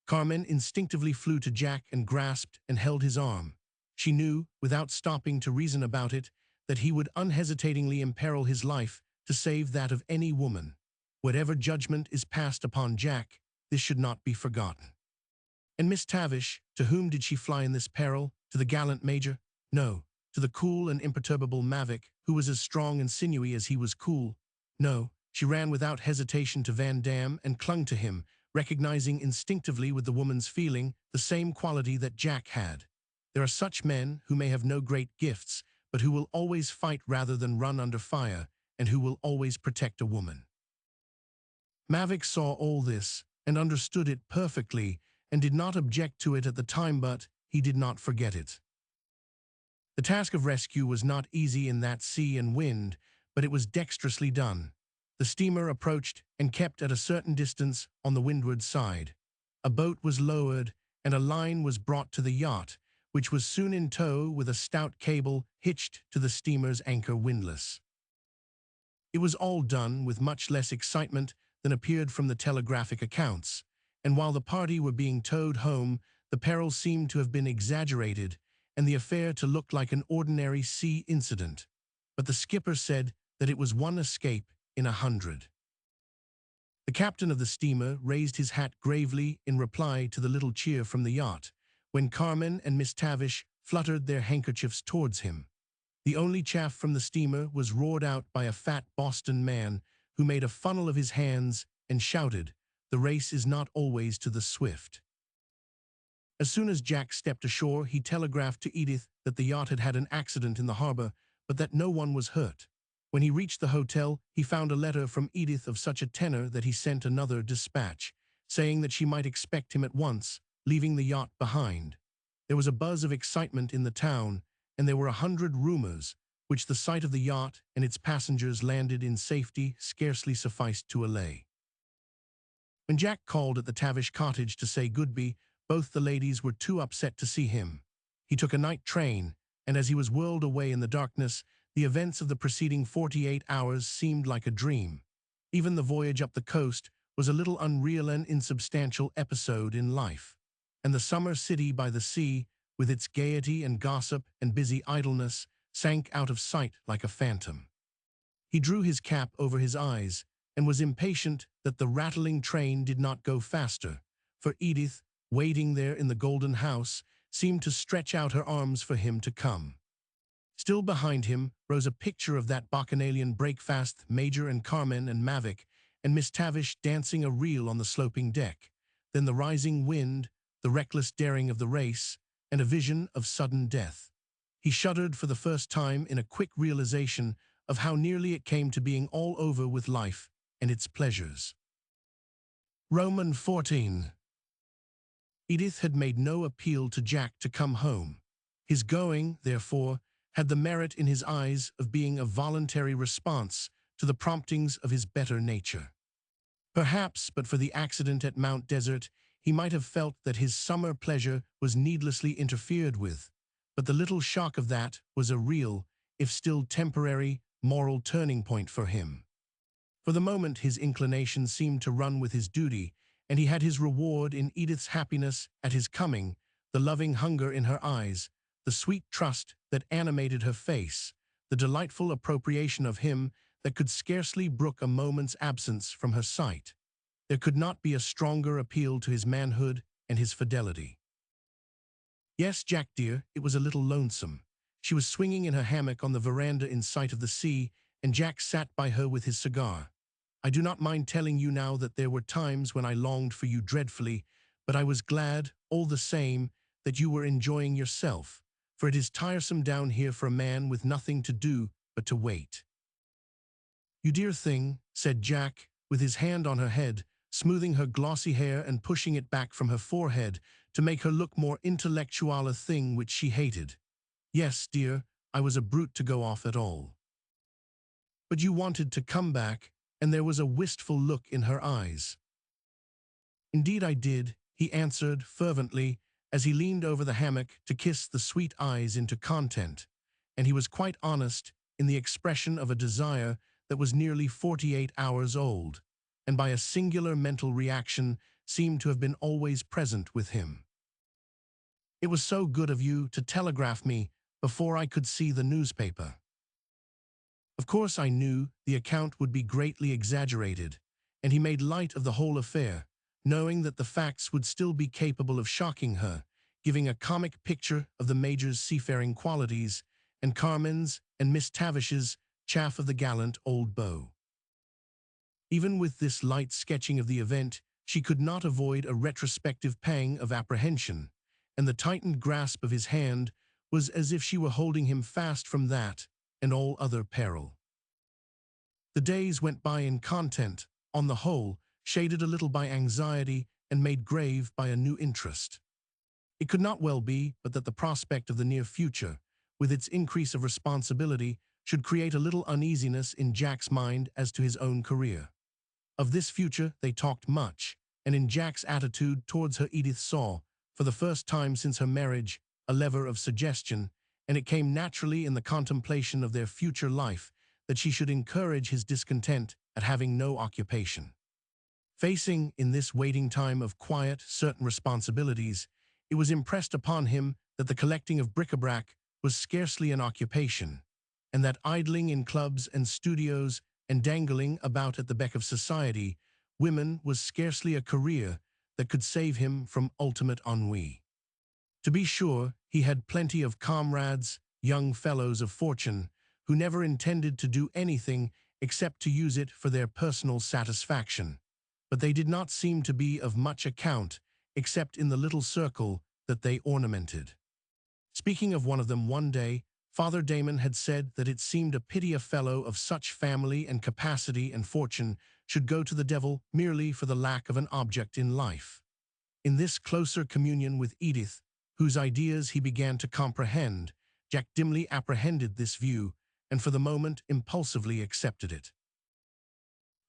[SPEAKER 1] Carmen instinctively flew to Jack and grasped and held his arm. She knew, without stopping to reason about it, that he would unhesitatingly imperil his life to save that of any woman. Whatever judgment is passed upon Jack, this should not be forgotten. And Miss Tavish, to whom did she fly in this peril? To the gallant Major? No. To the cool and imperturbable Mavic, who was as strong and sinewy as he was cool? No. She ran without hesitation to Van Dam and clung to him, recognizing instinctively with the woman's feeling the same quality that Jack had. There are such men who may have no great gifts, but who will always fight rather than run under fire, and who will always protect a woman. Mavic saw all this and understood it perfectly and did not object to it at the time, but he did not forget it. The task of rescue was not easy in that sea and wind, but it was dexterously done. The steamer approached and kept at a certain distance on the windward side. A boat was lowered and a line was brought to the yacht, which was soon in tow with a stout cable hitched to the steamer's anchor windlass. It was all done with much less excitement than appeared from the telegraphic accounts, and while the party were being towed home, the peril seemed to have been exaggerated and the affair to look like an ordinary sea incident. But the skipper said that it was one escape in 100. The captain of the steamer raised his hat gravely in reply to the little cheer from the yacht, when Carmen and Miss Tavish fluttered their handkerchiefs towards him. The only chaff from the steamer was roared out by a fat Boston man who made a funnel of his hands and shouted, "The race is not always to the swift." As soon as Jack stepped ashore, he telegraphed to Edith that the yacht had had an accident in the harbor, but that no one was hurt. When he reached the hotel, he found a letter from Edith of such a tenor that he sent another dispatch, saying that she might expect him at once, leaving the yacht behind. There was a buzz of excitement in the town, and there were 100 rumors, which the sight of the yacht and its passengers landed in safety scarcely sufficed to allay. When Jack called at the Tavish cottage to say goodbye, both the ladies were too upset to see him. He took a night train, and as he was whirled away in the darkness, the events of the preceding 48 hours seemed like a dream. Even the voyage up the coast was a little unreal and insubstantial episode in life. And the summer city by the sea, with its gaiety and gossip and busy idleness, sank out of sight like a phantom. He drew his cap over his eyes and was impatient that the rattling train did not go faster, for Edith, waiting there in the golden house, seemed to stretch out her arms for him to come. Still behind him rose a picture of that bacchanalian breakfast, Major and Carmen and Mavic, and Miss Tavish dancing a reel on the sloping deck, then the rising wind, the reckless daring of the race, and a vision of sudden death. He shuddered for the first time in a quick realization of how nearly it came to being all over with life and its pleasures. Roman 14. Edith had made no appeal to Jack to come home. His going, therefore, had the merit in his eyes of being a voluntary response to the promptings of his better nature. Perhaps, but for the accident at Mount Desert, he might have felt that his summer pleasure was needlessly interfered with, but the little shock of that was a real, if still temporary, moral turning point for him. For the moment his inclination seemed to run with his duty, and he had his reward in Edith's happiness at his coming, the loving hunger in her eyes, the sweet trust that animated her face, the delightful appropriation of him that could scarcely brook a moment's absence from her sight. There could not be a stronger appeal to his manhood and his fidelity. Yes, Jack dear, it was a little lonesome. She was swinging in her hammock on the veranda in sight of the sea, and Jack sat by her with his cigar. I do not mind telling you now that there were times when I longed for you dreadfully, but I was glad, all the same, that you were enjoying yourself, for it is tiresome down here for a man with nothing to do but to wait. You dear thing, said Jack, with his hand on her head, smoothing her glossy hair and pushing it back from her forehead to make her look more intellectual, a thing which she hated. Yes, dear, I was a brute to go off at all. But you wanted to come back, and there was a wistful look in her eyes. Indeed I did, he answered fervently, as he leaned over the hammock to kiss the sweet eyes into content, and he was quite honest in the expression of a desire that was nearly 48 hours old, and by a singular mental reaction seemed to have been always present with him. It was so good of you to telegraph me before I could see the newspaper. Of course I knew the account would be greatly exaggerated, and he made light of the whole affair, knowing that the facts would still be capable of shocking her, giving a comic picture of the Major's seafaring qualities, and Carmen's and Miss Tavish's chaff of the gallant old beau. Even with this light sketching of the event, she could not avoid a retrospective pang of apprehension, and the tightened grasp of his hand was as if she were holding him fast from that and all other peril. The days went by in content, on the whole, shaded a little by anxiety and made grave by a new interest. It could not well be but that the prospect of the near future, with its increase of responsibility, should create a little uneasiness in Jack's mind as to his own career. Of this future they talked much, and in Jack's attitude towards her Edith saw, for the first time since her marriage, a lever of suggestion, and it came naturally in the contemplation of their future life that she should encourage his discontent at having no occupation. Facing, in this waiting time of quiet, certain responsibilities, it was impressed upon him that the collecting of bric-a-brac was scarcely an occupation, and that idling in clubs and studios and dangling about at the beck of society, women was scarcely a career that could save him from ultimate ennui. To be sure, he had plenty of comrades, young fellows of fortune, who never intended to do anything except to use it for their personal satisfaction, but they did not seem to be of much account except in the little circle that they ornamented. Speaking of one of them one day, Father Damon had said that it seemed a pity a fellow of such family and capacity and fortune should go to the devil merely for the lack of an object in life. In this closer communion with Edith, whose ideas he began to comprehend, Jack dimly apprehended this view, and for the moment impulsively accepted it.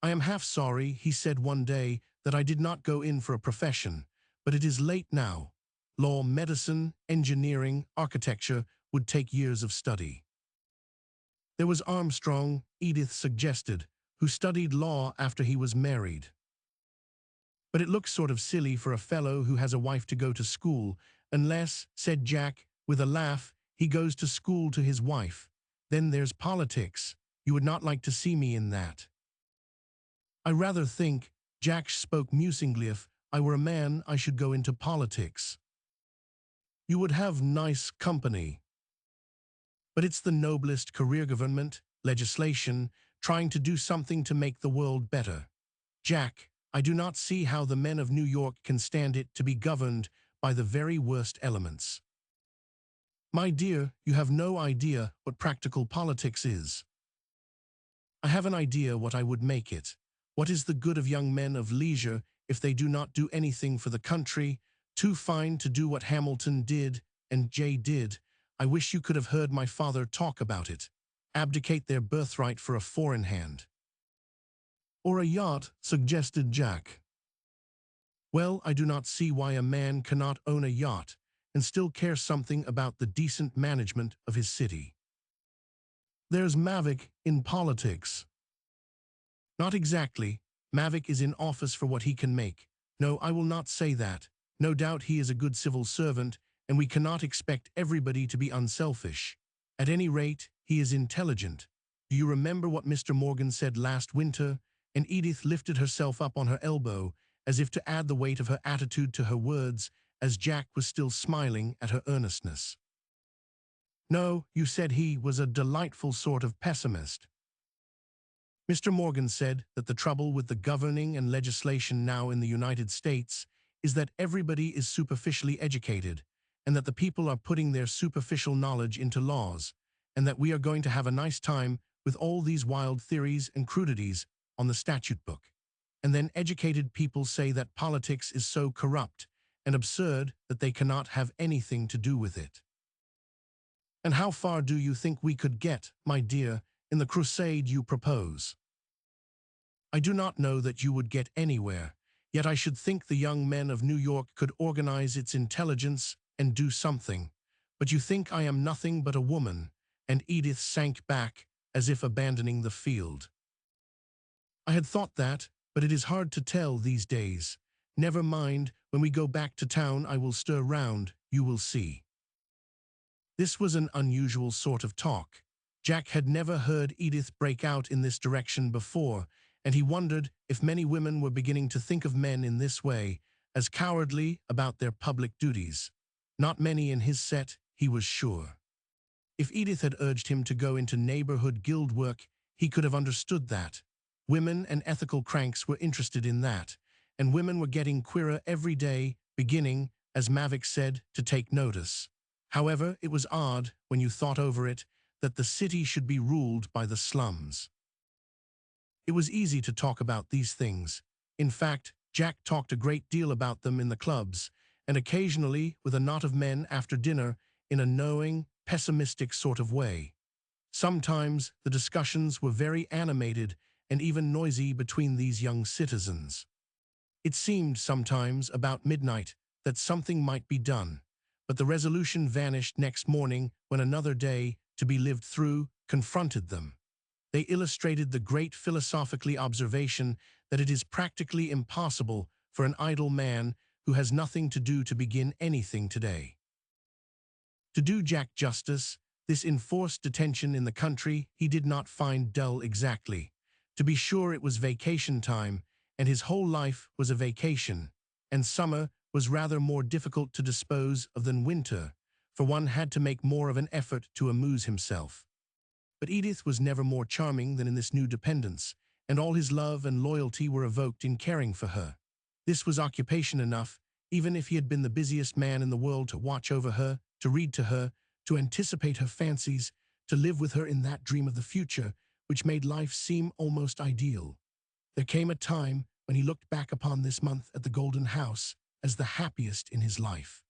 [SPEAKER 1] I am half sorry, he said one day, that I did not go in for a profession, but it is late now. Law, medicine, engineering, architecture would take years of study. There was Armstrong, Edith suggested, who studied law after he was married. But it looks sort of silly for a fellow who has a wife to go to school, unless, said Jack, with a laugh, he goes to school to his wife. Then there's politics. You would not like to see me in that. I rather think, Jack spoke musingly, if I were a man I should go into politics. You would have nice company. But it's the noblest career, government, legislation, trying to do something to make the world better. Jack, I do not see how the men of New York can stand it to be governed by the very worst elements. My dear, you have no idea what practical politics is. I have an idea what I would make it. What is the good of young men of leisure if they do not do anything for the country, too fine to do what Hamilton did and Jay did. I wish you could have heard my father talk about it. Abdicate their birthright for a four-in-hand. Or a yacht, suggested Jack. Well, I do not see why a man cannot own a yacht and still care something about the decent management of his city. There's Mavic in politics. Not exactly. Mavic is in office for what he can make. No, I will not say that. No doubt he is a good civil servant, and we cannot expect everybody to be unselfish. At any rate, he is intelligent. Do you remember what Mr. Morgan said last winter? And Edith lifted herself up on her elbow, as if to add the weight of her attitude to her words, as Jack was still smiling at her earnestness. No, you said he was a delightful sort of pessimist. Mr. Morgan said that the trouble with the governing and legislation now in the United States is that everybody is superficially educated, and that the people are putting their superficial knowledge into laws, and that we are going to have a nice time with all these wild theories and crudities on the statute book. And then educated people say that politics is so corrupt and absurd that they cannot have anything to do with it. And how far do you think we could get, my dear, in the crusade you propose? I do not know that you would get anywhere, yet I should think the young men of New York could organize its intelligence and do something. But you think I am nothing but a woman, and Edith sank back as if abandoning the field. I had thought that, but it is hard to tell these days. Never mind, when we go back to town I will stir round, you will see. This was an unusual sort of talk. Jack had never heard Edith break out in this direction before, and he wondered if many women were beginning to think of men in this way, as cowardly about their public duties. Not many in his set, he was sure. If Edith had urged him to go into neighborhood guild work, he could have understood that. Women and ethical cranks were interested in that, and women were getting queerer every day, beginning, as Mavic said, to take notice. However, it was odd, when you thought over it, that the city should be ruled by the slums. It was easy to talk about these things. In fact, Jack talked a great deal about them in the clubs, and occasionally with a knot of men after dinner in a knowing, pessimistic sort of way. Sometimes the discussions were very animated and even noisy between these young citizens. It seemed sometimes about midnight that something might be done, but the resolution vanished next morning when another day, to be lived through, confronted them. They illustrated the great philosophically observation that it is practically impossible for an idle man who has nothing to do to begin anything today. To do Jack justice, this enforced detention in the country he did not find dull exactly. To be sure, it was vacation time, and his whole life was a vacation, and summer was rather more difficult to dispose of than winter, for one had to make more of an effort to amuse himself. But Edith was never more charming than in this new dependence, and all his love and loyalty were evoked in caring for her. This was occupation enough, even if he had been the busiest man in the world, to watch over her, to read to her, to anticipate her fancies, to live with her in that dream of the future, which made life seem almost ideal. There came a time when he looked back upon this month at the Golden House as the happiest in his life.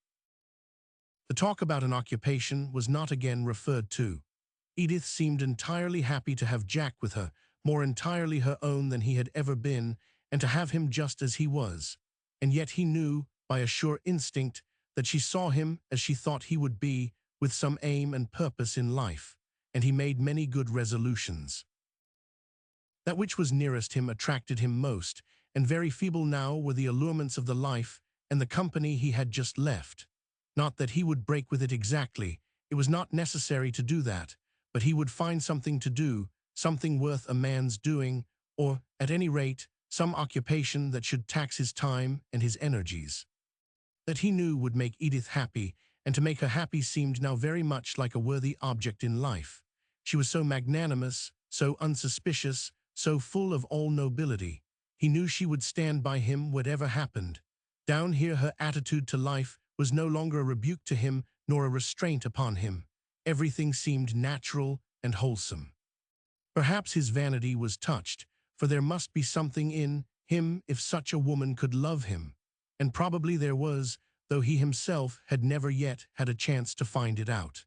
[SPEAKER 1] The talk about an occupation was not again referred to. Edith seemed entirely happy to have Jack with her, more entirely her own than he had ever been, and to have him just as he was. And yet he knew, by a sure instinct, that she saw him as she thought he would be, with some aim and purpose in life, and he made many good resolutions. That which was nearest him attracted him most, and very feeble now were the allurements of the life and the company he had just left. Not that he would break with it exactly, it was not necessary to do that, but he would find something to do, something worth a man's doing, or, at any rate, some occupation that should tax his time and his energies. That he knew would make Edith happy, and to make her happy seemed now very much like a worthy object in life. She was so magnanimous, so unsuspicious, so full of all nobility. He knew she would stand by him whatever happened. Down here her attitude to life was no longer a rebuke to him nor a restraint upon him. Everything seemed natural and wholesome. Perhaps his vanity was touched, for there must be something in him if such a woman could love him. And probably there was, though he himself had never yet had a chance to find it out.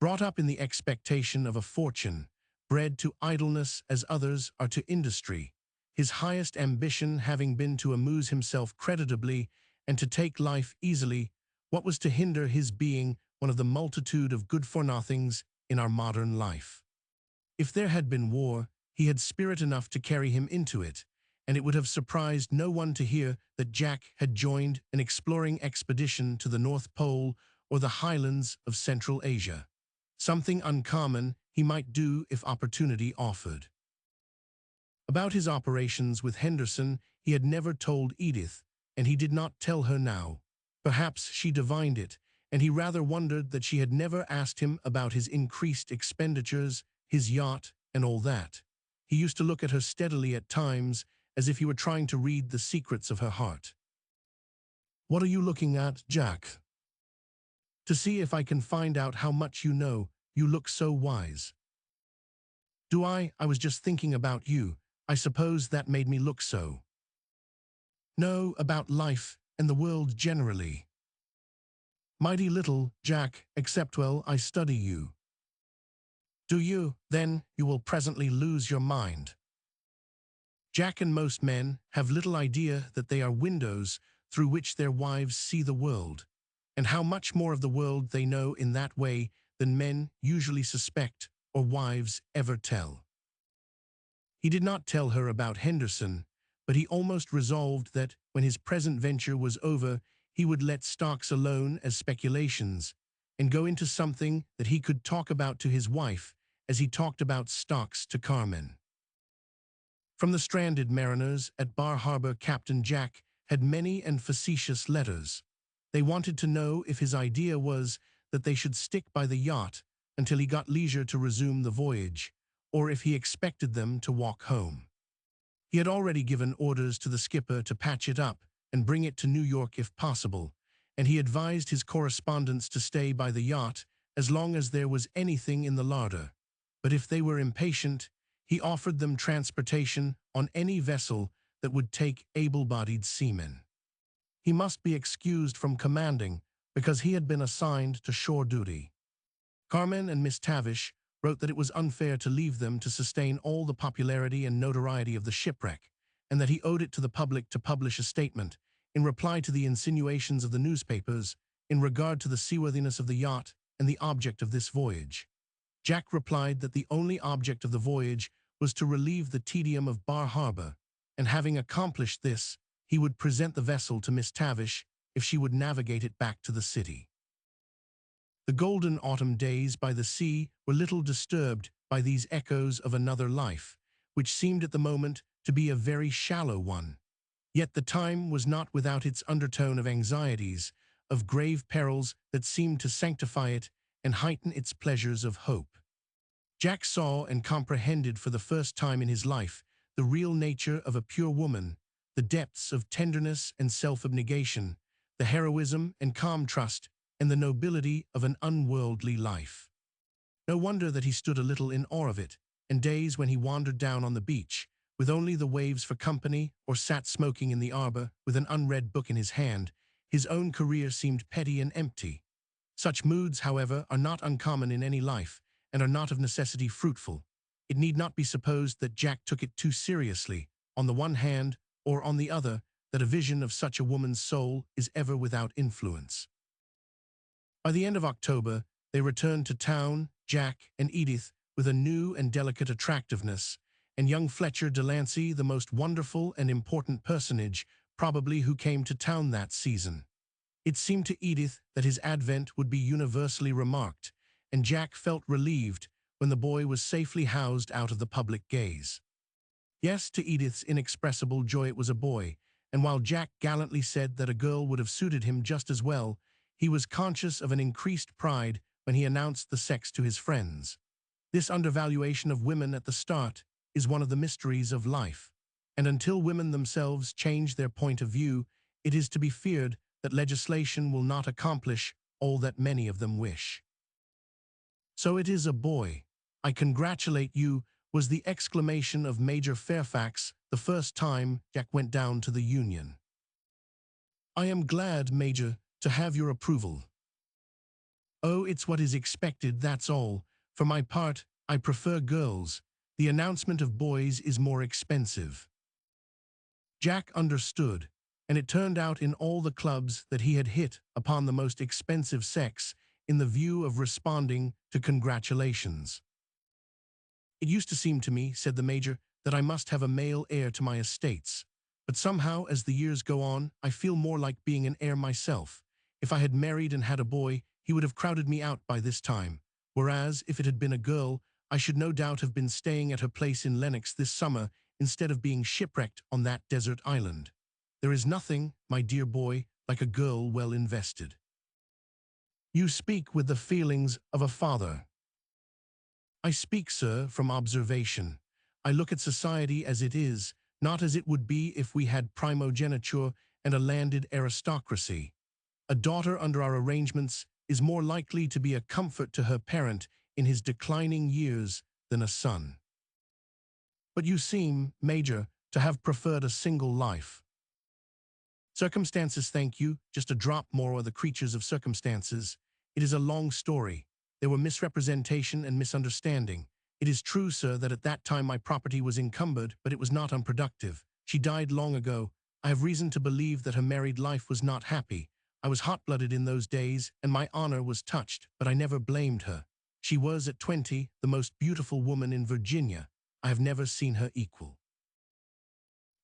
[SPEAKER 1] Brought up in the expectation of a fortune, bred to idleness as others are to industry, his highest ambition having been to amuse himself creditably and to take life easily, what was to hinder his being one of the multitude of good-for-nothings in our modern life? If there had been war, he had spirit enough to carry him into it, and it would have surprised no one to hear that Jack had joined an exploring expedition to the North Pole or the highlands of Central Asia. Something uncommon he might do if opportunity offered. About his operations with Henderson he had never told Edith, and he did not tell her now. Perhaps she divined it, and he rather wondered that she had never asked him about his increased expenditures, his yacht, and all that. He used to look at her steadily at times, as if he were trying to read the secrets of her heart. "What are you looking at, Jack?" "To see if I can find out how much you know. You look so wise." "Do I? I was just thinking about you. I suppose that made me look so." "No, about life and the world generally." "Mighty little, Jack, except, well, I study you." "Do you? Then you will presently lose your mind." Jack and most men have little idea that they are windows through which their wives see the world, and how much more of the world they know in that way than men usually suspect or wives ever tell. He did not tell her about Henderson, but he almost resolved that, when his present venture was over, he would let stocks alone as speculations, and go into something that he could talk about to his wife as he talked about stocks to Carmen. From the stranded mariners at Bar Harbor, Captain Jack had many and facetious letters. They wanted to know if his idea was that they should stick by the yacht until he got leisure to resume the voyage, or if he expected them to walk home. He had already given orders to the skipper to patch it up and bring it to New York if possible, and he advised his correspondents to stay by the yacht as long as there was anything in the larder. But if they were impatient, he offered them transportation on any vessel that would take able-bodied seamen. He must be excused from commanding because he had been assigned to shore duty. Carmen and Miss Tavish wrote that it was unfair to leave them to sustain all the popularity and notoriety of the shipwreck, and that he owed it to the public to publish a statement, in reply to the insinuations of the newspapers, in regard to the seaworthiness of the yacht and the object of this voyage. Jack replied that the only object of the voyage was to relieve the tedium of Bar Harbor, and having accomplished this, he would present the vessel to Miss Tavish if she would navigate it back to the city. The golden autumn days by the sea were little disturbed by these echoes of another life, which seemed at the moment to be a very shallow one. Yet the time was not without its undertone of anxieties, of grave perils that seemed to sanctify it and heighten its pleasures of hope. Jack saw and comprehended for the first time in his life the real nature of a pure woman, the depths of tenderness and self-abnegation, the heroism and calm trust, and the nobility of an unworldly life. No wonder that he stood a little in awe of it, and days when he wandered down on the beach, with only the waves for company, or sat smoking in the arbor with an unread book in his hand, his own career seemed petty and empty. Such moods, however, are not uncommon in any life, and are not of necessity fruitful. It need not be supposed that Jack took it too seriously, on the one hand, or on the other, that a vision of such a woman's soul is ever without influence. By the end of October, they returned to town, Jack and Edith, with a new and delicate attractiveness, and young Fletcher Delancey the most wonderful and important personage, probably, who came to town that season. It seemed to Edith that his advent would be universally remarked, and Jack felt relieved when the boy was safely housed out of the public gaze. Yes, to Edith's inexpressible joy it was a boy, and while Jack gallantly said that a girl would have suited him just as well, he was conscious of an increased pride when he announced the sex to his friends. This undervaluation of women at the start is one of the mysteries of life, and until women themselves change their point of view, it is to be feared that legislation will not accomplish all that many of them wish. So it is a boy. I congratulate you was the exclamation of Major Fairfax the first time Jack went down to the Union. "I am glad, Major, to have your approval." "Oh, it's what is expected, that's all. For my part, I prefer girls. The announcement of boys is more expensive." Jack understood, and it turned out in all the clubs that he had hit upon the most expensive sex in the view of responding to congratulations. "It used to seem to me," said the Major, "that I must have a male heir to my estates. But somehow, as the years go on, I feel more like being an heir myself. If I had married and had a boy, he would have crowded me out by this time. Whereas, if it had been a girl, I should no doubt have been staying at her place in Lennox this summer instead of being shipwrecked on that desert island. There is nothing, my dear boy, like a girl well invested." "You speak with the feelings of a father." "I speak, sir, from observation. I look at society as it is, not as it would be if we had primogeniture and a landed aristocracy. A daughter under our arrangements is more likely to be a comfort to her parent in his declining years than a son." "But you seem, Major, to have preferred a single life." "Circumstances, thank you, just a drop more are the creatures of circumstances. It is a long story. There were misrepresentation and misunderstanding. It is true, sir, that at that time my property was encumbered, but it was not unproductive. She died long ago. I have reason to believe that her married life was not happy. I was hot-blooded in those days, and my honor was touched, but I never blamed her. She was, at 20, the most beautiful woman in Virginia. I have never seen her equal."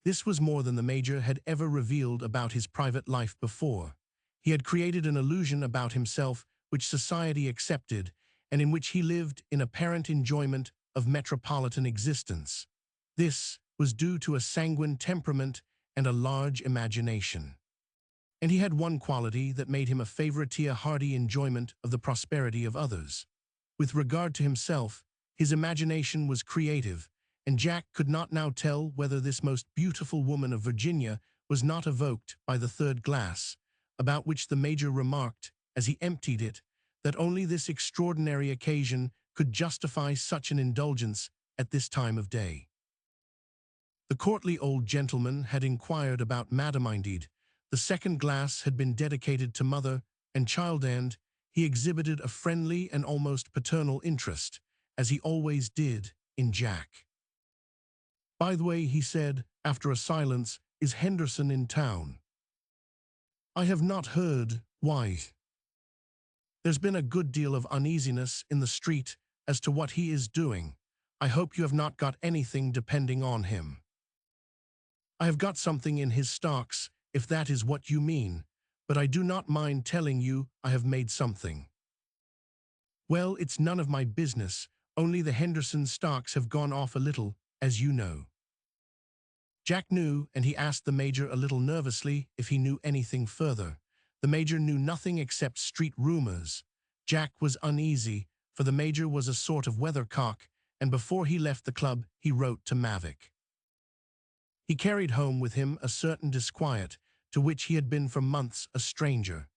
[SPEAKER 1] This was more than the Major had ever revealed about his private life before. He had created an illusion about himself which society accepted, and in which he lived in apparent enjoyment of metropolitan existence. This was due to a sanguine temperament and a large imagination. And he had one quality that made him a favorite to a hearty enjoyment of the prosperity of others. With regard to himself, his imagination was creative, and Jack could not now tell whether this most beautiful woman of Virginia was not evoked by the third glass, about which the Major remarked, as he emptied it, that only this extraordinary occasion could justify such an indulgence at this time of day. The courtly old gentleman had inquired about Madame indeed. The second glass had been dedicated to mother and child, and he exhibited a friendly and almost paternal interest, as he always did, in Jack. "By the way," he said, after a silence, "is Henderson in town?" "I have not heard. Why?" "There's been a good deal of uneasiness in the street as to what he is doing. I hope you have not got anything depending on him." "I have got something in his stocks, if that is what you mean, but I do not mind telling you I have made something." "Well, it's none of my business, only the Henderson stocks have gone off a little, as you know." Jack knew, and he asked the Major a little nervously if he knew anything further. The Major knew nothing except street rumors. Jack was uneasy, for the Major was a sort of weathercock, and before he left the club he wrote to Mavic. He carried home with him a certain disquiet, to which he had been for months a stranger.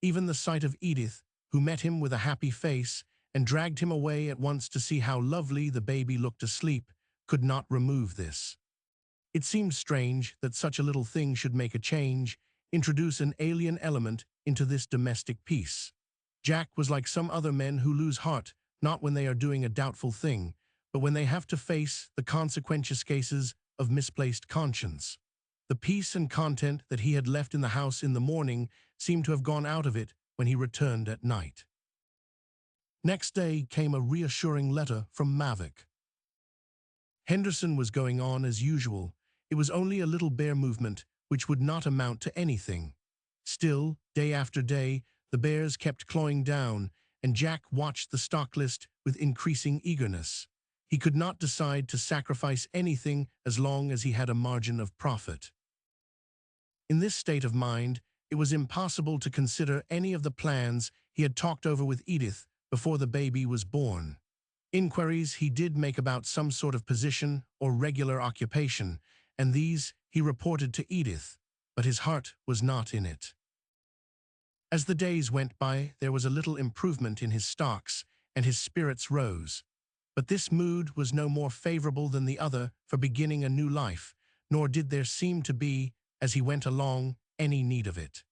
[SPEAKER 1] Even the sight of Edith, who met him with a happy face and dragged him away at once to see how lovely the baby looked asleep, could not remove this. It seemed strange that such a little thing should make a change, introduce an alien element into this domestic peace. Jack was like some other men who lose heart, not when they are doing a doubtful thing, but when they have to face the consequential cases of misplaced conscience. The peace and content that he had left in the house in the morning seemed to have gone out of it when he returned at night. Next day came a reassuring letter from Mavic. Henderson was going on as usual. It was only a little bear movement, which would not amount to anything. Still, day after day, the bears kept clawing down, and Jack watched the stock list with increasing eagerness. He could not decide to sacrifice anything as long as he had a margin of profit. In this state of mind, it was impossible to consider any of the plans he had talked over with Edith before the baby was born. Inquiries he did make about some sort of position or regular occupation, and these he reported to Edith, but his heart was not in it. As the days went by, there was a little improvement in his stocks, and his spirits rose. But this mood was no more favorable than the other for beginning a new life, nor did there seem to be, as he went along, any need of it.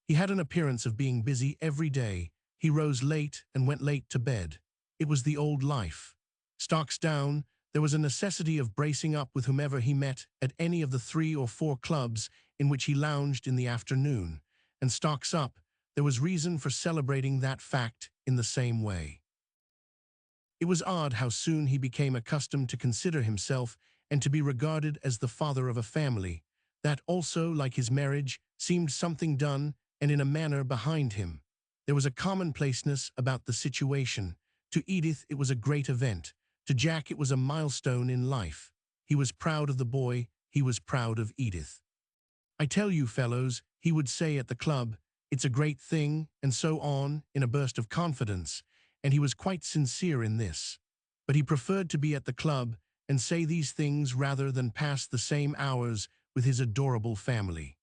[SPEAKER 1] He had an appearance of being busy every day. He rose late and went late to bed. It was the old life. Stocks down, there was a necessity of bracing up with whomever he met at any of the 3 or 4 clubs in which he lounged in the afternoon, and stocks up, there was reason for celebrating that fact in the same way. It was odd how soon he became accustomed to consider himself and to be regarded as the father of a family, that also, like his marriage, seemed something done and in a manner behind him. There was a commonplaceness about the situation. To Edith it was a great event. To Jack it was a milestone in life. He was proud of the boy, he was proud of Edith. "I tell you, fellows," he would say at the club, "it's a great thing," and so on, in a burst of confidence, and he was quite sincere in this. But he preferred to be at the club and say these things rather than pass the same hours with his adorable family.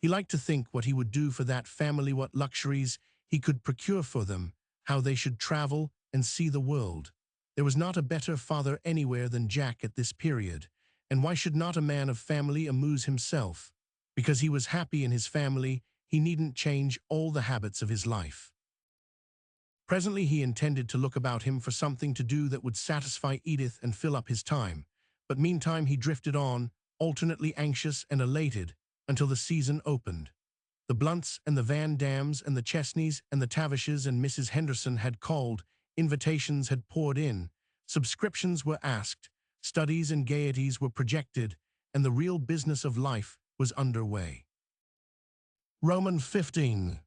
[SPEAKER 1] He liked to think what he would do for that family, what luxuries he could procure for them, how they should travel and see the world. There was not a better father anywhere than Jack at this period, and why should not a man of family amuse himself? Because he was happy in his family, he needn't change all the habits of his life. Presently he intended to look about him for something to do that would satisfy Edith and fill up his time, but meantime he drifted on, alternately anxious and elated, until the season opened. The Blunts and the Van Dams and the Chesneys and the Tavishes and Mrs. Henderson had called, invitations had poured in, subscriptions were asked, studies and gaieties were projected, and the real business of life was under way. Roman 15.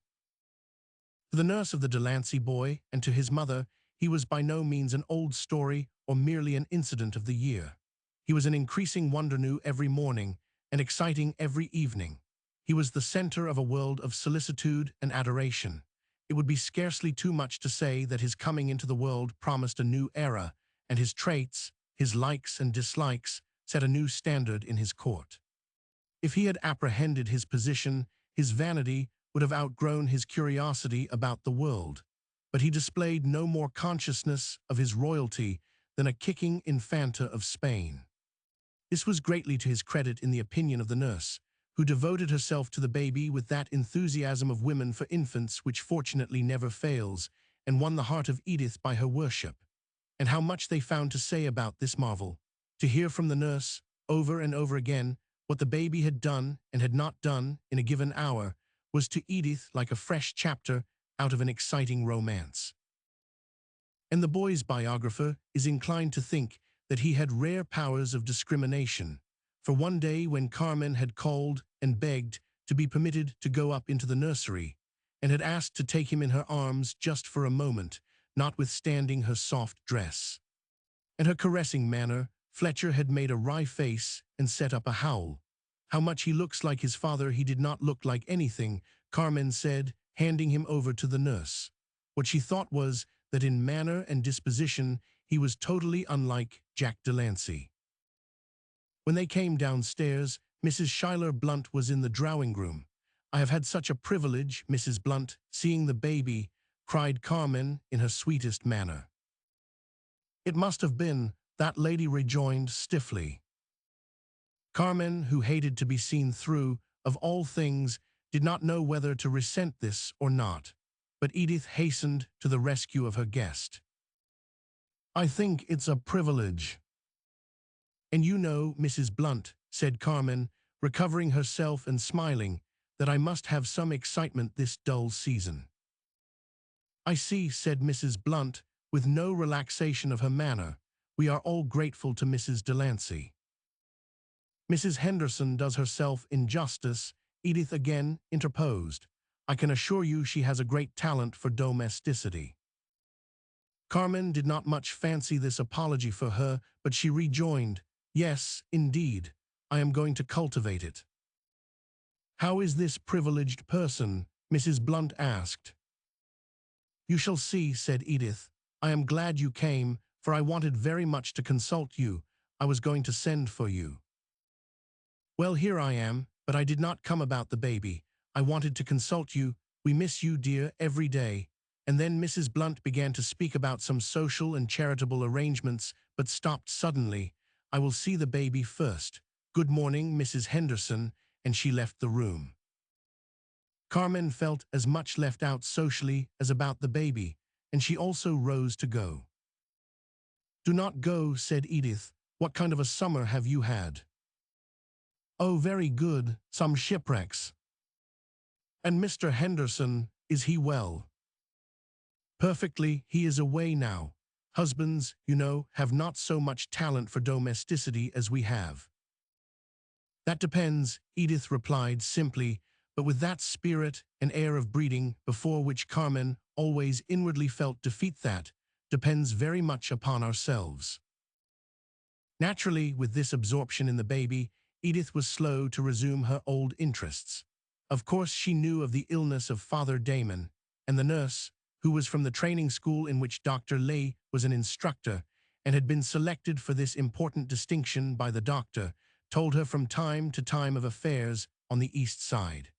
[SPEAKER 1] To the nurse of the Delancey boy and to his mother, he was by no means an old story or merely an incident of the year. He was an increasing wonder new every morning and exciting every evening. He was the center of a world of solicitude and adoration. It would be scarcely too much to say that his coming into the world promised a new era, and his traits, his likes and dislikes, set a new standard in his court. If he had apprehended his position, his vanity would have outgrown his curiosity about the world, but he displayed no more consciousness of his royalty than a kicking infanta of Spain. This was greatly to his credit in the opinion of the nurse, who devoted herself to the baby with that enthusiasm of women for infants which fortunately never fails, and won the heart of Edith by her worship. And how much they found to say about this marvel, to hear from the nurse, over and over again, what the baby had done and had not done in a given hour, was to Edith like a fresh chapter out of an exciting romance. And the boy's biographer is inclined to think that he had rare powers of discrimination, for one day when Carmen had called and begged to be permitted to go up into the nursery, and had asked to take him in her arms just for a moment, notwithstanding her soft dress and her caressing manner, Fletcher had made a wry face and set up a howl. "How much he looks like his father, he did not look like anything," Carmen said, handing him over to the nurse. What she thought was that in manner and disposition he was totally unlike Jack Delancey. When they came downstairs, Mrs. Schuyler Blunt was in the drawing-room. "I have had such a privilege, Mrs. Blunt, seeing the baby," cried Carmen in her sweetest manner. "It must have been," that lady rejoined stiffly. Carmen, who hated to be seen through, of all things, did not know whether to resent this or not, but Edith hastened to the rescue of her guest. "I think it's a privilege." "And you know, Mrs. Blunt," said Carmen, recovering herself and smiling, "that I must have some excitement this dull season." "I see," said Mrs. Blunt, with no relaxation of her manner. "We are all grateful to Mrs. Delancey." "Mrs. Henderson does herself injustice," Edith again interposed. "I can assure you she has a great talent for domesticity." Carmen did not much fancy this apology for her, but she rejoined, "Yes, indeed, I am going to cultivate it." "How is this privileged person?" Mrs. Blunt asked. "You shall see," said Edith. "I am glad you came, for I wanted very much to consult you. I was going to send for you." "Well, here I am, but I did not come about the baby. I wanted to consult you. We miss you, dear, every day. And then Mrs. Blunt began to speak about some social and charitable arrangements, but stopped suddenly. "I will see the baby first. Good morning, Mrs. Henderson," and she left the room. Carmen felt as much left out socially as about the baby, and she also rose to go. "Do not go," said Edith. "What kind of a summer have you had?" "Oh, very good, some shipwrecks." "And Mr. Henderson, is he well?" "Perfectly, he is away now. Husbands, you know, have not so much talent for domesticity as we have." "That depends," Edith replied simply, but with that spirit and air of breeding before which Carmen always inwardly felt defeat. "That depends very much upon ourselves." Naturally, with this absorption in the baby, Edith was slow to resume her old interests. Of course, she knew of the illness of Father Damon, and the nurse, who was from the training school in which Dr. Lay was an instructor and had been selected for this important distinction by the doctor, told her from time to time of affairs on the East Side.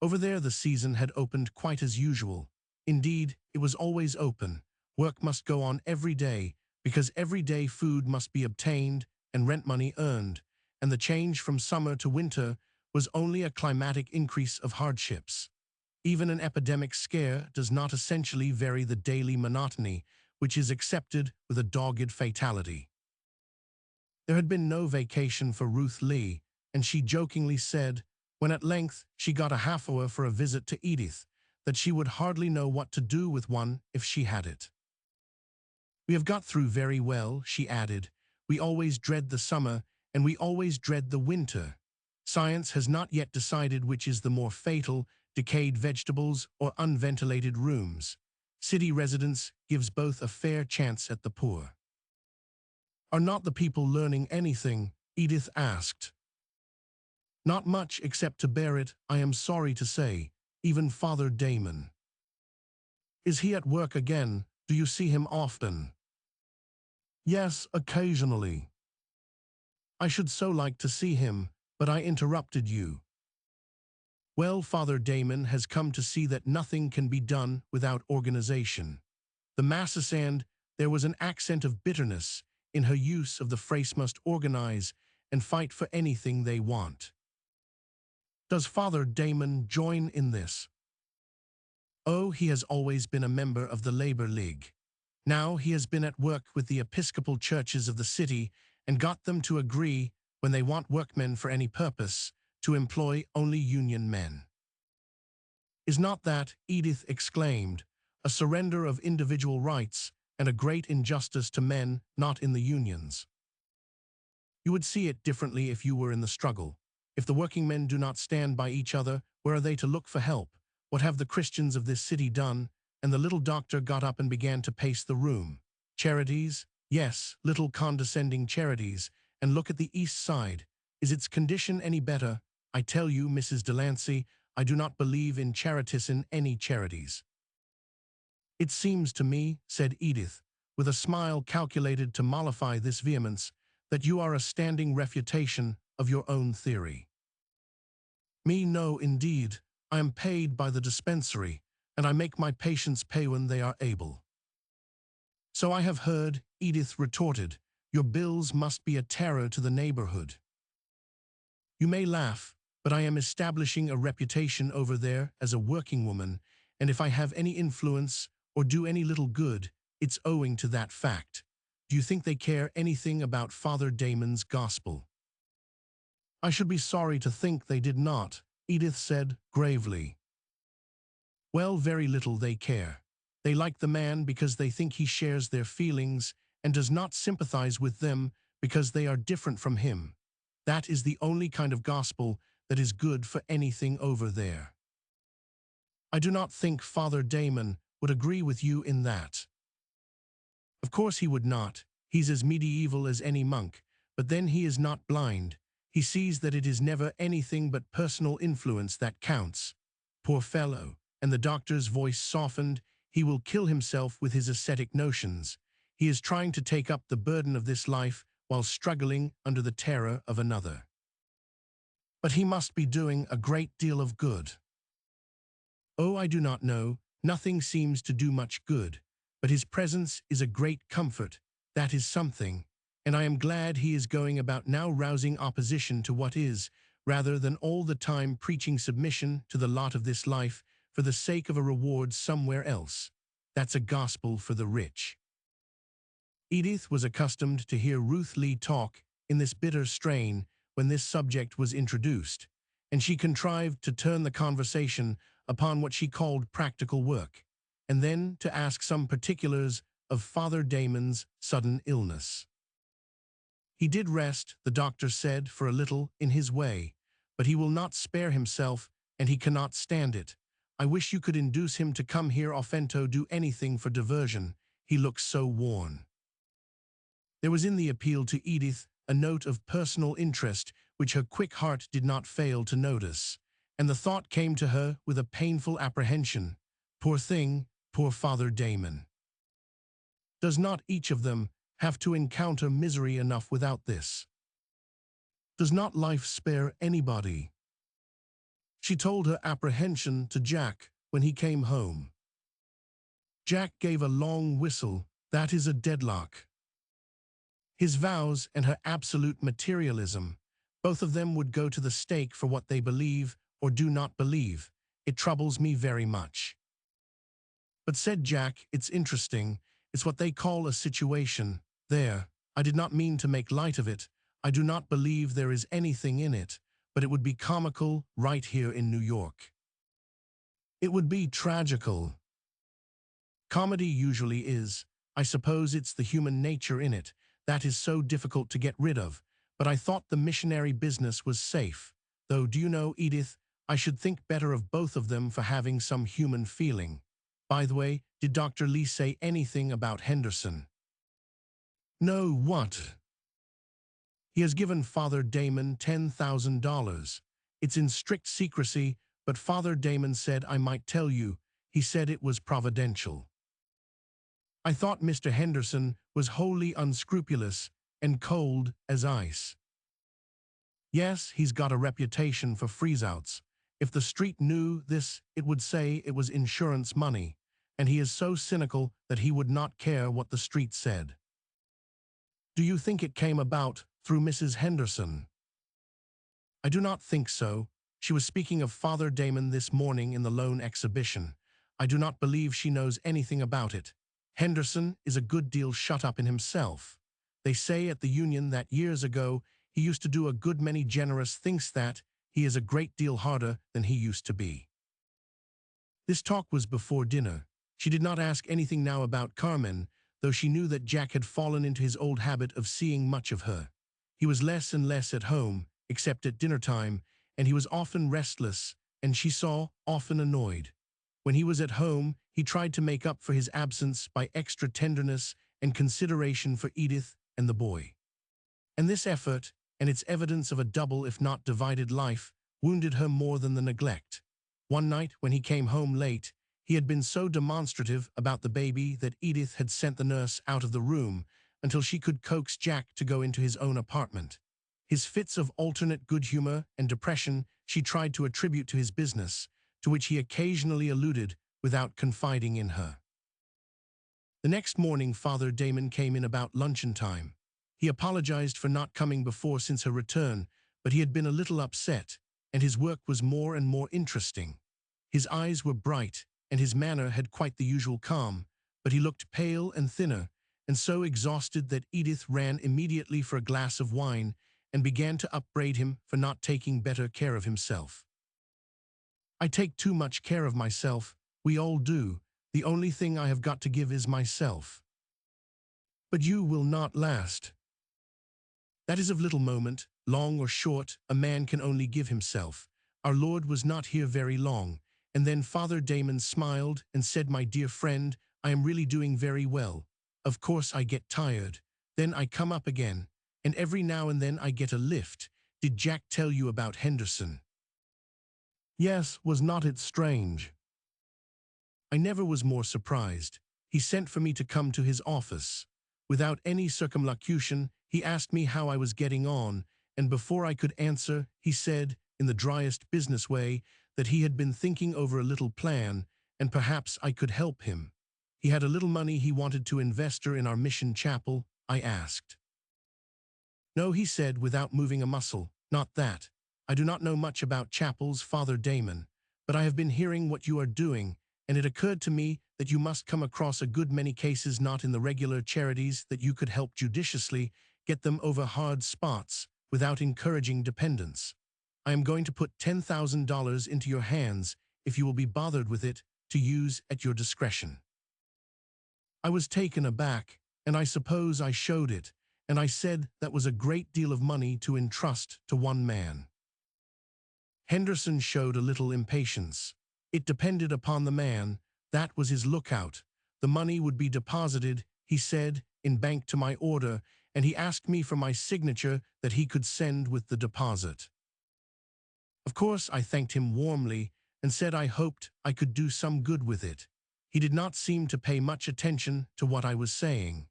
[SPEAKER 1] Over there the season had opened quite as usual. Indeed, it was always open. Work must go on every day, because every day food must be obtained and rent money earned, and the change from summer to winter was only a climatic increase of hardships. Even an epidemic scare does not essentially vary the daily monotony, which is accepted with a dogged fatality. There had been no vacation for Ruth Lee, and she jokingly said, when at length she got a half-hour for a visit to Edith, that she would hardly know what to do with one if she had it. "We have got through very well," she added. "We always dread the summer, and we always dread the winter. Science has not yet decided which is the more fatal, decayed vegetables or unventilated rooms. City residence gives both a fair chance at the poor." "Are not the people learning anything?" Edith asked. "Not much except to bear it, I am sorry to say, even Father Damon." "Is he at work again? Do you see him often?" "Yes, occasionally." "I should so like to see him, but I interrupted you." "Well, Father Damon has come to see that nothing can be done without organization." The masses, and there was an accent of bitterness in her use of the phrase, must organize and fight for anything they want. "Does Father Damon join in this?" "Oh, he has always been a member of the Labor League. Now he has been at work with the Episcopal churches of the city and got them to agree, when they want workmen for any purpose, to employ only union men." "Is not that," Edith exclaimed, "a surrender of individual rights and a great injustice to men not in the unions?" "You would see it differently if you were in the struggle. If the working men do not stand by each other, where are they to look for help? What have the Christians of this city done?" And the little doctor got up and began to pace the room. "Charities? Yes, little condescending charities. And look at the East Side. Is its condition any better? I tell you, Mrs. Delancey, I do not believe in any charities." "It seems to me," said Edith, with a smile calculated to mollify this vehemence, "that you are a standing refutation of your own theory." "Me no, indeed. I am paid by the dispensary, and I make my patients pay when they are able." "So I have heard," Edith retorted. "Your bills must be a terror to the neighborhood." "You may laugh, but I am establishing a reputation over there as a working woman, and if I have any influence or do any little good, it's owing to that fact. Do you think they care anything about Father Damon's gospel?" "I should be sorry to think they did not," Edith said gravely. "Well, very little they care. They like the man because they think he shares their feelings and does not sympathize with them because they are different from him. That is the only kind of gospel that is good for anything over there." "I do not think Father Damon would agree with you in that." "Of course he would not. He's as medieval as any monk, but then he is not blind. He sees that it is never anything but personal influence that counts. Poor fellow," and the doctor's voice softened, "he will kill himself with his ascetic notions. He is trying to take up the burden of this life while struggling under the terror of another. But he must be doing a great deal of good." "Oh, I do not know. Nothing seems to do much good, but his presence is a great comfort. That is something, and I am glad he is going about now rousing opposition to what is, rather than all the time preaching submission to the lot of this life for the sake of a reward somewhere else. That's a gospel for the rich. Edith was accustomed to hear Ruth Lee talk in this bitter strain when this subject was introduced, and she contrived to turn the conversation upon what she called practical work, and then to ask some particulars of Father Damon's sudden illness. He did rest, the doctor said, for a little in his way, but he will not spare himself, and he cannot stand it. I wish you could induce him to come here often to do anything for diversion. He looks so worn. There was in the appeal to Edith a note of personal interest which her quick heart did not fail to notice, and the thought came to her with a painful apprehension. Poor thing, poor Father Damon. Does not each of them have to encounter misery enough without this? Does not life spare anybody? She told her apprehension to Jack when he came home. Jack gave a long whistle. That is a deadlock. His vows and her absolute materialism, both of them would go to the stake for what they believe or do not believe. It troubles me very much. But said Jack, it's interesting. It's what they call a situation. There, I did not mean to make light of it. I do not believe there is anything in it, but it would be comical right here in New York. It would be tragical. Comedy usually is. I suppose it's the human nature in it that is so difficult to get rid of, but I thought the missionary business was safe. Though, do you know, Edith, I should think better of both of them for having some human feeling. By the way, did Dr. Lee say anything about Henderson? No, what? He has given Father Damon $10,000. It's in strict secrecy, but Father Damon said I might tell you. He said it was providential. I thought Mr. Henderson was wholly unscrupulous and cold as ice. Yes, he's got a reputation for freeze-outs. If the street knew this, it would say it was insurance money, and he is so cynical that he would not care what the street said. Do you think it came about through Mrs. Henderson? I do not think so. She was speaking of Father Damon this morning in the loan exhibition. I do not believe she knows anything about it. Henderson is a good deal shut up in himself. They say at the Union that years ago he used to do a good many generous things, that he is a great deal harder than he used to be. This talk was before dinner. She did not ask anything now about Carmen, though she knew that Jack had fallen into his old habit of seeing much of her. He was less and less at home, except at dinner time, and he was often restless, and she saw, often annoyed. When he was at home, he tried to make up for his absence by extra tenderness and consideration for Edith and the boy. And this effort, and its evidence of a double if not divided life, wounded her more than the neglect. One night, when he came home late, he had been so demonstrative about the baby that Edith had sent the nurse out of the room until she could coax Jack to go into his own apartment. His fits of alternate good humor and depression she tried to attribute to his business, to which he occasionally alluded without confiding in her. The next morning Father Damon came in about luncheon time. He apologized for not coming before since her return, but he had been a little upset, and his work was more and more interesting. His eyes were bright, and his manner had quite the usual calm, but he looked pale and thinner, and so exhausted that Edith ran immediately for a glass of wine and began to upbraid him for not taking better care of himself. I take too much care of myself. We all do. The only thing I have got to give is myself. But you will not last. That is of little moment, long or short, a man can only give himself. Our Lord was not here very long, and then Father Damon smiled and said, my dear friend, I am really doing very well. Of course I get tired. Then I come up again, and every now and then I get a lift. Did Jack tell you about Henderson? Yes, was not it strange? I never was more surprised. He sent for me to come to his office. Without any circumlocution, he asked me how I was getting on, and before I could answer, he said, in the driest business way, that he had been thinking over a little plan, and perhaps I could help him. He had a little money he wanted to invest in our mission chapel, I asked. No, he said without moving a muscle, not that. I do not know much about chapels, Father Damon, but I have been hearing what you are doing, and it occurred to me that you must come across a good many cases not in the regular charities that you could help judiciously get them over hard spots without encouraging dependence. I am going to put $10,000 into your hands if you will be bothered with it to use at your discretion. I was taken aback, and I suppose I showed it, and I said that was a great deal of money to entrust to one man. Henderson showed a little impatience. It depended upon the man. That was his lookout. The money would be deposited, he said, in bank to my order, and he asked me for my signature that he could send with the deposit. Of course, I thanked him warmly and said I hoped I could do some good with it. He did not seem to pay much attention to what I was saying.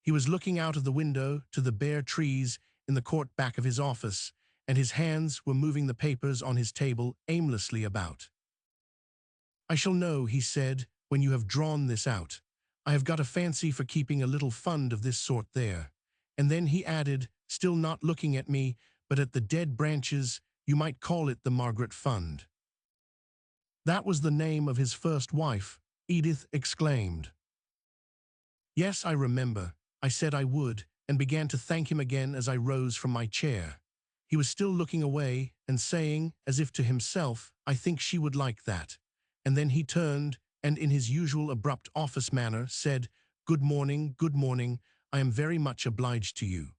[SPEAKER 1] He was looking out of the window to the bare trees in the court back of his office, and his hands were moving the papers on his table aimlessly about. I shall know, he said, when you have drawn this out. I have got a fancy for keeping a little fund of this sort there. And then he added, still not looking at me, but at the dead branches, you might call it the Margaret Fund. That was the name of his first wife, Edith exclaimed. Yes, I remember. I said I would, and began to thank him again as I rose from my chair. He was still looking away and saying, as if to himself, I think she would like that. And then he turned, and in his usual abrupt office manner said, good morning, I am very much obliged to you.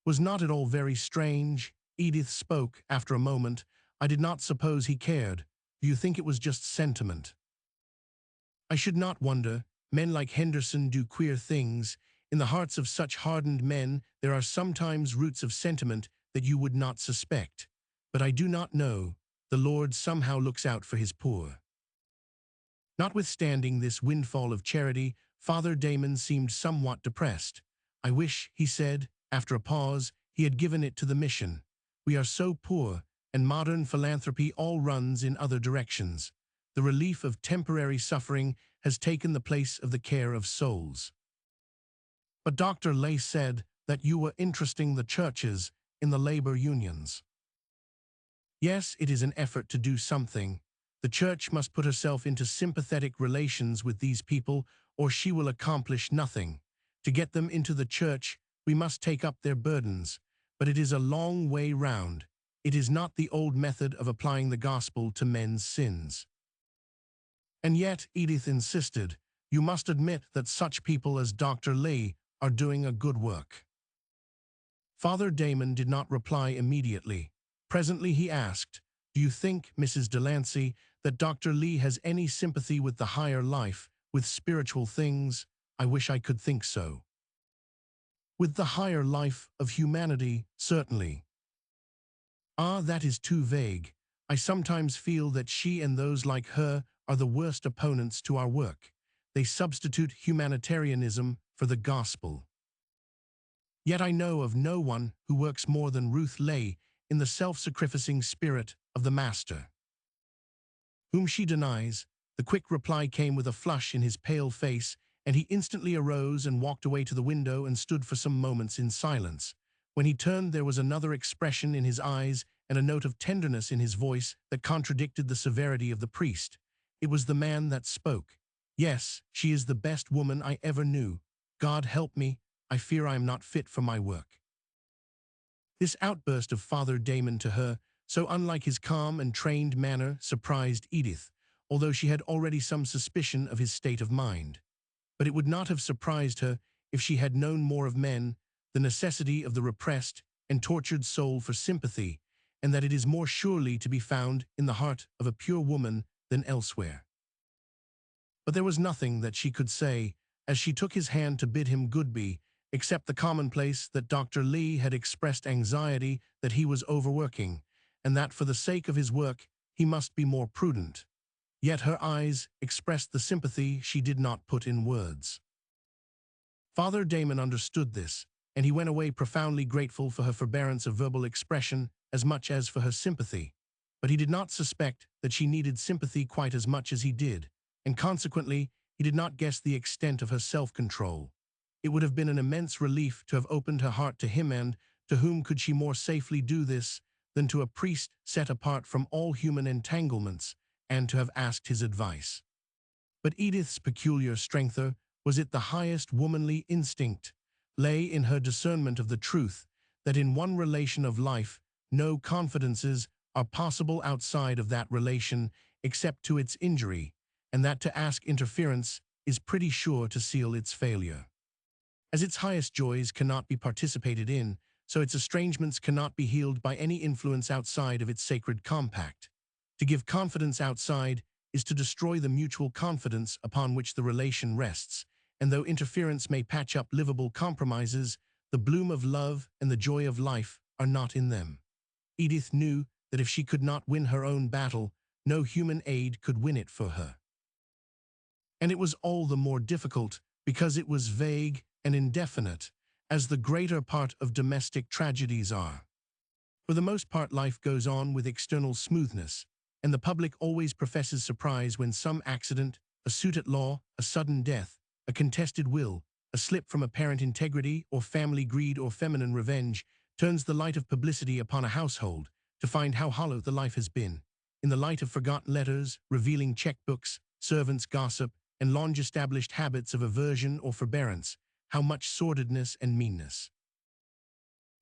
[SPEAKER 1] Was not it all very strange? Edith spoke after a moment. I did not suppose he cared. Do you think it was just sentiment? I should not wonder. Men like Henderson do queer things. In the hearts of such hardened men there are sometimes roots of sentiment that you would not suspect. But I do not know. The Lord somehow looks out for his poor. Notwithstanding this windfall of charity, Father Damon seemed somewhat depressed. I wish, he said, after a pause, he had given it to the mission. We are so poor, and modern philanthropy all runs in other directions. The relief of temporary suffering has taken the place of the care of souls. But Dr. Lay said that you were interesting the churches in the labor unions. Yes, it is an effort to do something. The church must put herself into sympathetic relations with these people, or she will accomplish nothing. To get them into the church, we must take up their burdens. But it is a long way round. It is not the old method of applying the gospel to men's sins. And yet, Edith insisted, you must admit that such people as Dr. Lee are doing a good work. Father Damon did not reply immediately. Presently he asked, do you think, Mrs. Delancey, that Dr. Lee has any sympathy with the higher life, with spiritual things? I wish I could think so. With the higher life of humanity, certainly. Ah, that is too vague. I sometimes feel that she and those like her are the worst opponents to our work. They substitute humanitarianism for the gospel. Yet I know of no one who works more than Ruth Lay in the self-sacrificing spirit of the Master. Whom she denies, the quick reply came with a flush in his pale face, and he instantly arose and walked away to the window and stood for some moments in silence. When he turned, there was another expression in his eyes and a note of tenderness in his voice that contradicted the severity of the priest. It was the man that spoke. Yes, she is the best woman I ever knew. God help me, I fear I am not fit for my work. This outburst of Father Damon to her, so unlike his calm and trained manner, surprised Edith, although she had already some suspicion of his state of mind. But it would not have surprised her if she had known more of men, the necessity of the repressed and tortured soul for sympathy, and that it is more surely to be found in the heart of a pure woman than elsewhere. But there was nothing that she could say, as she took his hand to bid him good-be, except the commonplace that Dr. Lee had expressed anxiety that he was overworking, and that for the sake of his work he must be more prudent. Yet her eyes expressed the sympathy she did not put in words. Father Damon understood this, and he went away profoundly grateful for her forbearance of verbal expression as much as for her sympathy. but he did not suspect that she needed sympathy quite as much as he did, and consequently, he did not guess the extent of her self-control. It would have been an immense relief to have opened her heart to him, and to whom could she more safely do this than to a priest set apart from all human entanglements, and to have asked his advice. But Edith's peculiar strength, was it the highest womanly instinct, lay in her discernment of the truth that in one relation of life no confidences are possible outside of that relation except to its injury, and that to ask interference is pretty sure to seal its failure. As its highest joys cannot be participated in, so its estrangements cannot be healed by any influence outside of its sacred compact. To give confidence outside is to destroy the mutual confidence upon which the relation rests, and though interference may patch up livable compromises, the bloom of love and the joy of life are not in them. Edith knew that if she could not win her own battle, no human aid could win it for her. And it was all the more difficult because it was vague and indefinite, as the greater part of domestic tragedies are. For the most part, life goes on with external smoothness, and the public always professes surprise when some accident, a suit at law, a sudden death, a contested will, a slip from apparent integrity or family greed or feminine revenge, turns the light of publicity upon a household to find how hollow the life has been. In the light of forgotten letters, revealing checkbooks, servants' gossip, and long-established habits of aversion or forbearance, how much sordidness and meanness.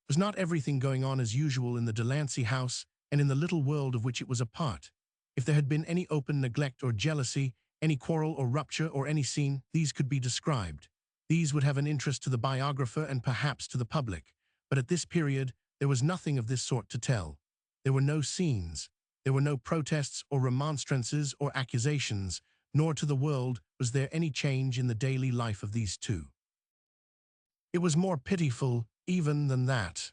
[SPEAKER 1] Was not everything going on as usual in the Delancey house and in the little world of which it was a part? If there had been any open neglect or jealousy, any quarrel or rupture or any scene, these could be described. These would have an interest to the biographer and perhaps to the public. But at this period, there was nothing of this sort to tell. There were no scenes. There were no protests or remonstrances or accusations, nor to the world was there any change in the daily life of these two. It was more pitiful even than that.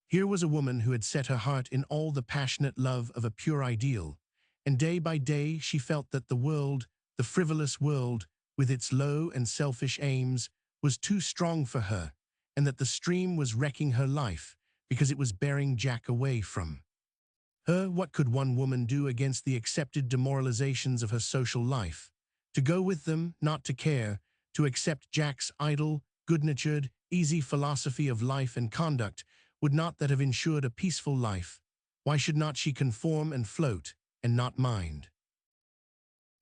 [SPEAKER 1] Here was a woman who had set her heart in all the passionate love of a pure ideal, and day by day she felt that the world, the frivolous world, with its low and selfish aims, was too strong for her, and that the stream was wrecking her life because it was bearing Jack away from her. What could one woman do against the accepted demoralizations of her social life? To go with them, not to care, to accept Jack's idle, good-natured, easy philosophy of life and conduct, would not that have ensured a peaceful life? Why should not she conform and float, and not mind?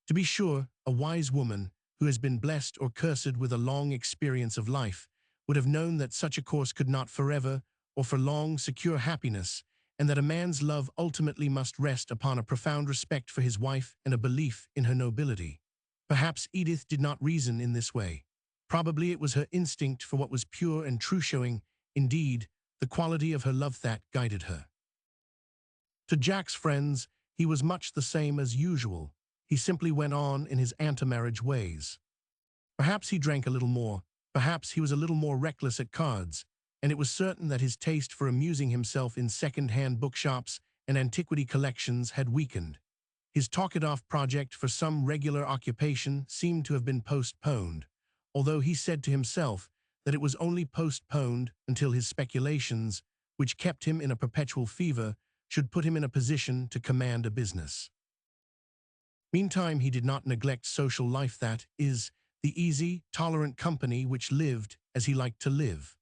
[SPEAKER 1] To be sure, a wise woman, who has been blessed or cursed with a long experience of life, would have known that such a course could not forever, or for long, secure happiness, and that a man's love ultimately must rest upon a profound respect for his wife and a belief in her nobility. Perhaps Edith did not reason in this way. Probably it was her instinct for what was pure and true, showing, indeed, the quality of her love that guided her. To Jack's friends, he was much the same as usual. He simply went on in his antemarriage ways. Perhaps he drank a little more, perhaps he was a little more reckless at cards, and it was certain that his taste for amusing himself in second-hand bookshops and antiquity collections had weakened. His talk-it-off project for some regular occupation seemed to have been postponed, although he said to himself that it was only postponed until his speculations, which kept him in a perpetual fever, should put him in a position to command a business. Meantime, he did not neglect social life, that is, the easy, tolerant company which lived as he liked to live.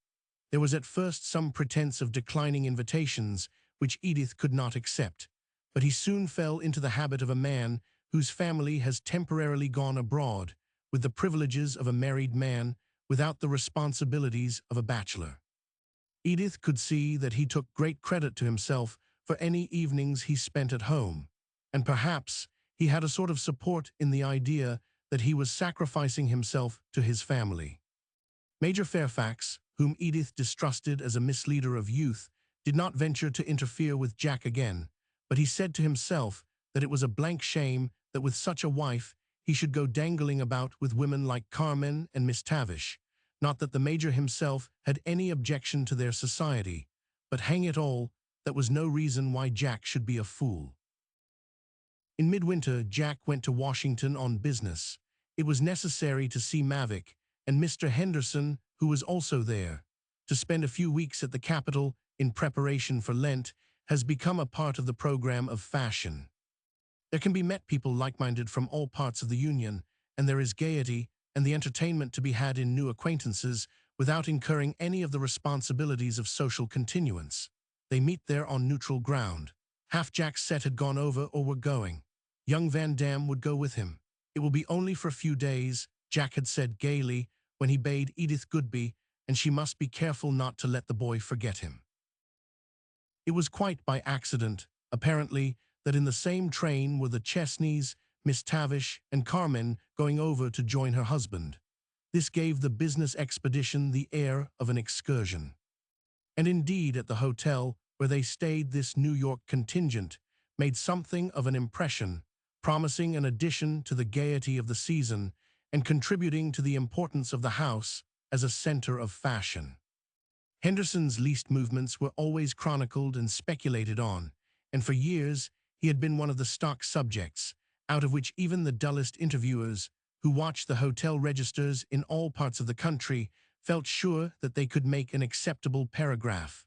[SPEAKER 1] There was at first some pretense of declining invitations, which Edith could not accept, but he soon fell into the habit of a man whose family has temporarily gone abroad, with the privileges of a married man, without the responsibilities of a bachelor. Edith could see that he took great credit to himself for any evenings he spent at home, and perhaps he had a sort of support in the idea that he was sacrificing himself to his family. Major Fairfax, whom Edith distrusted as a misleader of youth, did not venture to interfere with Jack again, but he said to himself that it was a blank shame that with such a wife he should go dangling about with women like Carmen and Miss Tavish. Not that the Major himself had any objection to their society, but hang it all, that was no reason why Jack should be a fool. In midwinter, Jack went to Washington on business. It was necessary to see Mavick and Mr. Henderson, who was also there, to spend a few weeks at the capital in preparation for Lent, has become a part of the program of fashion. There can be met people like-minded from all parts of the Union, and there is gaiety and the entertainment to be had in new acquaintances without incurring any of the responsibilities of social continuance. They meet there on neutral ground. Half Jack's set had gone over or were going. Young Van Dam would go with him. It will be only for a few days, Jack had said gaily when he bade Edith goodbye, and she must be careful not to let the boy forget him. It was quite by accident, apparently, that in the same train were the Chesneys, Miss Tavish, and Carmen going over to join her husband. This gave the business expedition the air of an excursion. And indeed, at the hotel where they stayed, this New York contingent made something of an impression, promising an addition to the gaiety of the season and contributing to the importance of the house as a center of fashion. Henderson's least movements were always chronicled and speculated on, and for years he had been one of the stock subjects, out of which even the dullest interviewers, who watched the hotel registers in all parts of the country, felt sure that they could make an acceptable paragraph.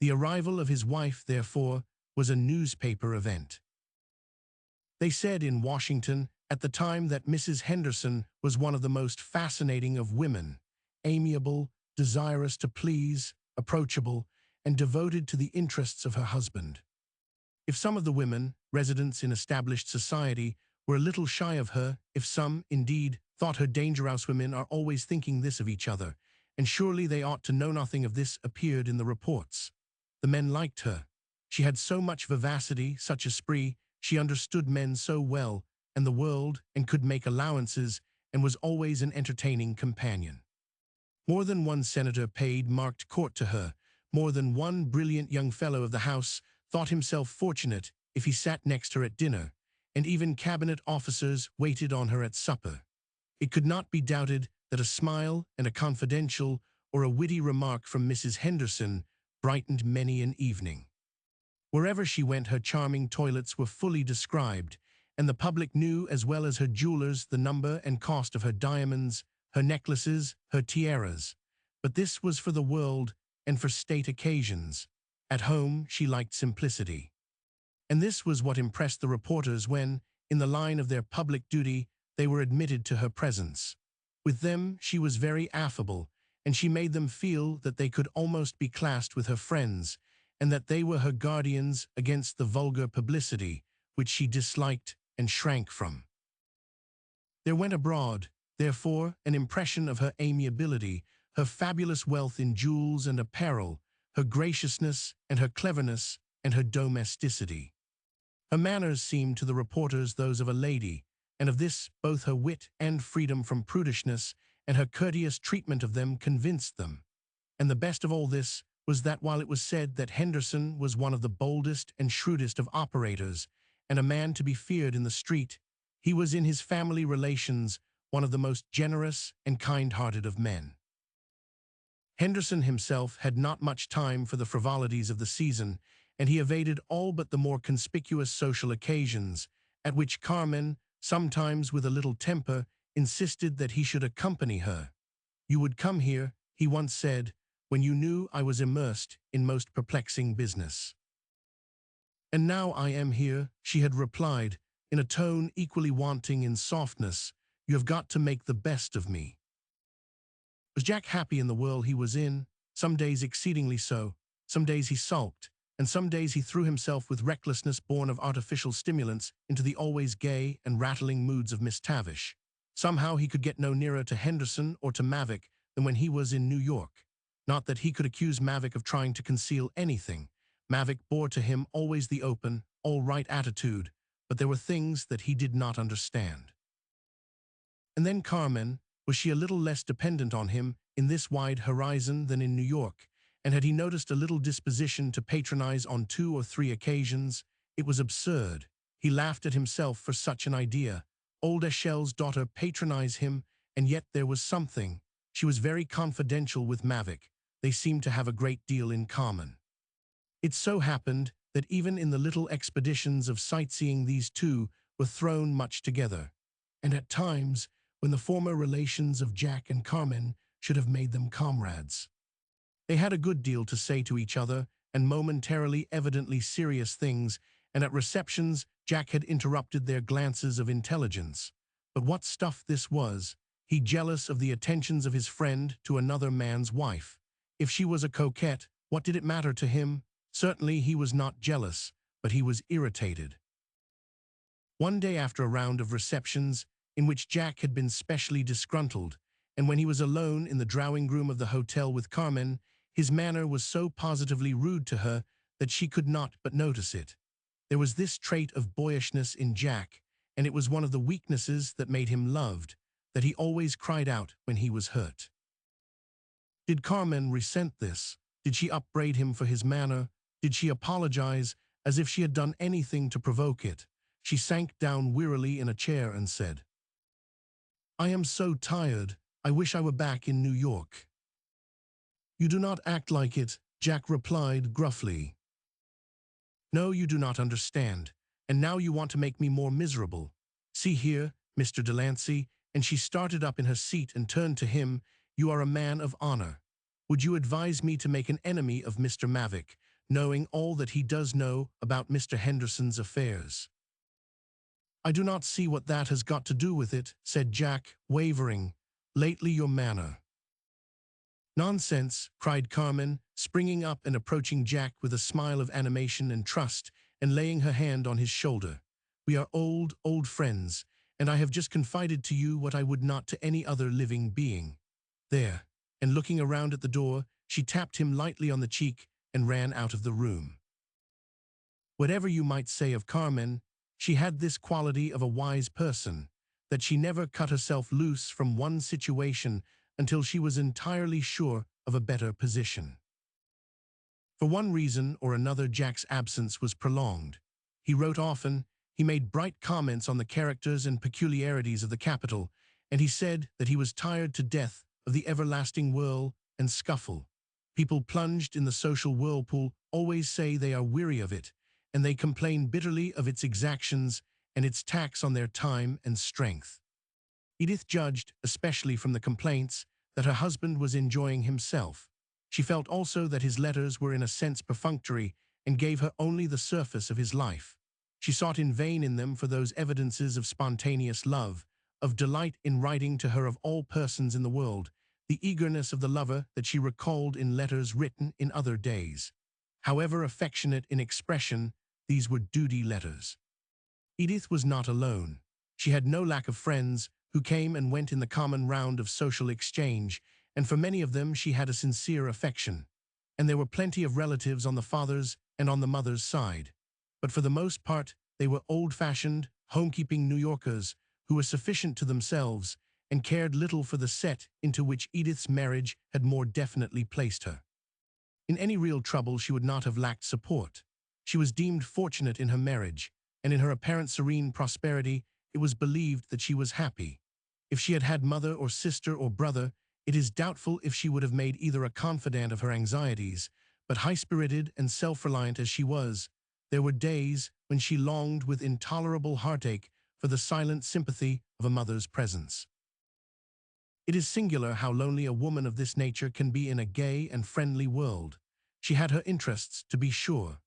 [SPEAKER 1] The arrival of his wife, therefore, was a newspaper event. They said in Washington at the time that Mrs. Henderson was one of the most fascinating of women, amiable, desirous to please, approachable, and devoted to the interests of her husband. If some of the women, residents in established society, were a little shy of her, if some, indeed, thought her dangerous, women are always thinking this of each other, and surely they ought to know nothing of this appeared in the reports. The men liked her. She had so much vivacity, such esprit, she understood men so well, and the world, and could make allowances, and was always an entertaining companion. More than one senator paid marked court to her. More than one brilliant young fellow of the House thought himself fortunate if he sat next her at dinner, and even cabinet officers waited on her at supper. It could not be doubted that a smile and a confidential or a witty remark from Mrs. Henderson brightened many an evening. Wherever she went, her charming toilets were fully described, and the public knew as well as her jewelers the number and cost of her diamonds, her necklaces, her tiaras. But this was for the world and for state occasions. At home, she liked simplicity. And this was what impressed the reporters when, in the line of their public duty, they were admitted to her presence. With them, she was very affable, and she made them feel that they could almost be classed with her friends, and that they were her guardians against the vulgar publicity, which she disliked and shrank from. There went abroad, therefore, an impression of her amiability, her fabulous wealth in jewels and apparel, her graciousness and her cleverness and her domesticity. Her manners seemed to the reporters those of a lady, and of this both her wit and freedom from prudishness and her courteous treatment of them convinced them. And the best of all this was that while it was said that Henderson was one of the boldest and shrewdest of operators, and a man to be feared in the street, he was in his family relations one of the most generous and kind-hearted of men. Henderson himself had not much time for the frivolities of the season, and he evaded all but the more conspicuous social occasions, at which Carmen, sometimes with a little temper, insisted that he should accompany her. "You would come here," he once said, "when you knew I was immersed in most perplexing business." "And now I am here," she had replied, in a tone equally wanting in softness. "You have got to make the best of me." Was Jack happy in the world he was in? Some days exceedingly so. Some days he sulked, and some days he threw himself with recklessness born of artificial stimulants into the always gay and rattling moods of Miss Tavish. Somehow he could get no nearer to Henderson or to Mavick than when he was in New York. Not that he could accuse Mavick of trying to conceal anything. Mavick bore to him always the open, all-right attitude, but there were things that he did not understand. And then Carmen, was she a little less dependent on him in this wide horizon than in New York? And had he noticed a little disposition to patronize on 2 or 3 occasions? It was absurd. He laughed at himself for such an idea. Old Eschel's daughter patronize him, and yet there was something. She was very confidential with Mavick. They seemed to have a great deal in common. It so happened that even in the little expeditions of sightseeing these two were thrown much together, and at times when the former relations of Jack and Carmen should have made them comrades. They had a good deal to say to each other, and momentarily evidently serious things, and at receptions Jack had interrupted their glances of intelligence. But what stuff this was! He jealous of the attentions of his friend to another man's wife. If she was a coquette, what did it matter to him? Certainly he was not jealous, but he was irritated. One day after a round of receptions, in which Jack had been specially disgruntled, and when he was alone in the drawing-room of the hotel with Carmen, his manner was so positively rude to her that she could not but notice it. There was this trait of boyishness in Jack, and it was one of the weaknesses that made him loved, that he always cried out when he was hurt. Did Carmen resent this? Did she upbraid him for his manner? Did she apologize, as if she had done anything to provoke it? She sank down wearily in a chair and said, "I am so tired. I wish I were back in New York." "You do not act like it," Jack replied gruffly. "No, you do not understand, and now you want to make me more miserable. See here, Mr. Delancey," and she started up in her seat and turned to him, "you are a man of honor. Would you advise me to make an enemy of Mr. Mavick, knowing all that he does know about Mr. Henderson's affairs?" "I do not see what that has got to do with it," said Jack, wavering. "Lately your manner—" "Nonsense," cried Carmen, springing up and approaching Jack with a smile of animation and trust, and laying her hand on his shoulder. "We are old, old friends, and I have just confided to you what I would not to any other living being. There," and looking around at the door, she tapped him lightly on the cheek and ran out of the room. Whatever you might say of Carmen, she had this quality of a wise person, that she never cut herself loose from one situation until she was entirely sure of a better position. For one reason or another, Jack's absence was prolonged. He wrote often, he made bright comments on the characters and peculiarities of the capital, and he said that he was tired to death of the everlasting whirl and scuffle. People plunged in the social whirlpool always say they are weary of it, and they complain bitterly of its exactions and its tax on their time and strength. Edith judged, especially from the complaints, that her husband was enjoying himself. She felt also that his letters were in a sense perfunctory and gave her only the surface of his life. She sought in vain in them for those evidences of spontaneous love, of delight in writing to her of all persons in the world, the eagerness of the lover that she recalled in letters written in other days. However affectionate in expression, these were duty letters. Edith was not alone. She had no lack of friends who came and went in the common round of social exchange, and for many of them she had a sincere affection. And there were plenty of relatives on the father's and on the mother's side. But for the most part, they were old-fashioned, home-keeping New Yorkers who were sufficient to themselves and cared little for the set into which Edith's marriage had more definitely placed her. In any real trouble she would not have lacked support. She was deemed fortunate in her marriage, and in her apparent serene prosperity it was believed that she was happy. If she had had mother or sister or brother, it is doubtful if she would have made either a confidant of her anxieties, but high-spirited and self-reliant as she was, there were days when she longed with intolerable heartache for the silent sympathy of a mother's presence. It is singular how lonely a woman of this nature can be in a gay and friendly world. She had her interests, to be sure.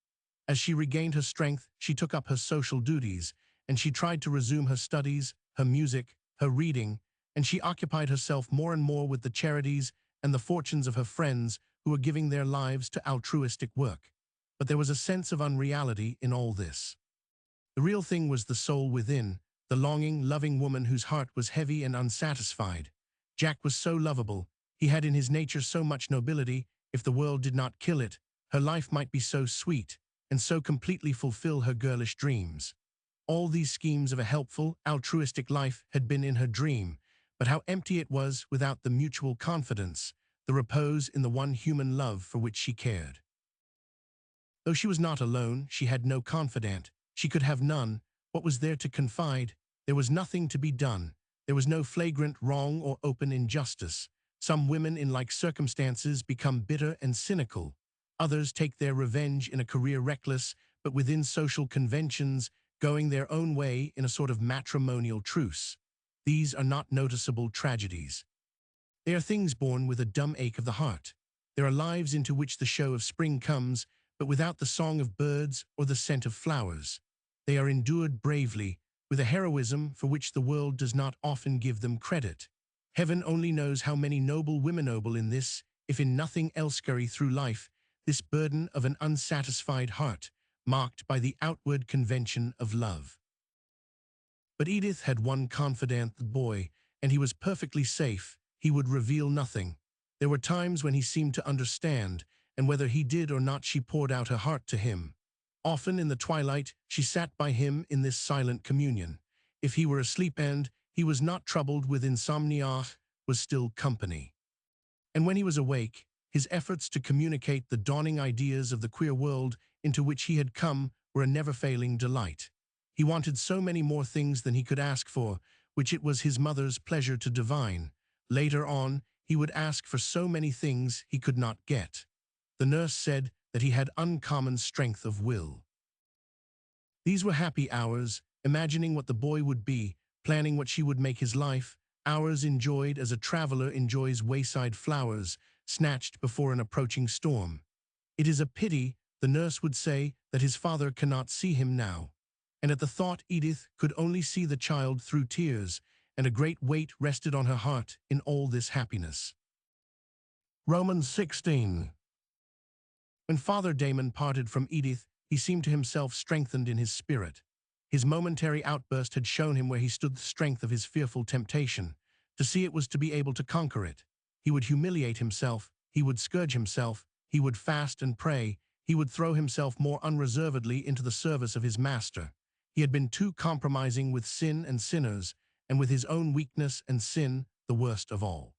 [SPEAKER 1] As she regained her strength, she took up her social duties, and she tried to resume her studies, her music, her reading, and she occupied herself more and more with the charities and the fortunes of her friends who were giving their lives to altruistic work. But there was a sense of unreality in all this. The real thing was the soul within, the longing, loving woman whose heart was heavy and unsatisfied. Jack was so lovable, he had in his nature so much nobility, if the world did not kill it, her life might be so sweet, and so completely fulfill her girlish dreams. All these schemes of a helpful, altruistic life had been in her dream, but how empty it was without the mutual confidence, the repose in the one human love for which she cared. Though she was not alone, she had no confidant, she could have none. What was there to confide? There was nothing to be done. There was no flagrant wrong or open injustice. Some women in like circumstances become bitter and cynical. Others take their revenge in a career reckless, but within social conventions, going their own way in a sort of matrimonial truce. These are not noticeable tragedies. They are things born with a dumb ache of the heart. There are lives into which the show of spring comes, but without the song of birds or the scent of flowers. They are endured bravely, with a heroism for which the world does not often give them credit. Heaven only knows how many noble women noble in this, if in nothing else carry through life, this burden of an unsatisfied heart, marked by the outward convention of love. But Edith had one confidant boy, and he was perfectly safe. He would reveal nothing. There were times when he seemed to understand, and whether he did or not, she poured out her heart to him. Often in the twilight, she sat by him in this silent communion. If he were asleep and he was not troubled with insomnia, was still company. And when he was awake, his efforts to communicate the dawning ideas of the queer world into which he had come were a never-failing delight. He wanted so many more things than he could ask for, which it was his mother's pleasure to divine. Later on, he would ask for so many things he could not get. The nurse said that he had uncommon strength of will. These were happy hours, imagining what the boy would be, planning what she would make his life, hours enjoyed as a traveler enjoys wayside flowers, snatched before an approaching storm. It is a pity, the nurse would say, that his father cannot see him now. And at the thought, Edith could only see the child through tears, and a great weight rested on her heart in all this happiness. Romans 16. When Father Damon parted from Edith, he seemed to himself strengthened in his spirit. His momentary outburst had shown him where he stood, the strength of his fearful temptation. To see it was to be able to conquer it. He would humiliate himself, he would scourge himself, he would fast and pray, he would throw himself more unreservedly into the service of his master. He had been too compromising with sin and sinners, and with his own weakness and sin, the worst of all.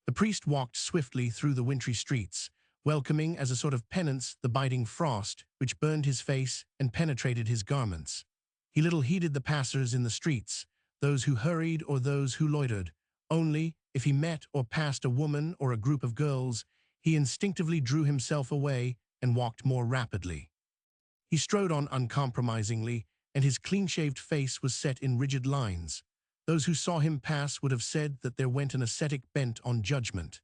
[SPEAKER 1] The priest walked swiftly through the wintry streets, welcoming as a sort of penance the biting frost which burned his face and penetrated his garments. He little heeded the passers in the streets, those who hurried or those who loitered. Only, if he met or passed a woman or a group of girls, he instinctively drew himself away and walked more rapidly. He strode on uncompromisingly, and his clean-shaved face was set in rigid lines. Those who saw him pass would have said that there went an ascetic bent on judgment.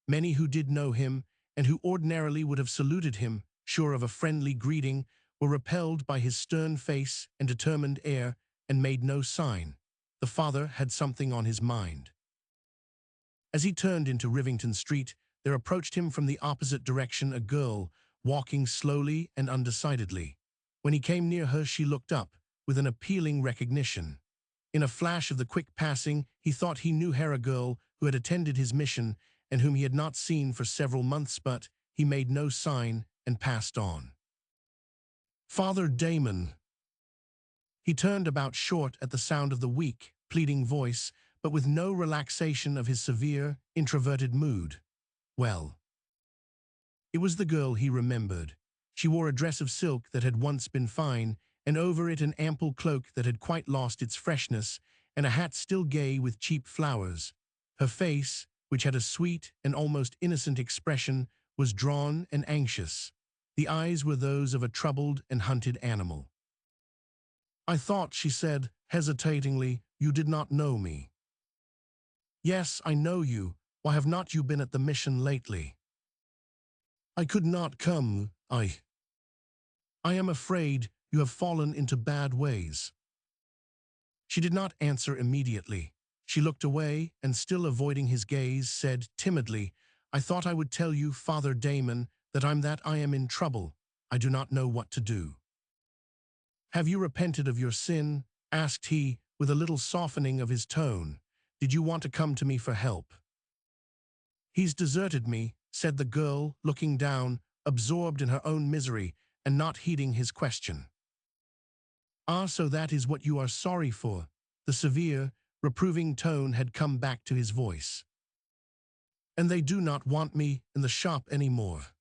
[SPEAKER 1] Many who did know him, and who ordinarily would have saluted him, sure of a friendly greeting, were repelled by his stern face and determined air, and made no sign. The father had something on his mind. As he turned into Rivington Street, there approached him from the opposite direction a girl, walking slowly and undecidedly. When he came near her, she looked up, with an appealing recognition. In a flash of the quick passing, he thought he knew her, a girl who had attended his mission, and whom he had not seen for several months, but he made no sign and passed on. Father Damon. He turned about short at the sound of the weak, pleading voice, but with no relaxation of his severe, introverted mood. Well. It was the girl he remembered. She wore a dress of silk that had once been fine, and over it an ample cloak that had quite lost its freshness, and a hat still gay with cheap flowers. Her face, which had a sweet and almost innocent expression, was drawn and anxious. The eyes were those of a troubled and hunted animal. "I thought," she said, hesitatingly, "you did not know me." "Yes, I know you. Why have not you been at the mission lately?" "I could not come. I am afraid you have fallen into bad ways." She did not answer immediately. She looked away, and still avoiding his gaze, said timidly, "I thought I would tell you, Father Damon, that I am in trouble. I do not know what to do." "Have you repented of your sin?" asked he, with a little softening of his tone. "Did you want to come to me for help?" "He's deserted me," said the girl, looking down, absorbed in her own misery, and not heeding his question. "Ah, so that is what you are sorry for." The severe, reproving tone had come back to his voice. "And they do not want me in the shop any more."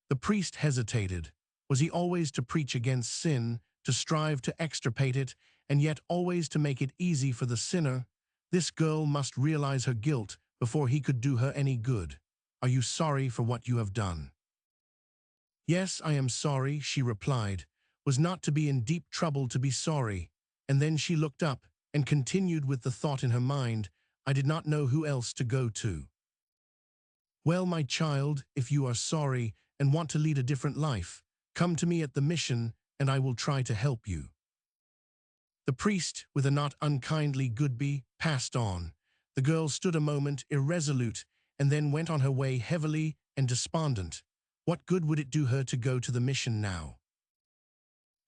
[SPEAKER 1] The priest hesitated. Was he always to preach against sin, to strive to extirpate it, and yet always to make it easy for the sinner? This girl must realize her guilt before he could do her any good. "Are you sorry for what you have done?" "Yes, I am sorry," she replied. Was not to be in deep trouble to be sorry. And then she looked up, and continued with the thought in her mind, "I did not know who else to go to." "Well, my child, if you are sorry, and want to lead a different life, come to me at the mission and I will try to help you." The priest, with a not unkindly goodbye, passed on. The girl stood a moment irresolute and then went on her way heavily and despondent. What good would it do her to go to the mission now?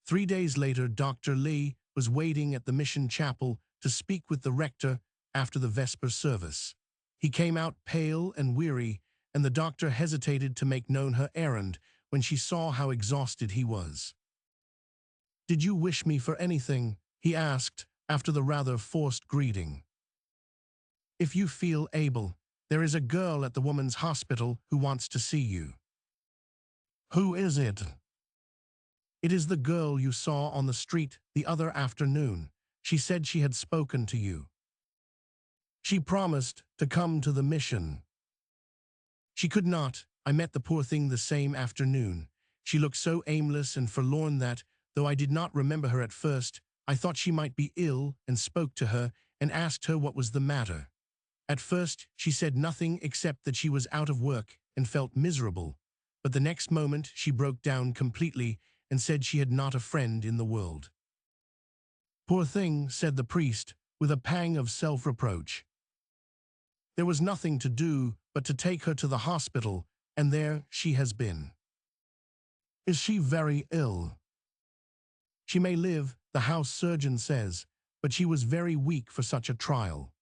[SPEAKER 1] 3 days later, Dr. Lee was waiting at the mission chapel to speak with the rector after the Vesper service. He came out pale and weary, and the doctor hesitated to make known her errand when she saw how exhausted he was. "Did you wish me for anything?" he asked after the rather forced greeting. "If you feel able, there is a girl at the woman's hospital who wants to see you." "Who is it?" "It is the girl you saw on the street the other afternoon. She said she had spoken to you. She promised to come to the mission." "She could not. I met the poor thing the same afternoon. She looked so aimless and forlorn that, though I did not remember her at first, I thought she might be ill and spoke to her and asked her what was the matter. At first, she said nothing except that she was out of work and felt miserable, but the next moment she broke down completely and said she had not a friend in the world." "Poor thing," said the priest, with a pang of self-reproach. "There was nothing to do but to take her to the hospital, and there she has been." "Is she very ill?" "She may live, the house surgeon says, but she was very weak for such a trial."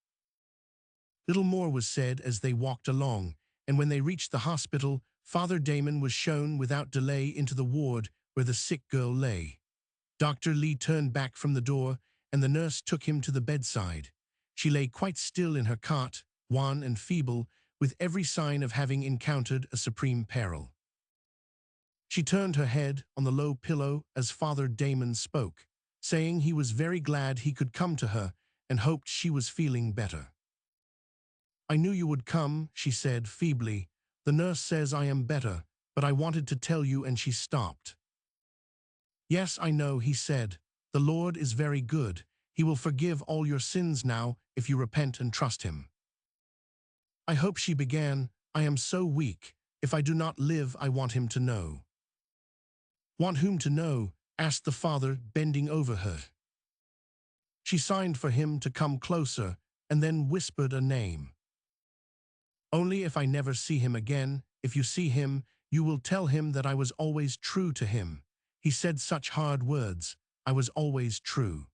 [SPEAKER 1] Little more was said as they walked along, and when they reached the hospital, Father Damon was shown without delay into the ward where the sick girl lay. Dr. Lee turned back from the door, and the nurse took him to the bedside. She lay quite still in her cot, wan and feeble, with every sign of having encountered a supreme peril. She turned her head on the low pillow as Father Damon spoke, saying he was very glad he could come to her and hoped she was feeling better. "I knew you would come," she said feebly. "The nurse says I am better, but I wanted to tell you," and she stopped. "Yes, I know," he said. "The Lord is very good. He will forgive all your sins now if you repent and trust him." "I hope," she began. "I am so weak. If I do not live, I want him to know." "Want whom to know?" asked the father, bending over her. She signed for him to come closer and then whispered a name. "Only if I never see him again, if you see him, you will tell him that I was always true to him. He said such hard words. I was always true."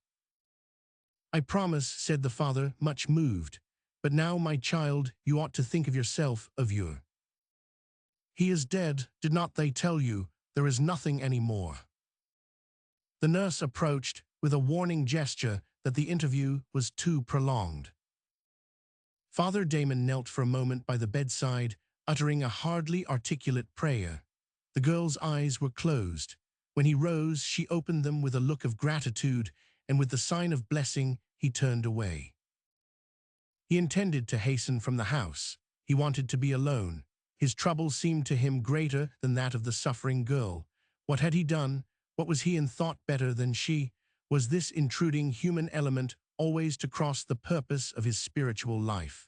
[SPEAKER 1] "I promise," said the father, much moved. "But now, my child, you ought to think of yourself, of your. He is dead, did not they tell you? There is nothing any more." The nurse approached with a warning gesture that the interview was too prolonged. Father Damon knelt for a moment by the bedside, uttering a hardly articulate prayer. The girl's eyes were closed. When he rose, she opened them with a look of gratitude, and with the sign of blessing, he turned away. He intended to hasten from the house. He wanted to be alone. His trouble seemed to him greater than that of the suffering girl. What had he done? What was he in thought better than she? Was this intruding human element always to cross the purpose of his spiritual life?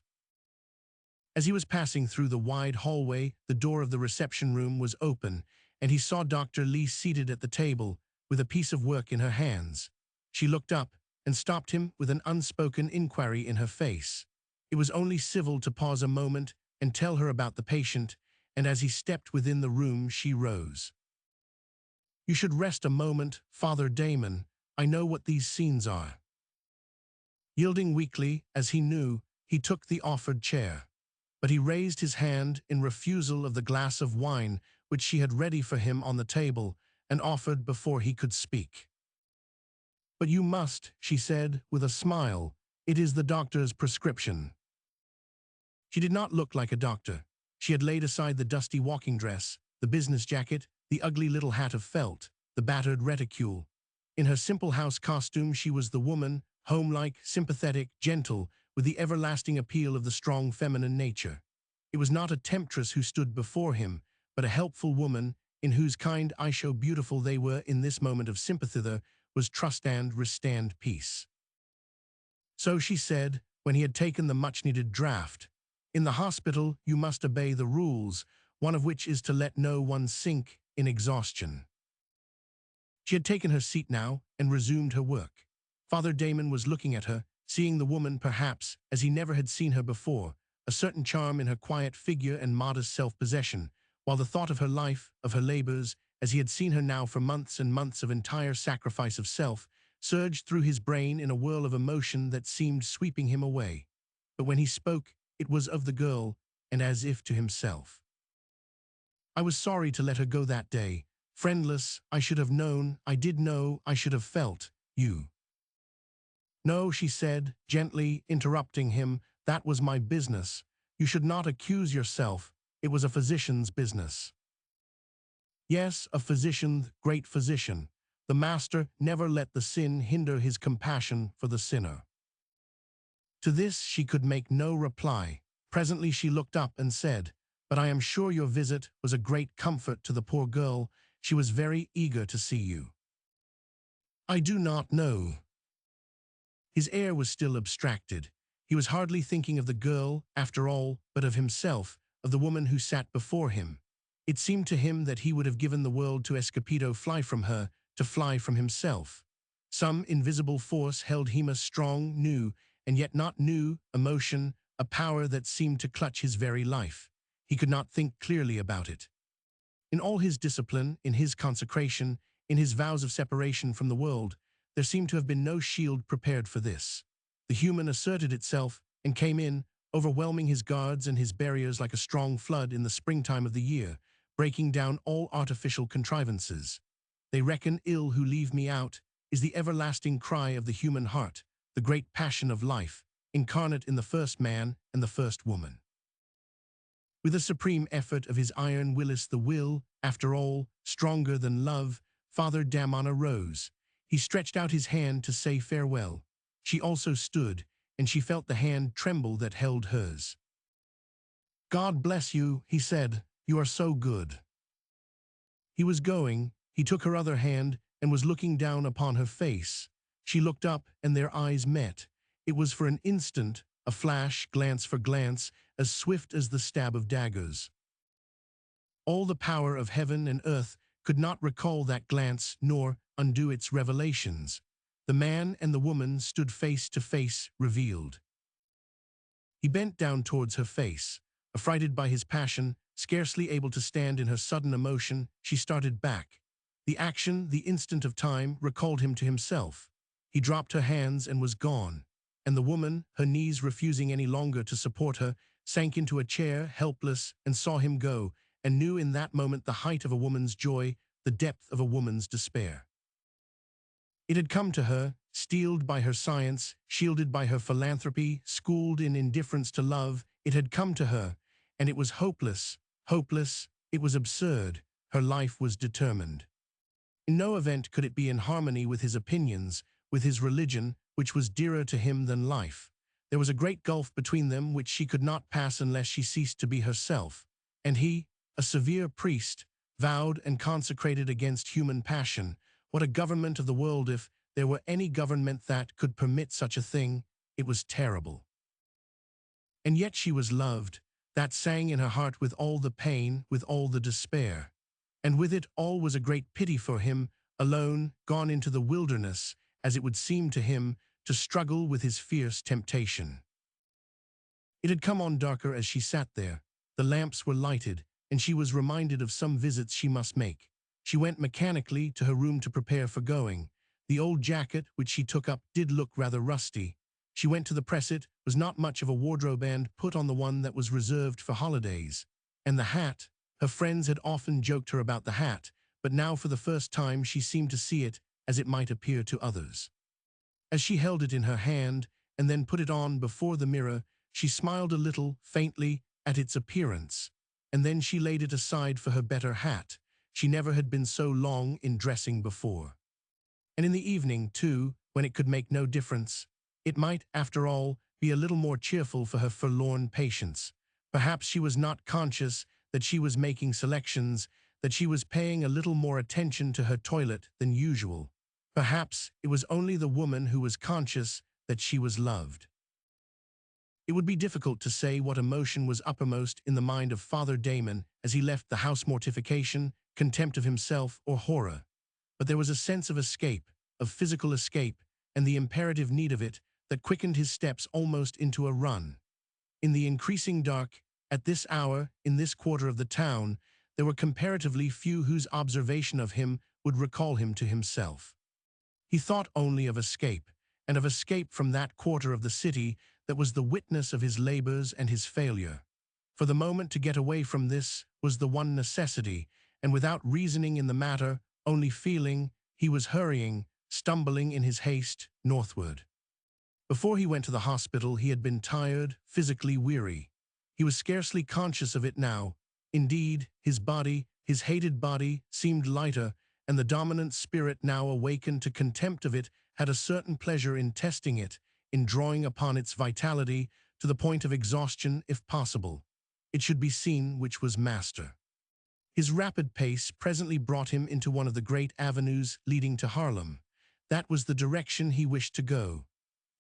[SPEAKER 1] As he was passing through the wide hallway, the door of the reception room was open, and he saw Dr. Lee seated at the table, with a piece of work in her hands. She looked up and stopped him with an unspoken inquiry in her face. It was only civil to pause a moment and tell her about the patient, and as he stepped within the room, she rose. "You should rest a moment, Father Damon. I know what these scenes are." Yielding weakly, as he knew, he took the offered chair. But he raised his hand in refusal of the glass of wine which she had ready for him on the table and offered before he could speak. "But you must," she said with a smile. "It is the doctor's prescription." She did not look like a doctor. She had laid aside the dusty walking dress, the business jacket, the ugly little hat of felt, the battered reticule. In her simple house costume she was the woman, homelike, sympathetic, gentle, with the everlasting appeal of the strong feminine nature. It was not a temptress who stood before him, but a helpful woman, in whose kind eye so beautiful they were in this moment of sympathy there was trust and restand peace. So she said, when he had taken the much-needed draught, "In the hospital you must obey the rules. one of which is to let no one sink in exhaustion. She had taken her seat now and resumed her work. Father Damon was looking at her, seeing the woman perhaps as he never had seen her before, a certain charm in her quiet figure and modest self-possession, while the thought of her life, of her labors, as he had seen her now for months and months of entire sacrifice of self, surged through his brain in a whirl of emotion that seemed sweeping him away. But when he spoke, it was of the girl, and as if to himself. I was sorry to let her go that day. Friendless, I should have known, I did know, I should have felt, you. No, she said, gently interrupting him, that was my business. You should not accuse yourself. It was a physician's business. Yes, a physician, great physician. The master never let the sin hinder his compassion for the sinner. To this she could make no reply. Presently she looked up and said, but I am sure your visit was a great comfort to the poor girl. She was very eager to see you. I do not know. His air was still abstracted. He was hardly thinking of the girl, after all, but of himself, of the woman who sat before him. It seemed to him that he would have given the world to Escopedo fly from her, to fly from himself. Some invisible force held him a strong, new, and yet not new, emotion, a power that seemed to clutch his very life. He could not think clearly about it. In all his discipline, in his consecration, in his vows of separation from the world, there seemed to have been no shield prepared for this. The human asserted itself and came in, overwhelming his guards and his barriers like a strong flood in the springtime of the year, breaking down all artificial contrivances. They reckon ill who leave me out, is the everlasting cry of the human heart, the great passion of life, incarnate in the first man and the first woman. With a supreme effort of his iron willis, the will, after all, stronger than love, Father Damon arose. He stretched out his hand to say farewell. She also stood, and she felt the hand tremble that held hers. God bless you, he said, you are so good. He was going, he took her other hand and was looking down upon her face. She looked up and their eyes met. It was for an instant, a flash, glance for glance, as swift as the stab of daggers. All the power of heaven and earth could not recall that glance nor undo its revelations. The man and the woman stood face to face, revealed. He bent down towards her face. Affrighted by his passion, scarcely able to stand in her sudden emotion, she started back. The action, the instant of time, recalled him to himself. He dropped her hands and was gone. And the woman, her knees refusing any longer to support her, sank into a chair, helpless, and saw him go, and knew in that moment the height of a woman's joy, the depth of a woman's despair. It had come to her, steeled by her science, shielded by her philanthropy, schooled in indifference to love, it had come to her, and it was hopeless, it was absurd, her life was determined. In no event could it be in harmony with his opinions, with his religion, which was dearer to him than life. There was a great gulf between them which she could not pass unless she ceased to be herself. And he, a severe priest, vowed and consecrated against human passion. What a government of the world, if there were any government that could permit such a thing, it was terrible. And yet she was loved, that sang in her heart with all the pain, with all the despair. And with it all was a great pity for him, alone, gone into the wilderness, as it would seem to him, to struggle with his fierce temptation. It had come on darker as she sat there. The lamps were lighted, and she was reminded of some visits she must make. She went mechanically to her room to prepare for going. The old jacket, which she took up, did look rather rusty. She went to the press. It was not much of a wardrobe and put on the one that was reserved for holidays. And the hat, her friends had often joked her about the hat, but now for the first time she seemed to see it as it might appear to others. As she held it in her hand and then put it on before the mirror, she smiled a little, faintly, at its appearance, and then she laid it aside for her better hat. She never had been so long in dressing before. And in the evening, too, when it could make no difference, it might, after all, be a little more cheerful for her forlorn patience. Perhaps she was not conscious that she was making selections, that she was paying a little more attention to her toilet than usual. Perhaps it was only the woman who was conscious that she was loved. It would be difficult to say what emotion was uppermost in the mind of Father Damon as he left the house: mortification, contempt of himself, or horror. But there was a sense of escape, of physical escape, and the imperative need of it that quickened his steps almost into a run. In the increasing dark, at this hour, in this quarter of the town, there were comparatively few whose observation of him would recall him to himself. He thought only of escape, and of escape from that quarter of the city that was the witness of his labors and his failure. For the moment, to get away from this was the one necessity, and without reasoning in the matter, only feeling, he was hurrying, stumbling in his haste, northward. Before he went to the hospital, he had been tired, physically weary. He was scarcely conscious of it now. Indeed, his body, his hated body, seemed lighter, and the dominant spirit, now awakened to contempt of it, had a certain pleasure in testing it, in drawing upon its vitality to the point of exhaustion if possible. It should be seen which was master. His rapid pace presently brought him into one of the great avenues leading to Harlem. That was the direction he wished to go.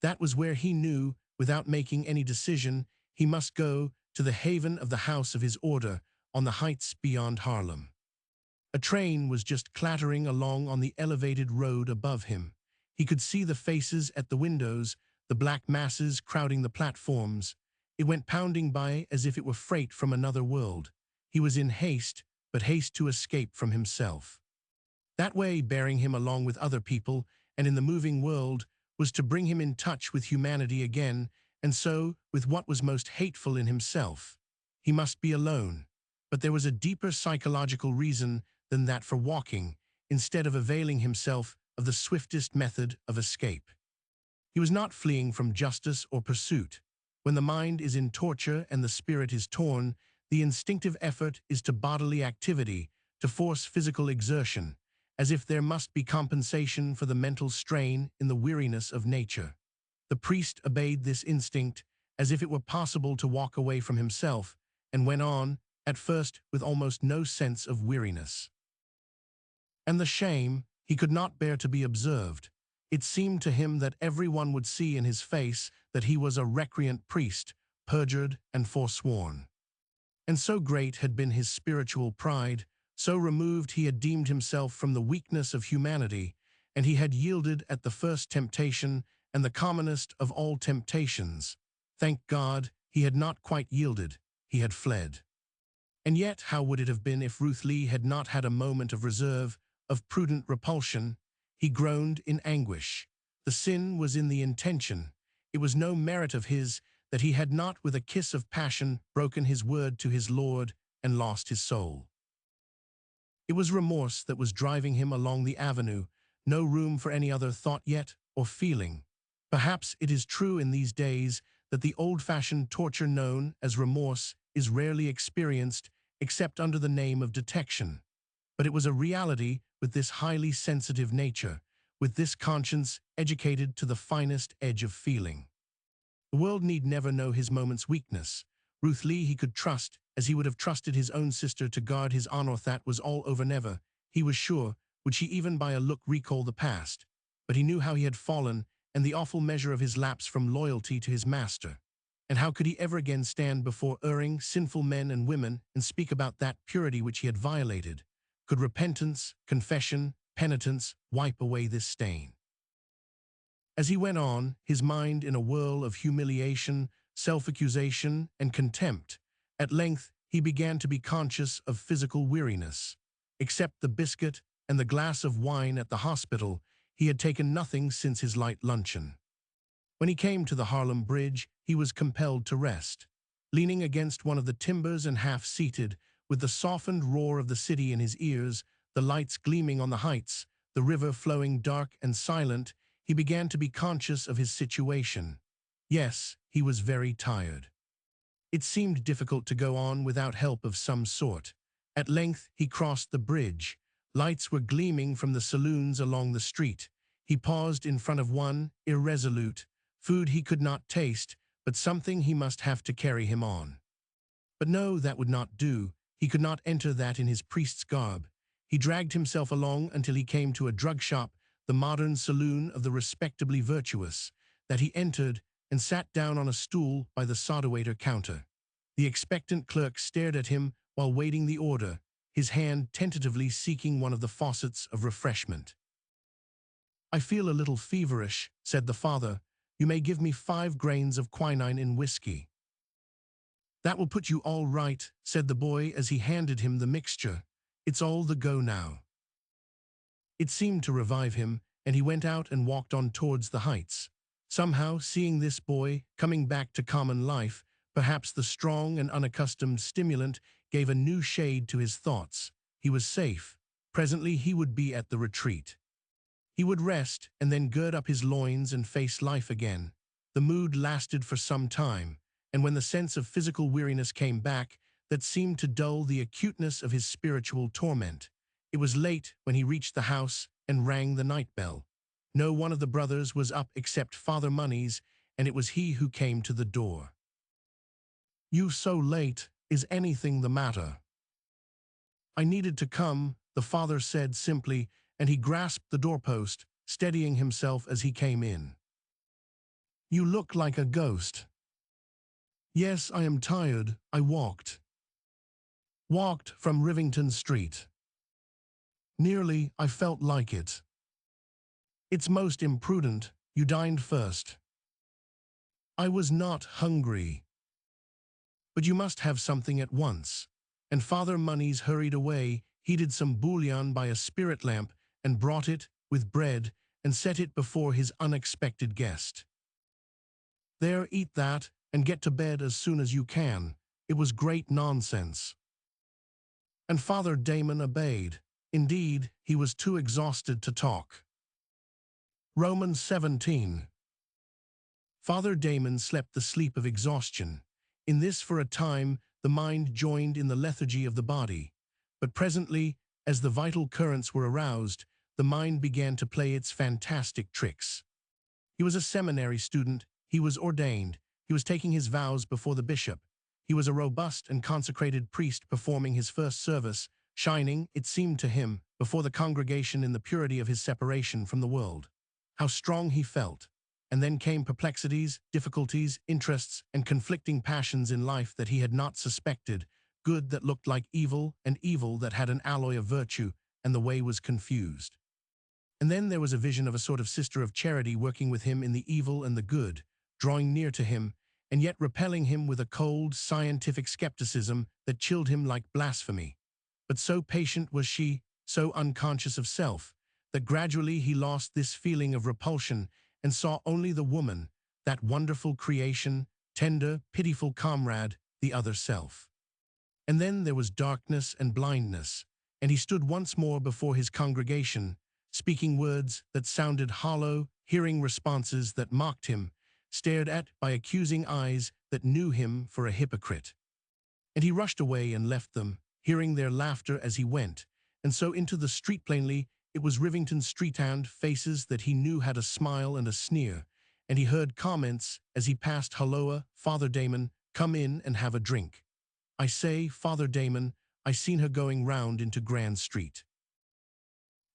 [SPEAKER 1] That was where he knew, without making any decision, he must go, to the haven of the house of his order, on the heights beyond Harlem. A train was just clattering along on the elevated road above him. He could see the faces at the windows, the black masses crowding the platforms. It went pounding by as if it were freight from another world. He was in haste, but haste to escape from himself. That way, bearing him along with other people, and in the moving world, was to bring him in touch with humanity again, and so with what was most hateful in himself. He must be alone. But there was a deeper psychological reason than that for walking, instead of availing himself of the swiftest method of escape. He was not fleeing from justice or pursuit. When the mind is in torture and the spirit is torn, the instinctive effort is to bodily activity, to force physical exertion, as if there must be compensation for the mental strain in the weariness of nature. The priest obeyed this instinct as if it were possible to walk away from himself, and went on, at first with almost no sense of weariness. And the shame, he could not bear to be observed. It seemed to him that everyone would see in his face that he was a recreant priest, perjured and forsworn. And so great had been his spiritual pride, so removed he had deemed himself from the weakness of humanity, and he had yielded at the first temptation and the commonest of all temptations. Thank God, he had not quite yielded, he had fled. And yet, how would it have been if Ruth Lee had not had a moment of reserve, of prudent repulsion? He groaned in anguish. The sin was in the intention. It was no merit of his that he had not with a kiss of passion broken his word to his Lord and lost his soul. It was remorse that was driving him along the avenue, no room for any other thought yet or feeling. Perhaps it is true in these days that the old-fashioned torture known as remorse is rarely experienced except under the name of detection. But it was a reality with this highly sensitive nature, with this conscience educated to the finest edge of feeling. The world need never know his moment's weakness. Ruth Lee he could trust, as he would have trusted his own sister to guard his honor. That was all over. Never, he was sure, would she even by a look recall the past. But he knew how he had fallen, and the awful measure of his lapse from loyalty to his master. And how could he ever again stand before erring, sinful men and women and speak about that purity which he had violated? Could repentance, confession, penitence wipe away this stain? As he went on, his mind in a whirl of humiliation, self-accusation, and contempt, at length he began to be conscious of physical weariness. Except the biscuit and the glass of wine at the hospital, he had taken nothing since his light luncheon. When he came to the Harlem Bridge, he was compelled to rest. Leaning against one of the timbers and half-seated, with the softened roar of the city in his ears, the lights gleaming on the heights, the river flowing dark and silent, he began to be conscious of his situation. Yes, he was very tired. It seemed difficult to go on without help of some sort. At length he crossed the bridge. Lights were gleaming from the saloons along the street. He paused in front of one, irresolute. Food he could not taste, but something he must have to carry him on. But no, that would not do. He could not enter that in his priest's garb. He dragged himself along until he came to a drug shop, the modern saloon of the respectably virtuous. That he entered, and sat down on a stool by the soda-waiter counter. The expectant clerk stared at him while waiting the order, his hand tentatively seeking one of the faucets of refreshment. "I feel a little feverish," said the father. "You may give me 5 grains of quinine in whiskey." "That will put you all right," said the boy as he handed him the mixture. "It's all the go now." It seemed to revive him, and he went out and walked on towards the heights. Somehow, seeing this boy coming back to common life, perhaps the strong and unaccustomed stimulant gave a new shade to his thoughts. He was safe. Presently he would be at the retreat. He would rest and then gird up his loins and face life again. The mood lasted for some time, and when the sense of physical weariness came back, that seemed to dull the acuteness of his spiritual torment. It was late when he reached the house and rang the night bell. No one of the brothers was up except Father Monies, and it was he who came to the door. "You so late, is anything the matter?" "I needed to come," the father said simply, and he grasped the doorpost, steadying himself as he came in. "You look like a ghost." "Yes, I am tired. I walked from Rivington Street. Nearly, I felt like it." "It's most imprudent. You dined first." "I was not hungry." "But you must have something at once." And Father Monies hurried away, heated some bouillon by a spirit lamp, and brought it, with bread, and set it before his unexpected guest. "There, eat that, and get to bed as soon as you can. It was great nonsense." And Father Damon obeyed. Indeed, he was too exhausted to talk. Romans 17. Father Damon slept the sleep of exhaustion. In this, for a time, the mind joined in the lethargy of the body. But presently, as the vital currents were aroused, the mind began to play its fantastic tricks. He was a seminary student. He was ordained. He was taking his vows before the bishop. He was a robust and consecrated priest performing his first service, shining, it seemed to him, before the congregation in the purity of his separation from the world. How strong he felt! And then came perplexities, difficulties, interests, and conflicting passions in life that he had not suspected, good that looked like evil, and evil that had an alloy of virtue, and the way was confused. And then there was a vision of a sort of sister of charity working with him in the evil and the good, drawing near to him, and yet repelling him with a cold, scientific skepticism that chilled him like blasphemy. But so patient was she, so unconscious of self, that gradually he lost this feeling of repulsion and saw only the woman, that wonderful creation, tender, pitiful comrade, the other self. And then there was darkness and blindness, and he stood once more before his congregation, speaking words that sounded hollow, hearing responses that mocked him, stared at by accusing eyes that knew him for a hypocrite. And he rushed away and left them, hearing their laughter as he went, and so into the street. Plainly, it was Rivington Street, and faces that he knew had a smile and a sneer, and he heard comments as he passed. "Halloa, Father Damon, come in and have a drink." "I say, Father Damon, I seen her going round into Grand Street."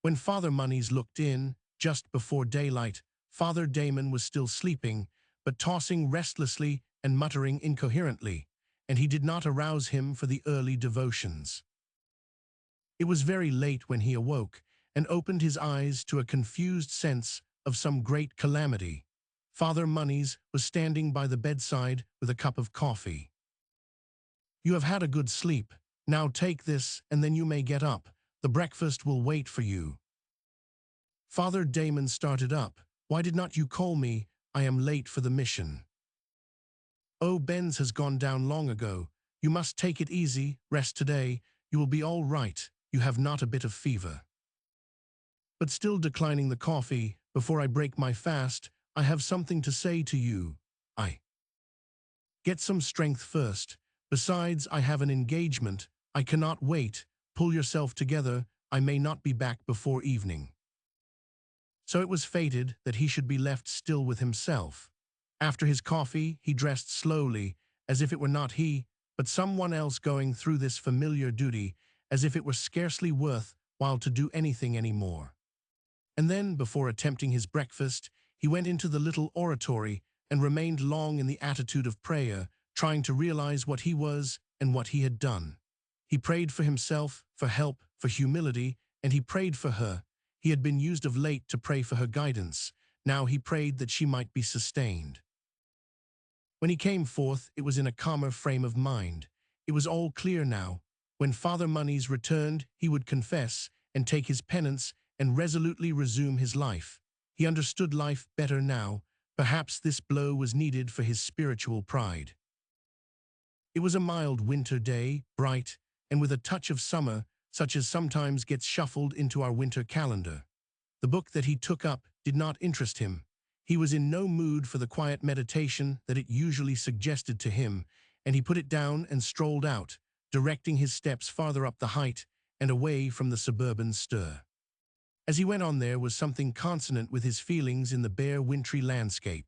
[SPEAKER 1] When Father Monies looked in, just before daylight, Father Damon was still sleeping, but tossing restlessly and muttering incoherently, and he did not arouse him for the early devotions. It was very late when he awoke, and opened his eyes to a confused sense of some great calamity. Father Monies was standing by the bedside with a cup of coffee. "You have had a good sleep. Now take this, and then you may get up. The breakfast will wait for you." Father Damon started up. "Why did not you call me? I am late for the mission." "Oh, Ben's has gone down long ago. You must take it easy, rest today. You will be all right. You have not a bit of fever." But still declining the coffee, "Before I break my fast, I have something to say to you. I get some strength first. Besides, I have an engagement. I cannot wait. Pull yourself together. I may not be back before evening." So it was fated that he should be left still with himself. After his coffee, he dressed slowly, as if it were not he, but someone else going through this familiar duty, as if it were scarcely worth while to do anything any more. And then, before attempting his breakfast, he went into the little oratory and remained long in the attitude of prayer, trying to realize what he was and what he had done. He prayed for himself, for help, for humility, and he prayed for her. He had been used of late to pray for her guidance. Now he prayed that she might be sustained. When he came forth, it was in a calmer frame of mind. It was all clear now. When Father Monies returned, he would confess and take his penance and resolutely resume his life. He understood life better now. Perhaps this blow was needed for his spiritual pride. It was a mild winter day, bright, and with a touch of summer, such as sometimes gets shuffled into our winter calendar. The book that he took up did not interest him. He was in no mood for the quiet meditation that it usually suggested to him, and he put it down and strolled out, directing his steps farther up the height and away from the suburban stir. As he went on, there was something consonant with his feelings in the bare wintry landscape,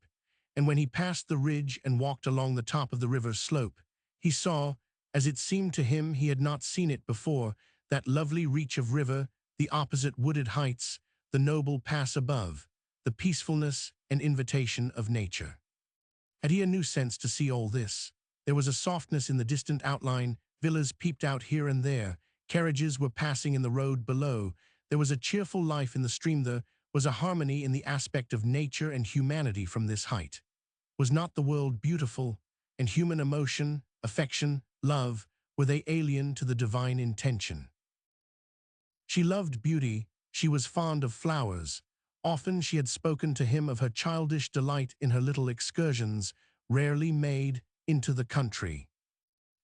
[SPEAKER 1] and when he passed the ridge and walked along the top of the river slope, he saw, as it seemed to him he had not seen it before, that lovely reach of river, the opposite wooded heights, the noble pass above, the peacefulness and invitation of nature. Had he a new sense to see all this? There was a softness in the distant outline, villas peeped out here and there, carriages were passing in the road below, there was a cheerful life in the stream, there was a harmony in the aspect of nature and humanity from this height. Was not the world beautiful, and human emotion, affection, love, were they alien to the divine intention? She loved beauty, she was fond of flowers. Often she had spoken to him of her childish delight in her little excursions, rarely made, into the country.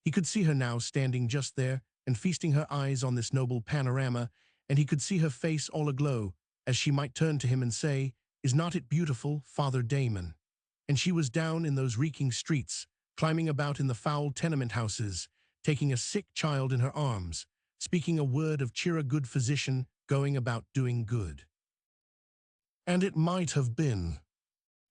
[SPEAKER 1] He could see her now standing just there and feasting her eyes on this noble panorama, and he could see her face all aglow, as she might turn to him and say, "Is not it beautiful, Father Damon?" And she was down in those reeking streets, climbing about in the foul tenement houses, taking a sick child in her arms, speaking a word of cheer, a good physician, going about doing good. And it might have been.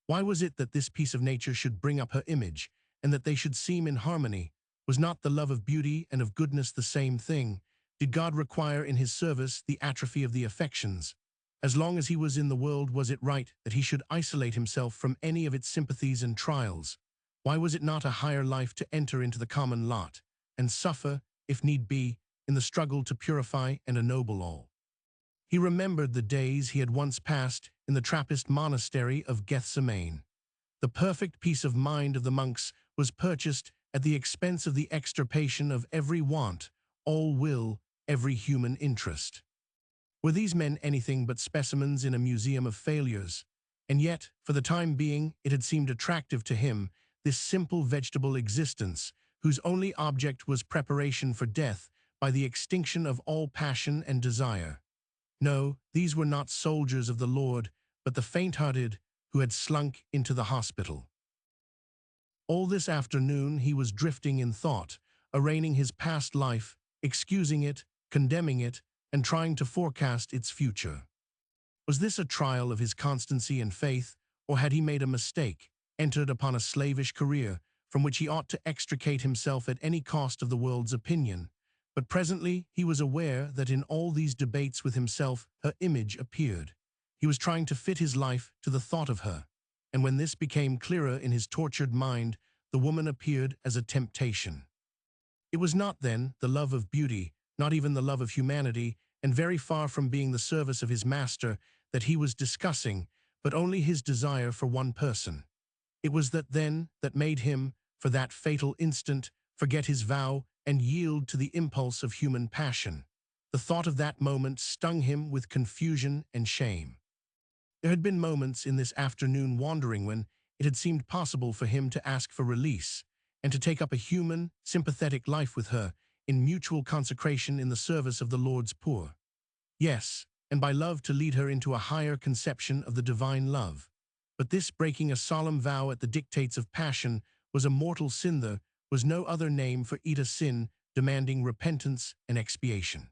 [SPEAKER 1] Why was it that this piece of nature should bring up her image, and that they should seem in harmony? Was not the love of beauty and of goodness the same thing? Did God require in his service the atrophy of the affections? As long as he was in the world, was it right that he should isolate himself from any of its sympathies and trials? Why was it not a higher life to enter into the common lot, and suffer, if need be, in the struggle to purify and ennoble all? He remembered the days he had once passed in the Trappist monastery of Gethsemane. The perfect peace of mind of the monks was purchased at the expense of the extirpation of every want, all will, every human interest. Were these men anything but specimens in a museum of failures? And yet, for the time being, it had seemed attractive to him, this simple vegetable existence, whose only object was preparation for death by the extinction of all passion and desire. No, these were not soldiers of the Lord, but the faint-hearted who had slunk into the hospital. All this afternoon he was drifting in thought, arraigning his past life, excusing it, condemning it, and trying to forecast its future. Was this a trial of his constancy and faith, or had he made a mistake, entered upon a slavish career, from which he ought to extricate himself at any cost of the world's opinion? But presently he was aware that in all these debates with himself her image appeared. He was trying to fit his life to the thought of her, and when this became clearer in his tortured mind, the woman appeared as a temptation. It was not, then, the love of beauty, not even the love of humanity, and very far from being the service of his master, that he was discussing, but only his desire for one person. It was that then that made him, for that fatal instant, forget his vow and yield to the impulse of human passion. The thought of that moment stung him with confusion and shame. There had been moments in this afternoon wandering when it had seemed possible for him to ask for release, and to take up a human, sympathetic life with her, in mutual consecration in the service of the Lord's poor. Yes, and by love to lead her into a higher conception of the divine love. But this breaking a solemn vow at the dictates of passion was a mortal sin. There was no other name for it, a sin demanding repentance and expiation.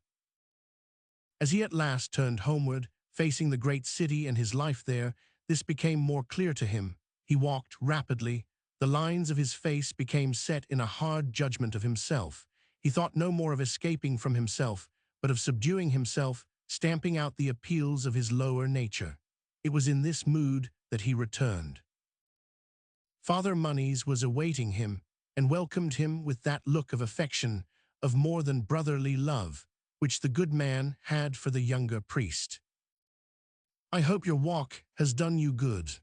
[SPEAKER 1] As he at last turned homeward, facing the great city and his life there, this became more clear to him. He walked rapidly. The lines of his face became set in a hard judgment of himself. He thought no more of escaping from himself, but of subduing himself, stamping out the appeals of his lower nature. It was in this mood that he returned. Father Monies was awaiting him and welcomed him with that look of affection, of more than brotherly love, which the good man had for the younger priest. "I hope your walk has done you good."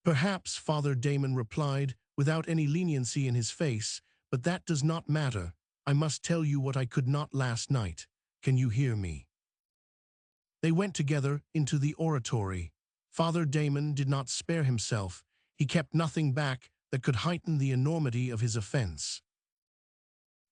[SPEAKER 1] "Perhaps," Father Damon replied, without any leniency in his face, "but that does not matter. I must tell you what I could not last night. Can you hear me?" They went together into the oratory. Father Damon did not spare himself. He kept nothing back that could heighten the enormity of his offense.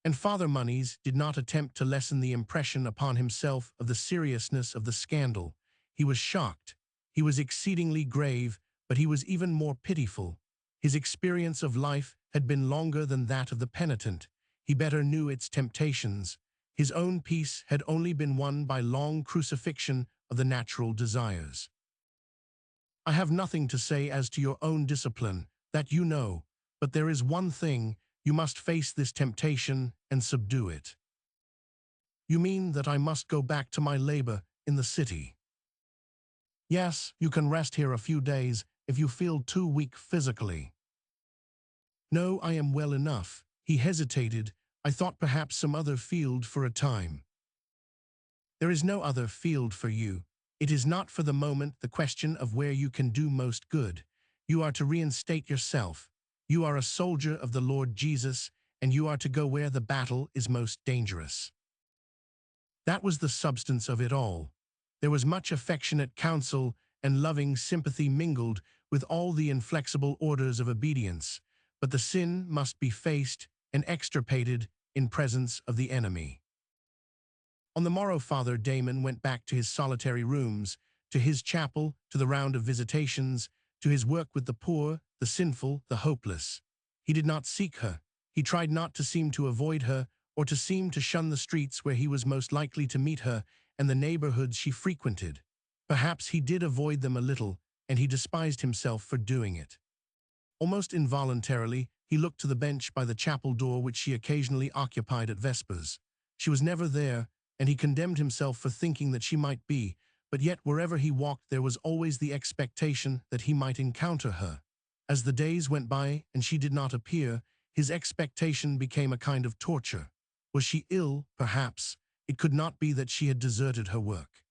[SPEAKER 1] And Father Monies did not attempt to lessen the impression upon himself of the seriousness of the scandal. He was shocked. He was exceedingly grave, but he was even more pitiful. His experience of life had been longer than that of the penitent. He better knew its temptations. His own peace had only been won by long crucifixion of the natural desires. "I have nothing to say as to your own discipline, that you know, but there is one thing: you must face this temptation and subdue it." "You mean that I must go back to my labor in the city?" "Yes, you can rest here a few days if you feel too weak physically." "No, I am well enough." He hesitated. "I thought perhaps some other field for a time." "There is no other field for you. It is not for the moment the question of where you can do most good. You are to reinstate yourself. You are a soldier of the Lord Jesus, and you are to go where the battle is most dangerous." That was the substance of it all. There was much affectionate counsel and loving sympathy mingled with all the inflexible orders of obedience, but the sin must be faced and extirpated in presence of the enemy. On the morrow Father Damon went back to his solitary rooms, to his chapel, to the round of visitations, to his work with the poor, the sinful, the hopeless. He did not seek her. He tried not to seem to avoid her, or to seem to shun the streets where he was most likely to meet her and the neighborhoods she frequented. Perhaps he did avoid them a little, and he despised himself for doing it. Almost involuntarily, he looked to the bench by the chapel door which she occasionally occupied at vespers. She was never there, and he condemned himself for thinking that she might be, but yet wherever he walked there was always the expectation that he might encounter her. As the days went by and she did not appear, his expectation became a kind of torture. Was she ill, perhaps? It could not be that she had deserted her work.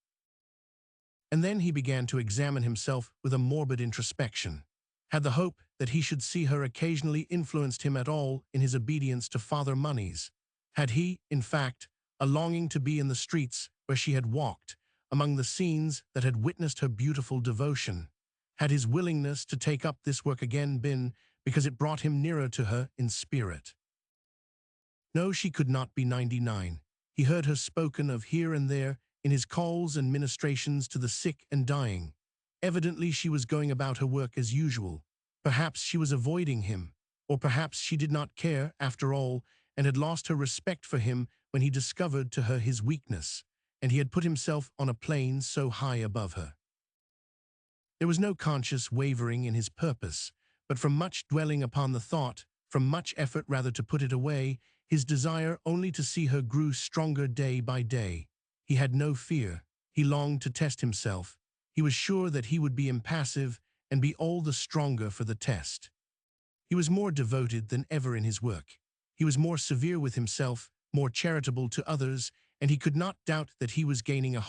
[SPEAKER 1] And then he began to examine himself with a morbid introspection. Had the hope that he should see her occasionally influenced him at all in his obedience to Father Monies? Had he, in fact, a longing to be in the streets where she had walked, among the scenes that had witnessed her beautiful devotion? Had his willingness to take up this work again been because it brought him nearer to her in spirit? No, she could not be 99. He heard her spoken of here and there in his calls and ministrations to the sick and dying. Evidently she was going about her work as usual. Perhaps she was avoiding him, or perhaps she did not care, after all, and had lost her respect for him when he discovered to her his weakness, and he had put himself on a plane so high above her. There was no conscious wavering in his purpose, but from much dwelling upon the thought, from much effort rather to put it away, his desire only to see her grew stronger day by day. He had no fear. He longed to test himself. He was sure that he would be impassive and be all the stronger for the test. He was more devoted than ever in his work. He was more severe with himself, more charitable to others, and he could not doubt that he was gaining a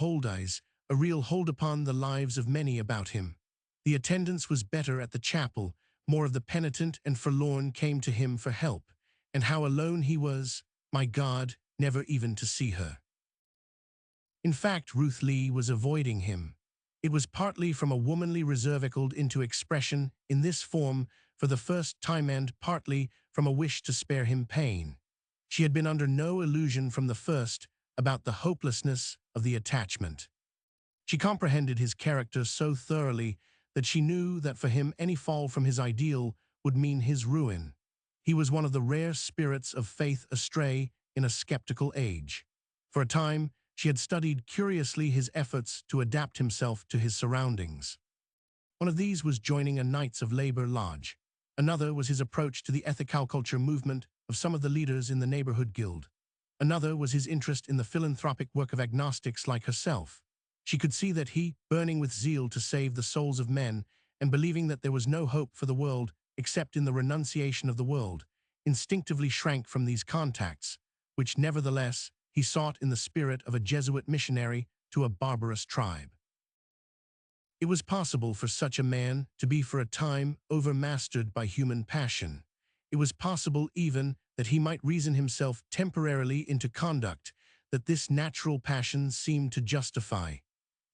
[SPEAKER 1] real hold upon the lives of many about him. The attendance was better at the chapel. More of the penitent and forlorn came to him for help. And how alone he was, my God, never even to see her. In fact, Ruth Lee was avoiding him. It was partly from a womanly reserve echoed into expression in this form for the first time, and partly from a wish to spare him pain. She had been under no illusion from the first about the hopelessness of the attachment. She comprehended his character so thoroughly that she knew that for him any fall from his ideal would mean his ruin. He was one of the rare spirits of faith astray in a skeptical age. For a time, she had studied curiously his efforts to adapt himself to his surroundings. One of these was joining a Knights of Labor lodge. Another was his approach to the ethical culture movement of some of the leaders in the neighborhood guild. Another was his interest in the philanthropic work of agnostics like herself. She could see that he, burning with zeal to save the souls of men and believing that there was no hope for the world except in the renunciation of the world, instinctively shrank from these contacts, which nevertheless he sought in the spirit of a Jesuit missionary to a barbarous tribe. It was possible for such a man to be for a time overmastered by human passion. It was possible even that he might reason himself temporarily into conduct that this natural passion seemed to justify.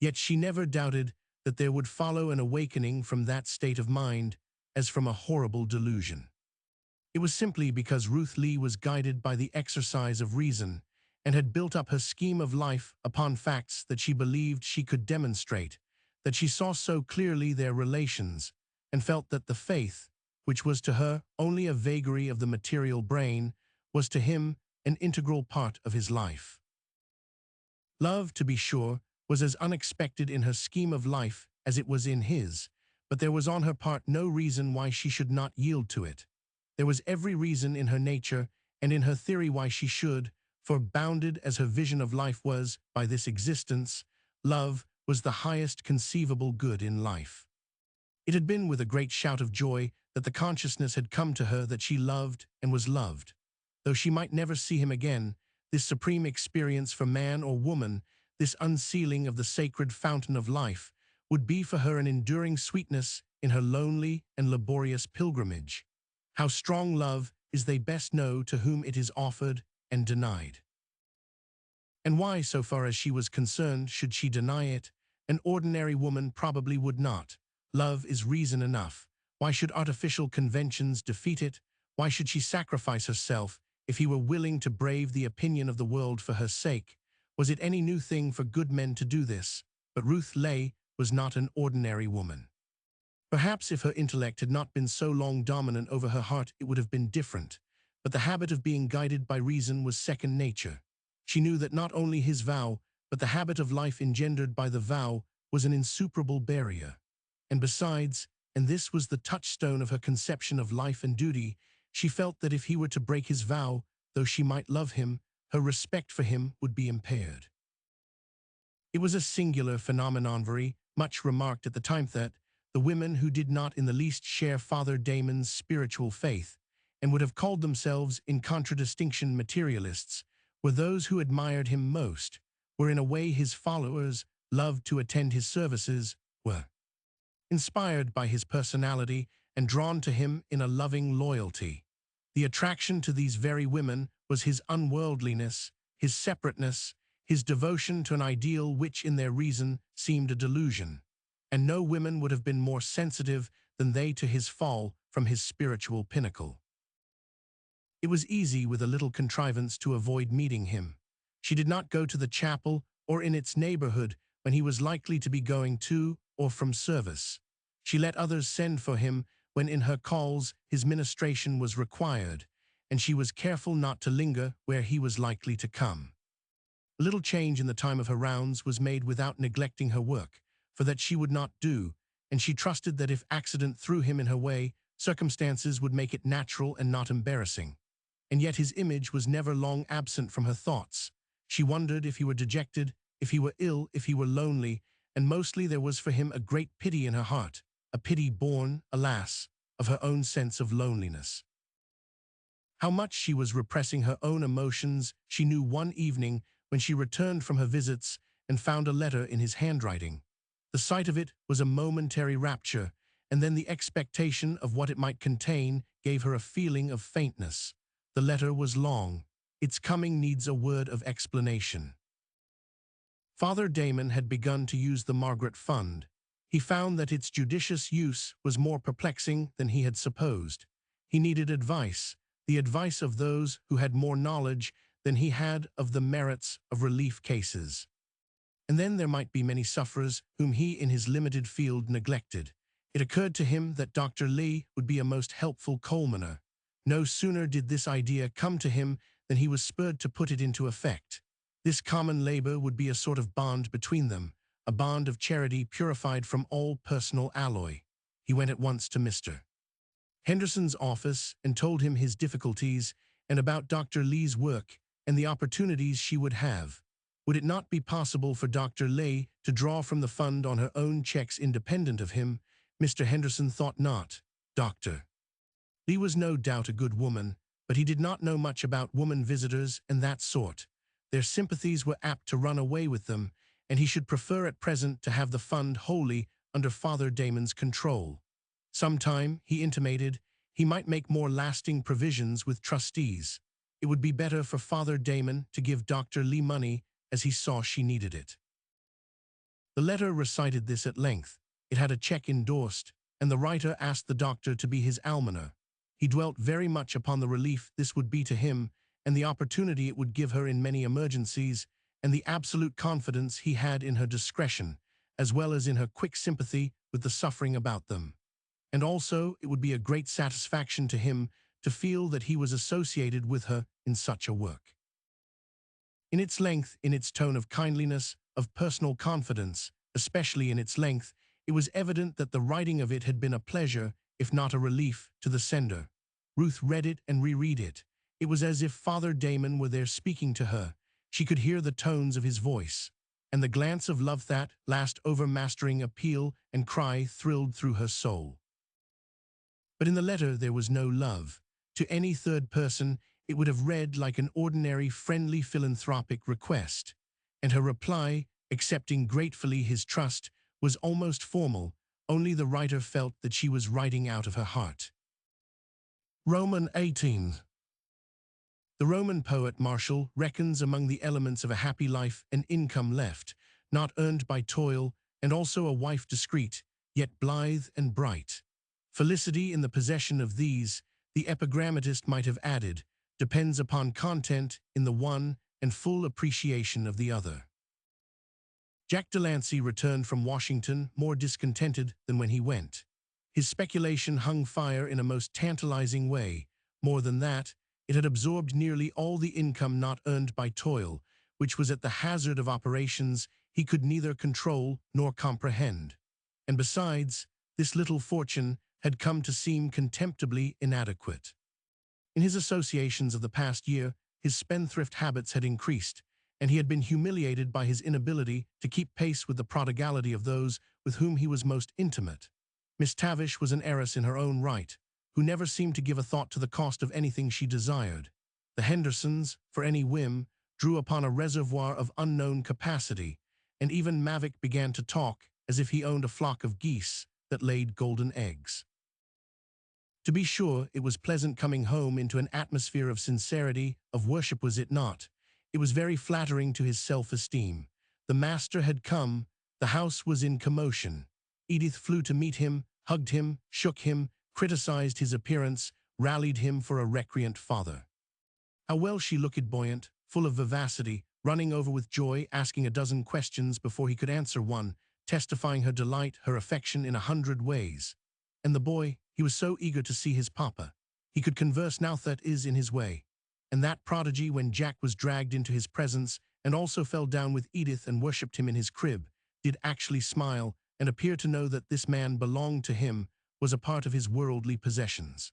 [SPEAKER 1] Yet she never doubted that there would follow an awakening from that state of mind as from a horrible delusion. It was simply because Ruth Lee was guided by the exercise of reason and had built up her scheme of life upon facts that she believed she could demonstrate, that she saw so clearly their relations and felt that the faith, which was to her only a vagary of the material brain, was to him an integral part of his life. Love, to be sure, was as unexpected in her scheme of life as it was in his, but there was on her part no reason why she should not yield to it. There was every reason in her nature and in her theory why she should, for bounded as her vision of life was by this existence, love was the highest conceivable good in life. It had been with a great shout of joy that the consciousness had come to her that she loved and was loved. Though she might never see him again, this supreme experience for man or woman, this unsealing of the sacred fountain of life, would be for her an enduring sweetness in her lonely and laborious pilgrimage. How strong love is they best know to whom it is offered and denied. And why, so far as she was concerned, should she deny it? An ordinary woman probably would not. Love is reason enough. Why should artificial conventions defeat it? Why should she sacrifice herself if he were willing to brave the opinion of the world for her sake? Was it any new thing for good men to do this? But Ruth Lee was not an ordinary woman. Perhaps if her intellect had not been so long dominant over her heart, it would have been different. But the habit of being guided by reason was second nature. She knew that not only his vow, but the habit of life engendered by the vow was an insuperable barrier. And besides, and this was the touchstone of her conception of life and duty, she felt that if he were to break his vow, though she might love him, her respect for him would be impaired. It was a singular phenomenon, very much remarked at the time, that the women who did not in the least share Father Damon's spiritual faith, and would have called themselves in contradistinction materialists, were those who admired him most, were in a way his followers, loved to attend his services, were inspired by his personality and drawn to him in a loving loyalty. The attraction to these very women was his unworldliness, his separateness, his devotion to an ideal which in their reason seemed a delusion. And no women would have been more sensitive than they to his fall from his spiritual pinnacle. It was easy with a little contrivance to avoid meeting him. She did not go to the chapel or in its neighborhood when he was likely to be going to or from service. She let others send for him when in her calls his ministration was required, and she was careful not to linger where he was likely to come. A little change in the time of her rounds was made without neglecting her work, for that she would not do, and she trusted that if accident threw him in her way, circumstances would make it natural and not embarrassing. And yet his image was never long absent from her thoughts. She wondered if he were dejected, if he were ill, if he were lonely, and mostly there was for him a great pity in her heart, a pity born, alas, of her own sense of loneliness. How much she was repressing her own emotions she knew one evening when she returned from her visits and found a letter in his handwriting. The sight of it was a momentary rapture, and then the expectation of what it might contain gave her a feeling of faintness. The letter was long. Its coming needs a word of explanation. Father Damon had begun to use the Margaret Fund. He found that its judicious use was more perplexing than he had supposed. He needed advice, the advice of those who had more knowledge than he had of the merits of relief cases. And then there might be many sufferers whom he in his limited field neglected. It occurred to him that Dr. Lee would be a most helpful coal miner. No sooner did this idea come to him than he was spurred to put it into effect. This common labor would be a sort of bond between them, a bond of charity purified from all personal alloy. He went at once to Mr. Henderson's office and told him his difficulties and about Dr. Lee's work and the opportunities she would have. Would it not be possible for Dr. Lee to draw from the fund on her own checks independent of him? Mr. Henderson thought not. Dr. Lee was no doubt a good woman, but he did not know much about woman visitors and that sort. Their sympathies were apt to run away with them, and he should prefer at present to have the fund wholly under Father Damon's control. Sometime, he intimated, he might make more lasting provisions with trustees. It would be better for Father Damon to give Dr. Lee money as he saw she needed it. The letter recited this at length. It had a check endorsed, and the writer asked the doctor to be his almoner. He dwelt very much upon the relief this would be to him, and the opportunity it would give her in many emergencies, and the absolute confidence he had in her discretion, as well as in her quick sympathy with the suffering about them. And also, it would be a great satisfaction to him to feel that he was associated with her in such a work. In its length, in its tone of kindliness, of personal confidence, especially in its length, it was evident that the writing of it had been a pleasure, if not a relief, to the sender. Ruth read it and reread it. It was as if Father Damon were there speaking to her. She could hear the tones of his voice, and the glance of love that, last overmastering appeal and cry, thrilled through her soul. But in the letter there was no love. To any third person, it would have read like an ordinary, friendly, philanthropic request, and her reply, accepting gratefully his trust, was almost formal. Only the writer felt that she was writing out of her heart. Roman 18. The Roman poet Martial reckons among the elements of a happy life an income left, not earned by toil, and also a wife discreet, yet blithe and bright. Felicity in the possession of these, the epigrammatist might have added, depends upon content in the one and full appreciation of the other. Jack Delancey returned from Washington more discontented than when he went. His speculation hung fire in a most tantalizing way. More than that, it had absorbed nearly all the income not earned by toil, which was at the hazard of operations he could neither control nor comprehend. And besides, this little fortune had come to seem contemptibly inadequate. In his associations of the past year, his spendthrift habits had increased, and he had been humiliated by his inability to keep pace with the prodigality of those with whom he was most intimate. Miss Tavish was an heiress in her own right, who never seemed to give a thought to the cost of anything she desired. The Hendersons, for any whim, drew upon a reservoir of unknown capacity, and even Mavick began to talk as if he owned a flock of geese that laid golden eggs. To be sure, it was pleasant coming home into an atmosphere of sincerity, of worship, was it not? It was very flattering to his self-esteem. The master had come, the house was in commotion. Edith flew to meet him, hugged him, shook him, criticized his appearance, rallied him for a recreant father. How well she looked, buoyant, full of vivacity, running over with joy, asking a dozen questions before he could answer one, testifying her delight, her affection in 100 ways. And the boy, he was so eager to see his papa. He could converse now that is in his way. And that prodigy, when Jack was dragged into his presence and also fell down with Edith and worshipped him in his crib, did actually smile and appear to know that this man belonged to him, was a part of his worldly possessions.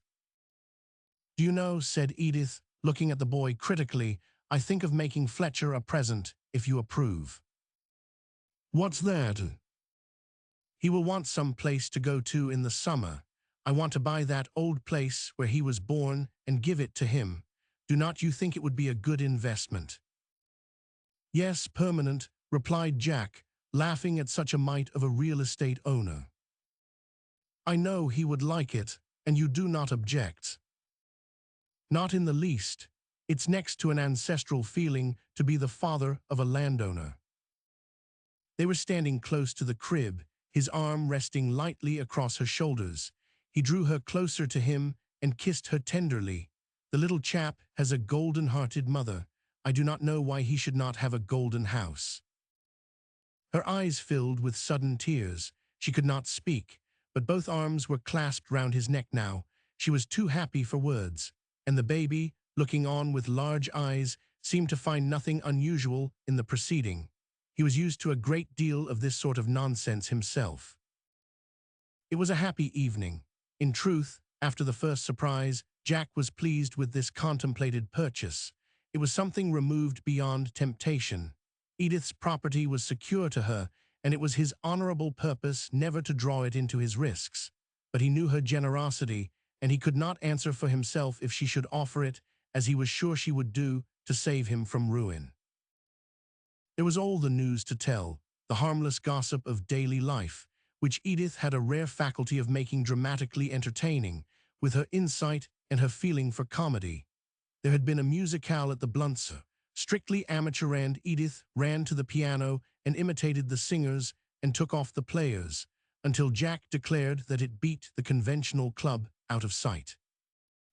[SPEAKER 1] "Do you know," said Edith, looking at the boy critically, "I think of making Fletcher a present, if you approve." "What's that?" "He will want some place to go to in the summer. I want to buy that old place where he was born and give it to him. Do not you think it would be a good investment?" "Yes, permanent," replied Jack, laughing at such a mite of a real estate owner. "I know he would like it, and you do not object." "Not in the least. It's next to an ancestral feeling to be the father of a landowner." They were standing close to the crib, his arm resting lightly across her shoulders. He drew her closer to him and kissed her tenderly. "The little chap has a golden-hearted mother. I do not know why he should not have a golden house." Her eyes filled with sudden tears. She could not speak, but both arms were clasped round his neck now. She was too happy for words, and the baby, looking on with large eyes, seemed to find nothing unusual in the proceeding. He was used to a great deal of this sort of nonsense himself. It was a happy evening. In truth, after the first surprise, Jack was pleased with this contemplated purchase. It was something removed beyond temptation. Edith's property was secure to her, and it was his honorable purpose never to draw it into his risks. But he knew her generosity, and he could not answer for himself if she should offer it, as he was sure she would do, to save him from ruin. There was all the news to tell, the harmless gossip of daily life, which Edith had a rare faculty of making dramatically entertaining, with her insight and her feeling for comedy. There had been a musicale at the Blunts, strictly amateur, and Edith ran to the piano and imitated the singers and took off the players, until Jack declared that it beat the conventional club out of sight.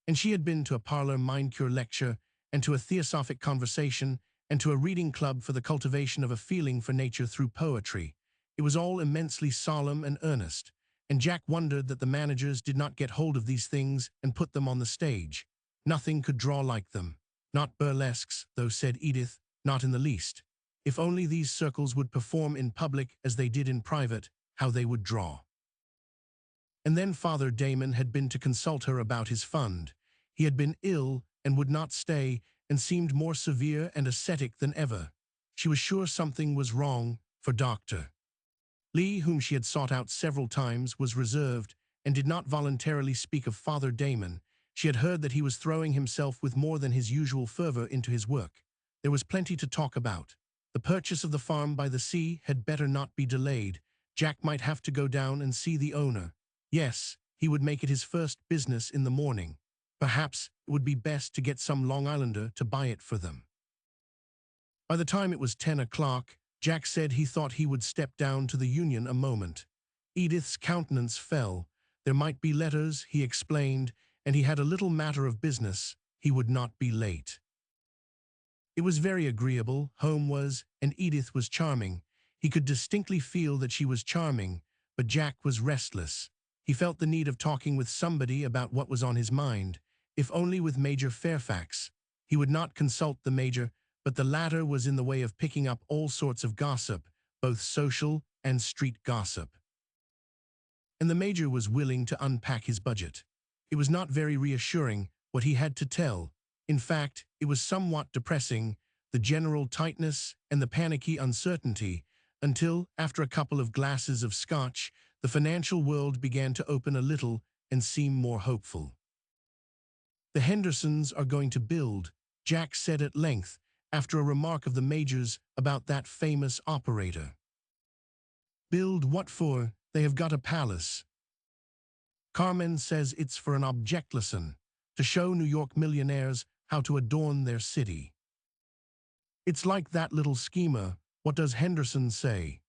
[SPEAKER 1] And she had been to a parlor mind cure lecture, and to a theosophic conversation, and to a reading club for the cultivation of a feeling for nature through poetry. It was all immensely solemn and earnest, and Jack wondered that the managers did not get hold of these things and put them on the stage. Nothing could draw like them. Not burlesques, though, said Edith, not in the least. If only these circles would perform in public as they did in private, how they would draw. And then Father Damon had been to consult her about his fund. He had been ill and would not stay, and seemed more severe and ascetic than ever. She was sure something was wrong, for Dr. Lee, whom she had sought out several times, was reserved, and did not voluntarily speak of Father Damon. She had heard that he was throwing himself with more than his usual fervor into his work. There was plenty to talk about. The purchase of the farm by the sea had better not be delayed. Jack might have to go down and see the owner. Yes, he would make it his first business in the morning. Perhaps it would be best to get some Long Islander to buy it for them. By the time it was 10 o'clock, Jack said he thought he would step down to the Union a moment. Edith's countenance fell. There might be letters, he explained, and he had a little matter of business. He would not be late. It was very agreeable, home was, and Edith was charming. He could distinctly feel that she was charming, but Jack was restless. He felt the need of talking with somebody about what was on his mind, if only with Major Fairfax. He would not consult the Major, but the latter was in the way of picking up all sorts of gossip, both social and street gossip. And the Major was willing to unpack his budget. It was not very reassuring, what he had to tell. In fact, it was somewhat depressing, the general tightness and the panicky uncertainty, until, after a couple of glasses of scotch, the financial world began to open a little and seem more hopeful. The Hendersons are going to build, Jack said at length, after a remark of the Major's about that famous operator. Build what for? They have got a palace. Carmen says it's for an object lesson, to show New York millionaires how to adorn their city. It's like that little schemer. What does Henderson say?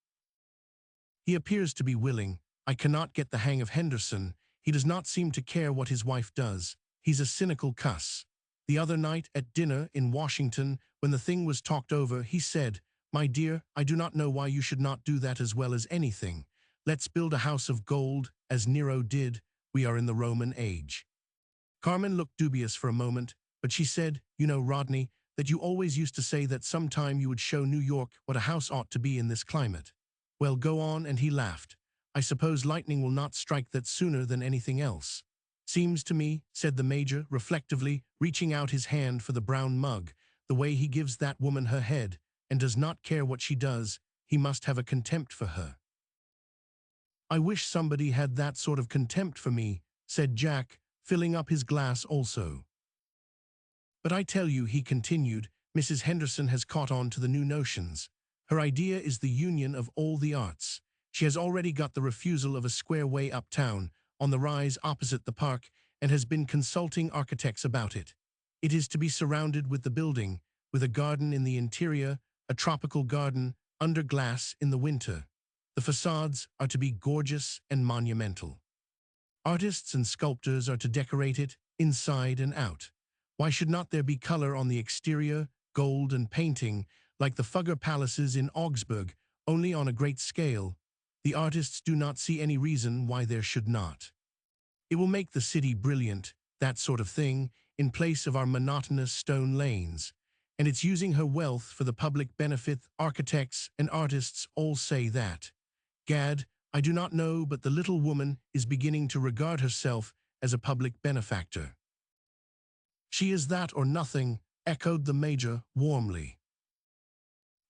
[SPEAKER 1] He appears to be willing. I cannot get the hang of Henderson. He does not seem to care what his wife does. He's a cynical cuss. The other night at dinner in Washington, when the thing was talked over, he said, "My dear, I do not know why you should not do that as well as anything. Let's build a house of gold, as Nero did. We are in the Roman age." Carmen looked dubious for a moment, but she said, "You know, Rodney, that you always used to say that sometime you would show New York what a house ought to be in this climate. Well, go on," and he laughed. "I suppose lightning will not strike that sooner than anything else." "Seems to me," said the Major, reflectively, reaching out his hand for the brown mug, "the way he gives that woman her head, and does not care what she does, he must have a contempt for her." "I wish somebody had that sort of contempt for me," said Jack, filling up his glass also. "But I tell you," he continued, "Mrs. Henderson has caught on to the new notions. Her idea is the union of all the arts. She has already got the refusal of a square way uptown, on the rise opposite the park, and has been consulting architects about it. It is to be surrounded with the building, with a garden in the interior, a tropical garden, under glass in the winter. The facades are to be gorgeous and monumental. Artists and sculptors are to decorate it, inside and out. Why should not there be color on the exterior, gold and painting, like the Fugger palaces in Augsburg, only on a great scale? The artists do not see any reason why there should not. It will make the city brilliant, that sort of thing, in place of our monotonous stone lanes. And it's using her wealth for the public benefit. Architects and artists all say that. Gad, I do not know, but the little woman is beginning to regard herself as a public benefactor." "She is that or nothing," echoed the Major warmly.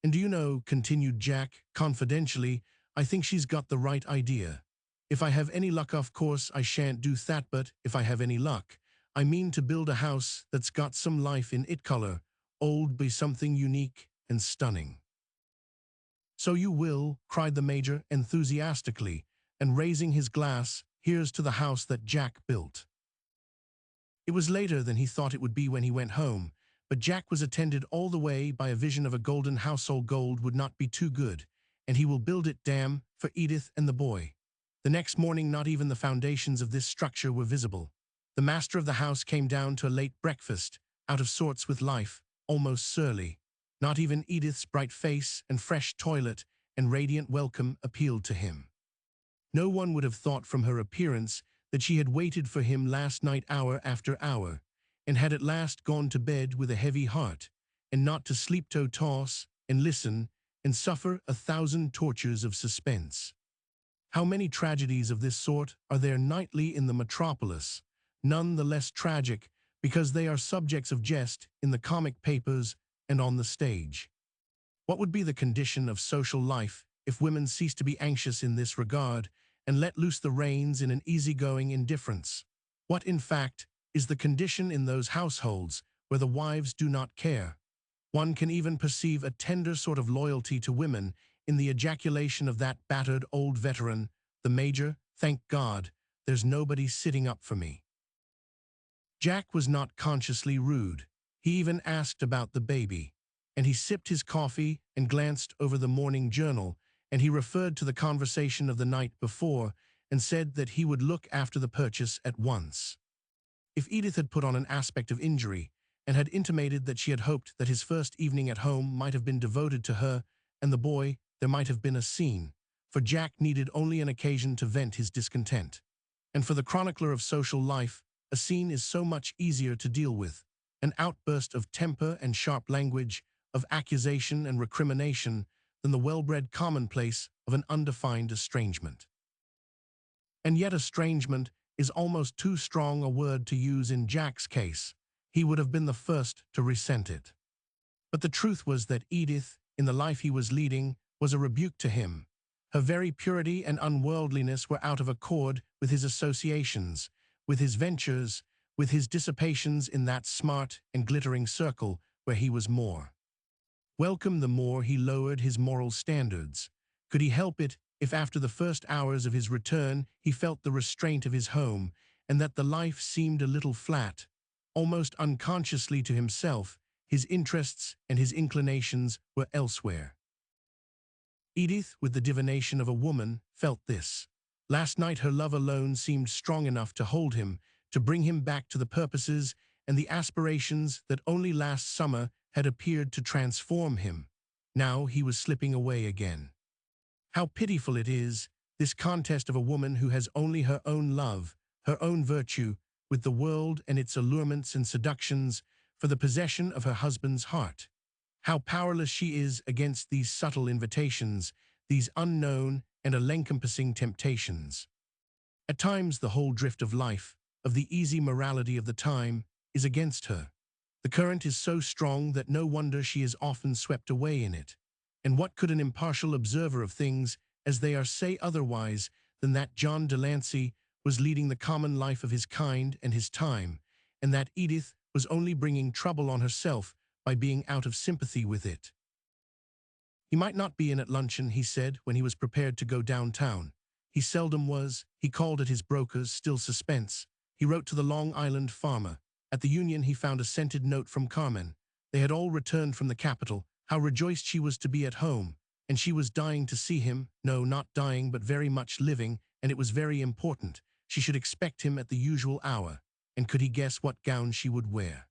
[SPEAKER 1] "And do you know," continued Jack confidentially, "I think she's got the right idea. If I have any luck, of course, I shan't do that, but if I have any luck, I mean to build a house that's got some life in it, color, old be something unique and stunning." "So you will," cried the Major enthusiastically, and raising his glass, "here's to the house that Jack built." It was later than he thought it would be when he went home, but Jack was attended all the way by a vision of a golden household. Gold would not be too good, and he will build it, damn, for Edith and the boy. The next morning not even the foundations of this structure were visible. The master of the house came down to a late breakfast, out of sorts with life, almost surly. Not even Edith's bright face and fresh toilet and radiant welcome appealed to him. No one would have thought from her appearance that she had waited for him last night hour after hour, and had at last gone to bed with a heavy heart, and not to sleep to toss and listen and suffer 1,000 tortures of suspense. How many tragedies of this sort are there nightly in the metropolis, none the less tragic because they are subjects of jest in the comic papers and on the stage. What would be the condition of social life if women ceased to be anxious in this regard and let loose the reins in an easygoing indifference? What, in fact, is the condition in those households where the wives do not care? One can even perceive a tender sort of loyalty to women in the ejaculation of that battered old veteran, the Major, "Thank God, there's nobody sitting up for me." Jack was not consciously rude. He even asked about the baby, and he sipped his coffee and glanced over the morning journal, and he referred to the conversation of the night before and said that he would look after the purchase at once. If Edith had put on an aspect of injury and had intimated that she had hoped that his first evening at home might have been devoted to her and the boy, there might have been a scene, for Jack needed only an occasion to vent his discontent. And for the chronicler of social life, a scene is so much easier to deal with, an outburst of temper and sharp language, of accusation and recrimination, than the well-bred commonplace of an undefined estrangement. And yet estrangement is almost too strong a word to use in Jack's case. He would have been the first to resent it. But the truth was that Edith, in the life he was leading, was a rebuke to him. Her very purity and unworldliness were out of accord with his associations, with his ventures, with his dissipations in that smart and glittering circle where he was more welcome. The more he lowered his moral standards. Could he help it if after the first hours of his return he felt the restraint of his home, and that the life seemed a little flat? Almost unconsciously to himself, his interests and his inclinations were elsewhere. Edith, with the divination of a woman, felt this. Last night her love alone seemed strong enough to hold him, to bring him back to the purposes and the aspirations that only last summer had appeared to transform him. Now he was slipping away again. How pitiful it is, this contest of a woman who has only her own love, her own virtue, with the world and its allurements and seductions, for the possession of her husband's heart. How powerless she is against these subtle invitations, these unknown and all-encompassing temptations. At times the whole drift of life, of the easy morality of the time, is against her. The current is so strong that no wonder she is often swept away in it. And what could an impartial observer of things as they are say otherwise than that John Delancey was leading the common life of his kind and his time, and that Edith was only bringing trouble on herself by being out of sympathy with it? He might not be in at luncheon, he said, when he was prepared to go downtown. He seldom was. He called at his broker's, still suspense. He wrote to the Long Island farmer. At the Union he found a scented note from Carmen. They had all returned from the capital. How rejoiced she was to be at home. And she was dying to see him. No, not dying, but very much living, and it was very important. She should expect him at the usual hour. And could he guess what gown she would wear?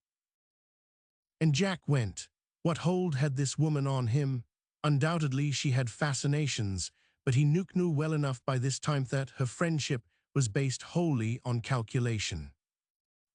[SPEAKER 1] And Jack went. What hold had this woman on him? Undoubtedly she had fascinations, but he knew well enough by this time that her friendship was based wholly on calculation.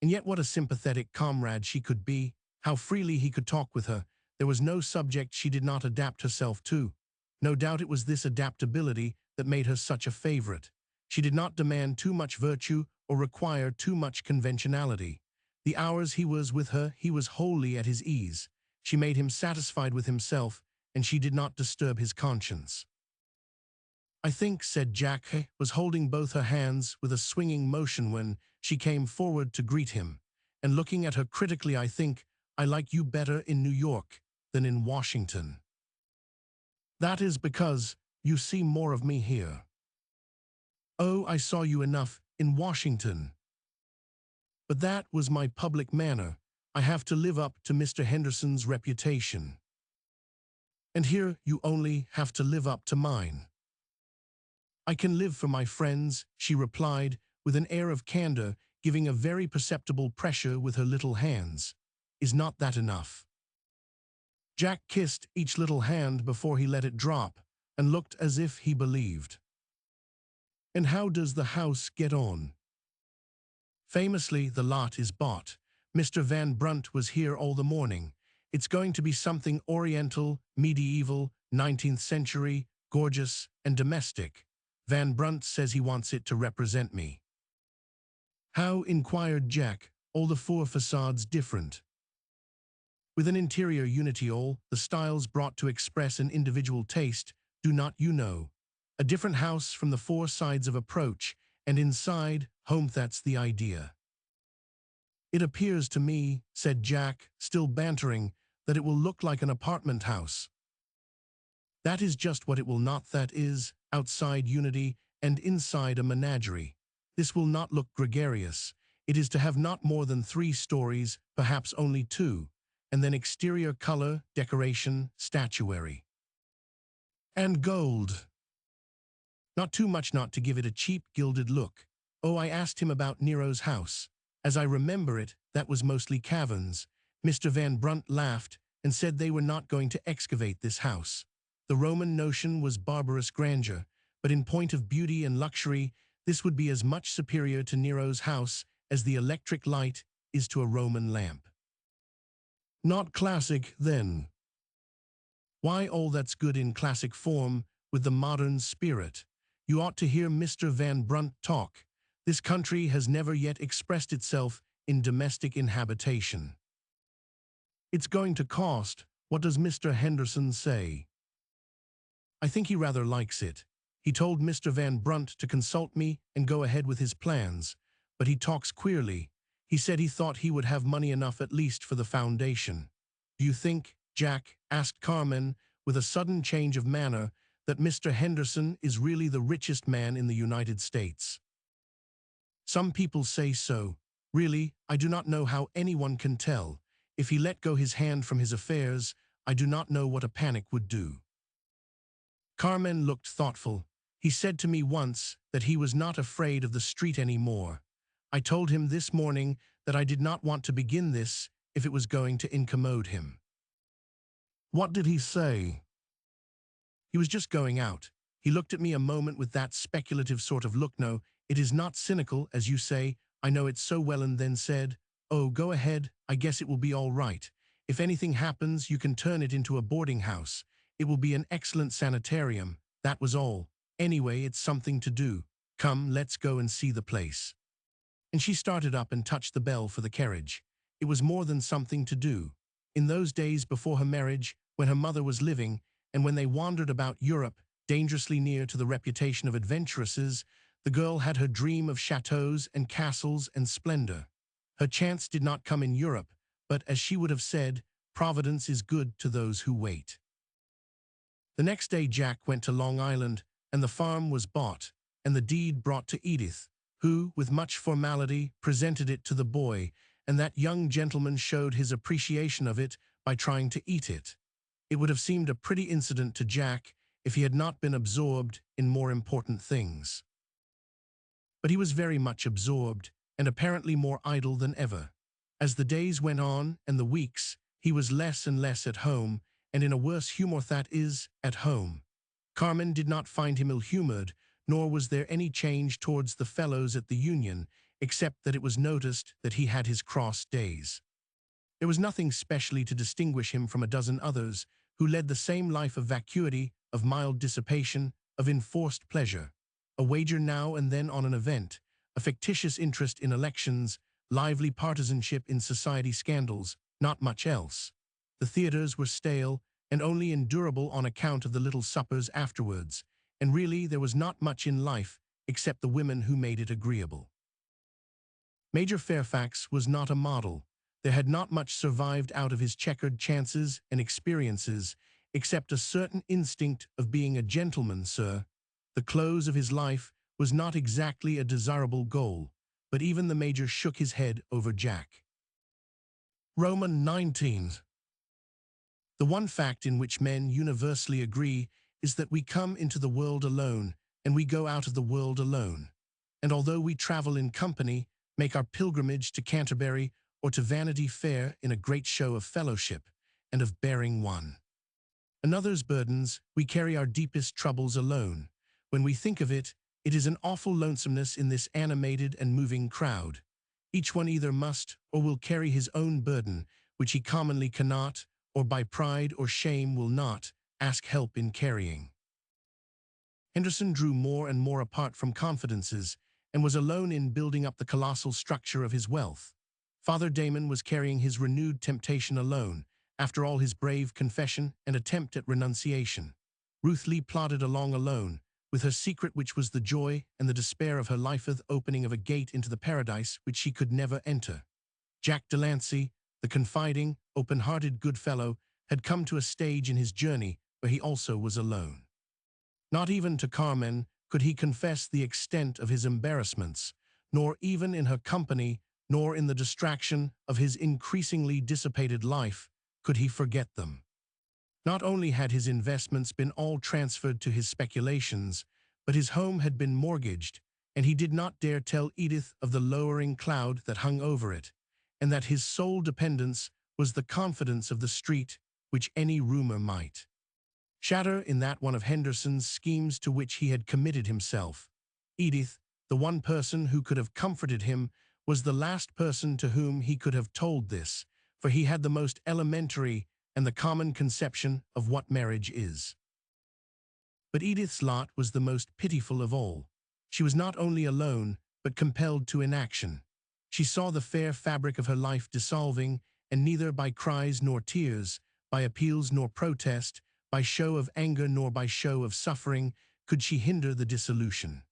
[SPEAKER 1] And yet what a sympathetic comrade she could be, how freely he could talk with her. There was no subject she did not adapt herself to. No doubt it was this adaptability that made her such a favorite. She did not demand too much virtue or require too much conventionality. The hours he was with her, he was wholly at his ease. She made him satisfied with himself, and she did not disturb his conscience. I think, said Jack, was holding both her hands with a swinging motion when she came forward to greet him, and looking at her critically, I think I like you better in New York than in Washington. That is because you see more of me here. Oh, I saw you enough in Washington. But that was my public manner. I have to live up to Mr. Henderson's reputation. And here you only have to live up to mine. I can live for my friends, she replied, with an air of candor, giving a very perceptible pressure with her little hands. Is not that enough? Jack kissed each little hand before he let it drop, and looked as if he believed. And how does the house get on? Famously, the lot is bought. Mr. Van Brunt was here all the morning. It's going to be something oriental, medieval, 19th century, gorgeous, and domestic. Van Brunt says he wants it to represent me. How, inquired Jack, all the four facades different? With an interior unity all, the styles brought to express an individual taste, do not you know? A different house from the four sides of approach, and inside, home, that's the idea. It appears to me, said Jack, still bantering, that it will look like an apartment house. That is just what it will not, that is, outside unity and inside a menagerie. This will not look gregarious. It is to have not more than 3 stories, perhaps only 2, and then exterior color, decoration, statuary. And gold. Not too much not to give it a cheap gilded look. Oh, I asked him about Nero's house. As I remember it, that was mostly caverns. Mr. Van Brunt laughed and said they were not going to excavate this house. The Roman notion was barbarous grandeur, but in point of beauty and luxury, this would be as much superior to Nero's house as the electric light is to a Roman lamp. Not classic, then. Why, all that's good in classic form with the modern spirit. You ought to hear Mr. Van Brunt talk. This country has never yet expressed itself in domestic inhabitation. It's going to cost, what does Mr. Henderson say? I think he rather likes it. He told Mr. Van Brunt to consult me and go ahead with his plans, but he talks queerly. He said he thought he would have money enough at least for the foundation. Do you think, Jack, asked Carmen, with a sudden change of manner, that Mr. Henderson is really the richest man in the United States? Some people say so. Really, I do not know how anyone can tell. If he let go his hand from his affairs, I do not know what a panic would do. Carmen looked thoughtful. He said to me once that he was not afraid of the street anymore. I told him this morning that I did not want to begin this if it was going to incommode him. What did he say? He was just going out. He looked at me a moment with that speculative sort of look. No, it is not cynical, as you say, I know it so well, and then said, oh, go ahead, I guess it will be all right. If anything happens, you can turn it into a boarding house. It will be an excellent sanitarium. That was all. Anyway, it's something to do. Come, let's go and see the place. And she started up and touched the bell for the carriage. It was more than something to do. In those days before her marriage, when her mother was living, and when they wandered about Europe, dangerously near to the reputation of adventuresses, the girl had her dream of chateaux and castles and splendor. Her chance did not come in Europe, but, as she would have said, Providence is good to those who wait. The next day Jack went to Long Island, and the farm was bought, and the deed brought to Edith, who, with much formality, presented it to the boy, and that young gentleman showed his appreciation of it by trying to eat it. It would have seemed a pretty incident to Jack if he had not been absorbed in more important things. But he was very much absorbed, and apparently more idle than ever. As the days went on, and the weeks, he was less and less at home, and in a worse humor, that is, at home. Carmen did not find him ill-humored, nor was there any change towards the fellows at the Union, except that it was noticed that he had his cross days. There was nothing specially to distinguish him from a dozen others who led the same life of vacuity, of mild dissipation, of enforced pleasure. A wager now and then on an event, a fictitious interest in elections, lively partisanship in society scandals, not much else. The theaters were stale and only endurable on account of the little suppers afterwards, and really there was not much in life except the women who made it agreeable. Major Fairfax was not a model. There had not much survived out of his checkered chances and experiences, except a certain instinct of being a gentleman, sir. The close of his life was not exactly a desirable goal, but even the Major shook his head over Jack. Roman 19. The one fact in which men universally agree is that we come into the world alone, and we go out of the world alone. And although we travel in company, make our pilgrimage to Canterbury or to Vanity Fair in a great show of fellowship and of bearing one another's burdens, we carry our deepest troubles alone. When we think of it, it is an awful lonesomeness in this animated and moving crowd. Each one either must or will carry his own burden, which he commonly cannot, or by pride or shame will not, ask help in carrying. Henderson drew more and more apart from confidences, and was alone in building up the colossal structure of his wealth. Father Damon was carrying his renewed temptation alone, after all his brave confession and attempt at renunciation. Ruth Lee plodded along alone, with her secret which was the joy and the despair of her life'th opening of a gate into the paradise which she could never enter. Jack Delancey, the confiding, open-hearted good fellow, had come to a stage in his journey where he also was alone. Not even to Carmen could he confess the extent of his embarrassments, nor even in her company, nor in the distraction of his increasingly dissipated life, could he forget them. Not only had his investments been all transferred to his speculations, but his home had been mortgaged, and he did not dare tell Edith of the lowering cloud that hung over it, and that his sole dependence was the confidence of the street, which any rumor might shatter in that one of Henderson's schemes to which he had committed himself. Edith, the one person who could have comforted him, was the last person to whom he could have told this, for he had the most elementary and the common conception of what marriage is. But Edith's lot was the most pitiful of all. She was not only alone, but compelled to inaction. She saw the fair fabric of her life dissolving, and neither by cries nor tears, by appeals nor protest, by show of anger nor by show of suffering, could she hinder the dissolution.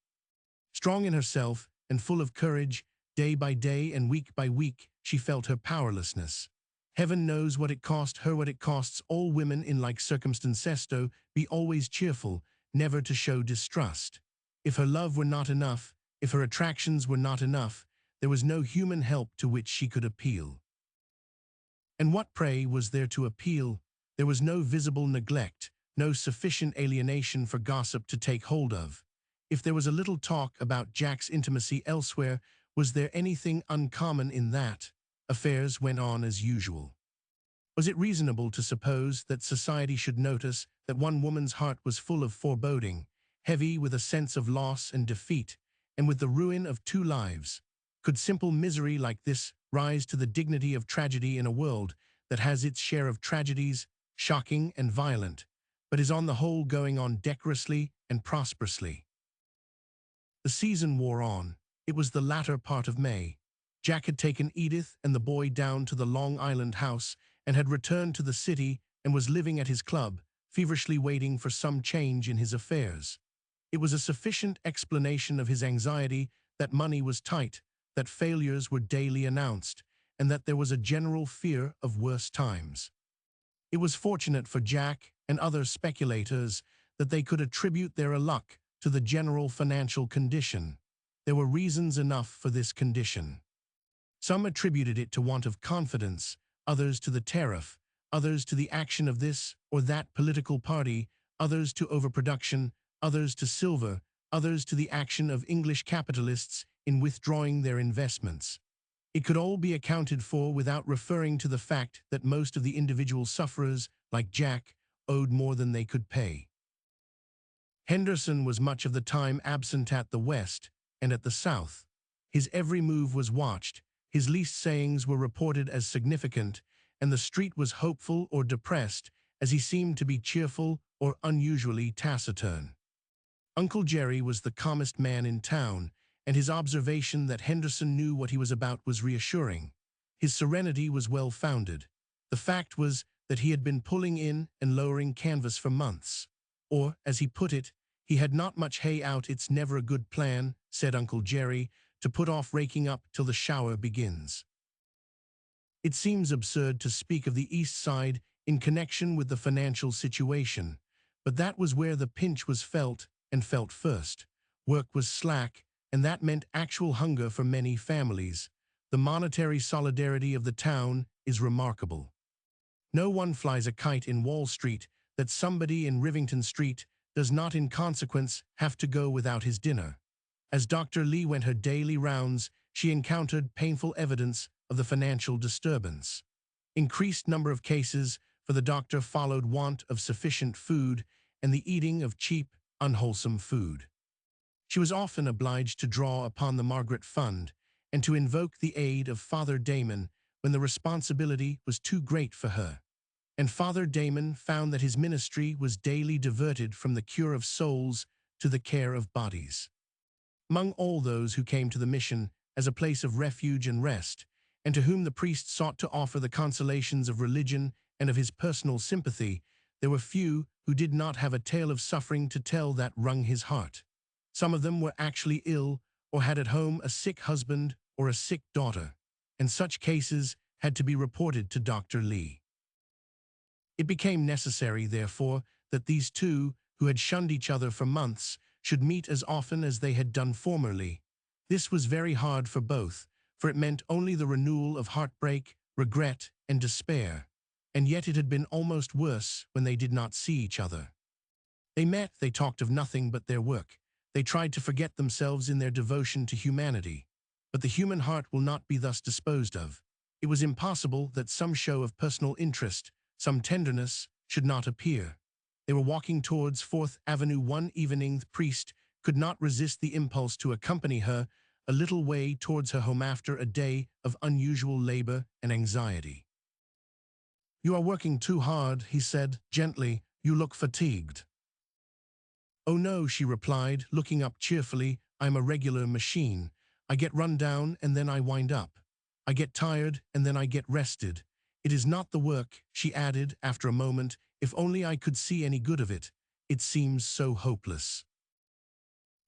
[SPEAKER 1] Strong in herself and full of courage, day by day and week by week, she felt her powerlessness. Heaven knows what it cost her, what it costs all women in like circumstances to be always cheerful, never to show distrust. If her love were not enough, if her attractions were not enough, there was no human help to which she could appeal. And what, pray, was there to appeal? There was no visible neglect, no sufficient alienation for gossip to take hold of. If there was a little talk about Jack's intimacy elsewhere, was there anything uncommon in that? Affairs went on as usual. Was it reasonable to suppose that society should notice that one woman's heart was full of foreboding, heavy with a sense of loss and defeat, and with the ruin of two lives? Could simple misery like this rise to the dignity of tragedy in a world that has its share of tragedies, shocking and violent, but is on the whole going on decorously and prosperously? The season wore on. It was the latter part of May. Jack had taken Edith and the boy down to the Long Island house and had returned to the city and was living at his club, feverishly waiting for some change in his affairs. It was a sufficient explanation of his anxiety that money was tight, that failures were daily announced, and that there was a general fear of worse times. It was fortunate for Jack and other speculators that they could attribute their luck to the general financial condition. There were reasons enough for this condition. Some attributed it to want of confidence, others to the tariff, others to the action of this or that political party, others to overproduction, others to silver, others to the action of English capitalists in withdrawing their investments. It could all be accounted for without referring to the fact that most of the individual sufferers, like Jack, owed more than they could pay. Henderson was much of the time absent at the West and at the South. His every move was watched, his least sayings were reported as significant, and the street was hopeful or depressed, as he seemed to be cheerful or unusually taciturn. Uncle Jerry was the calmest man in town, and his observation that Henderson knew what he was about was reassuring. His serenity was well-founded. The fact was that he had been pulling in and lowering canvas for months. Or, as he put it, He had not much hay out. It's never a good plan, said Uncle Jerry, to put off raking up till the shower begins. It seems absurd to speak of the East Side in connection with the financial situation, but that was where the pinch was felt, and felt first. Work was slack, and that meant actual hunger for many families. The monetary solidarity of the town is remarkable. No one flies a kite in Wall Street that somebody in Rivington Street does not in consequence have to go without his dinner. As Dr. Lee went her daily rounds, she encountered painful evidence of the financial disturbance. Increased number of cases for the doctor followed want of sufficient food and the eating of cheap, unwholesome food. She was often obliged to draw upon the Margaret Fund and to invoke the aid of Father Damon when the responsibility was too great for her. And Father Damon found that his ministry was daily diverted from the cure of souls to the care of bodies. Among all those who came to the mission as a place of refuge and rest, and to whom the priest sought to offer the consolations of religion and of his personal sympathy, there were few who did not have a tale of suffering to tell that wrung his heart. Some of them were actually ill or had at home a sick husband or a sick daughter, and such cases had to be reported to Dr. Lee. It became necessary, therefore, that these two, who had shunned each other for months, should meet as often as they had done formerly. This was very hard for both, for it meant only the renewal of heartbreak, regret, and despair, and yet it had been almost worse when they did not see each other. They met, they talked of nothing but their work. They tried to forget themselves in their devotion to humanity. But the human heart will not be thus disposed of. It was impossible that some show of personal interest, some tenderness, should not appear. They were walking towards Fourth Avenue one evening. The priest could not resist the impulse to accompany her a little way towards her home after a day of unusual labor and anxiety. "You are working too hard," he said gently. "You look fatigued." "Oh no," she replied, looking up cheerfully. "I'm a regular machine. I get run down and then I wind up. I get tired and then I get rested. It is not the work," she added after a moment. "If only I could see any good of it. It seems so hopeless."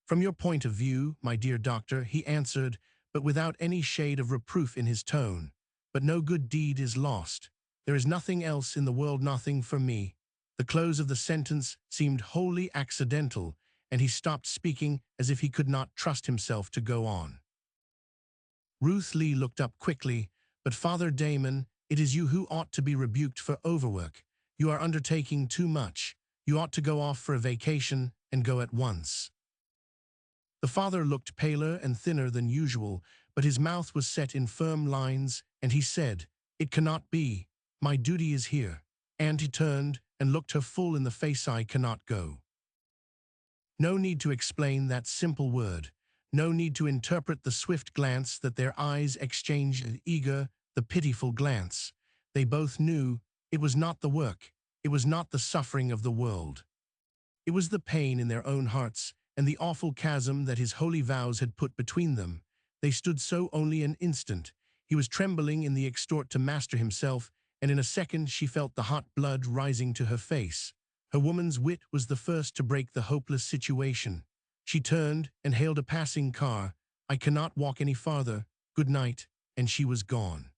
[SPEAKER 1] "From your point of view, my dear doctor," he answered, but without any shade of reproof in his tone. "But no good deed is lost. There is nothing else in the world, nothing for me." The close of the sentence seemed wholly accidental, and he stopped speaking as if he could not trust himself to go on. Ruth Lee looked up quickly. "But Father Damon, it is you who ought to be rebuked for overwork. You are undertaking too much. You ought to go off for a vacation and go at once." The father looked paler and thinner than usual, but his mouth was set in firm lines, and he said, "It cannot be. My duty is here." And he turned and looked her full in the face. "I cannot go." No need to explain that simple word. No need to interpret the swift glance that their eyes exchanged, the eager, the pitiful glance. They both knew it was not the work, it was not the suffering of the world. It was the pain in their own hearts and the awful chasm that his holy vows had put between them. They stood so only an instant. He was trembling in the extort to master himself, and in a second she felt the hot blood rising to her face. Her woman's wit was the first to break the hopeless situation. She turned and hailed a passing car. "I cannot walk any farther. Good night," and she was gone.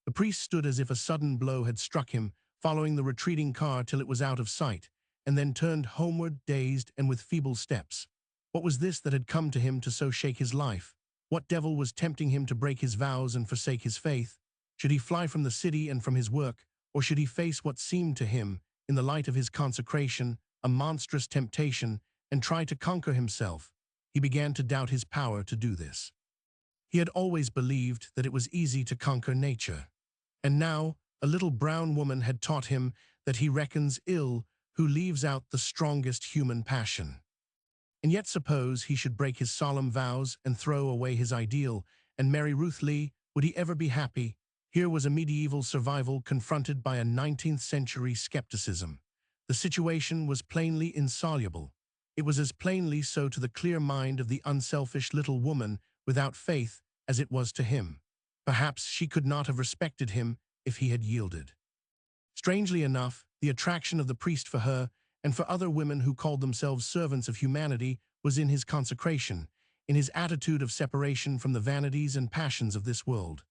[SPEAKER 1] The priest stood as if a sudden blow had struck him, following the retreating car till it was out of sight, and then turned homeward, dazed and with feeble steps. What was this that had come to him to so shake his life? What devil was tempting him to break his vows and forsake his faith? Should he fly from the city and from his work, or should he face what seemed to him, in the light of his consecration, a monstrous temptation, and try to conquer himself? He began to doubt his power to do this. He had always believed that it was easy to conquer nature. And now, a little brown woman had taught him that he reckons ill who leaves out the strongest human passion. And yet suppose he should break his solemn vows and throw away his ideal and marry Ruth Lee, would he ever be happy? Here was a medieval survival confronted by a 19th century skepticism. The situation was plainly insoluble. It was as plainly so to the clear mind of the unselfish little woman without faith as it was to him. Perhaps she could not have respected him if he had yielded. Strangely enough, the attraction of the priest for her and for other women who called themselves servants of humanity was in his consecration, in his attitude of separation from the vanities and passions of this world.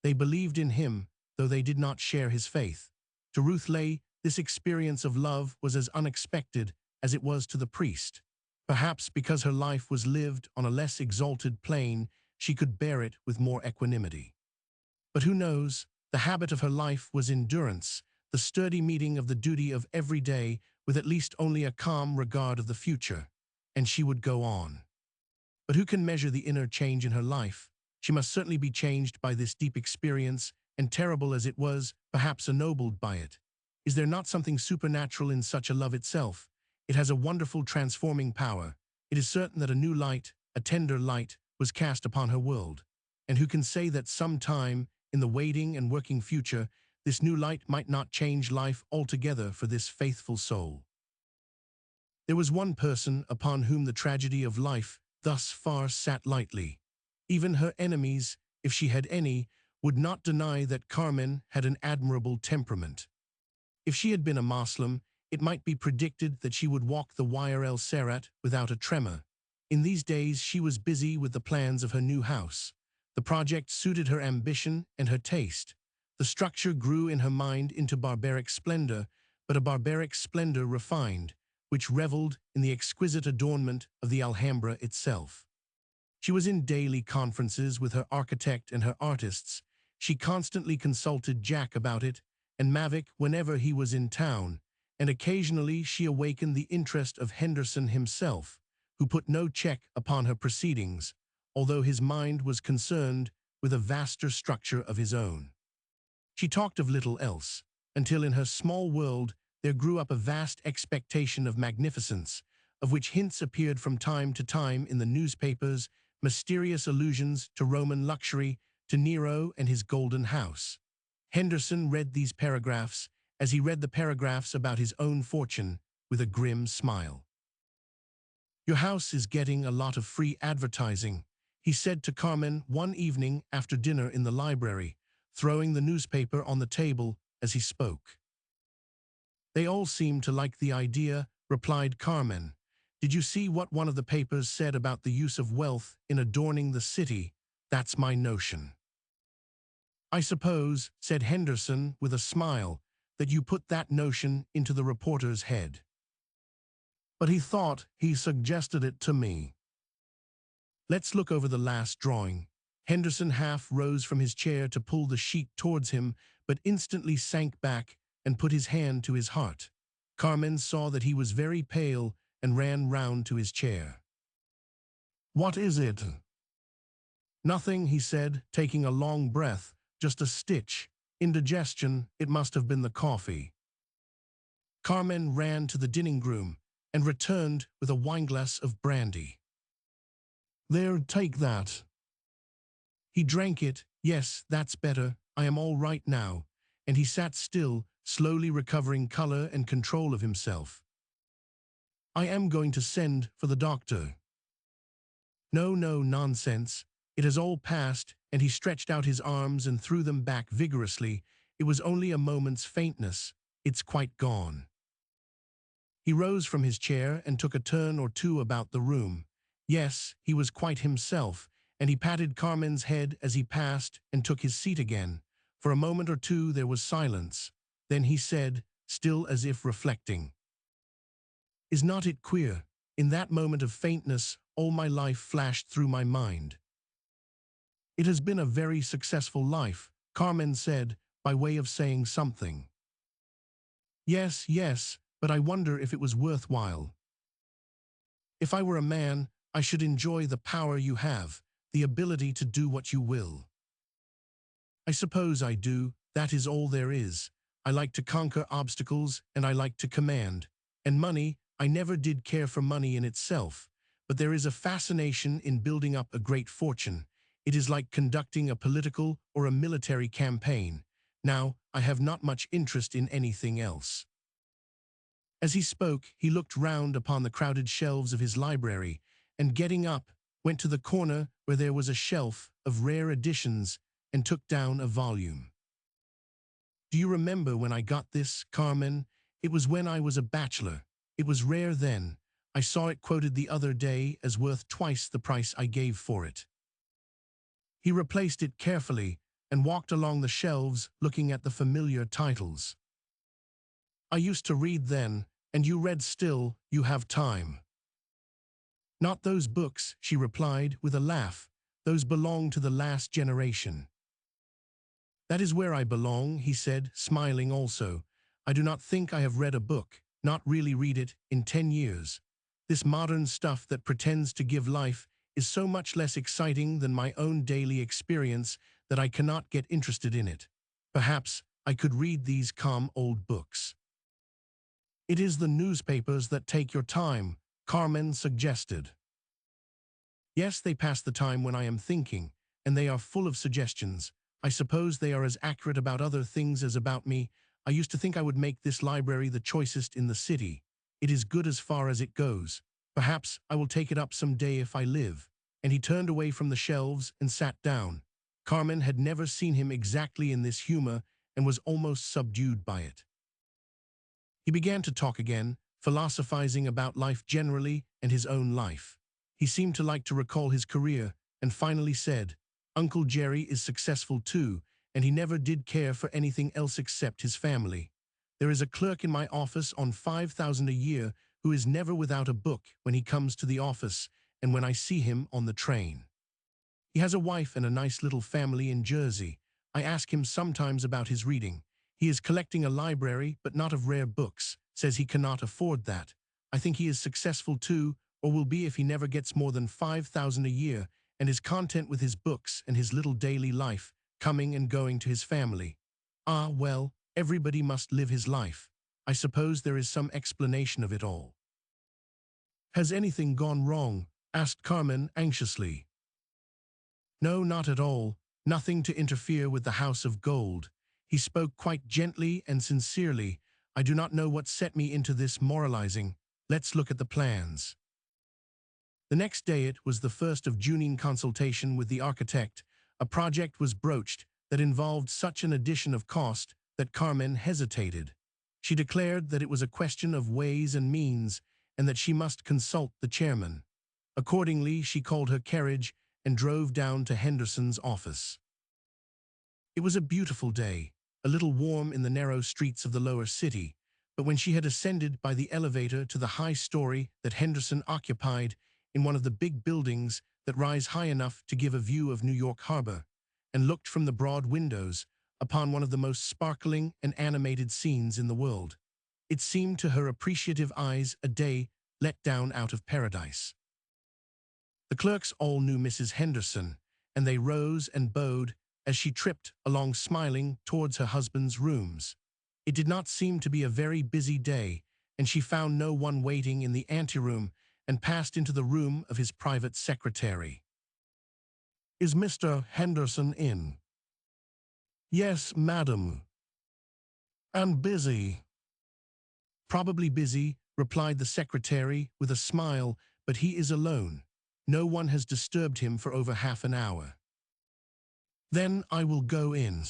[SPEAKER 1] They believed in him, though they did not share his faith. To Ruth Leigh, this experience of love was as unexpected as it was to the priest. Perhaps because her life was lived on a less exalted plane, she could bear it with more equanimity. But who knows, the habit of her life was endurance, the sturdy meeting of the duty of every day with at least only a calm regard of the future, and she would go on. But who can measure the inner change in her life? She must certainly be changed by this deep experience, and terrible as it was, perhaps ennobled by it. Is there not something supernatural in such a love itself? It has a wonderful transforming power. It is certain that a new light, a tender light, was cast upon her world. And who can say that some time, in the waiting and working future, this new light might not change life altogether for this faithful soul? There was one person upon whom the tragedy of life thus far sat lightly. Even her enemies, if she had any, would not deny that Carmen had an admirable temperament. If she had been a Moslem, it might be predicted that she would walk the Wire el Serrat without a tremor. In these days she was busy with the plans of her new house. The project suited her ambition and her taste. The structure grew in her mind into barbaric splendor, but a barbaric splendor refined, which reveled in the exquisite adornment of the Alhambra itself. She was in daily conferences with her architect and her artists. She constantly consulted Jack about it, and Mavic whenever he was in town, and occasionally she awakened the interest of Henderson himself, who put no check upon her proceedings, although his mind was concerned with a vaster structure of his own. She talked of little else, until in her small world there grew up a vast expectation of magnificence, of which hints appeared from time to time in the newspapers, mysterious allusions to Roman luxury, to Nero and his golden house. Henderson read these paragraphs, as he read the paragraphs about his own fortune, with a grim smile. "Your house is getting a lot of free advertising," he said to Carmen one evening after dinner in the library, throwing the newspaper on the table as he spoke. "They all seem to like the idea," replied Carmen. "Did you see what one of the papers said about the use of wealth in adorning the city? That's my notion." "I suppose," said Henderson with a smile, "that you put that notion into the reporter's head." "But he thought he suggested it to me." "Let's look over the last drawing." Henderson half rose from his chair to pull the sheet towards him, but instantly sank back and put his hand to his heart. Carmen saw that he was very pale and ran round to his chair. "What is it?" "Nothing," he said, taking a long breath. "Just a stitch. Indigestion. It must have been the coffee." Carmen ran to the dining-room and returned with a wineglass of brandy. "There, take that." He drank it. "Yes, that's better. I am all right now." And he sat still, slowly recovering color and control of himself. "I am going to send for the doctor." "No, no, nonsense. It has all passed," and he stretched out his arms and threw them back vigorously. "It was only a moment's faintness. It's quite gone." He rose from his chair and took a turn or two about the room. Yes, he was quite himself, and he patted Carmen's head as he passed and took his seat again. For a moment or two there was silence. Then he said, still as if reflecting, "Is not it queer? In that moment of faintness, all my life flashed through my mind." "It has been a very successful life," Carmen said, by way of saying something. "Yes, yes, but I wonder if it was worthwhile. If I were a man, I should enjoy the power you have, the ability to do what you will." "I suppose I do. That is all there is. I like to conquer obstacles and I like to command. And money, I never did care for money in itself, but there is a fascination in building up a great fortune. It is like conducting a political or a military campaign. Now, I have not much interest in anything else." As he spoke, he looked round upon the crowded shelves of his library, and getting up, went to the corner where there was a shelf of rare editions and took down a volume. "Do you remember when I got this, Carmen? It was when I was a bachelor. It was rare then. I saw it quoted the other day as worth twice the price I gave for it. He replaced it carefully and walked along the shelves looking at the familiar titles. I used to read then, and you read still, you have time. Not those books, she replied with a laugh. Those belong to the last generation. That is where I belong, he said, smiling also. I do not think I have read a book, not really read it, in 10 years. This modern stuff that pretends to give life is so much less exciting than my own daily experience that I cannot get interested in it. Perhaps I could read these calm old books. It is the newspapers that take your time, Carmen suggested. Yes, they pass the time when I am thinking, and they are full of suggestions. I suppose they are as accurate about other things as about me. I used to think I would make this library the choicest in the city. It is good as far as it goes. Perhaps I will take it up some day if I live. And he turned away from the shelves and sat down. Carmen had never seen him exactly in this humor and was almost subdued by it. He began to talk again, philosophizing about life generally and his own life. He seemed to like to recall his career and finally said, Uncle Jerry is successful too, and he never did care for anything else except his family. There is a clerk in my office on 5,000 a year who is never without a book when he comes to the office and when I see him on the train. He has a wife and a nice little family in Jersey. I ask him sometimes about his reading. He is collecting a library, but not of rare books, says he cannot afford that. I think he is successful too, or will be if he never gets more than 5,000 a year and is content with his books and his little daily life, coming and going to his family. Ah, well, everybody must live his life. I suppose there is some explanation of it all. Has anything gone wrong? Asked Carmen anxiously. No, not at all. Nothing to interfere with the house of gold. He spoke quite gently and sincerely. I do not know what set me into this moralizing. Let's look at the plans. The next day it was the first of Junine consultation with the architect. A project was broached that involved such an addition of cost that Carmen hesitated. She declared that it was a question of ways and means and that she must consult the chairman. Accordingly, she called her carriage and drove down to Henderson's office. It was a beautiful day, a little warm in the narrow streets of the lower city, but when she had ascended by the elevator to the high story that Henderson occupied in one of the big buildings that rise high enough to give a view of New York Harbor, and looked from the broad windows upon one of the most sparkling and animated scenes in the world, it seemed to her appreciative eyes a day let down out of paradise. The clerks all knew Mrs. Henderson, and they rose and bowed as she tripped along smiling towards her husband's rooms. It did not seem to be a very busy day, and she found no one waiting in the anteroom and passed into the room of his private secretary. Is Mr. Henderson in? Yes, madam. And busy? Probably busy, replied the secretary with a smile, but he is alone. No one has disturbed him for over half an hour. Then I will go in.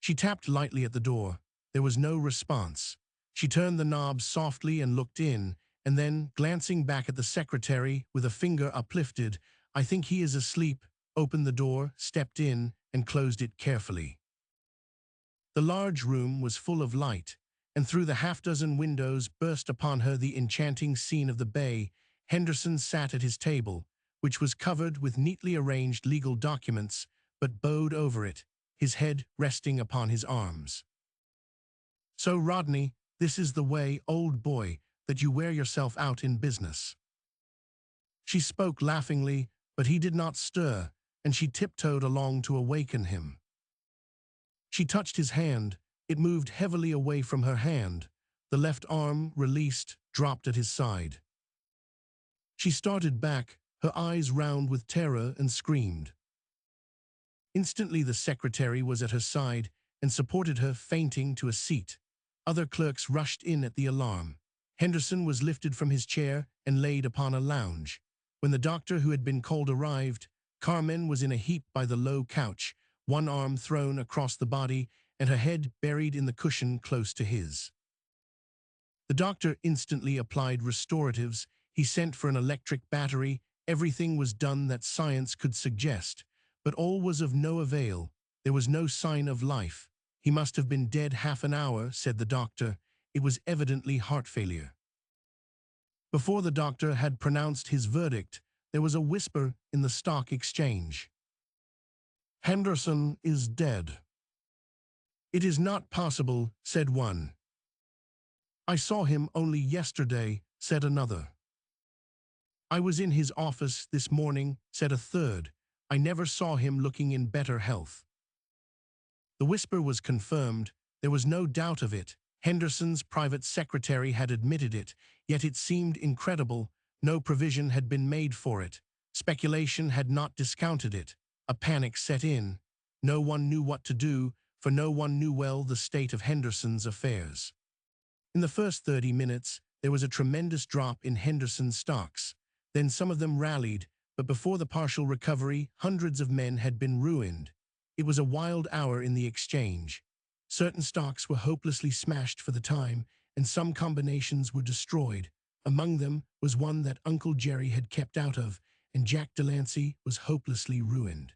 [SPEAKER 1] She tapped lightly at the door. There was no response. She turned the knob softly and looked in, and then, glancing back at the secretary with a finger uplifted, I think he is asleep, opened the door, stepped in, and closed it carefully. The large room was full of light, and through the half-dozen windows burst upon her the enchanting scene of the bay. Henderson sat at his table, which was covered with neatly arranged legal documents, but bowed over it, his head resting upon his arms. So, Rodney, this is the way, old boy, that you wear yourself out in business. She spoke laughingly, but he did not stir, and she tiptoed along to awaken him. She touched his hand. It moved heavily away from her hand. The left arm, released, dropped at his side. She started back, her eyes round with terror, and screamed. Instantly the secretary was at her side and supported her, fainting, to a seat. Other clerks rushed in at the alarm. Henderson was lifted from his chair and laid upon a lounge. When the doctor who had been called arrived, Carmen was in a heap by the low couch, one arm thrown across the body and her head buried in the cushion close to his. The doctor instantly applied restoratives. He sent for an electric battery. Everything was done that science could suggest, but all was of no avail. There was no sign of life. He must have been dead half an hour, said the doctor. It was evidently heart failure. Before the doctor had pronounced his verdict, there was a whisper in the stock exchange. "Henderson is dead." "It is not possible," said one. "I saw him only yesterday," said another. "I was in his office this morning," said a third. "I never saw him looking in better health." The whisper was confirmed. There was no doubt of it. Henderson's private secretary had admitted it, yet it seemed incredible. No provision had been made for it. Speculation had not discounted it. A panic set in. No one knew what to do, for no one knew well the state of Henderson's affairs. In the first 30 minutes, there was a tremendous drop in Henderson's stocks. Then some of them rallied, but before the partial recovery, hundreds of men had been ruined. It was a wild hour in the exchange. Certain stocks were hopelessly smashed for the time, and some combinations were destroyed. Among them was one that Uncle Jerry had kept out of, and Jack Delancey was hopelessly ruined.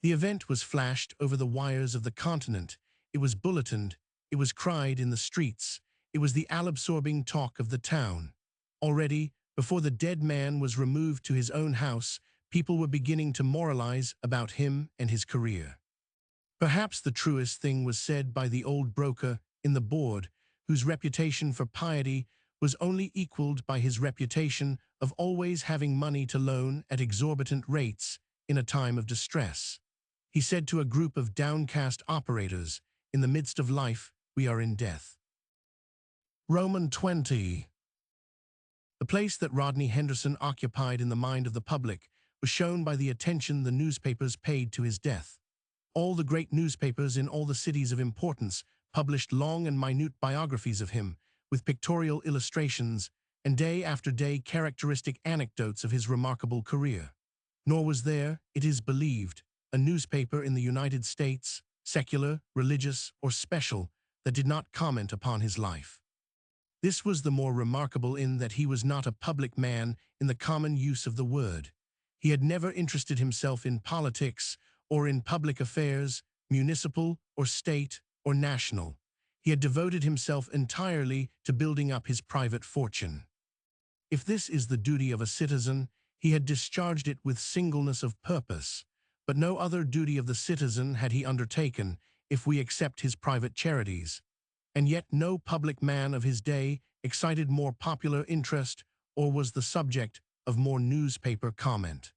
[SPEAKER 1] The event was flashed over the wires of the continent. It was bulletined. It was cried in the streets. It was the all-absorbing talk of the town. Already, before the dead man was removed to his own house, people were beginning to moralize about him and his career. Perhaps the truest thing was said by the old broker in the board, whose reputation for piety was only equaled by his reputation of always having money to loan at exorbitant rates in a time of distress. He said to a group of downcast operators, "In the midst of life, we are in death." Roman 20. The place that Rodney Henderson occupied in the mind of the public was shown by the attention the newspapers paid to his death. All the great newspapers in all the cities of importance published long and minute biographies of him, with pictorial illustrations, and day after day characteristic anecdotes of his remarkable career. Nor was there, it is believed, a newspaper in the United States, secular, religious, or special, that did not comment upon his life. This was the more remarkable in that he was not a public man in the common use of the word. He had never interested himself in politics or in public affairs, municipal or state or national. He had devoted himself entirely to building up his private fortune. If this is the duty of a citizen, he had discharged it with singleness of purpose, but no other duty of the citizen had he undertaken, if we accept his private charities. And yet no public man of his day excited more popular interest or was the subject of more newspaper comment.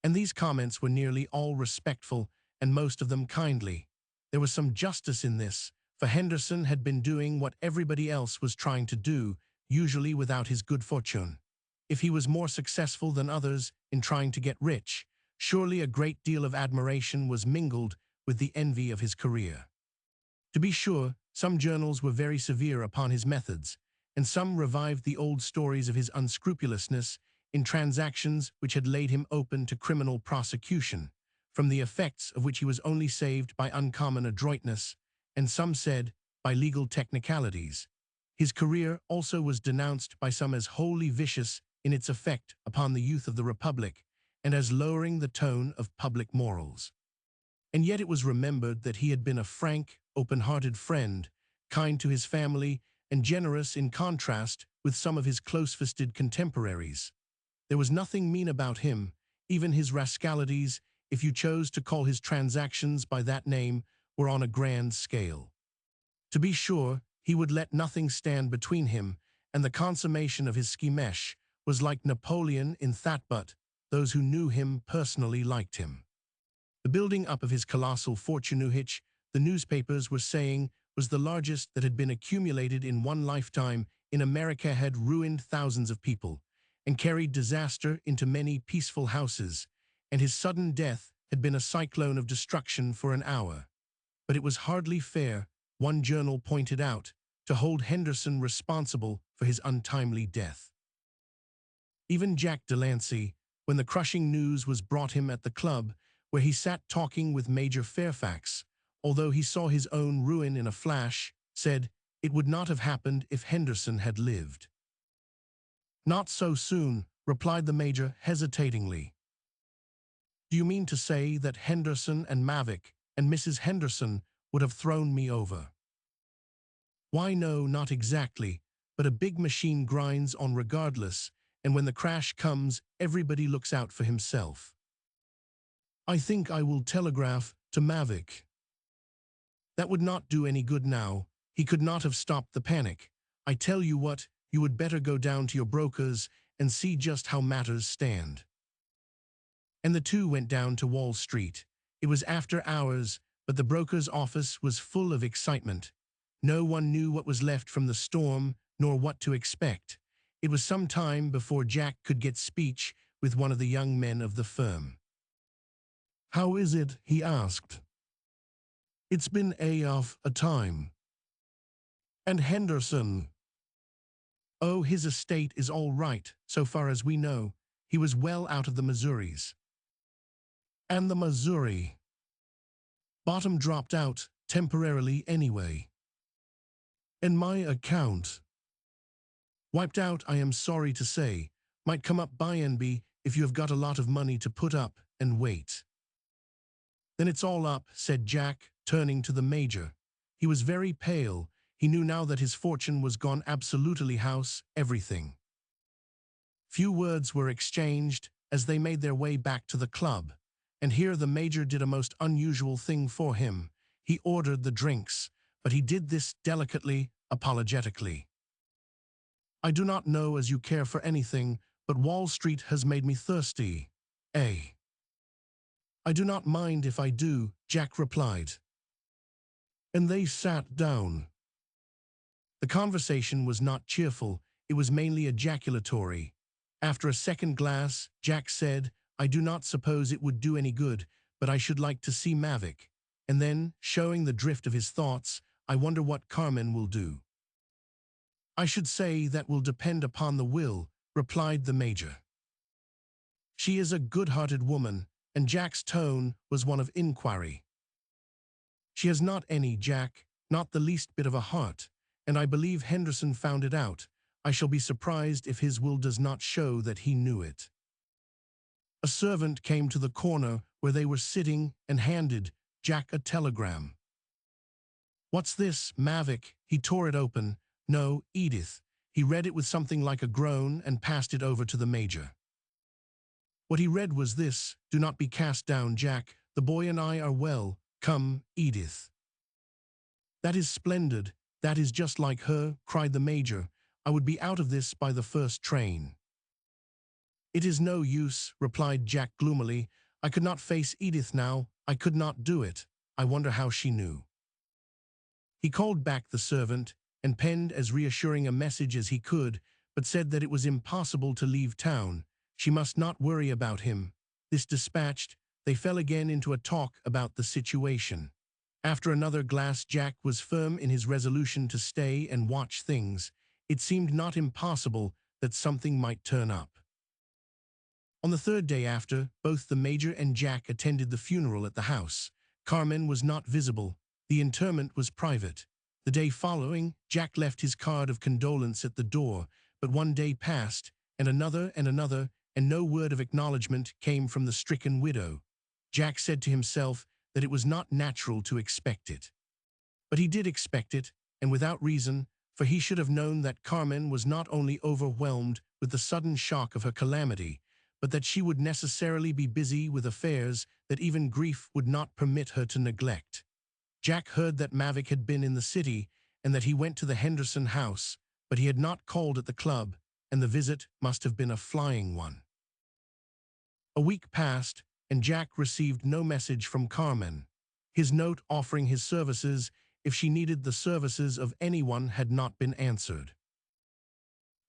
[SPEAKER 1] And these comments were nearly all respectful, and most of them kindly. There was some justice in this, for Henderson had been doing what everybody else was trying to do, usually without his good fortune. If he was more successful than others in trying to get rich, surely a great deal of admiration was mingled with the envy of his career. To be sure, some journals were very severe upon his methods, and some revived the old stories of his unscrupulousness in transactions which had laid him open to criminal prosecution, from the effects of which he was only saved by uncommon adroitness, and some said, by legal technicalities. His career also was denounced by some as wholly vicious in its effect upon the youth of the Republic, and as lowering the tone of public morals. And yet it was remembered that he had been a frank, open-hearted friend, kind to his family, and generous in contrast with some of his close-fisted contemporaries. There was nothing mean about him. Even his rascalities, if you chose to call his transactions by that name, were on a grand scale. To be sure, he would let nothing stand between him, and the consummation of his schemech was like Napoleon in Thatbutt. Those who knew him personally liked him. The building up of his colossal fortune, which, the newspapers were saying, was the largest that had been accumulated in one lifetime in America, had ruined thousands of people and carried disaster into many peaceful houses, and his sudden death had been a cyclone of destruction for an hour. But it was hardly fair, one journal pointed out, to hold Henderson responsible for his untimely death. Even Jack Delancey, when the crushing news was brought him at the club, where he sat talking with Major Fairfax, although he saw his own ruin in a flash, said, It would not have happened if Henderson had lived. Not so soon, replied the Major hesitatingly. Do you mean to say that Henderson and Mavic and Mrs. Henderson would have thrown me over? Why, no, not exactly, but a big machine grinds on regardless, and when the crash comes, everybody looks out for himself. I think I will telegraph to Mavic. That would not do any good now. He could not have stopped the panic. I tell you what, you would better go down to your brokers and see just how matters stand. And the two went down to Wall Street. It was after hours, but the broker's office was full of excitement. No one knew what was left from the storm, nor what to expect. It was some time before Jack could get speech with one of the young men of the firm. How is it? He asked. It's been a time. And Henderson? Oh, his estate is all right, so far as we know. He was well out of the Missouris. And the Missouri? Bottom dropped out, temporarily anyway. And my account? Wiped out, I am sorry to say. Might come up by and by if you have got a lot of money to put up and wait. Then it's all up, said Jack, turning to the Major. He was very pale. He knew now that his fortune was gone, absolutely, house, everything. Few words were exchanged as they made their way back to the club, and here the Major did a most unusual thing for him. He ordered the drinks, but he did this delicately, apologetically. I do not know as you care for anything, but Wall Street has made me thirsty. I do not mind if I do, Jack replied. And they sat down. The conversation was not cheerful, it was mainly ejaculatory. After a second glass, Jack said, I do not suppose it would do any good, but I should like to see Mavic. And then, showing the drift of his thoughts, I wonder what Carmen will do. I should say that will depend upon the will, replied the Major. She is a good-hearted woman, and Jack's tone was one of inquiry. She has not any, Jack, not the least bit of a heart, and I believe Henderson found it out. I shall be surprised if his will does not show that he knew it. A servant came to the corner where they were sitting and handed Jack a telegram. What's this, Mavic? He tore it open. No, Edith. He read it with something like a groan and passed it over to the Major. What he read was this: do not be cast down, Jack. The boy and I are well. Come, Edith. That is splendid. That is just like her, cried the Major. I would be out of this by the first train. It is no use, replied Jack gloomily. I could not face Edith now. I could not do it. I wonder how she knew. He called back the servant and penned as reassuring a message as he could, but said that it was impossible to leave town. She must not worry about him. This dispatched, they fell again into a talk about the situation. After another glass, Jack was firm in his resolution to stay and watch things. It seemed not impossible that something might turn up. On the third day after, both the Major and Jack attended the funeral at the house. Carmen was not visible. The interment was private. The day following, Jack left his card of condolence at the door, but one day passed, and another, and no word of acknowledgement came from the stricken widow. Jack said to himself that it was not natural to expect it. But he did expect it, and without reason, for he should have known that Carmen was not only overwhelmed with the sudden shock of her calamity, but that she would necessarily be busy with affairs that even grief would not permit her to neglect. Jack heard that Mavic had been in the city and that he went to the Henderson house, but he had not called at the club, and the visit must have been a flying one. A week passed, and Jack received no message from Carmen. His note offering his services if she needed the services of anyone had not been answered.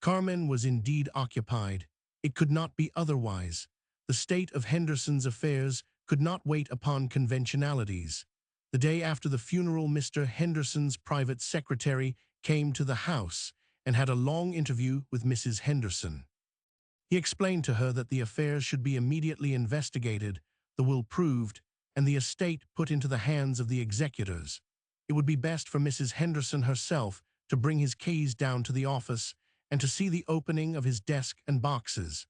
[SPEAKER 1] Carmen was indeed occupied. It could not be otherwise. The state of Henderson's affairs could not wait upon conventionalities. The day after the funeral, Mr. Henderson's private secretary came to the house and had a long interview with Mrs. Henderson. He explained to her that the affairs should be immediately investigated, the will proved, and the estate put into the hands of the executors. It would be best for Mrs. Henderson herself to bring his keys down to the office and to see the opening of his desk and boxes.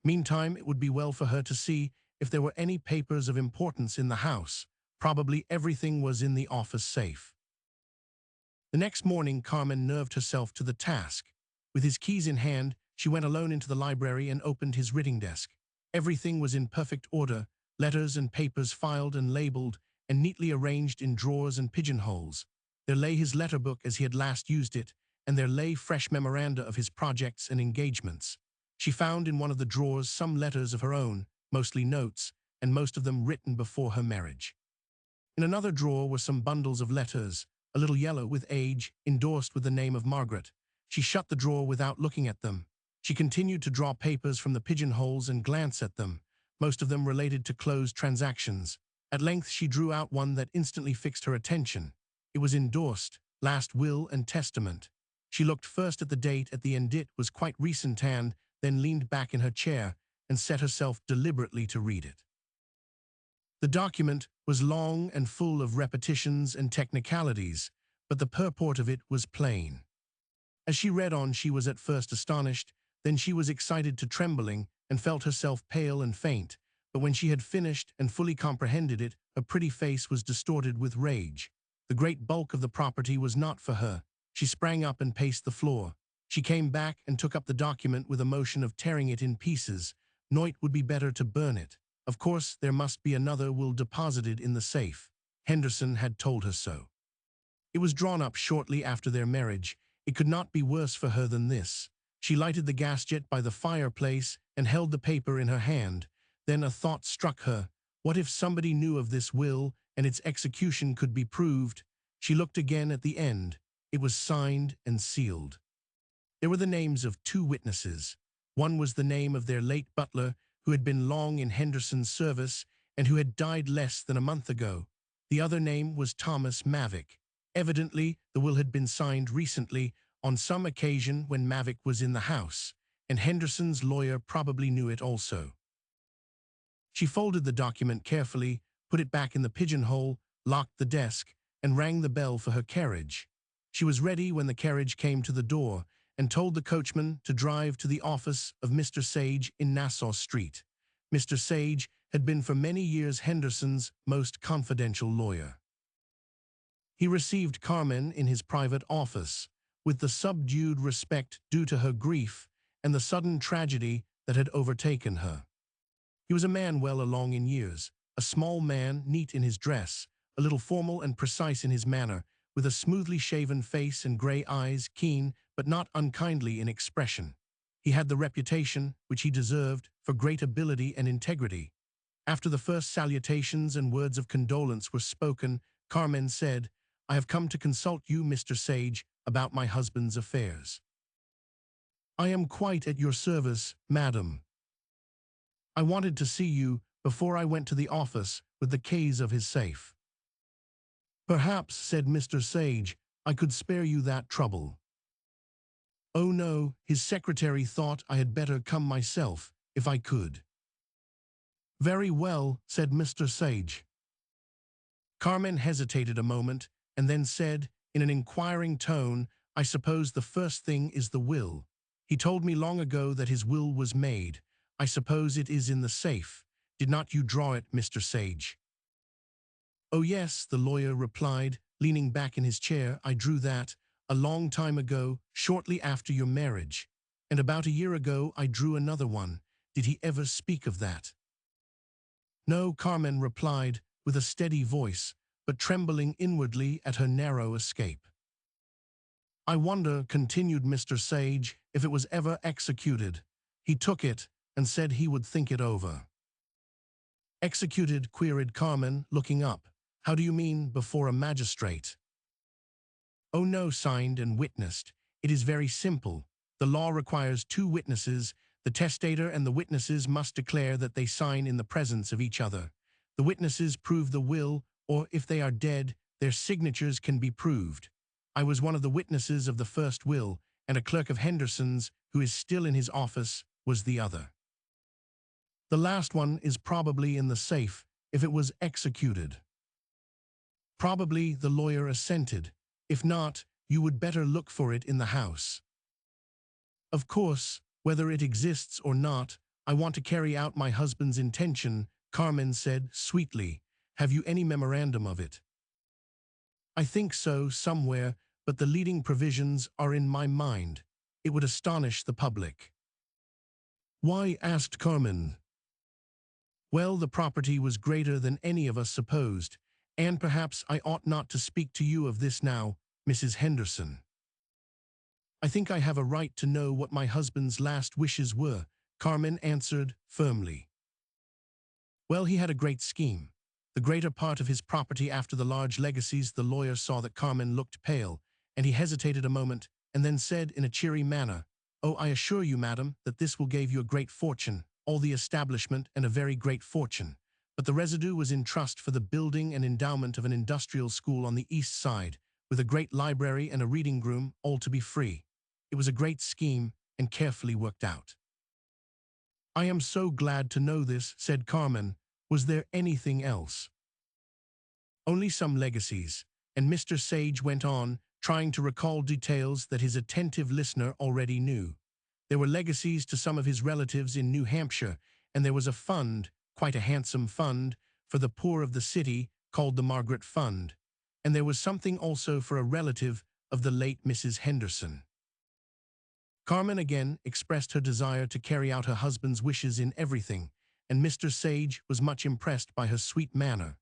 [SPEAKER 1] Meantime, it would be well for her to see if there were any papers of importance in the house. Probably everything was in the office safe. The next morning, Carmen nerved herself to the task. With his keys in hand, she went alone into the library and opened his writing desk. Everything was in perfect order, letters and papers filed and labeled and neatly arranged in drawers and pigeonholes. There lay his letter book as he had last used it, and there lay fresh memoranda of his projects and engagements. She found in one of the drawers some letters of her own, mostly notes, and most of them written before her marriage. In another drawer were some bundles of letters, a little yellow with age, endorsed with the name of Margaret. She shut the drawer without looking at them. She continued to draw papers from the pigeonholes and glance at them, most of them related to closed transactions. At length she drew out one that instantly fixed her attention. It was endorsed, Last Will and Testament. She looked first at the date at the end. It was quite recent and then leaned back in her chair and set herself deliberately to read it. The document was long and full of repetitions and technicalities, but the purport of it was plain. As she read on, she was at first astonished, then she was excited to trembling and felt herself pale and faint, but when she had finished and fully comprehended it, her pretty face was distorted with rage. The great bulk of the property was not for her. She sprang up and paced the floor. She came back and took up the document with a motion of tearing it in pieces. No, it would be better to burn it. Of course, there must be another will deposited in the safe. Henderson had told her so. It was drawn up shortly after their marriage. It could not be worse for her than this. She lighted the gas jet by the fireplace and held the paper in her hand. Then a thought struck her. What if somebody knew of this will and its execution could be proved? She looked again at the end. It was signed and sealed. There were the names of 2 witnesses. One was the name of their late butler, who had been long in Henderson's service and who had died less than a month ago. The other name was Thomas Mavick. Evidently, the will had been signed recently on some occasion when Mavick was in the house, and Henderson's lawyer probably knew it also. She folded the document carefully, put it back in the pigeonhole, locked the desk, and rang the bell for her carriage. She was ready when the carriage came to the door and told the coachman to drive to the office of Mr. Sage in Nassau Street. Mr. Sage had been for many years Henderson's most confidential lawyer. He received Carmen in his private office, with the subdued respect due to her grief and the sudden tragedy that had overtaken her. He was a man well along in years, a small man, neat in his dress, a little formal and precise in his manner, with a smoothly shaven face and gray eyes, keen but not unkindly in expression. He had the reputation, which he deserved, for great ability and integrity. After the first salutations and words of condolence were spoken, Carmen said, "I have come to consult you, Mr. Sage, about my husband's affairs." "I am quite at your service, madam. I wanted to see you before I went to the office with the keys of his safe." "Perhaps," said Mr. Sage, "I could spare you that trouble." "Oh no," his secretary thought I had better come myself, if I could." "Very well," said Mr. Sage. Carmen hesitated a moment and then said, in an inquiring tone, "I suppose the first thing is the will. He told me long ago that his will was made. I suppose it is in the safe. Did not you draw it, Mr. Sage?" "Oh yes," the lawyer replied, leaning back in his chair. "I drew that a long time ago, shortly after your marriage. And about a year ago I drew another one. Did he ever speak of that?" "No," Carmen replied, with a steady voice, but trembling inwardly at her narrow escape. "I wonder," continued Mr. Sage, "if it was ever executed. He took it and said he would think it over." "Executed?" queried Carmen, looking up. "How do you mean, before a magistrate?" "Oh no, signed and witnessed. It is very simple. The law requires 2 witnesses. The testator and the witnesses must declare that they sign in the presence of each other. The witnesses prove the will, or if they are dead, their signatures can be proved. I was one of the witnesses of the first will, and a clerk of Henderson's, who is still in his office, was the other. The last one is probably in the safe, if it was executed." "Probably," the lawyer assented. "If not, you would better look for it in the house. Of course, whether it exists or not, I want to carry out my husband's intention, Carmen said sweetly. Have you any memorandum of it? I think so, somewhere, but the leading provisions are in my mind. It would astonish the public. Why? Asked Carmen. Well, the property was greater than any of us supposed, and perhaps I ought not to speak to you of this now, Mrs. Henderson. I think I have a right to know what my husband's last wishes were, Carmen answered firmly. Well, he had a great scheme. The greater part of his property after the large legacies. The lawyer saw that Carmen looked pale, and he hesitated a moment, and then said in a cheery manner, "Oh, I assure you, madam, that this will give you a great fortune, all the establishment and a very great fortune. But the residue was in trust for the building and endowment of an industrial school on the east side, with a great library and a reading room, all to be free. It was a great scheme and carefully worked out." I am so glad to know this, said Carmen. Was there anything else? Only some legacies, and Mr. Sage went on, trying to recall details that his attentive listener already knew. There were legacies to some of his relatives in New Hampshire, and there was a fund, quite a handsome fund, for the poor of the city, called the Margaret Fund. And there was something also for a relative of the late Mrs. Henderson. Carmen again expressed her desire to carry out her husband's wishes in everything, and Mr. Sage was much impressed by her sweet manner.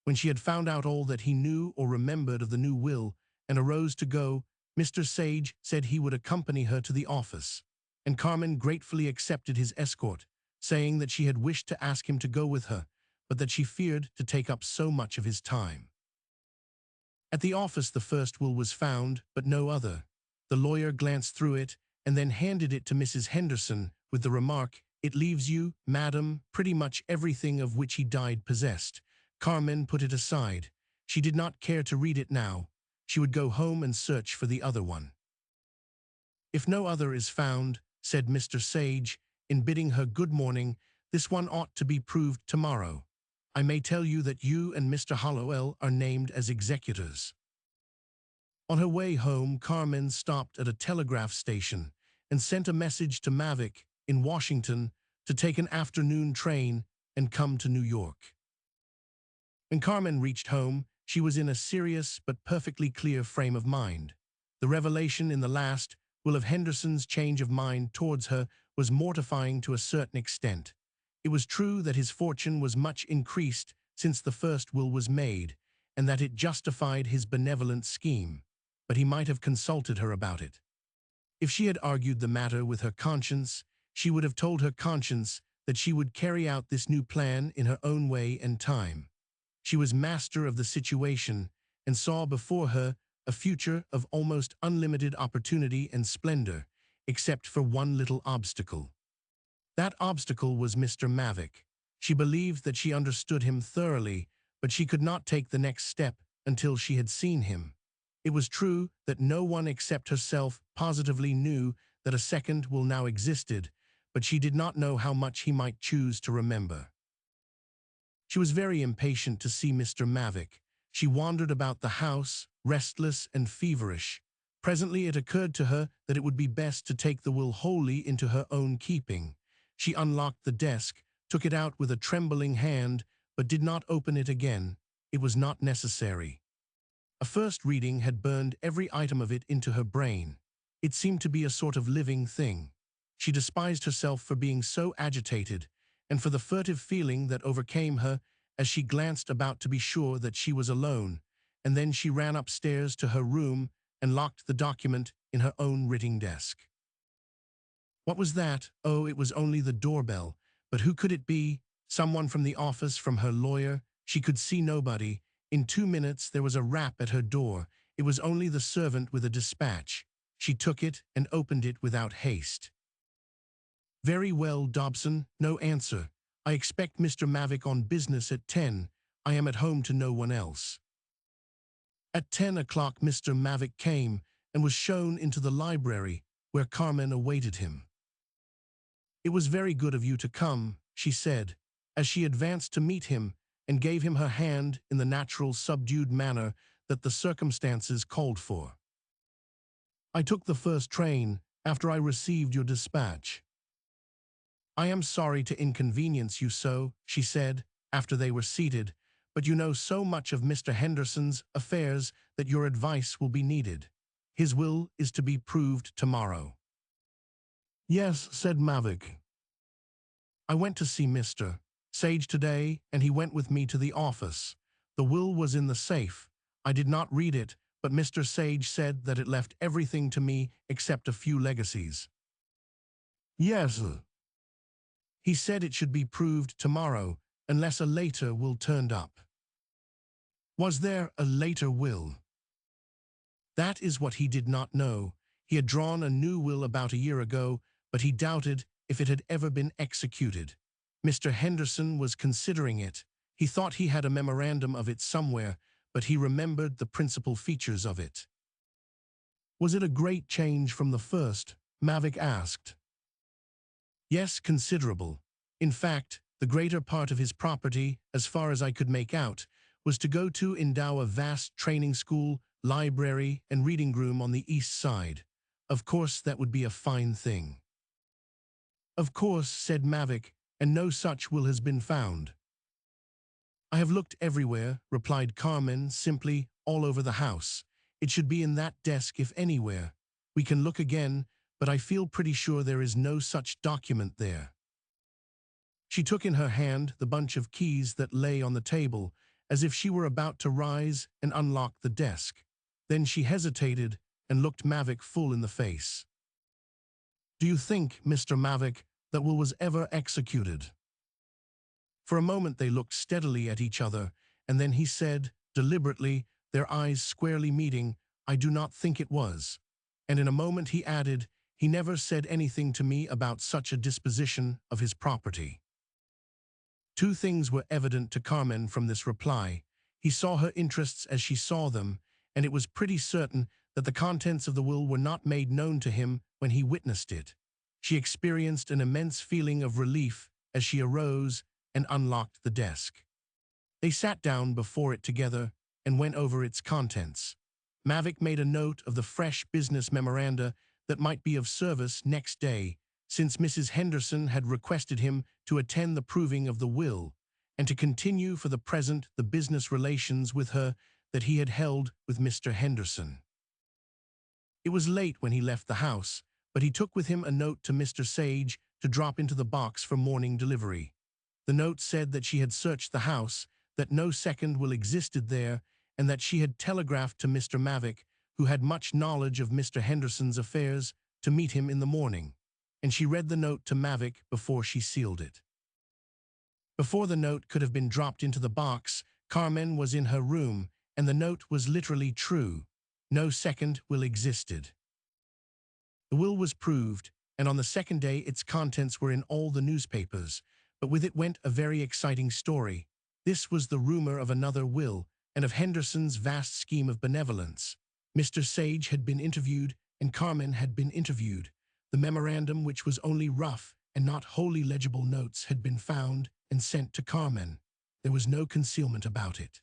[SPEAKER 1] When she had found out all that he knew or remembered of the new will and arose to go, Mr. Sage said he would accompany her to the office, and Carmen gratefully accepted his escort, saying that she had wished to ask him to go with her, but that she feared to take up so much of his time. At the office the first will was found, but no other. The lawyer glanced through it and then handed it to Mrs. Henderson with the remark, "It leaves you, madam, pretty much everything of which he died possessed." Carmen put it aside. She did not care to read it now. She would go home and search for the other one. "If no other is found," said Mr. Sage, in bidding her good morning, "this one ought to be proved tomorrow. I may tell you that you and Mr. Hollowell are named as executors." On her way home, Carmen stopped at a telegraph station and sent a message to Mavic in Washington to take an afternoon train and come to New York. When Carmen reached home, she was in a serious but perfectly clear frame of mind. The revelation in the last will of Henderson's change of mind towards her was mortifying to a certain extent. It was true that his fortune was much increased since the first will was made, and that it justified his benevolent scheme, but he might have consulted her about it. If she had argued the matter with her conscience, she would have told her conscience that she would carry out this new plan in her own way and time. She was master of the situation and saw before her a future of almost unlimited opportunity and splendor, except for one little obstacle. That obstacle was Mr. Mavic. She believed that she understood him thoroughly, but she could not take the next step until she had seen him. It was true that no one except herself positively knew that a second will now existed, but she did not know how much he might choose to remember. She was very impatient to see Mr. Mavic. She wandered about the house, restless and feverish. Presently it occurred to her that it would be best to take the will wholly into her own keeping. She unlocked the desk, took it out with a trembling hand, but did not open it again. It was not necessary. A first reading had burned every item of it into her brain. It seemed to be a sort of living thing. She despised herself for being so agitated, and for the furtive feeling that overcame her as she glanced about to be sure that she was alone, and then she ran upstairs to her room and locked the document in her own writing desk. What was that? Oh, it was only the doorbell. But who could it be? Someone from the office, from her lawyer? She could see nobody. In 2 minutes there was a rap at her door. It was only the servant with a dispatch. She took it and opened it without haste. "Very well, Dobson. No answer. I expect Mr. Mavic on business at 10. I am at home to no one else." At 10 o'clock Mr. Mavic came and was shown into the library, where Carmen awaited him. "It was very good of you to come," she said, as she advanced to meet him and gave him her hand in the natural subdued manner that the circumstances called for. I took the first train after I received your dispatch. I am sorry to inconvenience you so, she said, after they were seated, but you know so much of Mr. Henderson's affairs that your advice will be needed. His will is to be proved tomorrow. Yes, said Mavic. I went to see Mr. Sage today, and he went with me to the office. The will was in the safe. I did not read it, but Mr. Sage said that it left everything to me except a few legacies. Yes. He said it should be proved tomorrow, unless a later will turned up. Was there a later will? That is what he did not know. He had drawn a new will about a year ago, but he doubted if it had ever been executed. Mr. Henderson was considering it. He thought he had a memorandum of it somewhere, but he remembered the principal features of it. Was it a great change from the first? Mavic asked. Yes, considerable. In fact, the greater part of his property, as far as I could make out, was to go to endow a vast training school, library, and reading room on the east side. Of course, that would be a fine thing. Of course, said Mavic, and no such will has been found. I have looked everywhere, replied Carmen simply, all over the house. It should be in that desk if anywhere. We can look again, but I feel pretty sure there is no such document there. She took in her hand the bunch of keys that lay on the table, as if she were about to rise and unlock the desk. Then she hesitated and looked Mavic full in the face. Do you think, Mr. Mavic, that will was ever executed? For a moment they looked steadily at each other, and then he said, deliberately, their eyes squarely meeting, I do not think it was. And in a moment he added, he never said anything to me about such a disposition of his property. Two things were evident to Carmen from this reply. He saw her interests as she saw them, and it was pretty certain that the contents of the will were not made known to him when he witnessed it. She experienced an immense feeling of relief as she arose and unlocked the desk. They sat down before it together and went over its contents. Mavic made a note of the fresh business memoranda that might be of service next day, since Mrs. Henderson had requested him to attend the proving of the will, and to continue for the present the business relations with her that he had held with Mr. Henderson. It was late when he left the house, but he took with him a note to Mr. Sage to drop into the box for morning delivery. The note said that she had searched the house, that no second will existed there, and that she had telegraphed to Mr. Mavic, who had much knowledge of Mr. Henderson's affairs, to meet him in the morning. And she read the note to Mavic before she sealed it. Before the note could have been dropped into the box, Carmen was in her room, and the note was literally true. No second will existed. The will was proved, and on the second day its contents were in all the newspapers, but with it went a very exciting story. This was the rumor of another will, and of Henderson's vast scheme of benevolence. Mr. Sage had been interviewed, and Carmen had been interviewed. The memorandum, which was only rough and not wholly legible notes, had been found and sent to Carmen. There was no concealment about it.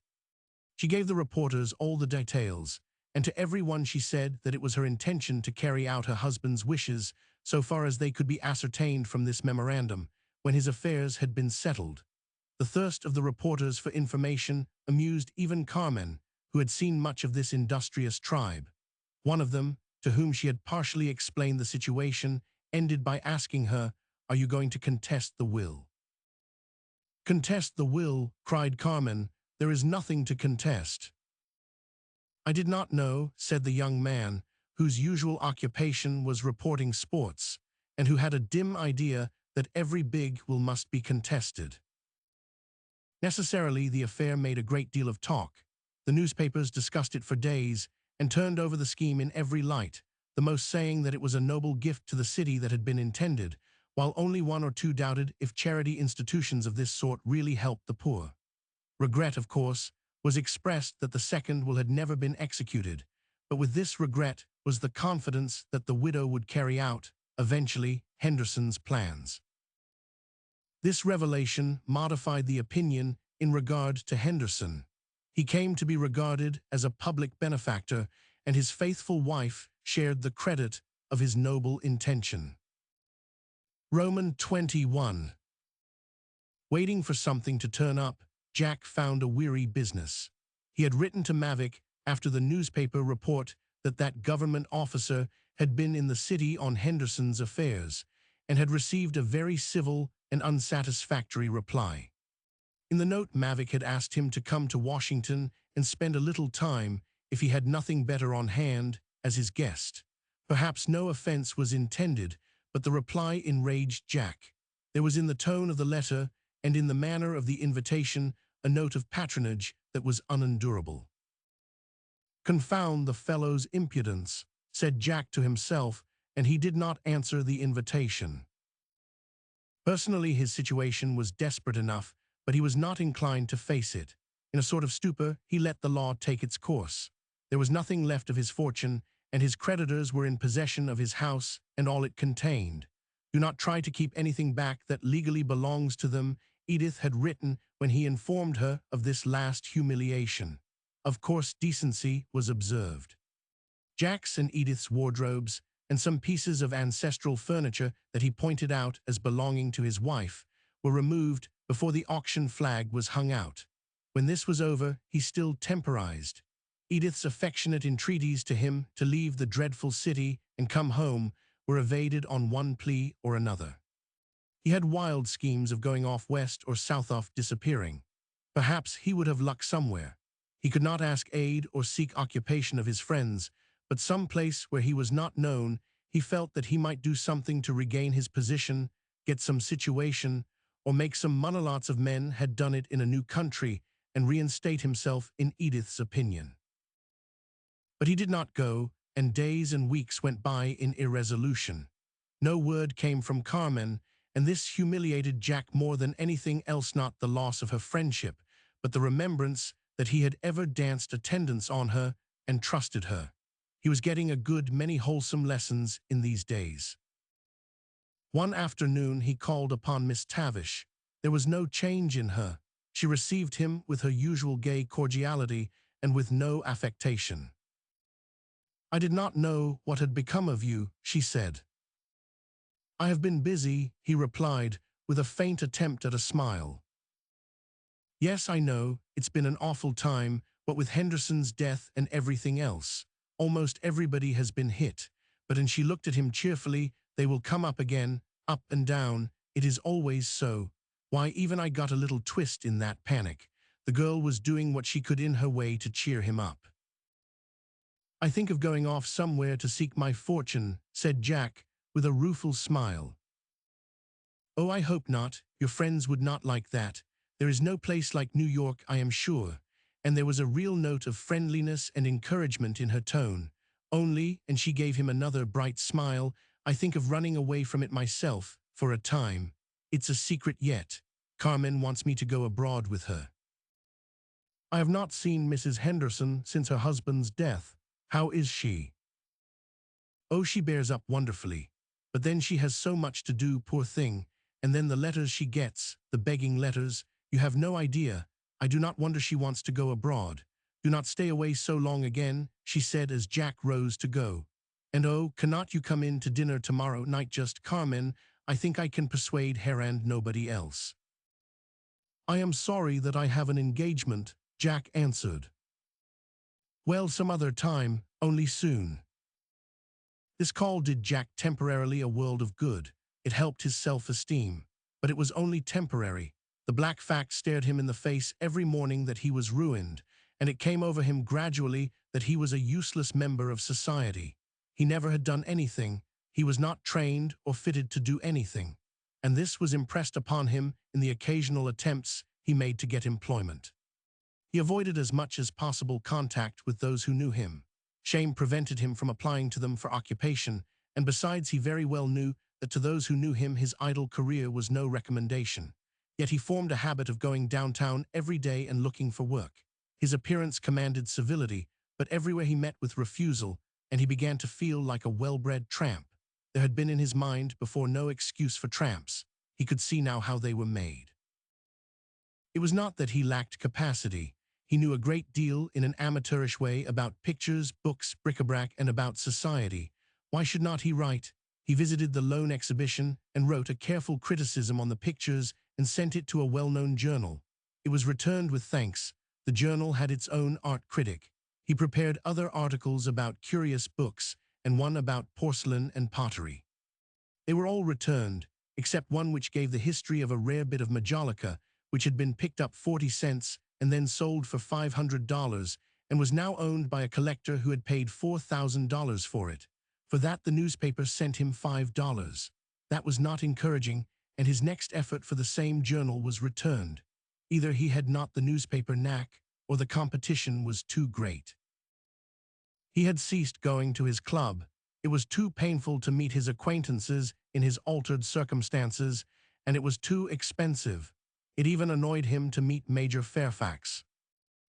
[SPEAKER 1] She gave the reporters all the details, and to everyone she said that it was her intention to carry out her husband's wishes so far as they could be ascertained from this memorandum, when his affairs had been settled. The thirst of the reporters for information amused even Carmen, who had seen much of this industrious tribe. One of them, to whom she had partially explained the situation, ended by asking her, "Are you going to contest the will?" "Contest the will?" cried Carmen. "There is nothing to contest." "I did not know," said the young man, whose usual occupation was reporting sports, and who had a dim idea that every big will must be contested. Necessarily, the affair made a great deal of talk. The newspapers discussed it for days and turned over the scheme in every light, the most saying that it was a noble gift to the city that had been intended, while only one or two doubted if charity institutions of this sort really helped the poor. Regret, of course, was expressed that the second will had never been executed, but with this regret was the confidence that the widow would carry out, eventually, Henderson's plans. This revelation modified the opinion in regard to Henderson. He came to be regarded as a public benefactor, and his faithful wife shared the credit of his noble intention. Roman 21. Waiting for something to turn up, Jack found a weary business. He had written to Mavic after the newspaper report that government officer had been in the city on Henderson's affairs and had received a very civil and unsatisfactory reply. In the note, Mavic had asked him to come to Washington and spend a little time if he had nothing better on hand as his guest. Perhaps no offense was intended, but the reply enraged Jack. There was in the tone of the letter and in the manner of the invitation a note of patronage that was unendurable. "Confound the fellow's impudence," said Jack to himself, and he did not answer the invitation. Personally, his situation was desperate enough, but he was not inclined to face it. In a sort of stupor, he let the law take its course. There was nothing left of his fortune, and his creditors were in possession of his house and all it contained. "Do not try to keep anything back that legally belongs to them," Edith had written when he informed her of this last humiliation. Of course, decency was observed. Jack's and Edith's wardrobes and some pieces of ancestral furniture that he pointed out as belonging to his wife were removed before the auction flag was hung out. When this was over, he still temporized. Edith's affectionate entreaties to him to leave the dreadful city and come home were evaded on one plea or another. He had wild schemes of going off west or south, off disappearing. Perhaps he would have luck somewhere. He could not ask aid or seek occupation of his friends, but some place where he was not known, he felt that he might do something to regain his position, get some situation, or make some money. Lots of men had done it in a new country and reinstate himself in Edith's opinion. But he did not go, and days and weeks went by in irresolution. No word came from Carmen, and this humiliated Jack more than anything else, not the loss of her friendship, but the remembrance that he had ever danced attendance on her and trusted her. He was getting a good many wholesome lessons in these days. One afternoon he called upon Miss Tavish. There was no change in her. She received him with her usual gay cordiality and with no affectation. "I did not know what had become of you," she said. "I have been busy," he replied, with a faint attempt at a smile. "Yes, I know, it's been an awful time, what with Henderson's death and everything else. Almost everybody has been hit, but," and she looked at him cheerfully, "they will come up again, up and down, it is always so. Why, even I got a little twist in that panic." The girl was doing what she could in her way to cheer him up. "I think of going off somewhere to seek my fortune," said Jack, with a rueful smile. "Oh, I hope not. Your friends would not like that. There is no place like New York, I am sure." And there was a real note of friendliness and encouragement in her tone. "Only," and she gave him another bright smile, "I think of running away from it myself, for a time. It's a secret yet. Carmen wants me to go abroad with her." "I have not seen Mrs. Henderson since her husband's death. How is she?" "Oh, she bears up wonderfully. But then she has so much to do, poor thing. And then the letters she gets, the begging letters, you have no idea. I do not wonder she wants to go abroad. Do not stay away so long again," she said as Jack rose to go. "And oh, cannot you come in to dinner tomorrow night, just Carmen? I think I can persuade her and nobody else." "I am sorry that I have an engagement," Jack answered. "Well, some other time, only soon." This call did Jack temporarily a world of good. It helped his self-esteem. But it was only temporary. The black fact stared him in the face every morning that he was ruined, and it came over him gradually that he was a useless member of society. He never had done anything. He was not trained or fitted to do anything. And this was impressed upon him in the occasional attempts he made to get employment. He avoided as much as possible contact with those who knew him. Shame prevented him from applying to them for occupation, and besides he very well knew that to those who knew him his idle career was no recommendation. Yet he formed a habit of going downtown every day and looking for work. His appearance commanded civility, but everywhere he met with refusal, and he began to feel like a well-bred tramp. There had been in his mind before no excuse for tramps. He could see now how they were made. It was not that he lacked capacity. He knew a great deal in an amateurish way about pictures, books, bric-a-brac, and about society. Why should not he write? He visited the Loan exhibition and wrote a careful criticism on the pictures and sent it to a well-known journal. It was returned with thanks. The journal had its own art critic. He prepared other articles about curious books and one about porcelain and pottery. They were all returned, except one which gave the history of a rare bit of majolica which had been picked up 40 cents and then sold for $500 and was now owned by a collector who had paid $4,000 for it. For that, the newspaper sent him $5. That was not encouraging, and his next effort for the same journal was returned. Either he had not the newspaper knack, or the competition was too great. He had ceased going to his club. It was too painful to meet his acquaintances in his altered circumstances, and it was too expensive. It even annoyed him to meet Major Fairfax.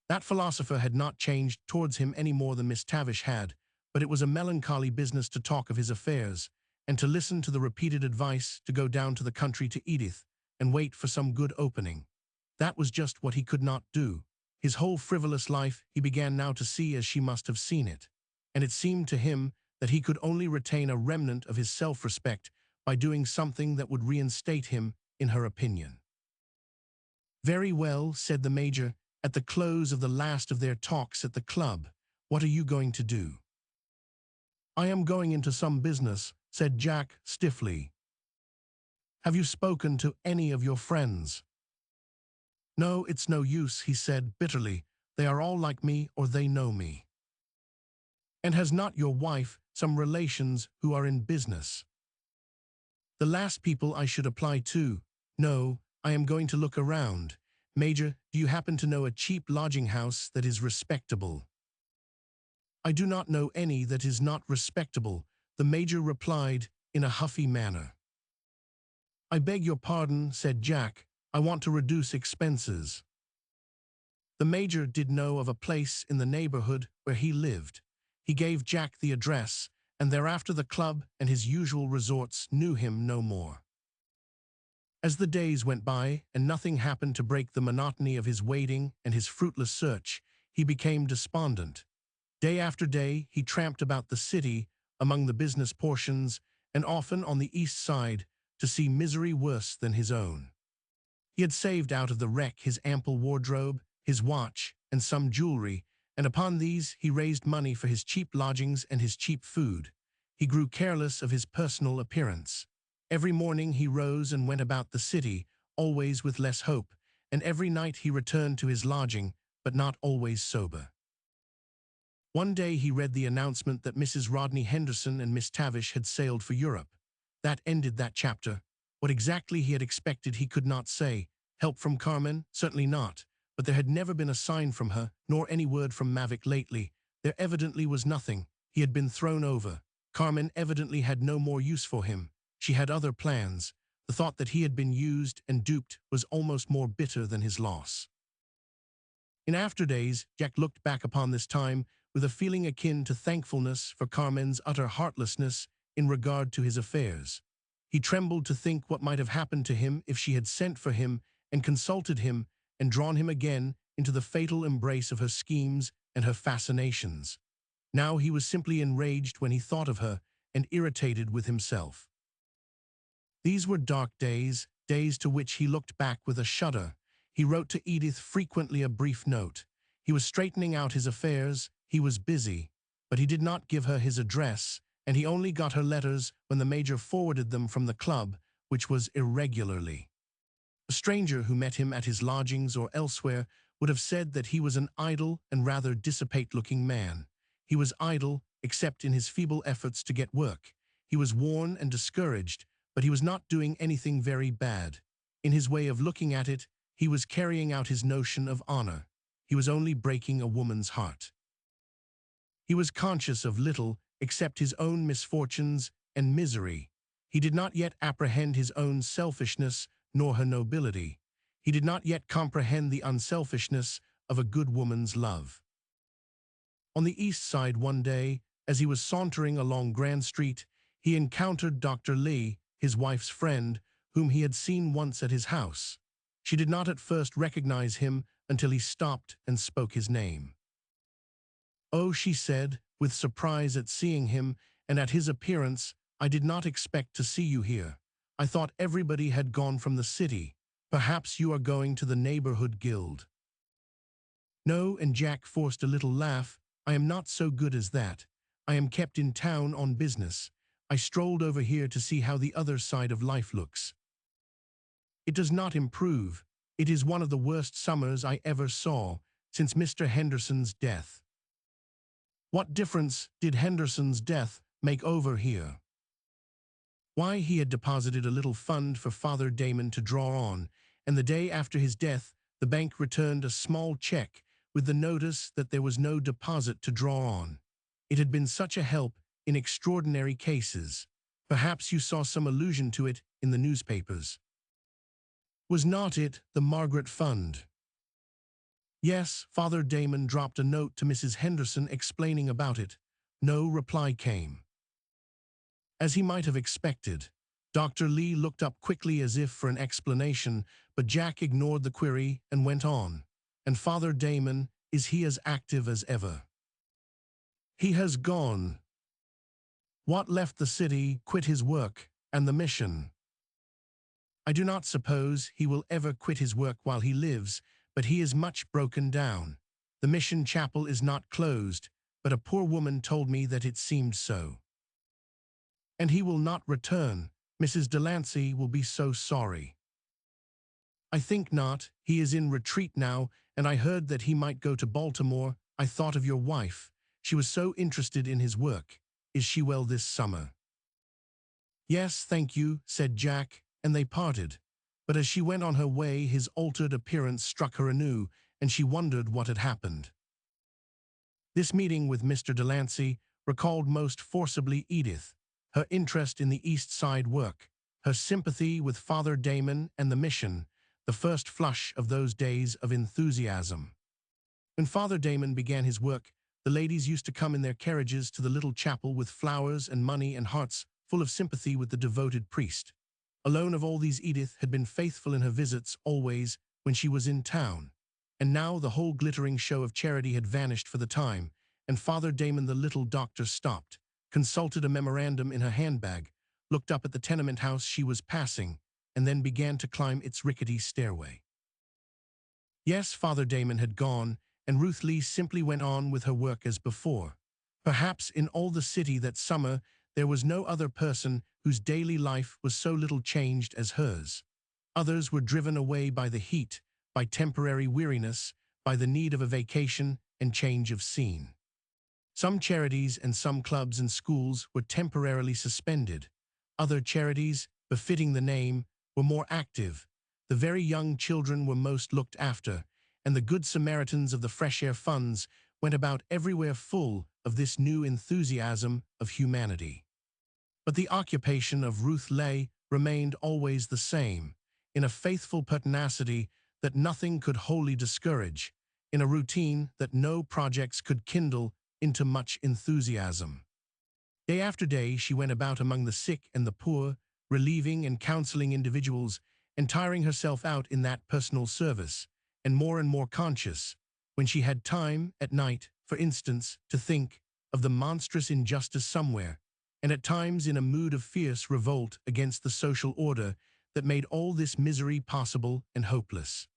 [SPEAKER 1] That philosopher had not changed towards him any more than Miss Tavish had, but it was a melancholy business to talk of his affairs, and to listen to the repeated advice to go down to the country to Edith and wait for some good opening. That was just what he could not do. His whole frivolous life he began now to see as she must have seen it, and it seemed to him that he could only retain a remnant of his self-respect by doing something that would reinstate him in her opinion. "Very well," said the Major, at the close of the last of their talks at the club. "What are you going to do?" "I am going into some business," said Jack stiffly. "Have you spoken to any of your friends?" "No, it's no use," he said bitterly. "They are all like me, or they know me." "And has not your wife some relations who are in business?" "The last people I should apply to. No, I am going to look around. Major, do you happen to know a cheap lodging house that is respectable?" "I do not know any that is not respectable," the Major replied in a huffy manner. "I beg your pardon," said Jack. "I want to reduce expenses." The Major did know of a place in the neighborhood where he lived. He gave Jack the address, and thereafter the club and his usual resorts knew him no more. As the days went by and nothing happened to break the monotony of his waiting and his fruitless search, he became despondent. Day after day he tramped about the city, among the business portions, and often on the east side, to see misery worse than his own. He had saved out of the wreck his ample wardrobe, his watch, and some jewelry, and upon these he raised money for his cheap lodgings and his cheap food. He grew careless of his personal appearance. Every morning he rose and went about the city, always with less hope, and every night he returned to his lodging, but not always sober. One day he read the announcement that Mrs. Rodney Henderson and Miss Tavish had sailed for Europe. That ended that chapter. What exactly he had expected he could not say. Help from Carmen? Certainly not. But there had never been a sign from her, nor any word from Mavic lately. There evidently was nothing. He had been thrown over. Carmen evidently had no more use for him. She had other plans. The thought that he had been used and duped was almost more bitter than his loss. In after days, Jack looked back upon this time with a feeling akin to thankfulness for Carmen's utter heartlessness in regard to his affairs. He trembled to think what might have happened to him if she had sent for him and consulted him and drawn him again into the fatal embrace of her schemes and her fascinations. Now he was simply enraged when he thought of her and irritated with himself. These were dark days, days to which he looked back with a shudder. He wrote to Edith frequently a brief note. He was straightening out his affairs, he was busy, but he did not give her his address, and he only got her letters when the Major forwarded them from the club, which was irregularly. A stranger who met him at his lodgings or elsewhere would have said that he was an idle and rather dissipate-looking man. He was idle, except in his feeble efforts to get work. He was worn and discouraged, but he was not doing anything very bad. In his way of looking at it, he was carrying out his notion of honor. He was only breaking a woman's heart. He was conscious of little except his own misfortunes and misery. He did not yet apprehend his own selfishness nor her nobility. He did not yet comprehend the unselfishness of a good woman's love. On the east side one day, as he was sauntering along Grand Street, he encountered Dr. Lee, his wife's friend, whom he had seen once at his house. She did not at first recognize him until he stopped and spoke his name. "Oh," she said, with surprise at seeing him and at his appearance, "I did not expect to see you here. I thought everybody had gone from the city. Perhaps you are going to the neighborhood guild." "No," and Jack forced a little laugh. "I am not so good as that. I am kept in town on business. I strolled over here to see how the other side of life looks. It does not improve. It is one of the worst summers I ever saw since Mr. Henderson's death." What difference did Henderson's death make over here? Why, he had deposited a little fund for Father Damon to draw on, and the day after his death, the bank returned a small check with the notice that there was no deposit to draw on. It had been such a help in extraordinary cases. Perhaps you saw some allusion to it in the newspapers. Was not it the Margaret Fund? Yes, Father Damon dropped a note to Mrs. Henderson explaining about it. No reply came. As he might have expected, Dr. Lee looked up quickly as if for an explanation, but Jack ignored the query and went on. "And Father Damon, is he as active as ever?" "He has gone. What left the city, quit his work, and the mission. I do not suppose he will ever quit his work while he lives, but he is much broken down. The mission chapel is not closed, but a poor woman told me that it seemed so. And he will not return. Mrs. Delancey will be so sorry." "I think not. He is in retreat now, and I heard that he might go to Baltimore. I thought of your wife. She was so interested in his work. Is she well this summer?" "Yes, thank you," said Jack, and they parted. But as she went on her way, his altered appearance struck her anew, and she wondered what had happened. This meeting with Mr. Delancey recalled most forcibly Edith, her interest in the East Side work, her sympathy with Father Damon and the mission, the first flush of those days of enthusiasm. When Father Damon began his work, the ladies used to come in their carriages to the little chapel with flowers and money and hearts full of sympathy with the devoted priest. Alone of all these, Edith had been faithful in her visits always when she was in town. And now the whole glittering show of charity had vanished for the time, and Father Damon the little doctor stopped, consulted a memorandum in her handbag, looked up at the tenement house she was passing, and then began to climb its rickety stairway. Yes, Father Damon had gone, and Ruth Lee simply went on with her work as before. Perhaps in all the city that summer there was no other person whose daily life was so little changed as hers. Others were driven away by the heat, by temporary weariness, by the need of a vacation and change of scene. Some charities and some clubs and schools were temporarily suspended. Other charities, befitting the name, were more active. The very young children were most looked after, and the Good Samaritans of the Fresh Air Funds went about everywhere full of this new enthusiasm of humanity. But the occupation of Ruth Lee remained always the same, in a faithful pertinacity that nothing could wholly discourage, in a routine that no projects could kindle into much enthusiasm. Day after day she went about among the sick and the poor, relieving and counseling individuals, and tiring herself out in that personal service, and more conscious, when she had time, at night, for instance, to think of the monstrous injustice somewhere, and at times in a mood of fierce revolt against the social order that made all this misery possible and hopeless.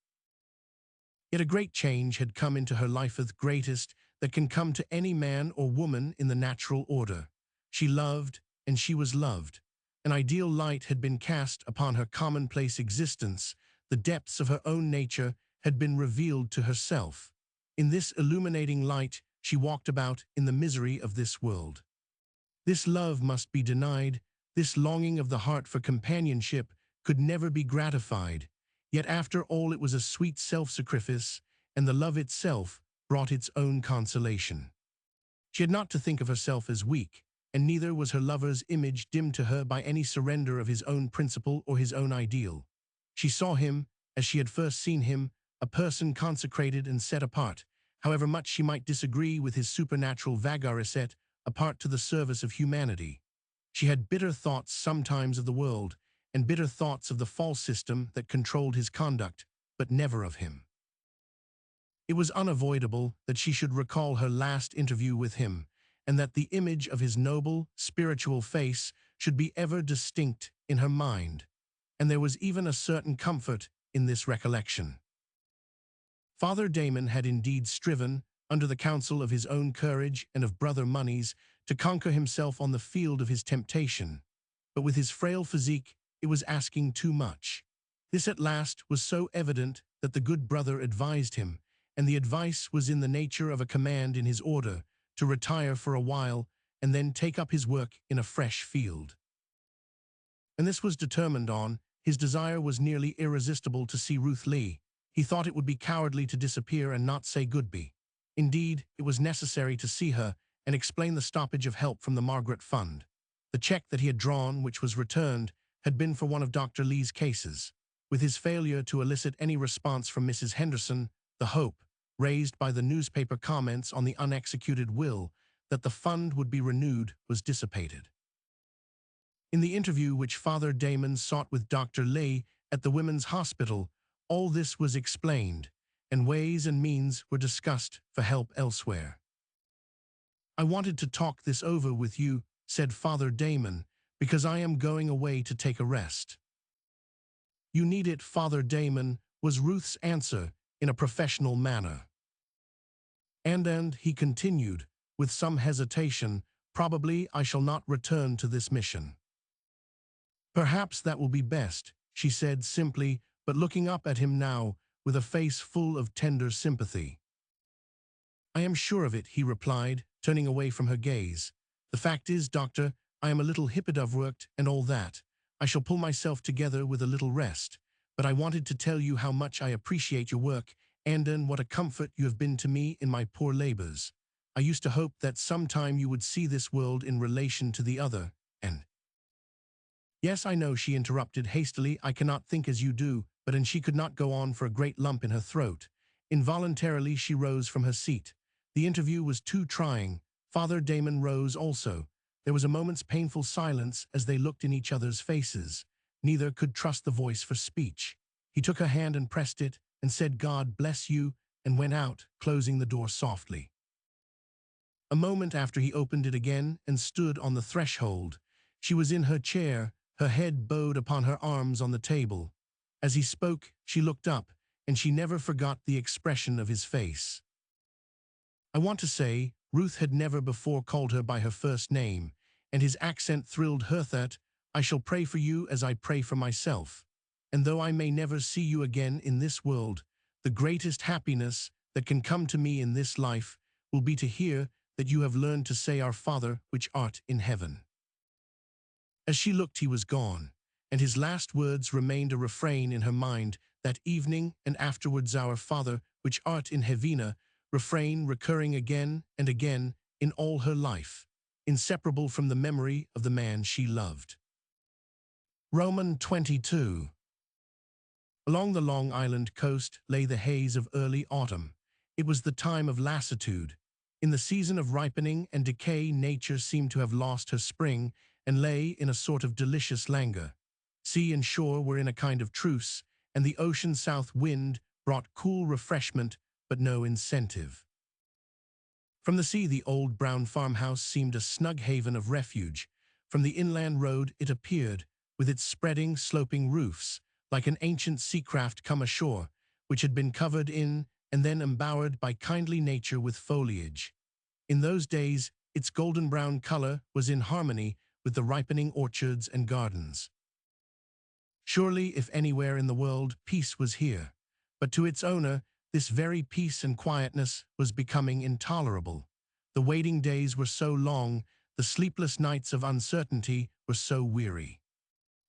[SPEAKER 1] Yet a great change had come into her life, the greatest that can come to any man or woman in the natural order. She loved, and she was loved. An ideal light had been cast upon her commonplace existence. The depths of her own nature had been revealed to herself. In this illuminating light, she walked about in the misery of this world. This love must be denied. This longing of the heart for companionship could never be gratified. Yet after all it was a sweet self-sacrifice, and the love itself brought its own consolation. She had not to think of herself as weak, and neither was her lover's image dimmed to her by any surrender of his own principle or his own ideal. She saw him, as she had first seen him, a person consecrated and set apart, however much she might disagree with his supernatural vagaries, apart to the service of humanity. She had bitter thoughts sometimes of the world, and bitter thoughts of the false system that controlled his conduct, but never of him. It was unavoidable that she should recall her last interview with him, and that the image of his noble, spiritual face should be ever distinct in her mind. And there was even a certain comfort in this recollection. Father Damon had indeed striven, under the counsel of his own courage and of Brother Money's, to conquer himself on the field of his temptation. But with his frail physique, it was asking too much. This at last was so evident that the good brother advised him, and the advice was in the nature of a command in his order, to retire for a while and then take up his work in a fresh field. And this was determined on. His desire was nearly irresistible to see Ruth Lee. He thought it would be cowardly to disappear and not say goodbye. Indeed, it was necessary to see her and explain the stoppage of help from the Margaret Fund. The check that he had drawn, which was returned, had been for one of Dr. Lee's cases. With his failure to elicit any response from Mrs. Henderson, the hope, raised by the newspaper comments on the unexecuted will, that the fund would be renewed was dissipated. In the interview which Father Damon sought with Dr. Lee at the Women's Hospital, all this was explained, and ways and means were discussed for help elsewhere. "I wanted to talk this over with you," said Father Damon, "because I am going away to take a rest." "You need it, Father Damon," was Ruth's answer in a professional manner. And he continued, with some hesitation, "Probably I shall not return to this mission." "Perhaps that will be best," she said simply, but looking up at him now with a face full of tender sympathy. "I am sure of it," he replied, turning away from her gaze. "The fact is, Doctor, I am a little hipped-overworked and all that. I shall pull myself together with a little rest. But I wanted to tell you how much I appreciate your work, and what a comfort you have been to me in my poor labors. I used to hope that sometime you would see this world in relation to the other, and—" "Yes, I know," she interrupted hastily. "I cannot think as you do," and she could not go on for a great lump in her throat. Involuntarily she rose from her seat. The interview was too trying. Father Damon rose also. There was a moment's painful silence as they looked in each other's faces. Neither could trust the voice for speech. He took her hand and pressed it, and said, "God bless you," and went out, closing the door softly. A moment after he opened it again and stood on the threshold. She was in her chair, her head bowed upon her arms on the table. As he spoke, she looked up, and she never forgot the expression of his face. I want to say, Ruth had never before called her by her first name, and his accent thrilled her. That "I shall pray for you as I pray for myself. And though I may never see you again in this world, the greatest happiness that can come to me in this life will be to hear that you have learned to say, 'Our Father, which art in heaven.'" As she looked, he was gone, and his last words remained a refrain in her mind that evening, and afterwards, "Our Father, which art in heaven," refrain recurring again and again in all her life, inseparable from the memory of the man she loved. Roman 22. Along the Long Island coast lay the haze of early autumn. It was the time of lassitude. In the season of ripening and decay, nature seemed to have lost her spring and lay in a sort of delicious languor. Sea and shore were in a kind of truce, and the ocean south wind brought cool refreshment but no incentive. From the sea, the old brown farmhouse seemed a snug haven of refuge. From the inland road it appeared, with its spreading, sloping roofs, like an ancient seacraft come ashore, which had been covered in and then embowered by kindly nature with foliage. In those days, its golden-brown color was in harmony with the ripening orchards and gardens. Surely, if anywhere in the world, peace was here. But to its owner, this very peace and quietness was becoming intolerable. The waiting days were so long, the sleepless nights of uncertainty were so weary.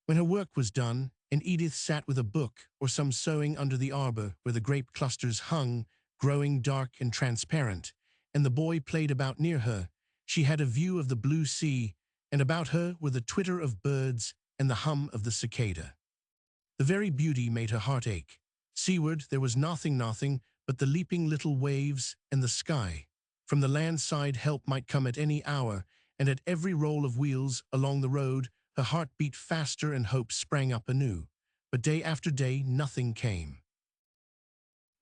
[SPEAKER 1] When her work was done, and Edith sat with a book or some sewing under the arbor where the grape clusters hung, growing dark and transparent, and the boy played about near her, she had a view of the blue sea, and about her were the twitter of birds and the hum of the cicada. The very beauty made her heart ache. Seaward there was nothing but the leaping little waves and the sky. From the land side help might come at any hour, and at every roll of wheels along the road her heart beat faster and hope sprang up anew. But day after day nothing came.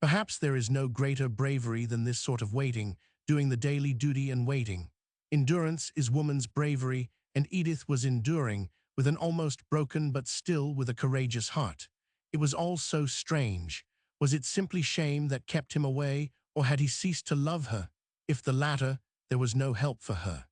[SPEAKER 1] Perhaps there is no greater bravery than this sort of waiting, doing the daily duty and waiting. Endurance is woman's bravery, and Edith was enduring, with an almost broken but still with a courageous heart. It was all so strange. Was it simply shame that kept him away, or had he ceased to love her? If the latter, there was no help for her.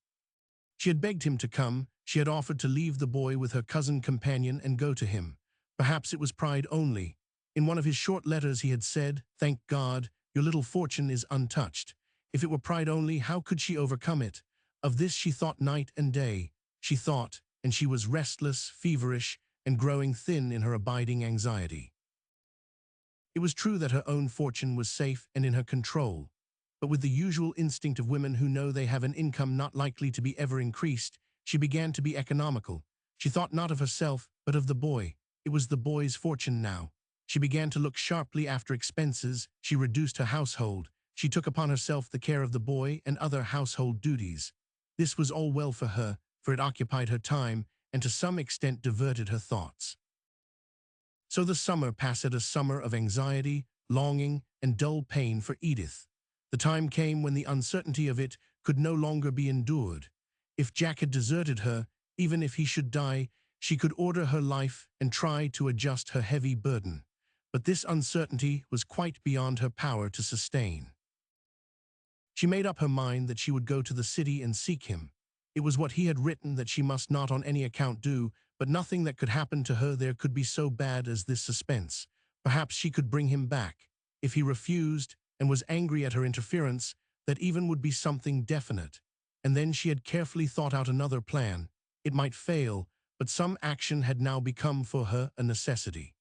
[SPEAKER 1] She had begged him to come, she had offered to leave the boy with her cousin companion and go to him. Perhaps it was pride only. In one of his short letters he had said, "Thank God, your little fortune is untouched." If it were pride only, how could she overcome it? Of this she thought night and day. She thought, and she was restless, feverish, and growing thin in her abiding anxiety. It was true that her own fortune was safe and in her control, but with the usual instinct of women who know they have an income not likely to be ever increased, she began to be economical. She thought not of herself, but of the boy. It was the boy's fortune now. She began to look sharply after expenses. She reduced her household. She took upon herself the care of the boy and other household duties. This was all well for her, for it occupied her time and to some extent diverted her thoughts. So the summer passed, a summer of anxiety, longing, and dull pain for Edith. The time came when the uncertainty of it could no longer be endured. If Jack had deserted her, even if he should die, she could order her life and try to adjust her heavy burden. But this uncertainty was quite beyond her power to sustain. She made up her mind that she would go to the city and seek him. It was what he had written that she must not on any account do, but nothing that could happen to her there could be so bad as this suspense. Perhaps she could bring him back. If he refused and was angry at her interference, that even would be something definite. And then she had carefully thought out another plan. It might fail, but some action had now become for her a necessity.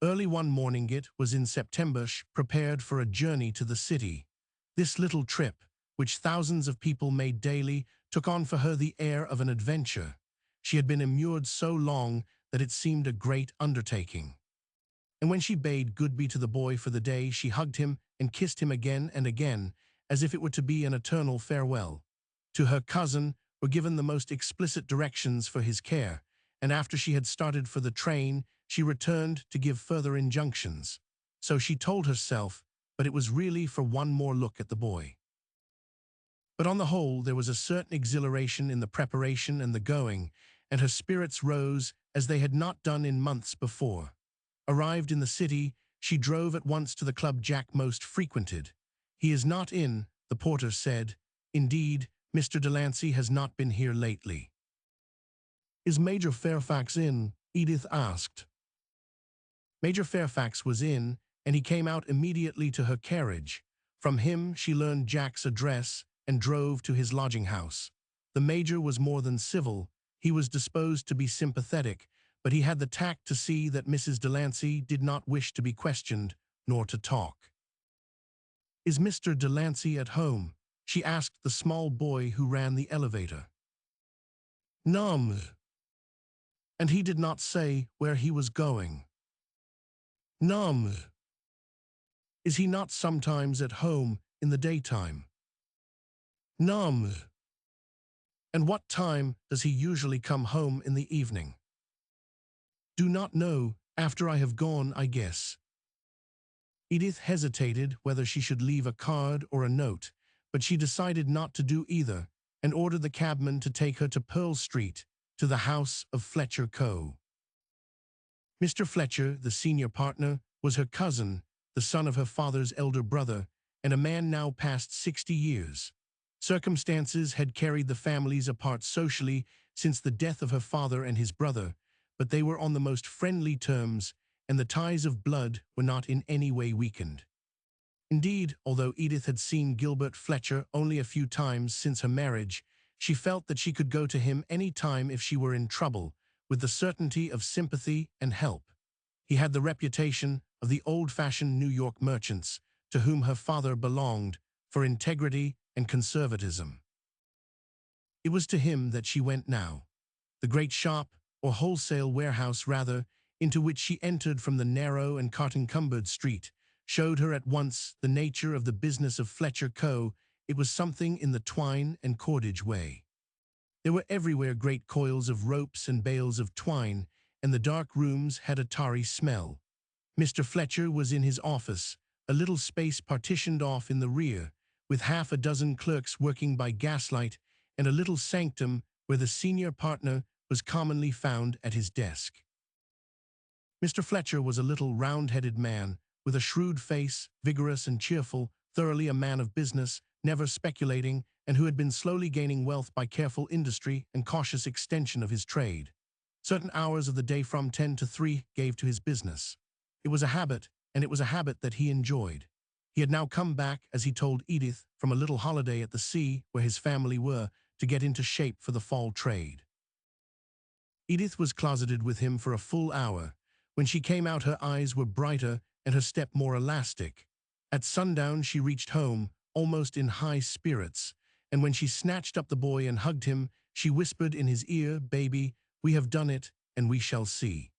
[SPEAKER 1] Early one morning, it was in September, she prepared for a journey to the city. This little trip, which thousands of people made daily, took on for her the air of an adventure. She had been immured so long that it seemed a great undertaking. And when she bade goodbye to the boy for the day, she hugged him and kissed him again and again, as if it were to be an eternal farewell. To her cousin were given the most explicit directions for his care, and after she had started for the train, she returned to give further injunctions. So she told herself, but it was really for one more look at the boy. But on the whole, there was a certain exhilaration in the preparation and the going, and her spirits rose as they had not done in months before. Arrived in the city, she drove at once to the club Jack most frequented. "He is not in," the porter said. "Indeed, Mr. Delancey has not been here lately." "Is Major Fairfax in?" Edith asked. Major Fairfax was in, and he came out immediately to her carriage. From him she learned Jack's address and drove to his lodging-house. The Major was more than civil. He was disposed to be sympathetic, but he had the tact to see that Mrs. Delancey did not wish to be questioned, nor to talk. "Is Mr. Delancey at home?" she asked the small boy who ran the elevator. "No." "And he did not say where he was going?" "No." "Is he not sometimes at home in the daytime?" "No." "And what time does he usually come home in the evening?" "Do not know. After I have gone, I guess." Edith hesitated whether she should leave a card or a note, but she decided not to do either, and ordered the cabman to take her to Pearl Street, to the house of Fletcher Co. Mr. Fletcher, the senior partner, was her cousin, the son of her father's elder brother, and a man now past 60 years. Circumstances had carried the families apart socially since the death of her father and his brother, but they were on the most friendly terms, and the ties of blood were not in any way weakened. Indeed, although Edith had seen Gilbert Fletcher only a few times since her marriage, she felt that she could go to him any time if she were in trouble, with the certainty of sympathy and help. He had the reputation of the old-fashioned New York merchants, to whom her father belonged, for integrity and conservatism. It was to him that she went now. The great shop, or wholesale warehouse rather, into which she entered from the narrow and cot-encumbered street, showed her at once the nature of the business of Fletcher Co. It was something in the twine and cordage way. There were everywhere great coils of ropes and bales of twine, and the dark rooms had a tarry smell. Mr. Fletcher was in his office, a little space partitioned off in the rear, with half a dozen clerks working by gaslight, and a little sanctum where the senior partner was commonly found at his desk. Mr. Fletcher was a little round-headed man, with a shrewd face, vigorous and cheerful, thoroughly a man of business, never speculating, and who had been slowly gaining wealth by careful industry and cautious extension of his trade. Certain hours of the day from 10 to 3 gave to his business. It was a habit, and it was a habit that he enjoyed. He had now come back, as he told Edith, from a little holiday at the sea where his family were, to get into shape for the fall trade. Edith was closeted with him for a full hour. When she came out, her eyes were brighter and her step more elastic. At sundown, she reached home, almost in high spirits, and when she snatched up the boy and hugged him, she whispered in his ear, "Baby, we have done it, and we shall see."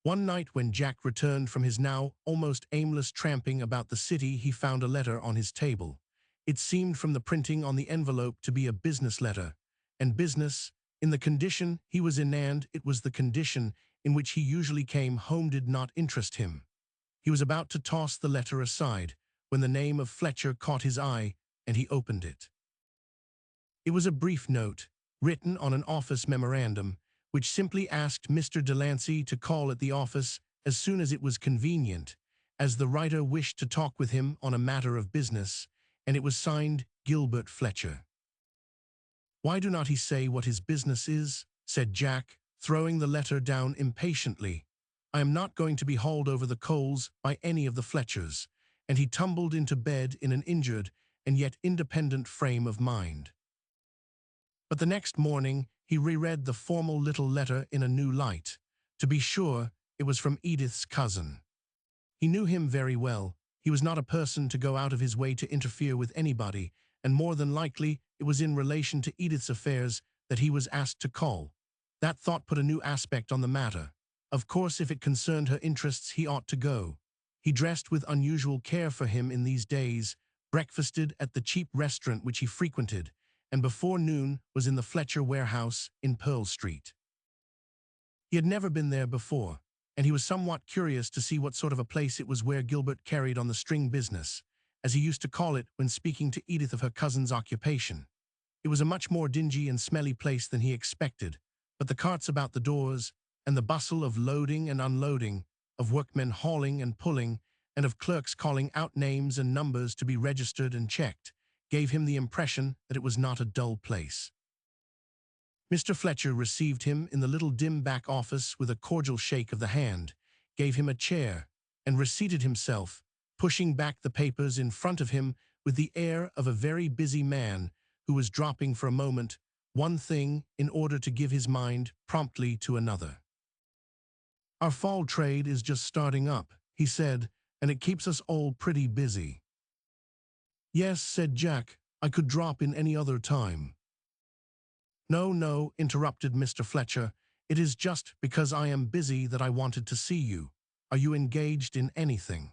[SPEAKER 1] One night when Jack returned from his now almost aimless tramping about the city, he found a letter on his table. It seemed from the printing on the envelope to be a business letter, and business, in the condition he was in, and it was the condition in which he usually came home, did not interest him. He was about to toss the letter aside when the name of Fletcher caught his eye, and he opened it. It was a brief note, written on an office memorandum, which simply asked Mr. Delancey to call at the office as soon as it was convenient, as the writer wished to talk with him on a matter of business, and it was signed Gilbert Fletcher. "Why do not he say what his business is?" said Jack, throwing the letter down impatiently. "I am not going to be hauled over the coals by any of the Fletchers," and he tumbled into bed in an injured and yet independent frame of mind. But the next morning he reread the formal little letter in a new light. To be sure, it was from Edith's cousin. He knew him very well. He was not a person to go out of his way to interfere with anybody, and more than likely it was in relation to Edith's affairs that he was asked to call. That thought put a new aspect on the matter. Of course, if it concerned her interests, he ought to go. He dressed with unusual care for him in these days, breakfasted at the cheap restaurant which he frequented, and before noon was in the Fletcher warehouse in Pearl Street. He had never been there before, and he was somewhat curious to see what sort of a place it was where Gilbert carried on the string business, as he used to call it when speaking to Edith of her cousin's occupation. It was a much more dingy and smelly place than he expected, but the carts about the doors, and the bustle of loading and unloading, of workmen hauling and pulling, and of clerks calling out names and numbers to be registered and checked, gave him the impression that it was not a dull place. Mr. Fletcher received him in the little dim back office with a cordial shake of the hand, gave him a chair, and reseated himself, pushing back the papers in front of him with the air of a very busy man who was dropping for a moment one thing in order to give his mind promptly to another. "Our fall trade is just starting up," he said, "and it keeps us all pretty busy." "Yes," said Jack, "I could drop in any other time." "No, no," interrupted Mr. Fletcher, "it is just because I am busy that I wanted to see you. Are you engaged in anything?"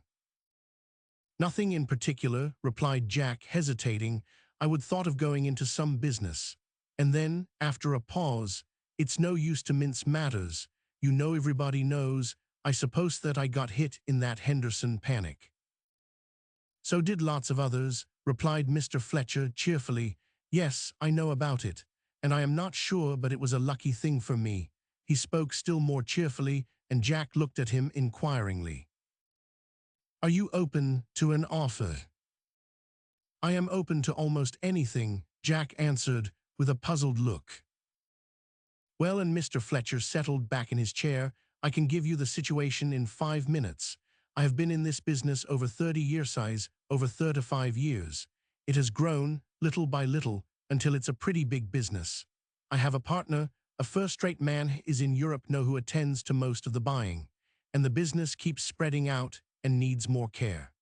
[SPEAKER 1] "Nothing in particular," replied Jack, hesitating. "I would thought of going into some business." And then, after a pause, "It's no use to mince matters. You know, everybody knows, I suppose, that I got hit in that Henderson panic." "So did lots of others," replied Mr. Fletcher cheerfully. "Yes, I know about it, and I am not sure but it was a lucky thing for me." He spoke still more cheerfully, and Jack looked at him inquiringly. "Are you open to an offer?" "I am open to almost anything," Jack answered, with a puzzled look. "Well," and Mr. Fletcher settled back in his chair, "I can give you the situation in 5 minutes. I have been in this business over 30 years, over 35 years. It has grown, little by little, until it's a pretty big business. I have a partner, a first-rate man is in Europe now who attends to most of the buying, and the business keeps spreading out and needs more care.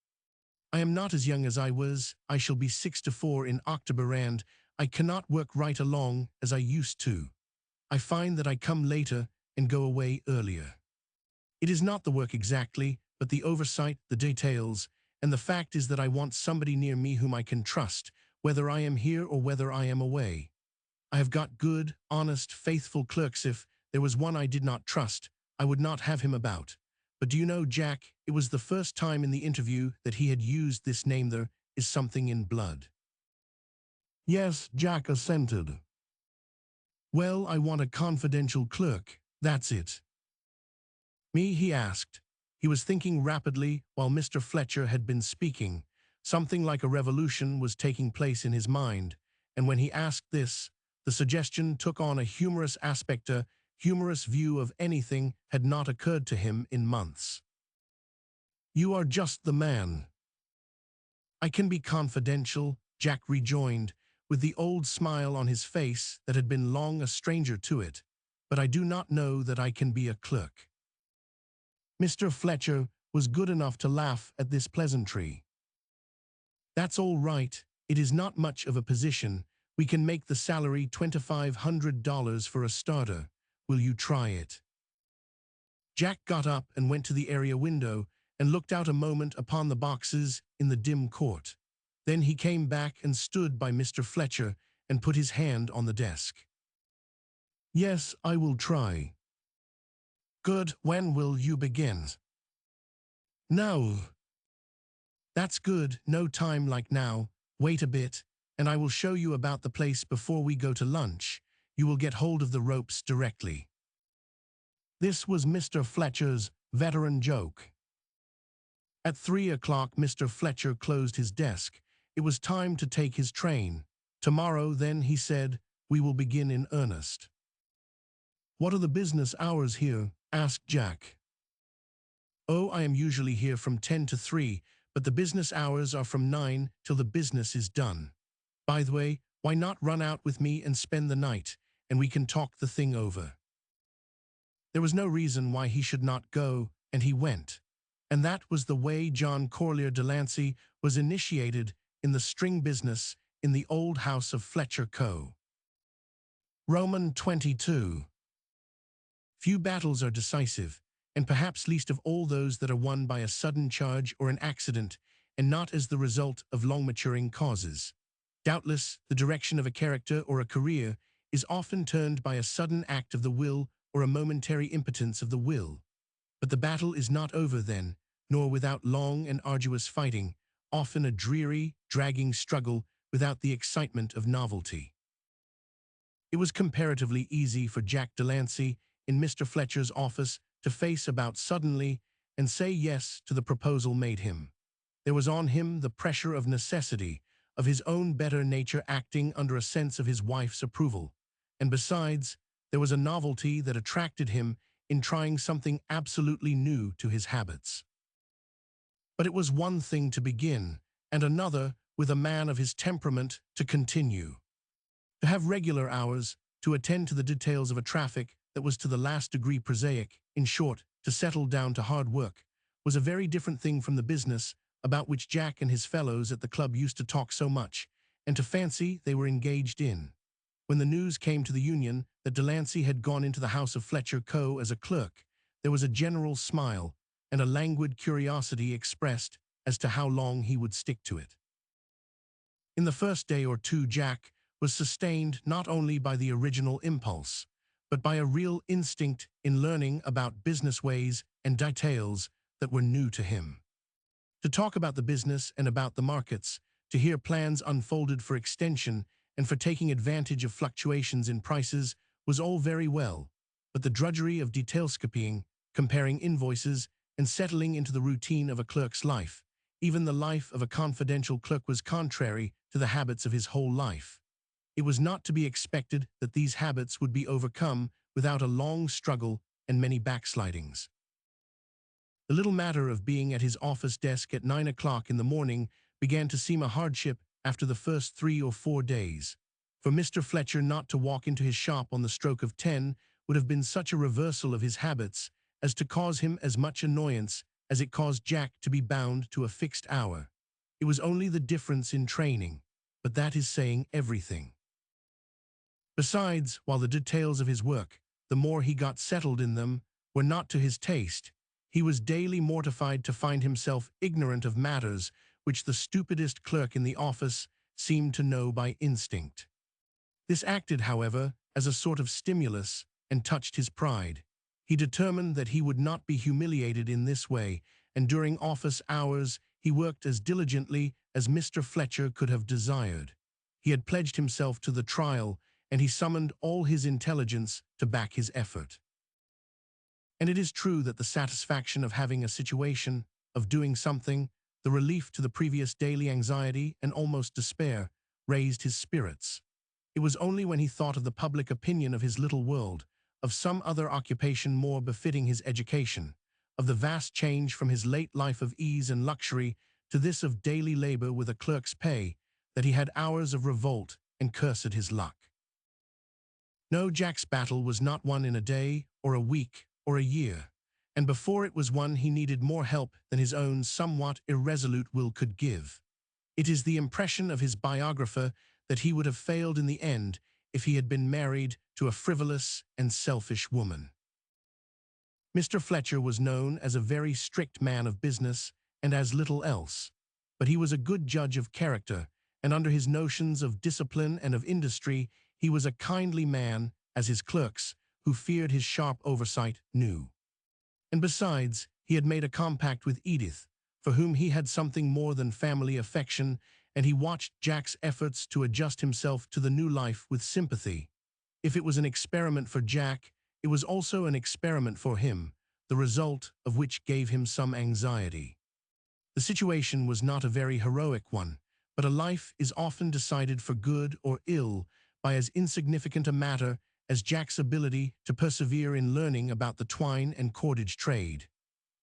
[SPEAKER 1] I am not as young as I was. I shall be 64 in October, and I cannot work right along as I used to. I find that I come later and go away earlier. It is not the work exactly, but the oversight, the details, and the fact is that I want somebody near me whom I can trust, whether I am here or whether I am away. I have got good, honest, faithful clerks. If there was one I did not trust, I would not have him about. But do you know, Jack, it was the first time in the interview that he had used this name. There is something in blood. Yes, Jack assented. Well, I want a confidential clerk, that's it. Me, he asked. He was thinking rapidly while Mr. Fletcher had been speaking. Something like a revolution was taking place in his mind, and when he asked this, the suggestion took on a humorous aspect. A humorous view of anything had not occurred to him in months. You are just the man. I can be confidential, Jack rejoined, with the old smile on his face that had been long a stranger to it, but I do not know that I can be a clerk. Mr. Fletcher was good enough to laugh at this pleasantry. That's all right, it is not much of a position. We can make the salary $2,500 for a starter. Will you try it? Jack got up and went to the area window and looked out a moment upon the boxes in the dim court. Then he came back and stood by Mr. Fletcher and put his hand on the desk. Yes, I will try. Good, when will you begin? Now. That's good, no time like now. Wait a bit, and I will show you about the place before we go to lunch. You will get hold of the ropes directly. This was Mr. Fletcher's veteran joke. At 3 o'clock, Mr. Fletcher closed his desk. It was time to take his train. Tomorrow, then, he said, we will begin in earnest. What are the business hours here? Asked Jack. Oh, I am usually here from 10 to 3, but the business hours are from 9 till the business is done. By the way, why not run out with me and spend the night, and we can talk the thing over? There was no reason why he should not go, and he went. And that was the way John Corlier Delancey was initiated in the string business in the old house of Fletcher Co. Roman 22. Few battles are decisive, and perhaps least of all those that are won by a sudden charge or an accident, and not as the result of long-maturing causes. Doubtless, the direction of a character or a career is often turned by a sudden act of the will or a momentary impotence of the will. But the battle is not over then, nor without long and arduous fighting, often a dreary, dragging struggle without the excitement of novelty. It was comparatively easy for Jack Delancey in Mr. Fletcher's office to face about suddenly and say yes to the proposal made him. There was on him the pressure of necessity, of his own better nature acting under a sense of his wife's approval, and besides, there was a novelty that attracted him in trying something absolutely new to his habits. But it was one thing to begin, and another, with a man of his temperament, to continue. To have regular hours, to attend to the details of a traffic that was to the last degree prosaic, in short, to settle down to hard work, was a very different thing from the business about which Jack and his fellows at the club used to talk so much, and to fancy they were engaged in. When the news came to the Union that Delancey had gone into the house of Fletcher Co. as a clerk, there was a general smile and a languid curiosity expressed as to how long he would stick to it. In the first day or two, Jack was sustained not only by the original impulse, but by a real instinct in learning about business ways and details that were new to him. To talk about the business and about the markets, to hear plans unfolded for extension and for taking advantage of fluctuations in prices was all very well, but the drudgery of detailscopying, comparing invoices, and settling into the routine of a clerk's life, even the life of a confidential clerk, was contrary to the habits of his whole life. It was not to be expected that these habits would be overcome without a long struggle and many backslidings. The little matter of being at his office desk at 9 o'clock in the morning began to seem a hardship after the first 3 or 4 days. For Mr. Fletcher not to walk into his shop on the stroke of 10 would have been such a reversal of his habits as to cause him as much annoyance as it caused Jack to be bound to a fixed hour. It was only the difference in training, but that is saying everything. Besides, while the details of his work, the more he got settled in them, were not to his taste, he was daily mortified to find himself ignorant of matters which the stupidest clerk in the office seemed to know by instinct. This acted, however, as a sort of stimulus and touched his pride. He determined that he would not be humiliated in this way, and during office hours he worked as diligently as Mr. Fletcher could have desired. He had pledged himself to the trial, and he summoned all his intelligence to back his effort. And it is true that the satisfaction of having a situation, of doing something, the relief to the previous daily anxiety and almost despair, raised his spirits. It was only when he thought of the public opinion of his little world, of some other occupation more befitting his education, of the vast change from his late life of ease and luxury to this of daily labor with a clerk's pay, that he had hours of revolt and cursed his luck. No, Jack's battle was not won in a day, or a week, or a year, and before it was won he needed more help than his own somewhat irresolute will could give. It is the impression of his biographer that he would have failed in the end if he had been married to a frivolous and selfish woman. Mr. Fletcher was known as a very strict man of business and as little else, but he was a good judge of character, and under his notions of discipline and of industry he was a kindly man, as his clerks, who feared his sharp oversight, knew. And besides, he had made a compact with Edith, for whom he had something more than family affection, and he watched Jack's efforts to adjust himself to the new life with sympathy. If it was an experiment for Jack, it was also an experiment for him, the result of which gave him some anxiety. The situation was not a very heroic one, but a life is often decided for good or ill by as insignificant a matter as Jack's ability to persevere in learning about the twine and cordage trade.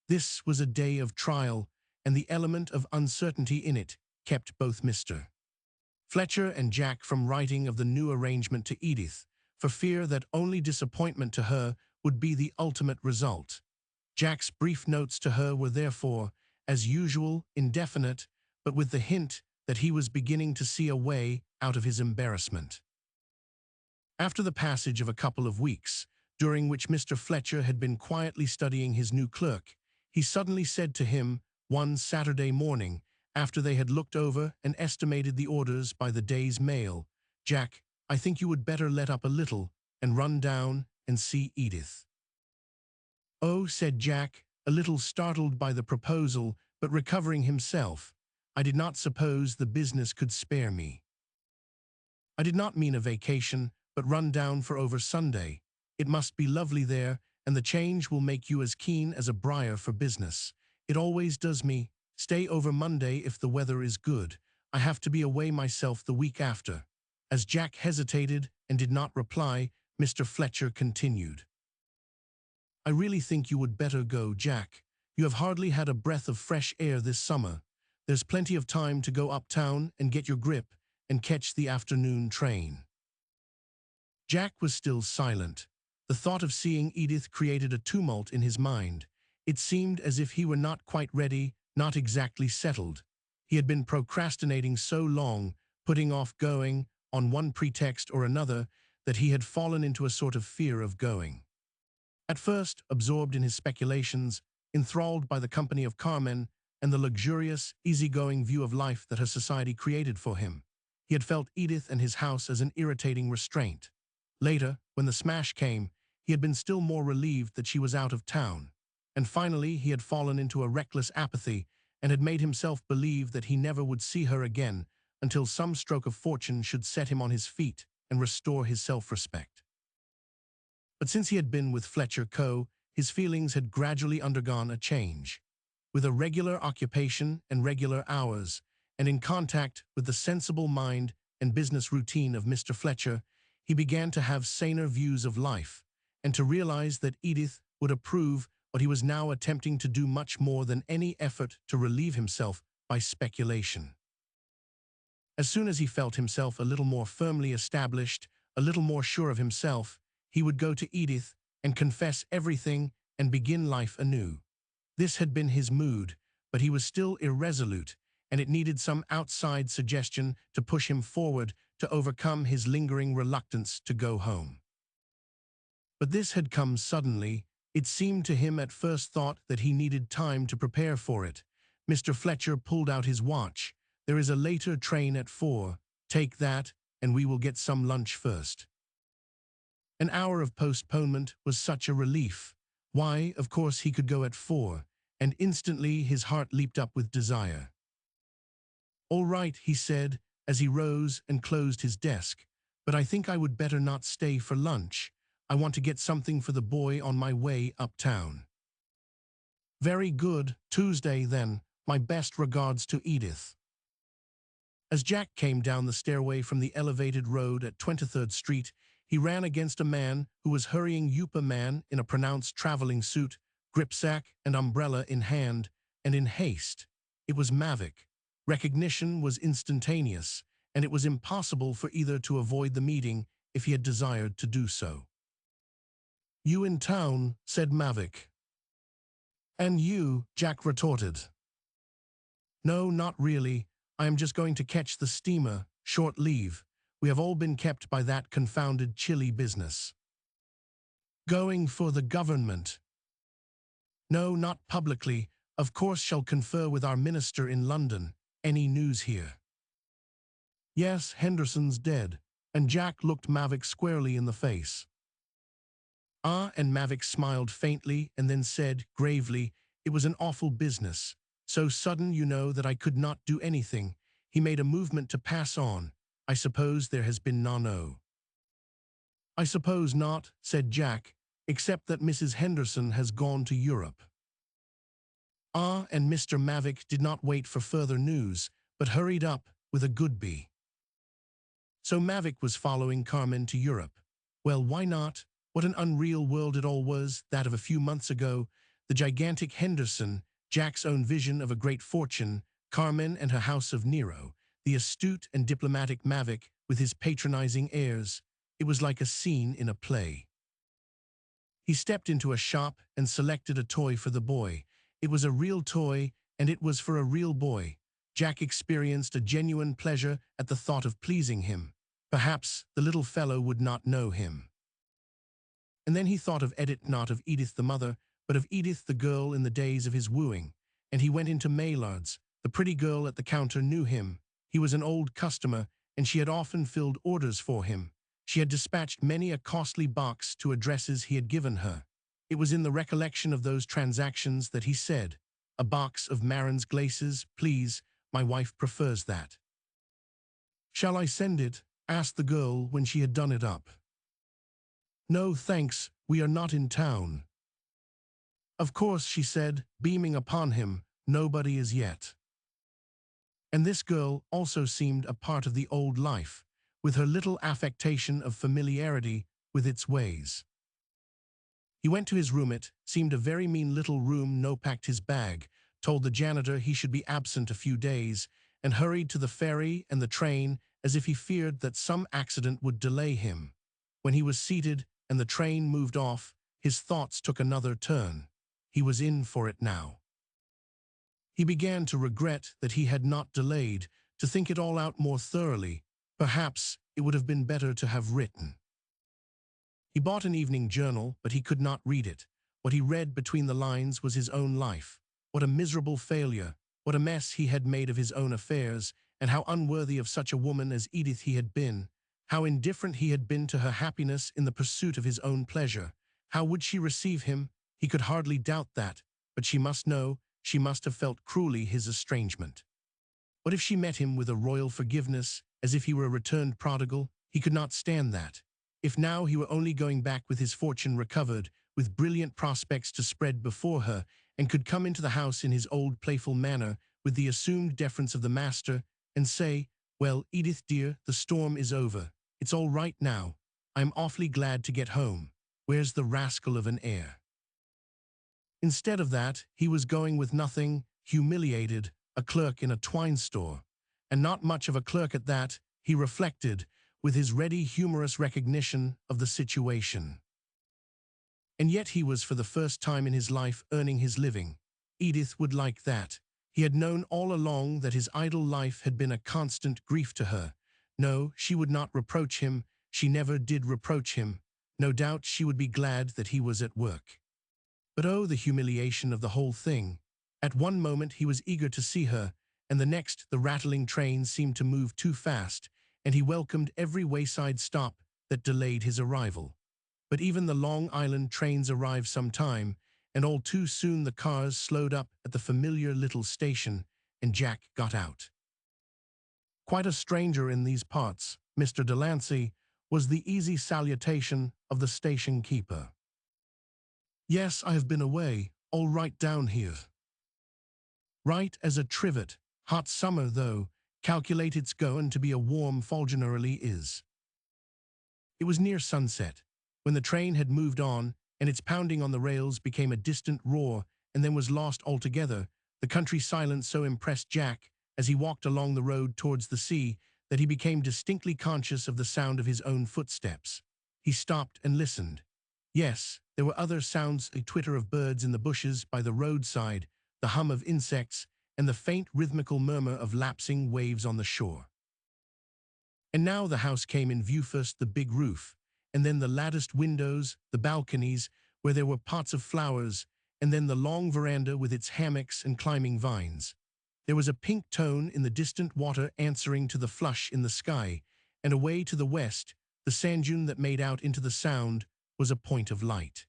[SPEAKER 1] This was a day of trial, and the element of uncertainty in it kept both Mr. Fletcher and Jack from writing of the new arrangement to Edith, for fear that only disappointment to her would be the ultimate result. Jack's brief notes to her were therefore, as usual, indefinite, but with the hint that he was beginning to see a way out of his embarrassment. After the passage of a couple of weeks, during which Mr. Fletcher had been quietly studying his new clerk, he suddenly said to him, one Saturday morning, after they had looked over and estimated the orders by the day's mail, "Jack, I think you would better let up a little and run down and see Edith." "Oh," said Jack, a little startled by the proposal, but recovering himself, "I did not suppose the business could spare me." "I did not mean a vacation, but run down for over Sunday. It must be lovely there, and the change will make you as keen as a briar for business. It always does me. Stay over Monday if the weather is good. I have to be away myself the week after." As Jack hesitated and did not reply, Mr. Fletcher continued, "I really think you would better go, Jack. You have hardly had a breath of fresh air this summer. There's plenty of time to go uptown and get your grip and catch the afternoon train." Jack was still silent. The thought of seeing Edith created a tumult in his mind. It seemed as if he were not quite ready, not exactly settled. He had been procrastinating so long, putting off going, on one pretext or another, that he had fallen into a sort of fear of going. At first, absorbed in his speculations, enthralled by the company of Carmen and the luxurious, easygoing view of life that her society created for him, he had felt Edith and his house as an irritating restraint. Later, when the smash came, he had been still more relieved that she was out of town. And finally, he had fallen into a reckless apathy and had made himself believe that he never would see her again until some stroke of fortune should set him on his feet and restore his self-respect. But since he had been with Fletcher Co., his feelings had gradually undergone a change. With a regular occupation and regular hours, and in contact with the sensible mind and business routine of Mr. Fletcher, he began to have saner views of life, and to realize that Edith would approve what he was now attempting to do much more than any effort to relieve himself by speculation. As soon as he felt himself a little more firmly established, a little more sure of himself, he would go to Edith and confess everything and begin life anew. This had been his mood, but he was still irresolute, and it needed some outside suggestion to push him forward to overcome his lingering reluctance to go home. But this had come suddenly. It seemed to him at first thought that he needed time to prepare for it. Mr. Fletcher pulled out his watch. "There is a later train at 4. Take that, and we will get some lunch first." An hour of postponement was such a relief. Why, of course he could go at 4, and instantly his heart leaped up with desire. "All right," he said, as he rose and closed his desk, "but I think I would better not stay for lunch. I want to get something for the boy on my way uptown." "Very good, Tuesday then. My best regards to Edith." As Jack came down the stairway from the elevated road at 23rd Street, he ran against a man who was hurrying up, a man in a pronounced traveling suit, gripsack and umbrella in hand, and in haste. It was Mavic. Recognition was instantaneous, and it was impossible for either to avoid the meeting if he had desired to do so. "You in town?" said Mavic. "And you?" Jack retorted. "No, not really. I am just going to catch the steamer, short leave. We have all been kept by that confounded Chile business." "Going for the government?" "No, not publicly. Of course shall confer with our minister in London. Any news here?" "Yes, Henderson's dead," and Jack looked Mavic squarely in the face. "Ah," and Mavic smiled faintly and then said, gravely, "It was an awful business. So sudden, you know, that I could not do anything." He made a movement to pass on. "I suppose there has been no." "I suppose not," said Jack, "except that Mrs. Henderson has gone to Europe." "Ah," and Mr. Mavic did not wait for further news, but hurried up with a goodbye. So Mavic was following Carmen to Europe. Well, why not? What an unreal world it all was, that of a few months ago. The gigantic Henderson, Jack's own vision of a great fortune, Carmen and her house of Nero, the astute and diplomatic Mavic with his patronizing airs. It was like a scene in a play. He stepped into a shop and selected a toy for the boy. It was a real toy, and it was for a real boy. Jack experienced a genuine pleasure at the thought of pleasing him. Perhaps the little fellow would not know him. And then he thought of Edith, not of Edith the mother, but of Edith the girl in the days of his wooing. And he went into Maillard's. The pretty girl at the counter knew him. He was an old customer, and she had often filled orders for him. She had dispatched many a costly box to addresses he had given her. It was in the recollection of those transactions that he said, "A box of Marin's glaces, please. My wife prefers that." "Shall I send it?" asked the girl when she had done it up. "No, thanks. We are not in town." "Of course," she said, beaming upon him, "nobody is yet." And this girl also seemed a part of the old life, with her little affectation of familiarity with its ways. He went to his room. It seemed a very mean little room. No, packed his bag, told the janitor he should be absent a few days, and hurried to the ferry and the train as if he feared that some accident would delay him. When he was seated and the train moved off, his thoughts took another turn. He was in for it now. He began to regret that he had not delayed, to think it all out more thoroughly. Perhaps it would have been better to have written. He bought an evening journal, but he could not read it. What he read between the lines was his own life. What a miserable failure, what a mess he had made of his own affairs, and how unworthy of such a woman as Edith he had been. How indifferent he had been to her happiness in the pursuit of his own pleasure. How would she receive him? He could hardly doubt that, but she must know, she must have felt cruelly his estrangement. What if she met him with a royal forgiveness, as if he were a returned prodigal? He could not stand that. If now he were only going back with his fortune recovered, with brilliant prospects to spread before her, and could come into the house in his old playful manner, with the assumed deference of the master, and say, "Well, Edith dear, the storm is over. It's all right now. I'm awfully glad to get home. Where's the rascal of an heir?" Instead of that, he was going with nothing, humiliated, a clerk in a twine store. And not much of a clerk at that, he reflected, with his ready humorous recognition of the situation. And yet he was for the first time in his life earning his living. Edith would like that. He had known all along that his idle life had been a constant grief to her. No, she would not reproach him. She never did reproach him. No doubt she would be glad that he was at work. But oh, the humiliation of the whole thing. At one moment he was eager to see her, and the next the rattling train seemed to move too fast, and he welcomed every wayside stop that delayed his arrival. But even the Long Island trains arrive some time, and all too soon the cars slowed up at the familiar little station, and Jack got out. Quite a stranger in these parts, Mr. Delancey, was the easy salutation of the station keeper. Yes, I have been away, all right down here. Right as a trivet, hot summer though, calculate it's going to be a warm fall generally is. It was near sunset, when the train had moved on, and its pounding on the rails became a distant roar and then was lost altogether. The country silence so impressed Jack, as he walked along the road towards the sea, that he became distinctly conscious of the sound of his own footsteps. He stopped and listened. Yes, there were other sounds, the twitter of birds in the bushes by the roadside, the hum of insects, and the faint rhythmical murmur of lapsing waves on the shore. And now the house came in view, first the big roof, and then the latticed windows, the balconies, where there were pots of flowers, and then the long veranda with its hammocks and climbing vines. There was a pink tone in the distant water answering to the flush in the sky, and away to the west, the sand dune that made out into the sound was a point of light.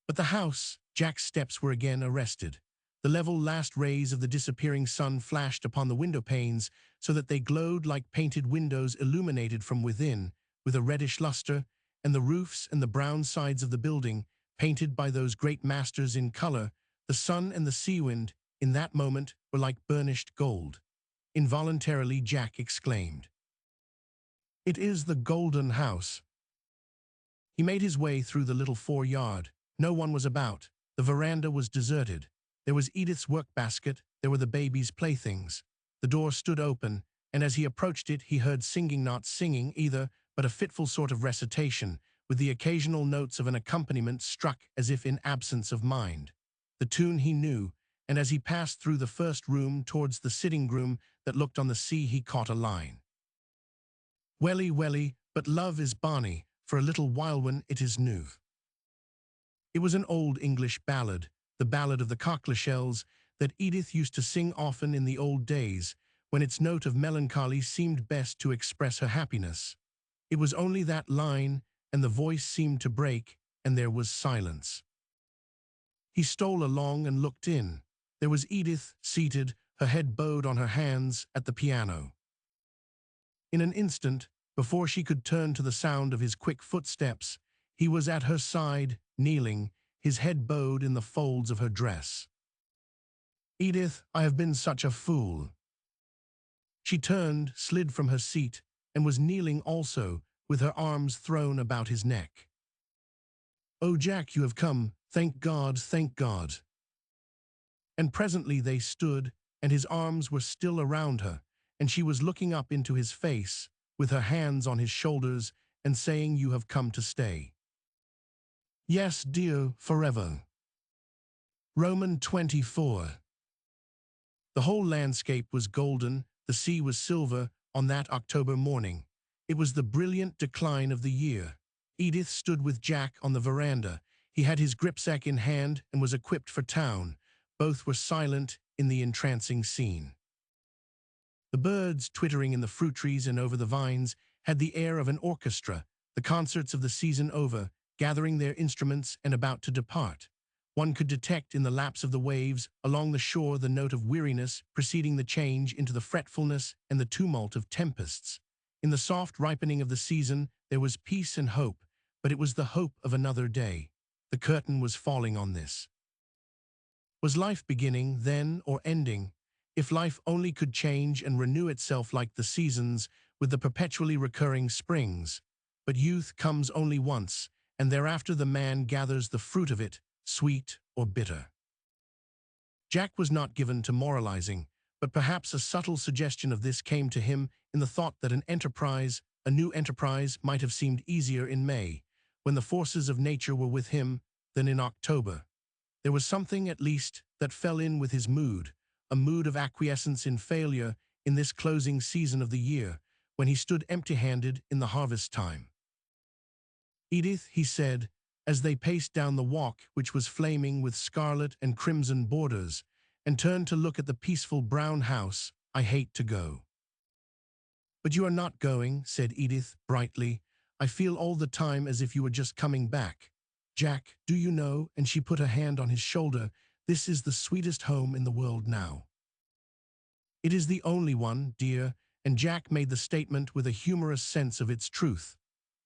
[SPEAKER 1] But the house, Jack's steps were again arrested. The level last rays of the disappearing sun flashed upon the window panes so that they glowed like painted windows illuminated from within, with a reddish luster, and the roofs and the brown sides of the building, painted by those great masters in color, the sun and the sea wind, in that moment, were like burnished gold. Involuntarily Jack exclaimed, "It is the Golden House." He made his way through the little foreyard. No one was about. The veranda was deserted. There was Edith's work-basket, there were the baby's playthings. The door stood open, and as he approached it he heard singing, not singing either, but a fitful sort of recitation, with the occasional notes of an accompaniment struck as if in absence of mind. The tune he knew, and as he passed through the first room towards the sitting-room that looked on the sea he caught a line. "Welly, welly, but love is bonny, for a little while when it is new." It was an old English ballad, the ballad of the Cockle-shells, that Edith used to sing often in the old days, when its note of melancholy seemed best to express her happiness. It was only that line, and the voice seemed to break, and there was silence. He stole along and looked in. There was Edith, seated, her head bowed on her hands, at the piano. In an instant, before she could turn to the sound of his quick footsteps, he was at her side, kneeling, his head bowed in the folds of her dress. "Edith, I have been such a fool." She turned, slid from her seat, and was kneeling also, with her arms thrown about his neck. "Oh, Jack, you have come. Thank God, thank God." And presently they stood, and his arms were still around her, and she was looking up into his face, with her hands on his shoulders, and saying, "You have come to stay." "Yes, dear, forever." Roman 24. The whole landscape was golden, the sea was silver, on that October morning. It was the brilliant decline of the year. Edith stood with Jack on the veranda. He had his gripsack in hand and was equipped for town. Both were silent in the entrancing scene. The birds, twittering in the fruit trees and over the vines, had the air of an orchestra, the concerts of the season over, gathering their instruments and about to depart. One could detect in the lapse of the waves along the shore the note of weariness preceding the change into the fretfulness and the tumult of tempests. In the soft ripening of the season there was peace and hope, but it was the hope of another day. The curtain was falling on this. Was life beginning, then, or ending? If life only could change and renew itself like the seasons, with the perpetually recurring springs. But youth comes only once, and thereafter the man gathers the fruit of it, sweet or bitter. Jack was not given to moralizing, but perhaps a subtle suggestion of this came to him in the thought that a new enterprise, might have seemed easier in May, when the forces of nature were with him, than in October. There was something, at least, that fell in with his mood, a mood of acquiescence in failure in this closing season of the year, when he stood empty-handed in the harvest time. "Edith," he said, as they paced down the walk which was flaming with scarlet and crimson borders, and turned to look at the peaceful brown house, "I hate to go." "But you are not going," said Edith brightly. "I feel all the time as if you were just coming back." Jack, do you know, and she put her hand on his shoulder, this is the sweetest home in the world now. It is the only one, dear, and Jack made the statement with a humorous sense of its truth.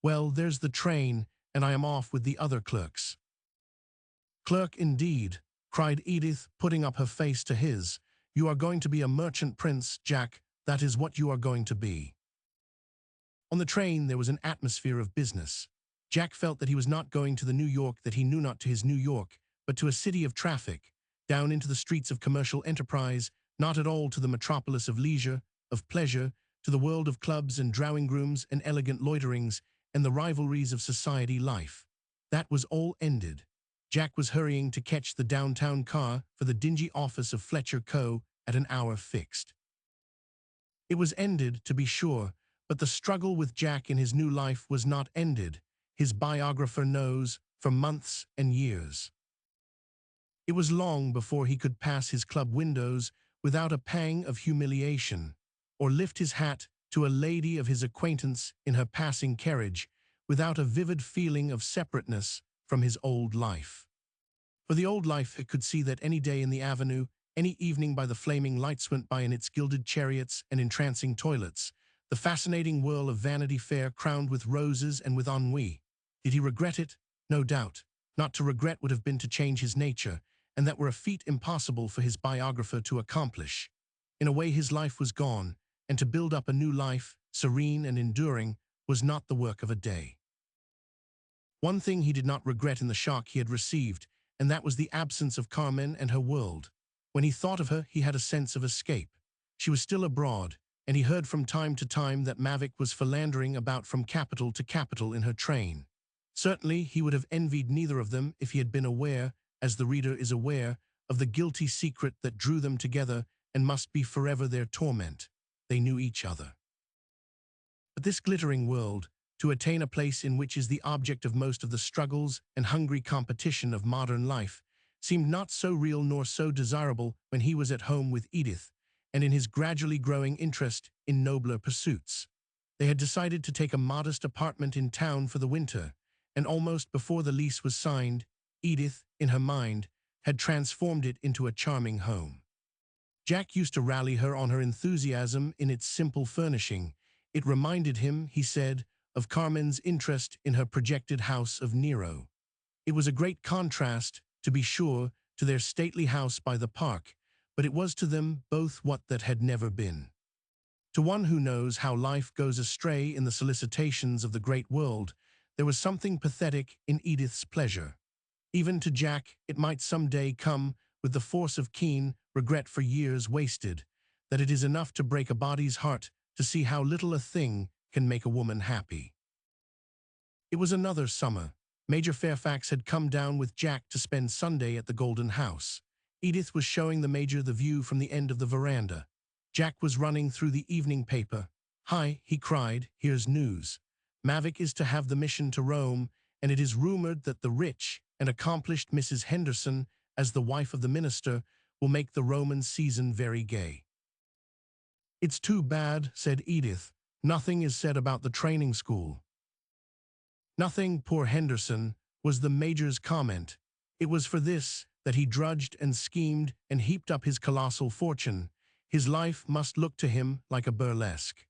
[SPEAKER 1] Well, there's the train, and I am off with the other clerks. Clerk indeed, cried Edith, putting up her face to his. You are going to be a merchant prince, Jack, that is what you are going to be. On the train there was an atmosphere of business. Jack felt that he was not going to the New York that he knew not to his New York, but to a city of traffic, down into the streets of commercial enterprise, not at all to the metropolis of leisure, of pleasure, to the world of clubs and drawing-rooms and elegant loiterings and the rivalries of society life. That was all ended. Jack was hurrying to catch the downtown car for the dingy office of Fletcher Co. at an hour fixed. It was ended, to be sure, but the struggle with Jack in his new life was not ended, his biographer knows, for months and years. It was long before he could pass his club windows without a pang of humiliation, or lift his hat to a lady of his acquaintance in her passing carriage without a vivid feeling of separateness from his old life. For the old life he could see that any day in the avenue, any evening by the flaming lights went by in its gilded chariots and entrancing toilets, the fascinating whirl of Vanity Fair crowned with roses and with ennui. Did he regret it? No doubt. Not to regret would have been to change his nature, and that were a feat impossible for his biographer to accomplish. In a way his life was gone, and to build up a new life, serene and enduring, was not the work of a day. One thing he did not regret in the shock he had received, and that was the absence of Carmen and her world. When he thought of her, he had a sense of escape. She was still abroad, and he heard from time to time that Mavic was philandering about from capital to capital in her train. Certainly he would have envied neither of them if he had been aware, as the reader is aware, of the guilty secret that drew them together and must be forever their torment. They knew each other. But this glittering world, to attain a place in which is the object of most of the struggles and hungry competition of modern life, seemed not so real nor so desirable when he was at home with Edith, and in his gradually growing interest in nobler pursuits. They had decided to take a modest apartment in town for the winter, and almost before the lease was signed, Edith, in her mind, had transformed it into a charming home. Jack used to rally her on her enthusiasm in its simple furnishing. It reminded him, he said, of Carmen's interest in her projected house of Nero. It was a great contrast, to be sure, to their stately house by the park, but it was to them both what that had never been. To one who knows how life goes astray in the solicitations of the great world, there was something pathetic in Edith's pleasure. Even to Jack, it might some day come with the force of keen regret for years wasted, that it is enough to break a body's heart to see how little a thing can make a woman happy. It was another summer. Major Fairfax had come down with Jack to spend Sunday at the Golden House. Edith was showing the Major the view from the end of the veranda. Jack was running through the evening paper. "Hi," he cried, "here's news. Mavic is to have the mission to Rome, and it is rumored that the rich and accomplished Mrs. Henderson, as the wife of the minister, will make the Roman season very gay." "It's too bad," said Edith. "Nothing is said about the training school." "Nothing, poor Henderson," was the Major's comment. It was for this that he drudged and schemed and heaped up his colossal fortune. His life must look to him like a burlesque.